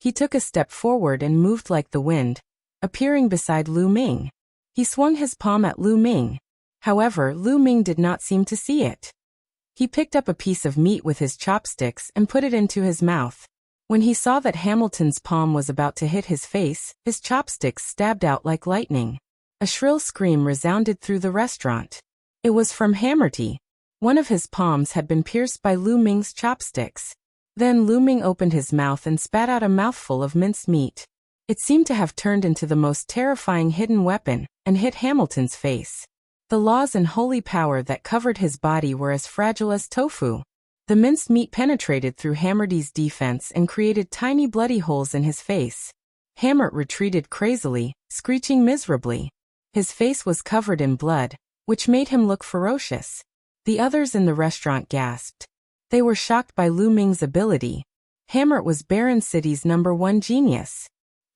He took a step forward and moved like the wind, appearing beside Lu Ming. He swung his palm at Lu Ming. However, Lu Ming did not seem to see it. He picked up a piece of meat with his chopsticks and put it into his mouth. When he saw that Hamilton's palm was about to hit his face, his chopsticks stabbed out like lightning. A shrill scream resounded through the restaurant. It was from Hammerty. One of his palms had been pierced by Lu Ming's chopsticks. Then Lu Ming opened his mouth and spat out a mouthful of minced meat. It seemed to have turned into the most terrifying hidden weapon and hit Hamilton's face. The laws and holy power that covered his body were as fragile as tofu. The minced meat penetrated through Hammerty's defense and created tiny bloody holes in his face. Hammert retreated crazily, screeching miserably. His face was covered in blood, which made him look ferocious. The others in the restaurant gasped. They were shocked by Lu Ming's ability. Hammert was Barren City's #1 genius.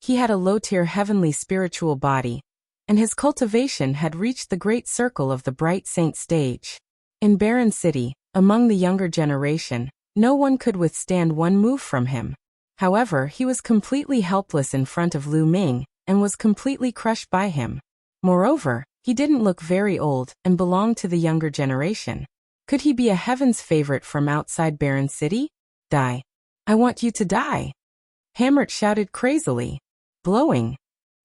He had a low-tier heavenly spiritual body, and his cultivation had reached the great circle of the bright saint stage. In Barren City, among the younger generation, no one could withstand one move from him. However, he was completely helpless in front of Lu Ming, and was completely crushed by him. Moreover, he didn't look very old, and belonged to the younger generation. Could he be a heaven's favorite from outside Barren City? Die. I want you to die. Hammert shouted crazily. Blowing.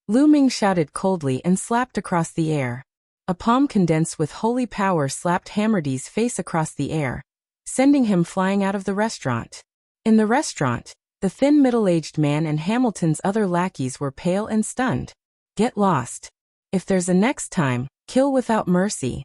Lu Ming shouted coldly and slapped across the air. A palm condensed with holy power slapped Hammerty's face across the air, sending him flying out of the restaurant. In the restaurant, the thin middle-aged man and Hamilton's other lackeys were pale and stunned. Get lost. If there's a next time, kill without mercy.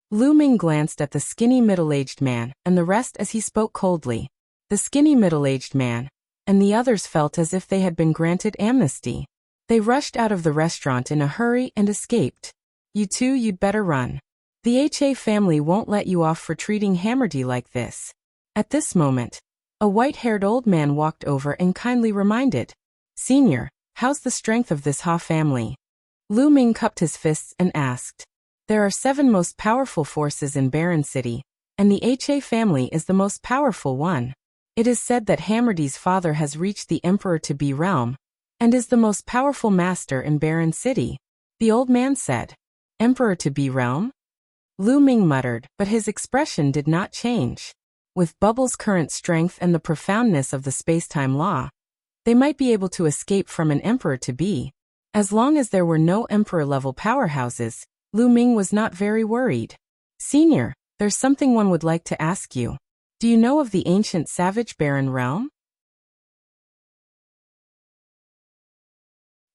Lu Ming glanced at the skinny middle-aged man and the rest as he spoke coldly. The skinny middle-aged man and the others felt as if they had been granted amnesty. They rushed out of the restaurant in a hurry and escaped. You two, you'd better run. The HA family won't let you off for treating Hammerty like this. At this moment, a white-haired old man walked over and kindly reminded, Senior, how's the strength of this Ha family? Lu Ming cupped his fists and asked. There are 7 most powerful forces in Barren City, and the HA family is the most powerful one. It is said that Hammerty's father has reached the Emperor-to-be realm, and is the most powerful master in Barren City. The old man said. Emperor-to-be realm? Lu Ming muttered, but his expression did not change. With Bubble's current strength and the profoundness of the space-time law, they might be able to escape from an Emperor-to-be. As long as there were no Emperor-level powerhouses, Lu Ming was not very worried. Senior, there's something one would like to ask you. Do you know of the ancient savage barren realm?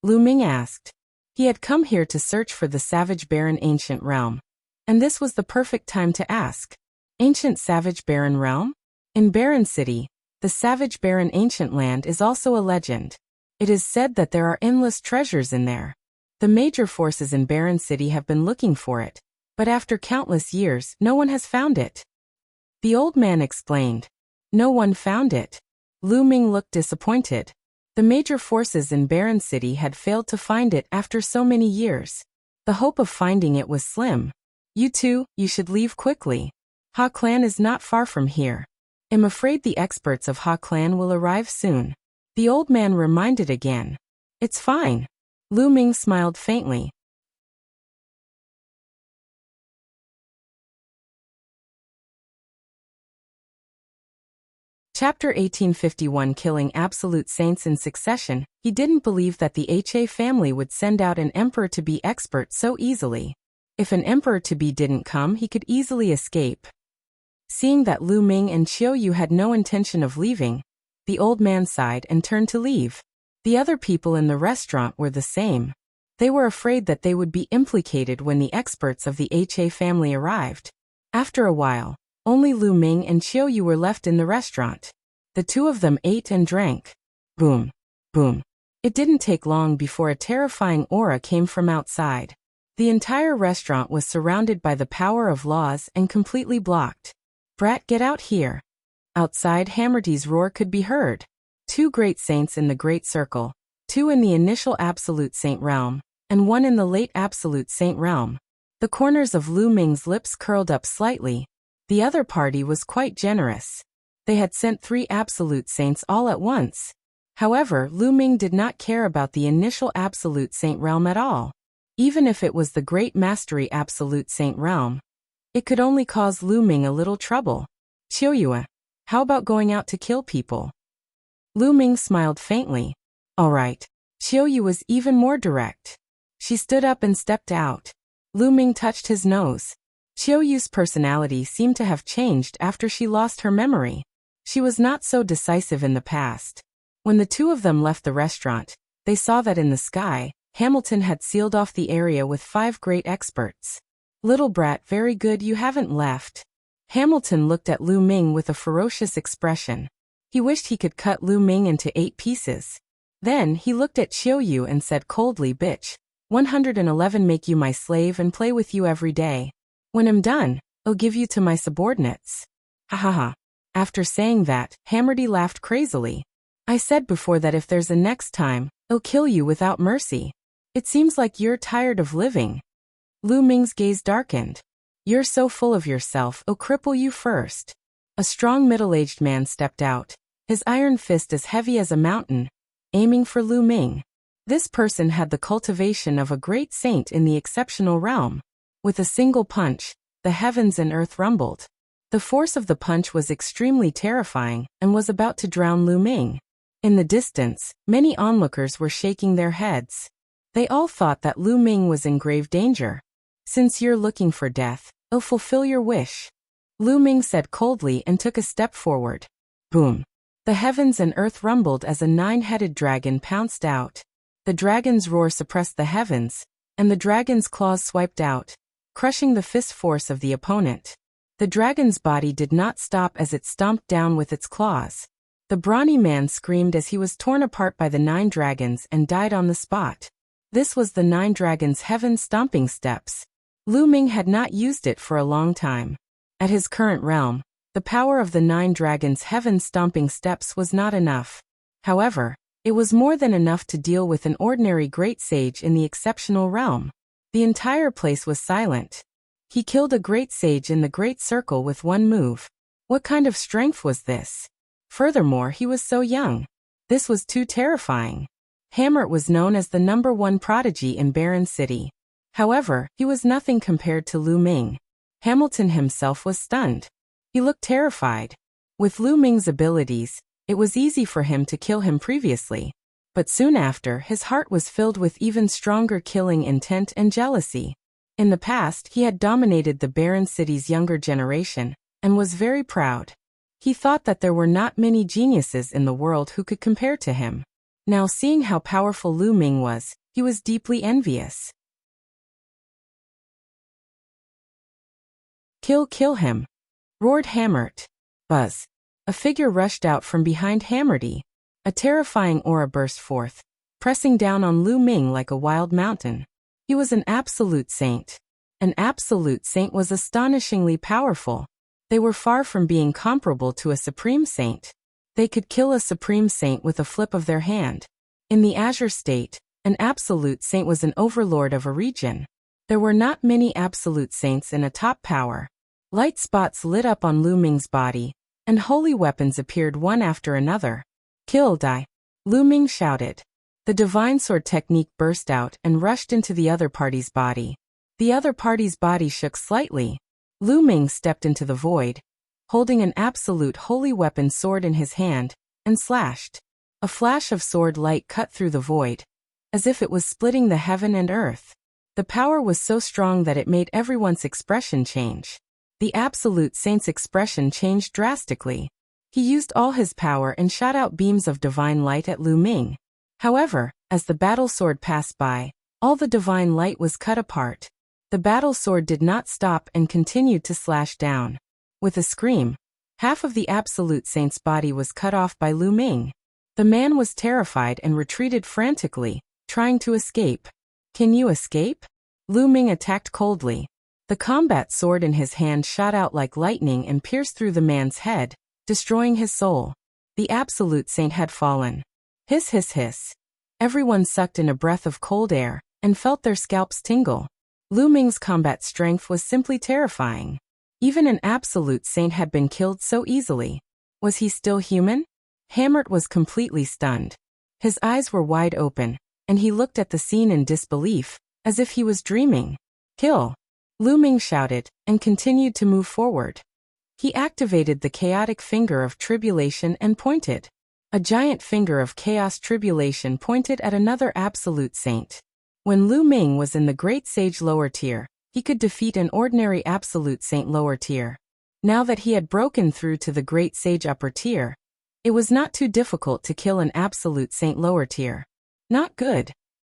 Lu Ming asked. He had come here to search for the savage barren ancient realm, and this was the perfect time to ask. Ancient savage barren realm? In Barren City, the savage barren ancient land is also a legend. It is said that there are endless treasures in there. The major forces in Barren City have been looking for it, but after countless years, no one has found it. The old man explained. No one found it. Lu Ming looked disappointed. The major forces in Barren City had failed to find it after so many years. The hope of finding it was slim. You two, you should leave quickly. Ha Clan is not far from here. I'm afraid the experts of Ha Clan will arrive soon. The old man reminded again. It's fine. Lu Ming smiled faintly. Chapter 1851. Killing absolute saints in succession. He didn't believe that the HA family would send out an Emperor-to-be expert so easily. If an Emperor-to-be didn't come, he could easily escape. Seeing that Lu Ming and Qiu Yue had no intention of leaving, the old man sighed and turned to leave. The other people in the restaurant were the same. They were afraid that they would be implicated when the experts of the HA family arrived. After a while, only Lu Ming and Qiu Yue were left in the restaurant. The two of them ate and drank. Boom. Boom. It didn't take long before a terrifying aura came from outside. The entire restaurant was surrounded by the power of laws and completely blocked. Brat, get out here. Outside, Hammerty's roar could be heard. 2 great saints in the Great Circle, 2 in the initial Absolute Saint realm, and 1 in the late Absolute Saint realm. The corners of Lu Ming's lips curled up slightly. The other party was quite generous. They had sent 3 Absolute Saints all at once. However, Lu Ming did not care about the initial Absolute Saint realm at all. Even if it was the Great Mastery Absolute Saint realm, it could only cause Lu Ming a little trouble. Qiu Yue, how about going out to kill people? Lu Ming smiled faintly. All right. Qiu Yue was even more direct. She stood up and stepped out. Lu Ming touched his nose. Qiu Yue's personality seemed to have changed after she lost her memory. She was not so decisive in the past. When the two of them left the restaurant, they saw that in the sky, Hamilton had sealed off the area with 5 great experts. Little brat, very good you haven't left. Hamilton looked at Lu Ming with a ferocious expression. He wished he could cut Lu Ming into 8 pieces. Then he looked at Qiu Yue and said coldly, bitch, 111 make you my slave and play with you every day. When I'm done, I'll give you to my subordinates. Ha ha ha. After saying that, Hammerdy laughed crazily. I said before that if there's a next time, I'll kill you without mercy. It seems like you're tired of living. Lu Ming's gaze darkened. You're so full of yourself, I'll cripple you first. A strong middle-aged man stepped out, his iron fist as heavy as a mountain, aiming for Lu Ming. This person had the cultivation of a great saint in the exceptional realm. With a single punch, the heavens and earth rumbled. The force of the punch was extremely terrifying and was about to drown Lu Ming. In the distance, many onlookers were shaking their heads. They all thought that Lu Ming was in grave danger. Since you're looking for death, I'll fulfill your wish. Lu Ming said coldly and took a step forward. Boom. The heavens and earth rumbled as a 9-headed dragon pounced out. The dragon's roar suppressed the heavens, and the dragon's claws swiped out, crushing the fist force of the opponent. The dragon's body did not stop as it stomped down with its claws. The brawny man screamed as he was torn apart by the 9 dragons and died on the spot. This was the 9 dragons' heaven stomping steps. Lu Ming had not used it for a long time. At his current realm, the power of the 9 dragons' heaven stomping steps was not enough. However, it was more than enough to deal with an ordinary great sage in the exceptional realm. The entire place was silent. He killed a great sage in the great circle with one move. What kind of strength was this? Furthermore, he was so young. This was too terrifying. Hamlet was known as the #1 prodigy in Barren City. However, he was nothing compared to Lu Ming. Hamilton himself was stunned. He looked terrified. With Lu Ming's abilities, it was easy for him to kill him previously. But soon after, his heart was filled with even stronger killing intent and jealousy. In the past, he had dominated the Barren City's younger generation, and was very proud. He thought that there were not many geniuses in the world who could compare to him. Now seeing how powerful Lu Ming was, he was deeply envious. Kill him! Roared Hammert. Buzz. A figure rushed out from behind Hammerdy. A terrifying aura burst forth, pressing down on Lu Ming like a wild mountain. He was an absolute saint. An absolute saint was astonishingly powerful. They were far from being comparable to a supreme saint. They could kill a supreme saint with a flip of their hand. In the Azure state, an absolute saint was an overlord of a region. There were not many absolute saints in a top power. Light spots lit up on Lu Ming's body, and holy weapons appeared one after another. Kill, die! Lu Ming shouted. The divine sword technique burst out and rushed into the other party's body. The other party's body shook slightly. Lu Ming stepped into the void, holding an absolute holy weapon sword in his hand, and slashed. A flash of sword light cut through the void, as if it was splitting the heaven and earth. The power was so strong that it made everyone's expression change. The absolute saint's expression changed drastically. He used all his power and shot out beams of divine light at Lu Ming. However, as the battle sword passed by, all the divine light was cut apart. The battle sword did not stop and continued to slash down. With a scream, half of the absolute saint's body was cut off by Lu Ming. The man was terrified and retreated frantically, trying to escape. Can you escape? Lu Ming attacked coldly. The combat sword in his hand shot out like lightning and pierced through the man's head, destroying his soul. The absolute saint had fallen. Hiss hiss hiss. Everyone sucked in a breath of cold air, and felt their scalps tingle. Lu Ming's combat strength was simply terrifying. Even an absolute saint had been killed so easily. Was he still human? Hammert was completely stunned. His eyes were wide open, and he looked at the scene in disbelief, as if he was dreaming. Kill! Lu Ming shouted, and continued to move forward. He activated the chaotic finger of tribulation and pointed. A giant finger of chaos tribulation pointed at another absolute saint. When Lu Ming was in the Great Sage lower tier, he could defeat an ordinary Absolute Saint lower tier. Now that he had broken through to the Great Sage upper tier, it was not too difficult to kill an Absolute Saint lower tier. Not good.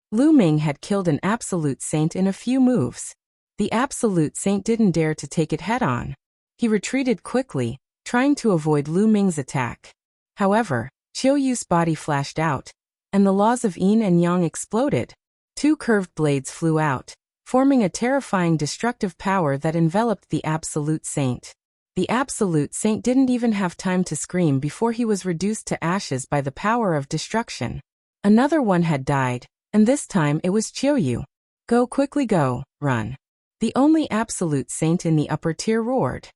Lu Ming had killed an Absolute Saint in a few moves. The Absolute Saint didn't dare to take it head-on. He retreated quickly, trying to avoid Lu Ming's attack. However, Qiu Yue's body flashed out, and the laws of yin and yang exploded. Two curved blades flew out, forming a terrifying destructive power that enveloped the Absolute Saint. The Absolute Saint didn't even have time to scream before he was reduced to ashes by the power of destruction. Another one had died, and this time it was Qiu Yue. Go quickly go, run. The only Absolute Saint in the upper tier roared.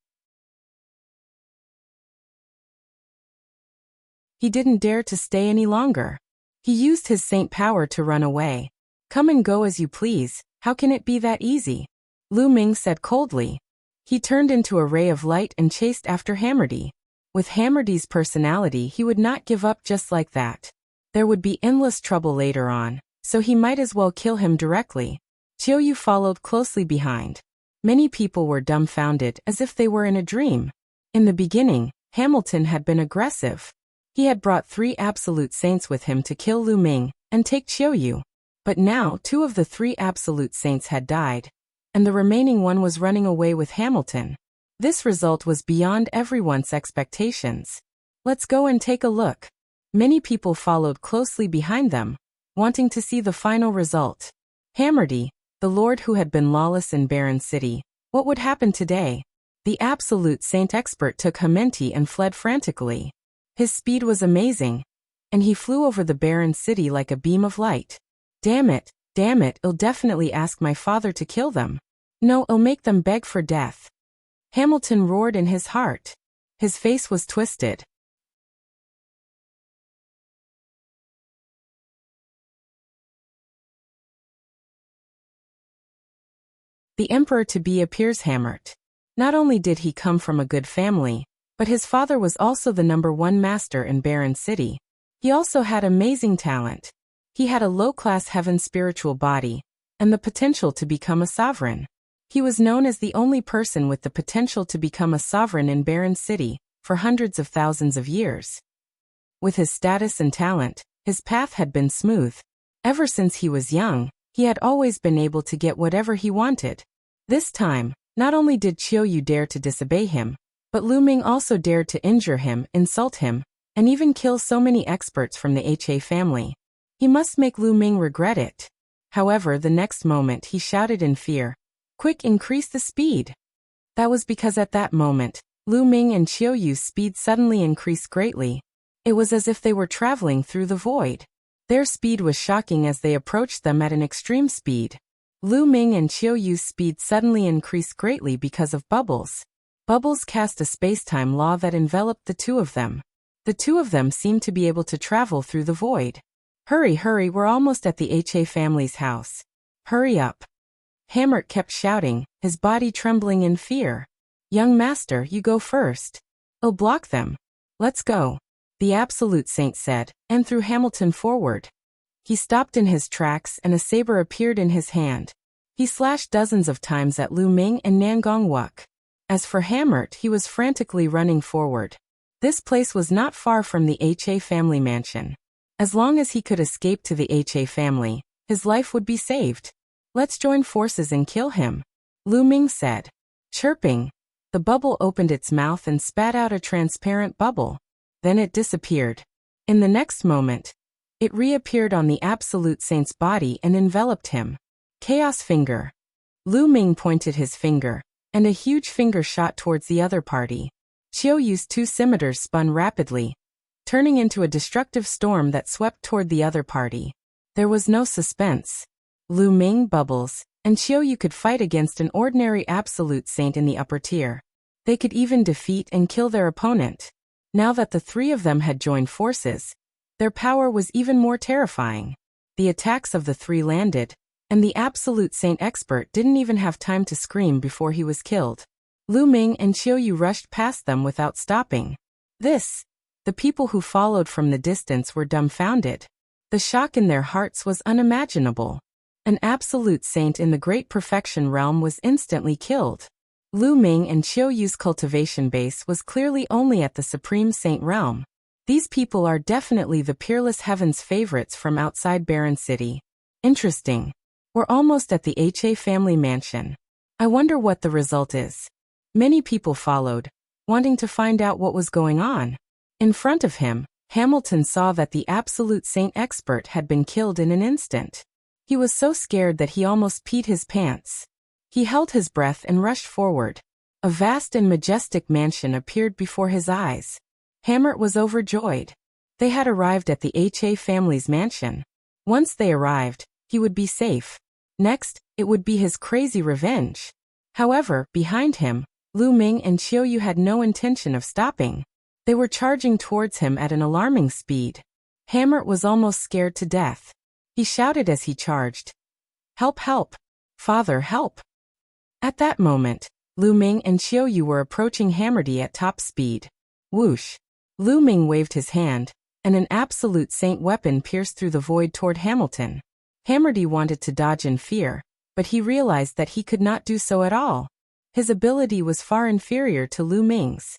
He didn't dare to stay any longer. He used his saint power to run away. Come and go as you please, how can it be that easy? Lu Ming said coldly. He turned into a ray of light and chased after Hammerdy. With Hammerdy's personality, he would not give up just like that. There would be endless trouble later on, so he might as well kill him directly. Qiu Yue followed closely behind. Many people were dumbfounded as if they were in a dream. In the beginning, Hamilton had been aggressive. He had brought 3 Absolute Saints with him to kill Lu Ming and take Qiu Yue. But now 2 of the 3 Absolute Saints had died, and the remaining one was running away with Hamilton. This result was beyond everyone's expectations. Let's go and take a look. Many people followed closely behind them, wanting to see the final result. Hammerdy, the lord who had been lawless in Barren City, what would happen today? The Absolute Saint expert took Hamenti and fled frantically. His speed was amazing, and he flew over the Barren City like a beam of light. Damn it, I'll definitely ask my father to kill them. No, I'll make them beg for death. Hamilton roared in his heart. His face was twisted. The emperor-to-be appears hammered. Not only did he come from a good family, but his father was also the #1 master in Barren City. He also had amazing talent. He had a low-class heaven spiritual body, and the potential to become a sovereign. He was known as the only person with the potential to become a sovereign in Barren City, for hundreds of thousands of years. With his status and talent, his path had been smooth. Ever since he was young, he had always been able to get whatever he wanted. This time, not only did Qiu Yue dare to disobey him, but Lu Ming also dared to injure him, insult him, and even kill so many experts from the HA family. He must make Lu Ming regret it. However, the next moment he shouted in fear, "Quick, increase the speed!" That was because at that moment, Lu Ming and Qiu Yue's speed suddenly increased greatly. It was as if they were traveling through the void. Their speed was shocking as they approached them at an extreme speed. Lu Ming and Qiu Yue's speed suddenly increased greatly because of bubbles. Bubbles cast a space-time law that enveloped the two of them. The two of them seemed to be able to travel through the void. Hurry, we're almost at the HA family's house. Hurry up. Hammert kept shouting, his body trembling in fear. Young master, you go first. I'll block them. Let's go. The Absolute Saint said, and threw Hamilton forward. He stopped in his tracks and a saber appeared in his hand. He slashed dozens of times at Lu Ming and Nangong Wuk. As for Hammert, he was frantically running forward. This place was not far from the HA family mansion. As long as he could escape to the HA family, his life would be saved. Let's join forces and kill him, Lu Ming said. Chirping, the bubble opened its mouth and spat out a transparent bubble. Then it disappeared. In the next moment, it reappeared on the Absolute Saint's body and enveloped him. Chaos Finger. Lu Ming pointed his finger, and a huge finger shot towards the other party. Qiu Yue's 2 scimitars spun rapidly, turning into a destructive storm that swept toward the other party. There was no suspense. Lu Ming, Bubbles, and Qiu Yue could fight against an ordinary Absolute Saint in the upper tier. They could even defeat and kill their opponent. Now that the 3 of them had joined forces, their power was even more terrifying. The attacks of the 3 landed, and the Absolute Saint expert didn't even have time to scream before he was killed. Lu Ming and Qiu Yue rushed past them without stopping. The people who followed from the distance were dumbfounded. The shock in their hearts was unimaginable. An absolute saint in the Great Perfection realm was instantly killed. Lu Ming and Qiu Yue's cultivation base was clearly only at the Supreme Saint realm. These people are definitely the peerless heaven's favorites from outside Barren City. Interesting. We're almost at the HA family mansion. I wonder what the result is. Many people followed, wanting to find out what was going on. In front of him, Hamilton saw that the absolute saint expert had been killed in an instant. He was so scared that he almost peed his pants. He held his breath and rushed forward. A vast and majestic mansion appeared before his eyes. Hamlet was overjoyed. They had arrived at the HA family's mansion. Once they arrived, he would be safe. Next, it would be his crazy revenge. However, behind him, Lu Ming and Qiu Yue had no intention of stopping. They were charging towards him at an alarming speed. Hamlet was almost scared to death. He shouted as he charged. "Help, help! Father, help!" At that moment, Lu Ming and Qiu Yue were approaching Hammerdy at top speed. Whoosh! Lu Ming waved his hand, and an absolute saint weapon pierced through the void toward Hamilton. Hammerdy wanted to dodge in fear, but he realized that he could not do so at all. His ability was far inferior to Lu Ming's.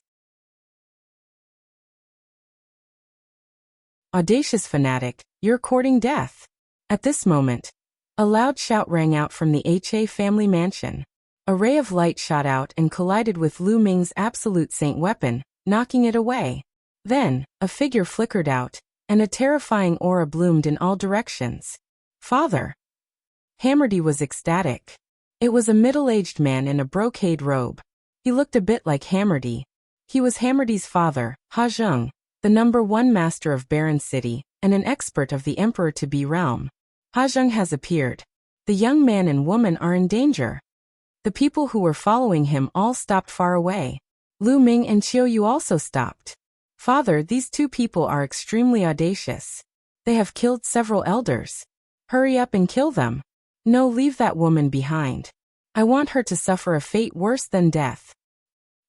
Audacious fanatic, you're courting death. At this moment, a loud shout rang out from the HA family mansion. A ray of light shot out and collided with Lu Ming's absolute saint weapon, knocking it away. Then, a figure flickered out, and a terrifying aura bloomed in all directions. Father! Hammerdy was ecstatic. It was a middle-aged man in a brocade robe. He looked a bit like Hammerdy. He was Hammerdy's father, Ha Zheng, the #1 master of Barren City, and an expert of the Emperor-to-be realm. Ha Zheng has appeared. The young man and woman are in danger. The people who were following him all stopped far away. Lu Ming and Qiu Yue also stopped. Father, these two people are extremely audacious. They have killed several elders. Hurry up and kill them. No, leave that woman behind. I want her to suffer a fate worse than death.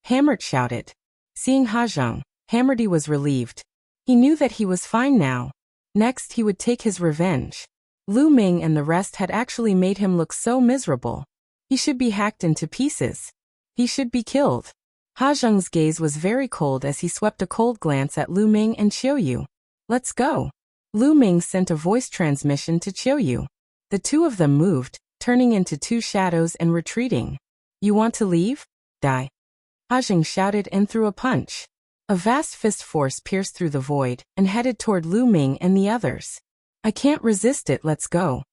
Hammert shouted. Seeing Ha Zheng, Hammerdy was relieved. He knew that he was fine now. Next he would take his revenge. Lu Ming and the rest had actually made him look so miserable. He should be hacked into pieces. He should be killed. Ha Zheng's gaze was very cold as he swept a cold glance at Lu Ming and Qiu Yue. Let's go. Lu Ming sent a voice transmission to Qiu Yue. The two of them moved, turning into two shadows and retreating. You want to leave? Die. Ha Zheng shouted and threw a punch. A vast fist force pierced through the void and headed toward Lu Ming and the others. I can't resist it, let's go.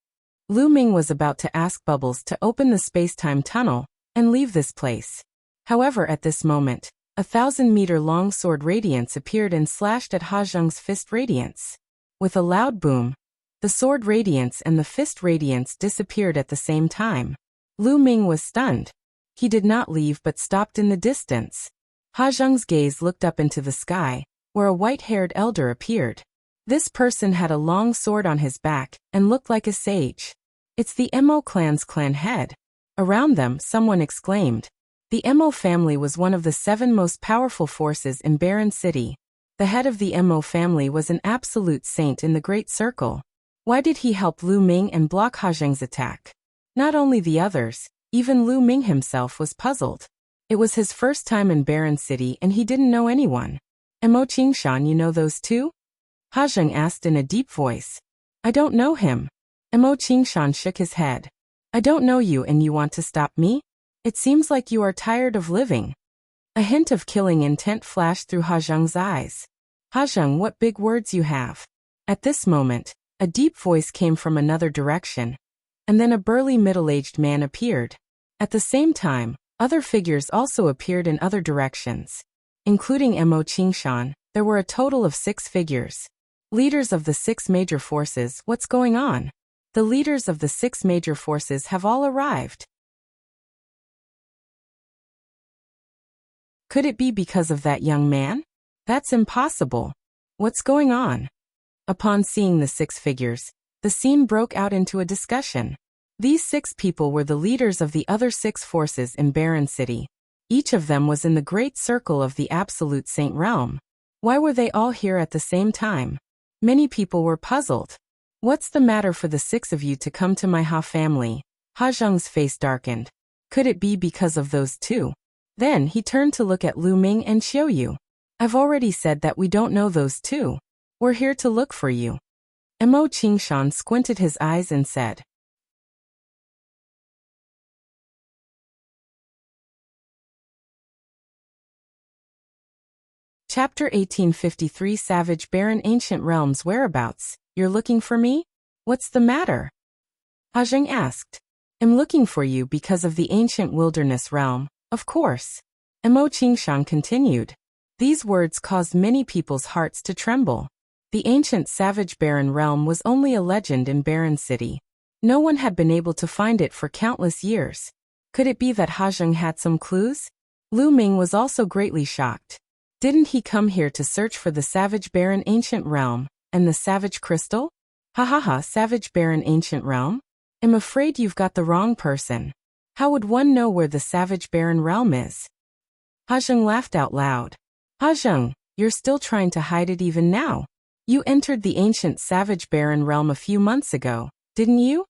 Lu Ming was about to ask Bubbles to open the space-time tunnel and leave this place. However, at this moment, a 1,000-meter-long sword radiance appeared and slashed at Ha Zheng's fist radiance. With a loud boom, the sword radiance and the fist radiance disappeared at the same time. Lu Ming was stunned. He did not leave but stopped in the distance. Ha Zheng's gaze looked up into the sky, where a white-haired elder appeared. This person had a long sword on his back and looked like a sage. It's the Mo clan's clan head. Around them, someone exclaimed. The Mo family was one of the 7 most powerful forces in Barren City. The head of the Mo family was an absolute saint in the Great Circle. Why did he help Lu Ming and block Ha Zheng's attack? Not only the others, even Lu Ming himself was puzzled. It was his first time in Barren City and he didn't know anyone. Mo Qingshan, you know those two? Ha Zheng asked in a deep voice. I don't know him. Mo Qingshan shook his head. I don't know you and you want to stop me? It seems like you are tired of living. A hint of killing intent flashed through Ha Zheng's eyes. Ha Zheng, what big words you have. At this moment, a deep voice came from another direction, and then a burly middle-aged man appeared. At the same time, other figures also appeared in other directions. Including Mo Qingshan, there were a total of 6 figures. Leaders of the 6 major forces, what's going on? The leaders of the 6 major forces have all arrived. Could it be because of that young man? That's impossible. What's going on? Upon seeing the 6 figures, the scene broke out into a discussion. These 6 people were the leaders of the other 6 forces in Barren City. Each of them was in the great circle of the Absolute Saint realm. Why were they all here at the same time? Many people were puzzled. What's the matter for the 6 of you to come to my Ha family? Ha Zheng's face darkened. Could it be because of those 2? Then he turned to look at Lu Ming and Qiu Yue. I've already said that we don't know those 2. We're here to look for you. Mo Qingshan squinted his eyes and said. Chapter 1853 Savage Barren Ancient Realms Whereabouts? You're looking for me? What's the matter? Ha Zheng asked. I'm looking for you because of the ancient wilderness realm, of course. Mo Qingshan continued. These words caused many people's hearts to tremble. The ancient savage barren realm was only a legend in Barren City. No one had been able to find it for countless years. Could it be that Ha Zheng had some clues? Lu Ming was also greatly shocked. Didn't he come here to search for the savage barren ancient realm, and the savage crystal? Ha ha ha, savage barren ancient realm? I'm afraid you've got the wrong person. How would one know where the savage barren realm is? Ha Zheng laughed out loud. Ha Zheng, you're still trying to hide it even now. You entered the ancient savage barren realm a few months ago, didn't you?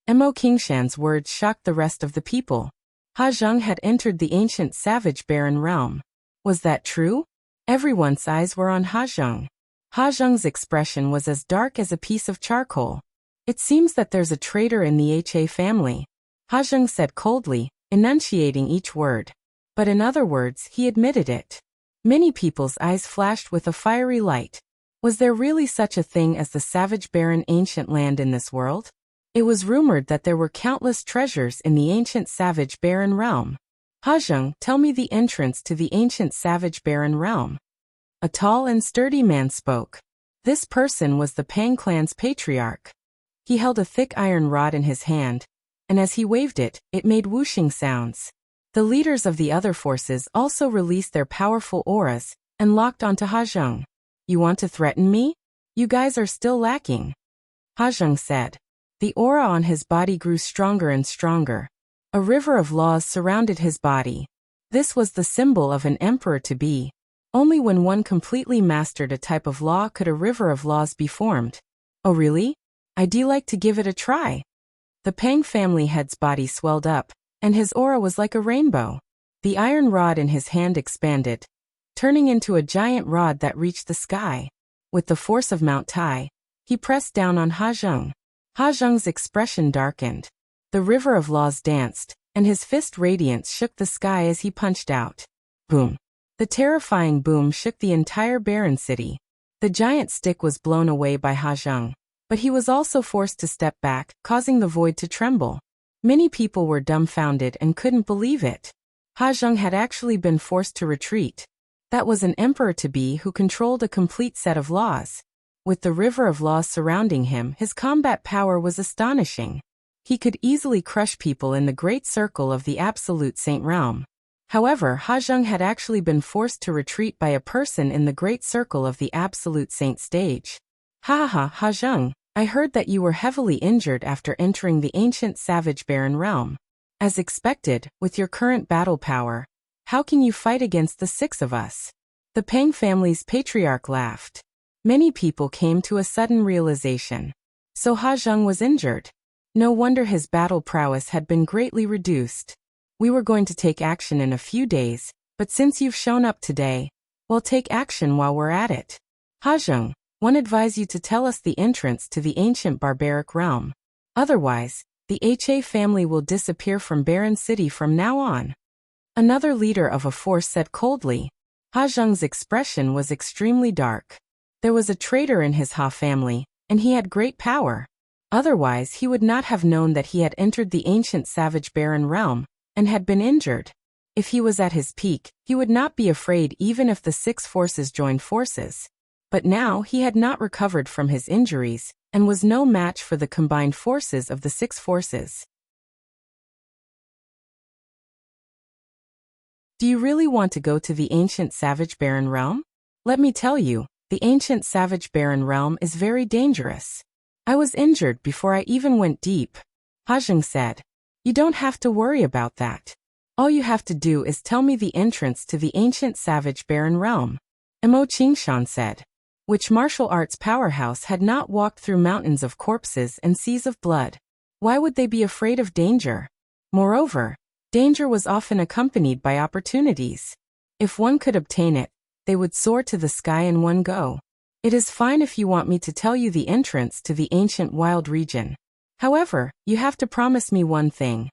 Mo Qingshan's words shocked the rest of the people. Ha Zheng had entered the ancient savage barren realm. Was that true? Everyone's eyes were on Ha Zheng. Ha Zheng's expression was as dark as a piece of charcoal. It seems that there's a traitor in the Ha family. Ha Zheng said coldly, enunciating each word. But in other words, he admitted it. Many people's eyes flashed with a fiery light. Was there really such a thing as the savage barren ancient land in this world? It was rumored that there were countless treasures in the ancient savage barren realm. Ha Zheng, tell me the entrance to the ancient savage barren realm. A tall and sturdy man spoke. This person was the Pang clan's patriarch. He held a thick iron rod in his hand, and as he waved it, it made whooshing sounds. The leaders of the other forces also released their powerful auras and locked onto Ha Zheng. You want to threaten me? You guys are still lacking. Ha Zheng said. The aura on his body grew stronger and stronger. A river of laws surrounded his body. This was the symbol of an emperor-to-be. Only when one completely mastered a type of law could a river of laws be formed. Oh really? I'd like to give it a try. The Pang family head's body swelled up, and his aura was like a rainbow. The iron rod in his hand expanded, turning into a giant rod that reached the sky. With the force of Mount Tai, he pressed down on Ha Zheng. Ha Zheng's expression darkened. The river of laws danced, and his fist radiance shook the sky as he punched out. Boom. The terrifying boom shook the entire barren city. The giant stick was blown away by Ha Zheng, but he was also forced to step back, causing the void to tremble. Many people were dumbfounded and couldn't believe it. Ha Zheng had actually been forced to retreat. That was an emperor-to-be who controlled a complete set of laws. With the river of laws surrounding him, his combat power was astonishing. He could easily crush people in the great circle of the absolute saint realm. However, Ha Zheng had actually been forced to retreat by a person in the great circle of the absolute saint stage. Ha ha ha, Ha Zheng, I heard that you were heavily injured after entering the ancient savage barren realm. As expected, with your current battle power, how can you fight against the 6 of us? The Pang family's patriarch laughed. Many people came to a sudden realization. So Ha Zheng was injured. No wonder his battle prowess had been greatly reduced. We were going to take action in a few days, but since you've shown up today, we'll take action while we're at it. Ha Zheng, one advise you to tell us the entrance to the ancient barbaric realm. Otherwise, the Ha family will disappear from Barren City from now on. Another leader of a force said coldly. Ha Zheng's expression was extremely dark. There was a traitor in his Ha family, and he had great power. Otherwise, he would not have known that he had entered the ancient savage barren realm and had been injured. If he was at his peak, he would not be afraid even if the 6 forces joined forces. But now he had not recovered from his injuries and was no match for the combined forces of the 6 forces. Do you really want to go to the ancient savage barren realm? Let me tell you, the ancient savage barren realm is very dangerous. I was injured before I even went deep. Ha Zheng said. You don't have to worry about that. All you have to do is tell me the entrance to the ancient savage barren realm. Mo Qingshan said. Which martial arts powerhouse had not walked through mountains of corpses and seas of blood? Why would they be afraid of danger? Moreover, danger was often accompanied by opportunities. If one could obtain it, they would soar to the sky in one go. It is fine if you want me to tell you the entrance to the ancient wild region. However, you have to promise me one thing.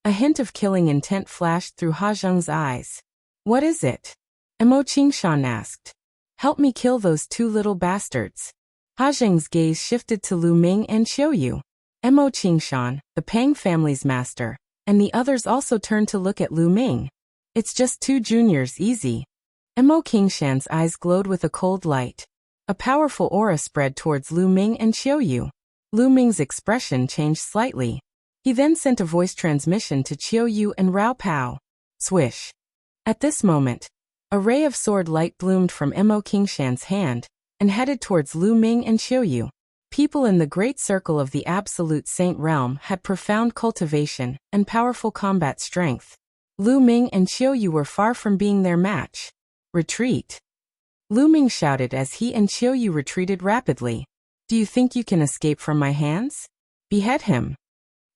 A hint of killing intent flashed through Ha Zheng's eyes. What is it? Mo Qingshan asked. Help me kill those two little bastards. Ha Zheng's gaze shifted to Lu Ming and Qiu Yue. Mo Qingshan, the Pang family's master, and the others also turned to look at Lu Ming. It's just two juniors, easy. Mo Qingshan's eyes glowed with a cold light. A powerful aura spread towards Lu Ming and Qiu Yue. Lu Ming's expression changed slightly. He then sent a voice transmission to Qiu Yue and Rao Pao. Swish. At this moment, a ray of sword light bloomed from Mo Qingshan's hand and headed towards Lu Ming and Qiu Yue. People in the great circle of the Absolute Saint realm had profound cultivation and powerful combat strength. Lu Ming and Qiu Yue were far from being their match. Retreat. Lu Ming shouted as he and Qiu Yue retreated rapidly. Do you think you can escape from my hands? Behead him.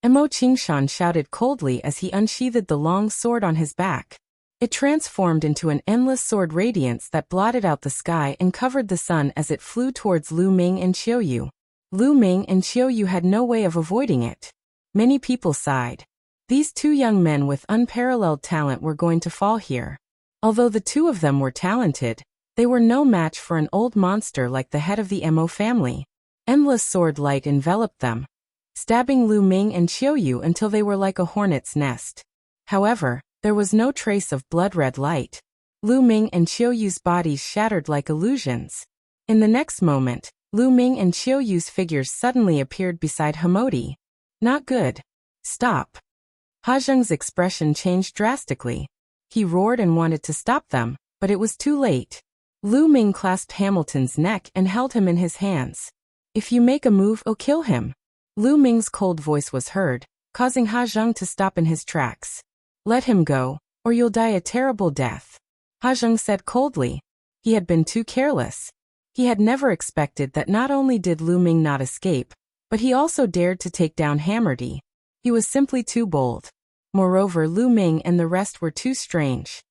Mo Qingshan shouted coldly as he unsheathed the long sword on his back. It transformed into an endless sword radiance that blotted out the sky and covered the sun as it flew towards Lu Ming and Qiu Yue. Lu Ming and Qiu Yue had no way of avoiding it. Many people sighed. These two young men with unparalleled talent were going to fall here. Although the two of them were talented, they were no match for an old monster like the head of the Mo family. Endless sword light enveloped them, stabbing Lu Ming and Qiu Yue until they were like a hornet's nest. However, there was no trace of blood-red light. Lu Ming and Qiu Yue's bodies shattered like illusions. In the next moment, Lu Ming and Qiu Yue's figures suddenly appeared beside Hamodi. Not good. Stop. Ha Zheng's expression changed drastically. He roared and wanted to stop them, but it was too late. Lu Ming clasped Hamilton's neck and held him in his hands. If you make a move, I'll kill him. Lu Ming's cold voice was heard, causing Ha Zheng to stop in his tracks. Let him go, or you'll die a terrible death. Ha Zheng said coldly. He had been too careless. He had never expected that not only did Lu Ming not escape, but he also dared to take down Hammerdy. He was simply too bold. Moreover, Lu Ming and the rest were too strange.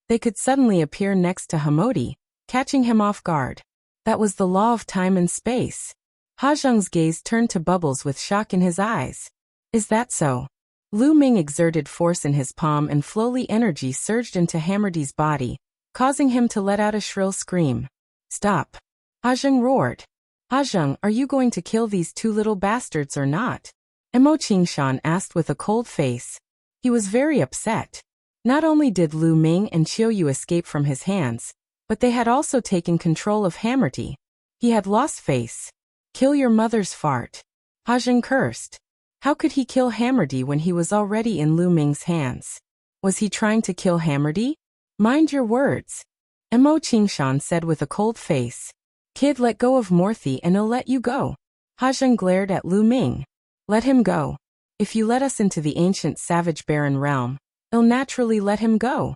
They could suddenly appear next to Hamodi, catching him off guard. That was the law of time and space. Ha Zheng's gaze turned to bubbles with shock in his eyes. Is that so? Lu Ming exerted force in his palm and flowly energy surged into Hammerdy's body, causing him to let out a shrill scream. Stop. Ha Zheng roared. Ha Zheng, are you going to kill these two little bastards or not? Mo Qingshan asked with a cold face. He was very upset. Not only did Lu Ming and Qiu Yue escape from his hands, but they had also taken control of Hammerdy. He had lost face. Kill your mother's fart. Ha Zheng cursed. How could he kill Hammerdy when he was already in Lu Ming's hands? Was he trying to kill Hammerdy? Mind your words. Mo Qingshan said with a cold face. Kid, let go of Morthy and I'll let you go. Ha Zheng glared at Lu Ming. Let him go. If you let us into the ancient savage barren realm, I'll naturally let him go.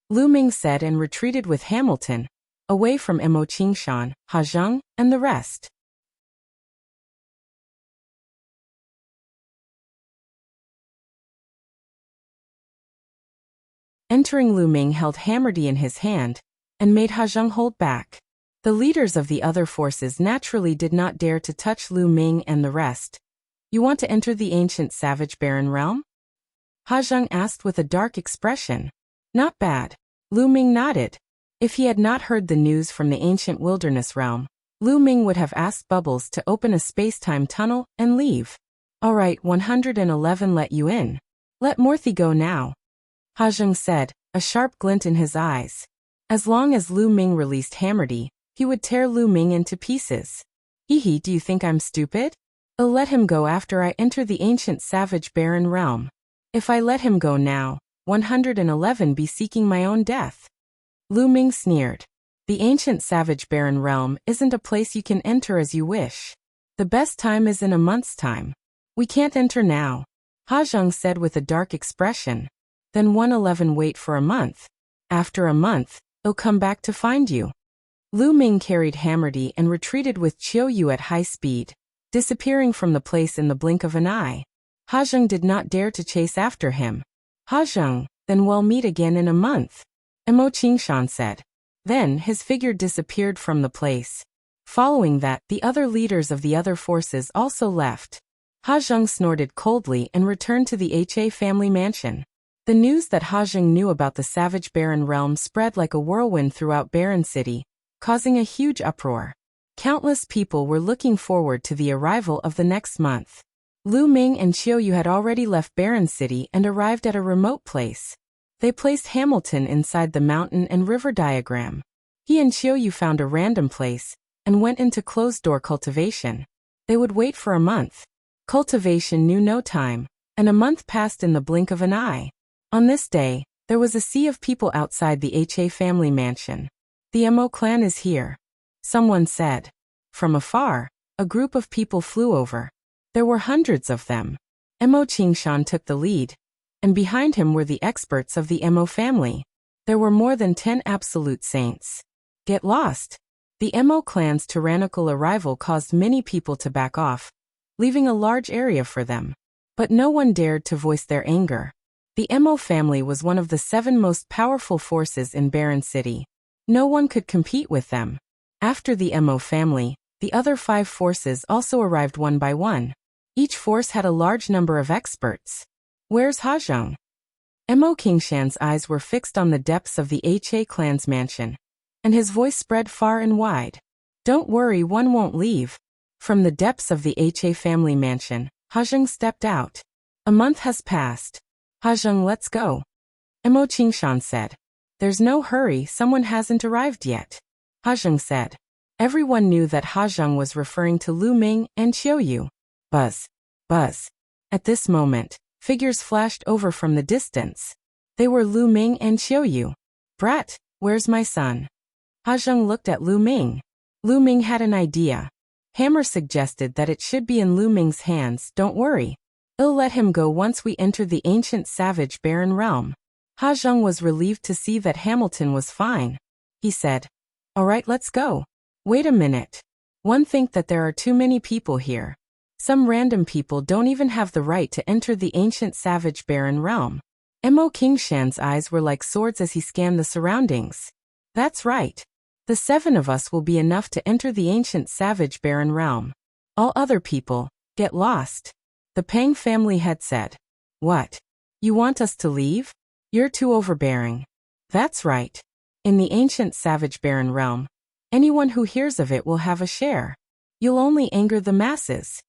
Lu Ming said and retreated with Hamilton, away from Mo Qingshan, Ha Zheng, and the rest. Entering, Lu Ming held Hammerdy in his hand and made Ha Zheng hold back. The leaders of the other forces naturally did not dare to touch Lu Ming and the rest. You want to enter the ancient savage barren realm? Ha Zheng asked with a dark expression. Not bad. Lu Ming nodded. If he had not heard the news from the ancient wilderness realm, Lu Ming would have asked Bubbles to open a space-time tunnel and leave. All right, 111 let you in. Let Morthy go now. Ha Zheng said, a sharp glint in his eyes. As long as Lu Ming released Hammerdy, he would tear Lu Ming into pieces. Hee, do you think I'm stupid? I'll let him go after I enter the ancient savage barren realm. If I let him go now, 111 be seeking my own death. Lu Ming sneered. The ancient savage barren realm isn't a place you can enter as you wish. The best time is in a month's time. We can't enter now. Ha Zheng said with a dark expression. Then 111 wait for a month. After a month, I'll come back to find you. Lu Ming carried Hammerdy and retreated with Qiu Yue at high speed, disappearing from the place in the blink of an eye. Hajeng did not dare to chase after him. Hajeng, then we'll meet again in a month, Mo Qingshan said. Then his figure disappeared from the place. Following that, the other leaders of the other forces also left. Hajeng snorted coldly and returned to the Ha family mansion. The news that Hajeng knew about the savage barren realm spread like a whirlwind throughout Barren City, causing a huge uproar. Countless people were looking forward to the arrival of the next month. Lu Ming and Qiu Yue had already left Barren City and arrived at a remote place. They placed Hamilton inside the mountain and river diagram. He and Qiu Yue found a random place and went into closed-door cultivation. They would wait for a month. Cultivation knew no time, and a month passed in the blink of an eye. On this day, there was a sea of people outside the Ha family mansion. The Mo clan is here, someone said. From afar, a group of people flew over. There were hundreds of them. Mo Qingshan took the lead, and behind him were the experts of the Mo family. There were more than 10 absolute saints. Get lost. The Mo clan's tyrannical arrival caused many people to back off, leaving a large area for them. But no one dared to voice their anger. The Mo family was one of the 7 most powerful forces in Barren City. No one could compete with them. After the Mo family, the other 5 forces also arrived one by one. Each force had a large number of experts. Where's Hajeng? Mo Qingshan's eyes were fixed on the depths of the Ha clan's mansion, and his voice spread far and wide. Don't worry, one won't leave. From the depths of the Ha family mansion, Hajeng stepped out. A month has passed. Hajeng, let's go. Mo Qingshan said. There's no hurry, someone hasn't arrived yet. Hajeng said. Everyone knew that Hajeng was referring to Lu Ming and Qiu Yue. Buzz. Buzz. At this moment, figures flashed over from the distance. They were Lu Ming and Qiu Yue. Brat, where's my son? Hajeng looked at Lu Ming. Lu Ming had an idea. Hammer suggested that it should be in Lu Ming's hands. Don't worry. I'll let him go once we enter the ancient savage barren realm. Hajeng was relieved to see that Hamilton was fine. He said, all right, let's go. Wait a minute. One think that there are too many people here. Some random people don't even have the right to enter the ancient savage barren realm. Mo Qingshan's eyes were like swords as he scanned the surroundings. That's right. The 7 of us will be enough to enter the ancient savage barren realm. All other people, get lost. The Pang family had said. What? You want us to leave? You're too overbearing. That's right. In the ancient savage barren realm, anyone who hears of it will have a share. You'll only anger the masses.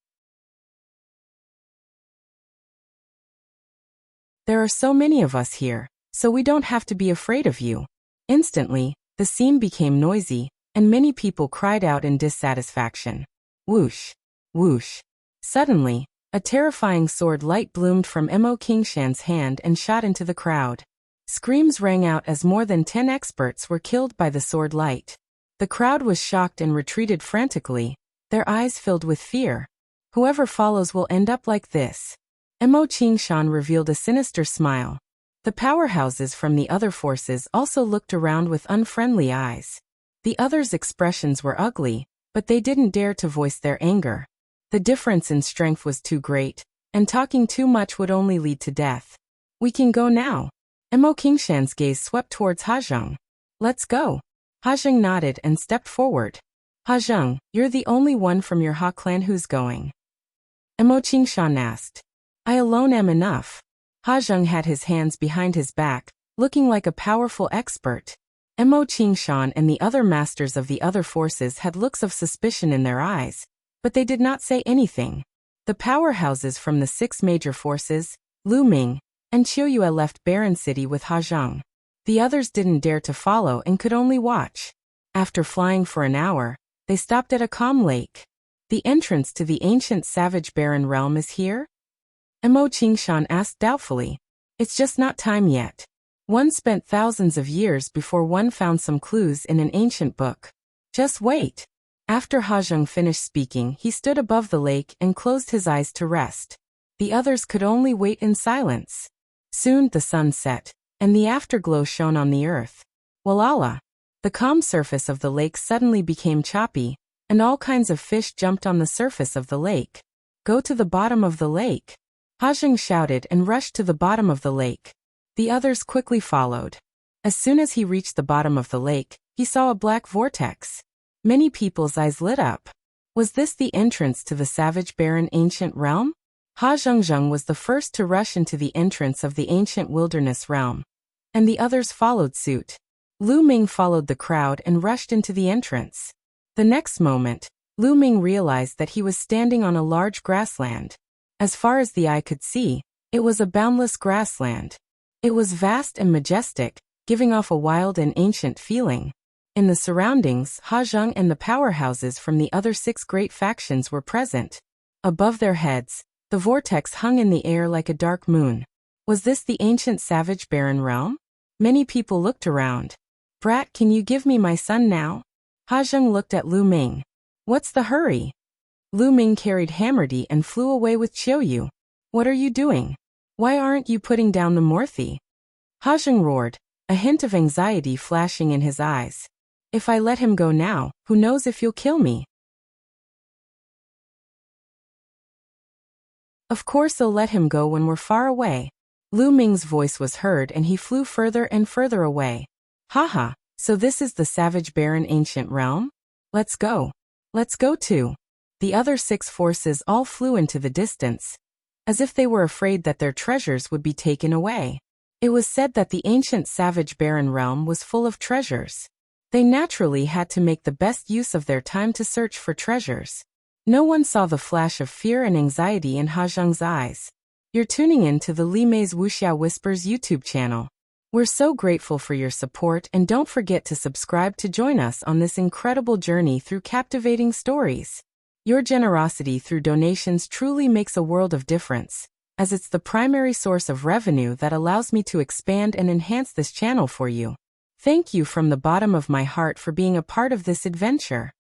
There are so many of us here, so we don't have to be afraid of you. Instantly, the scene became noisy, and many people cried out in dissatisfaction. Whoosh! Whoosh! Suddenly, a terrifying sword light bloomed from Mo Qingshan's hand and shot into the crowd. Screams rang out as more than 10 experts were killed by the sword light. The crowd was shocked and retreated frantically, their eyes filled with fear. Whoever follows will end up like this. Mo Qingshan revealed a sinister smile. The powerhouses from the other forces also looked around with unfriendly eyes. The others' expressions were ugly, but they didn't dare to voice their anger. The difference in strength was too great, and talking too much would only lead to death. We can go now. Mo Qingshan's gaze swept towards Hajeng. Let's go. Hajeng nodded and stepped forward. Hajeng, you're the only one from your Ha clan who's going. Mo Qingshan asked. I alone am enough. Hajeng had his hands behind his back, looking like a powerful expert. Mo Qingshan and the other masters of the other forces had looks of suspicion in their eyes, but they did not say anything. The powerhouses from the 6 major forces, Lu Ming and Qiu Yue, left Barren City with Hajeng. The others didn't dare to follow and could only watch. After flying for an hour, they stopped at a calm lake. The entrance to the ancient savage barren realm is here? Mo Qingshan asked doubtfully. It's just not time yet. One spent thousands of years before one found some clues in an ancient book. Just wait. After Hajeng finished speaking, he stood above the lake and closed his eyes to rest. The others could only wait in silence. Soon the sun set, and the afterglow shone on the earth. Walala! The calm surface of the lake suddenly became choppy, and all kinds of fish jumped on the surface of the lake. Go to the bottom of the lake! Hajang shouted and rushed to the bottom of the lake. The others quickly followed. As soon as he reached the bottom of the lake, he saw a black vortex. Many people's eyes lit up. Was this the entrance to the savage barren ancient realm? Ha Zhengzheng was the first to rush into the entrance of the ancient wilderness realm, and the others followed suit. Lu Ming followed the crowd and rushed into the entrance. The next moment, Lu Ming realized that he was standing on a large grassland. As far as the eye could see, it was a boundless grassland. It was vast and majestic, giving off a wild and ancient feeling. In the surroundings, Ha Zheng and the powerhouses from the other 6 great factions were present. Above their heads, the vortex hung in the air like a dark moon. Was this the ancient savage barren realm? Many people looked around. Brat, can you give me my son now? Ha Zheng looked at Lu Ming. What's the hurry? Lu Ming carried Hammerdy and flew away with Qiu Yue. What are you doing? Why aren't you putting down the Morphe? Ha Zheng roared, a hint of anxiety flashing in his eyes. If I let him go now, who knows if you'll kill me? Of course I'll let him go when we're far away. Lu Ming's voice was heard and he flew further and further away. Haha, so this is the savage barren ancient realm? Let's go. Let's go too. The other 6 forces all flew into the distance, as if they were afraid that their treasures would be taken away. It was said that the ancient savage barren realm was full of treasures. They naturally had to make the best use of their time to search for treasures. No one saw the flash of fear and anxiety in Ha Zheng's eyes. You're tuning in to the Li Mei's Wuxia Whispers YouTube channel. We're so grateful for your support, and don't forget to subscribe to join us on this incredible journey through captivating stories. Your generosity through donations truly makes a world of difference, as it's the primary source of revenue that allows me to expand and enhance this channel for you. Thank you from the bottom of my heart for being a part of this adventure.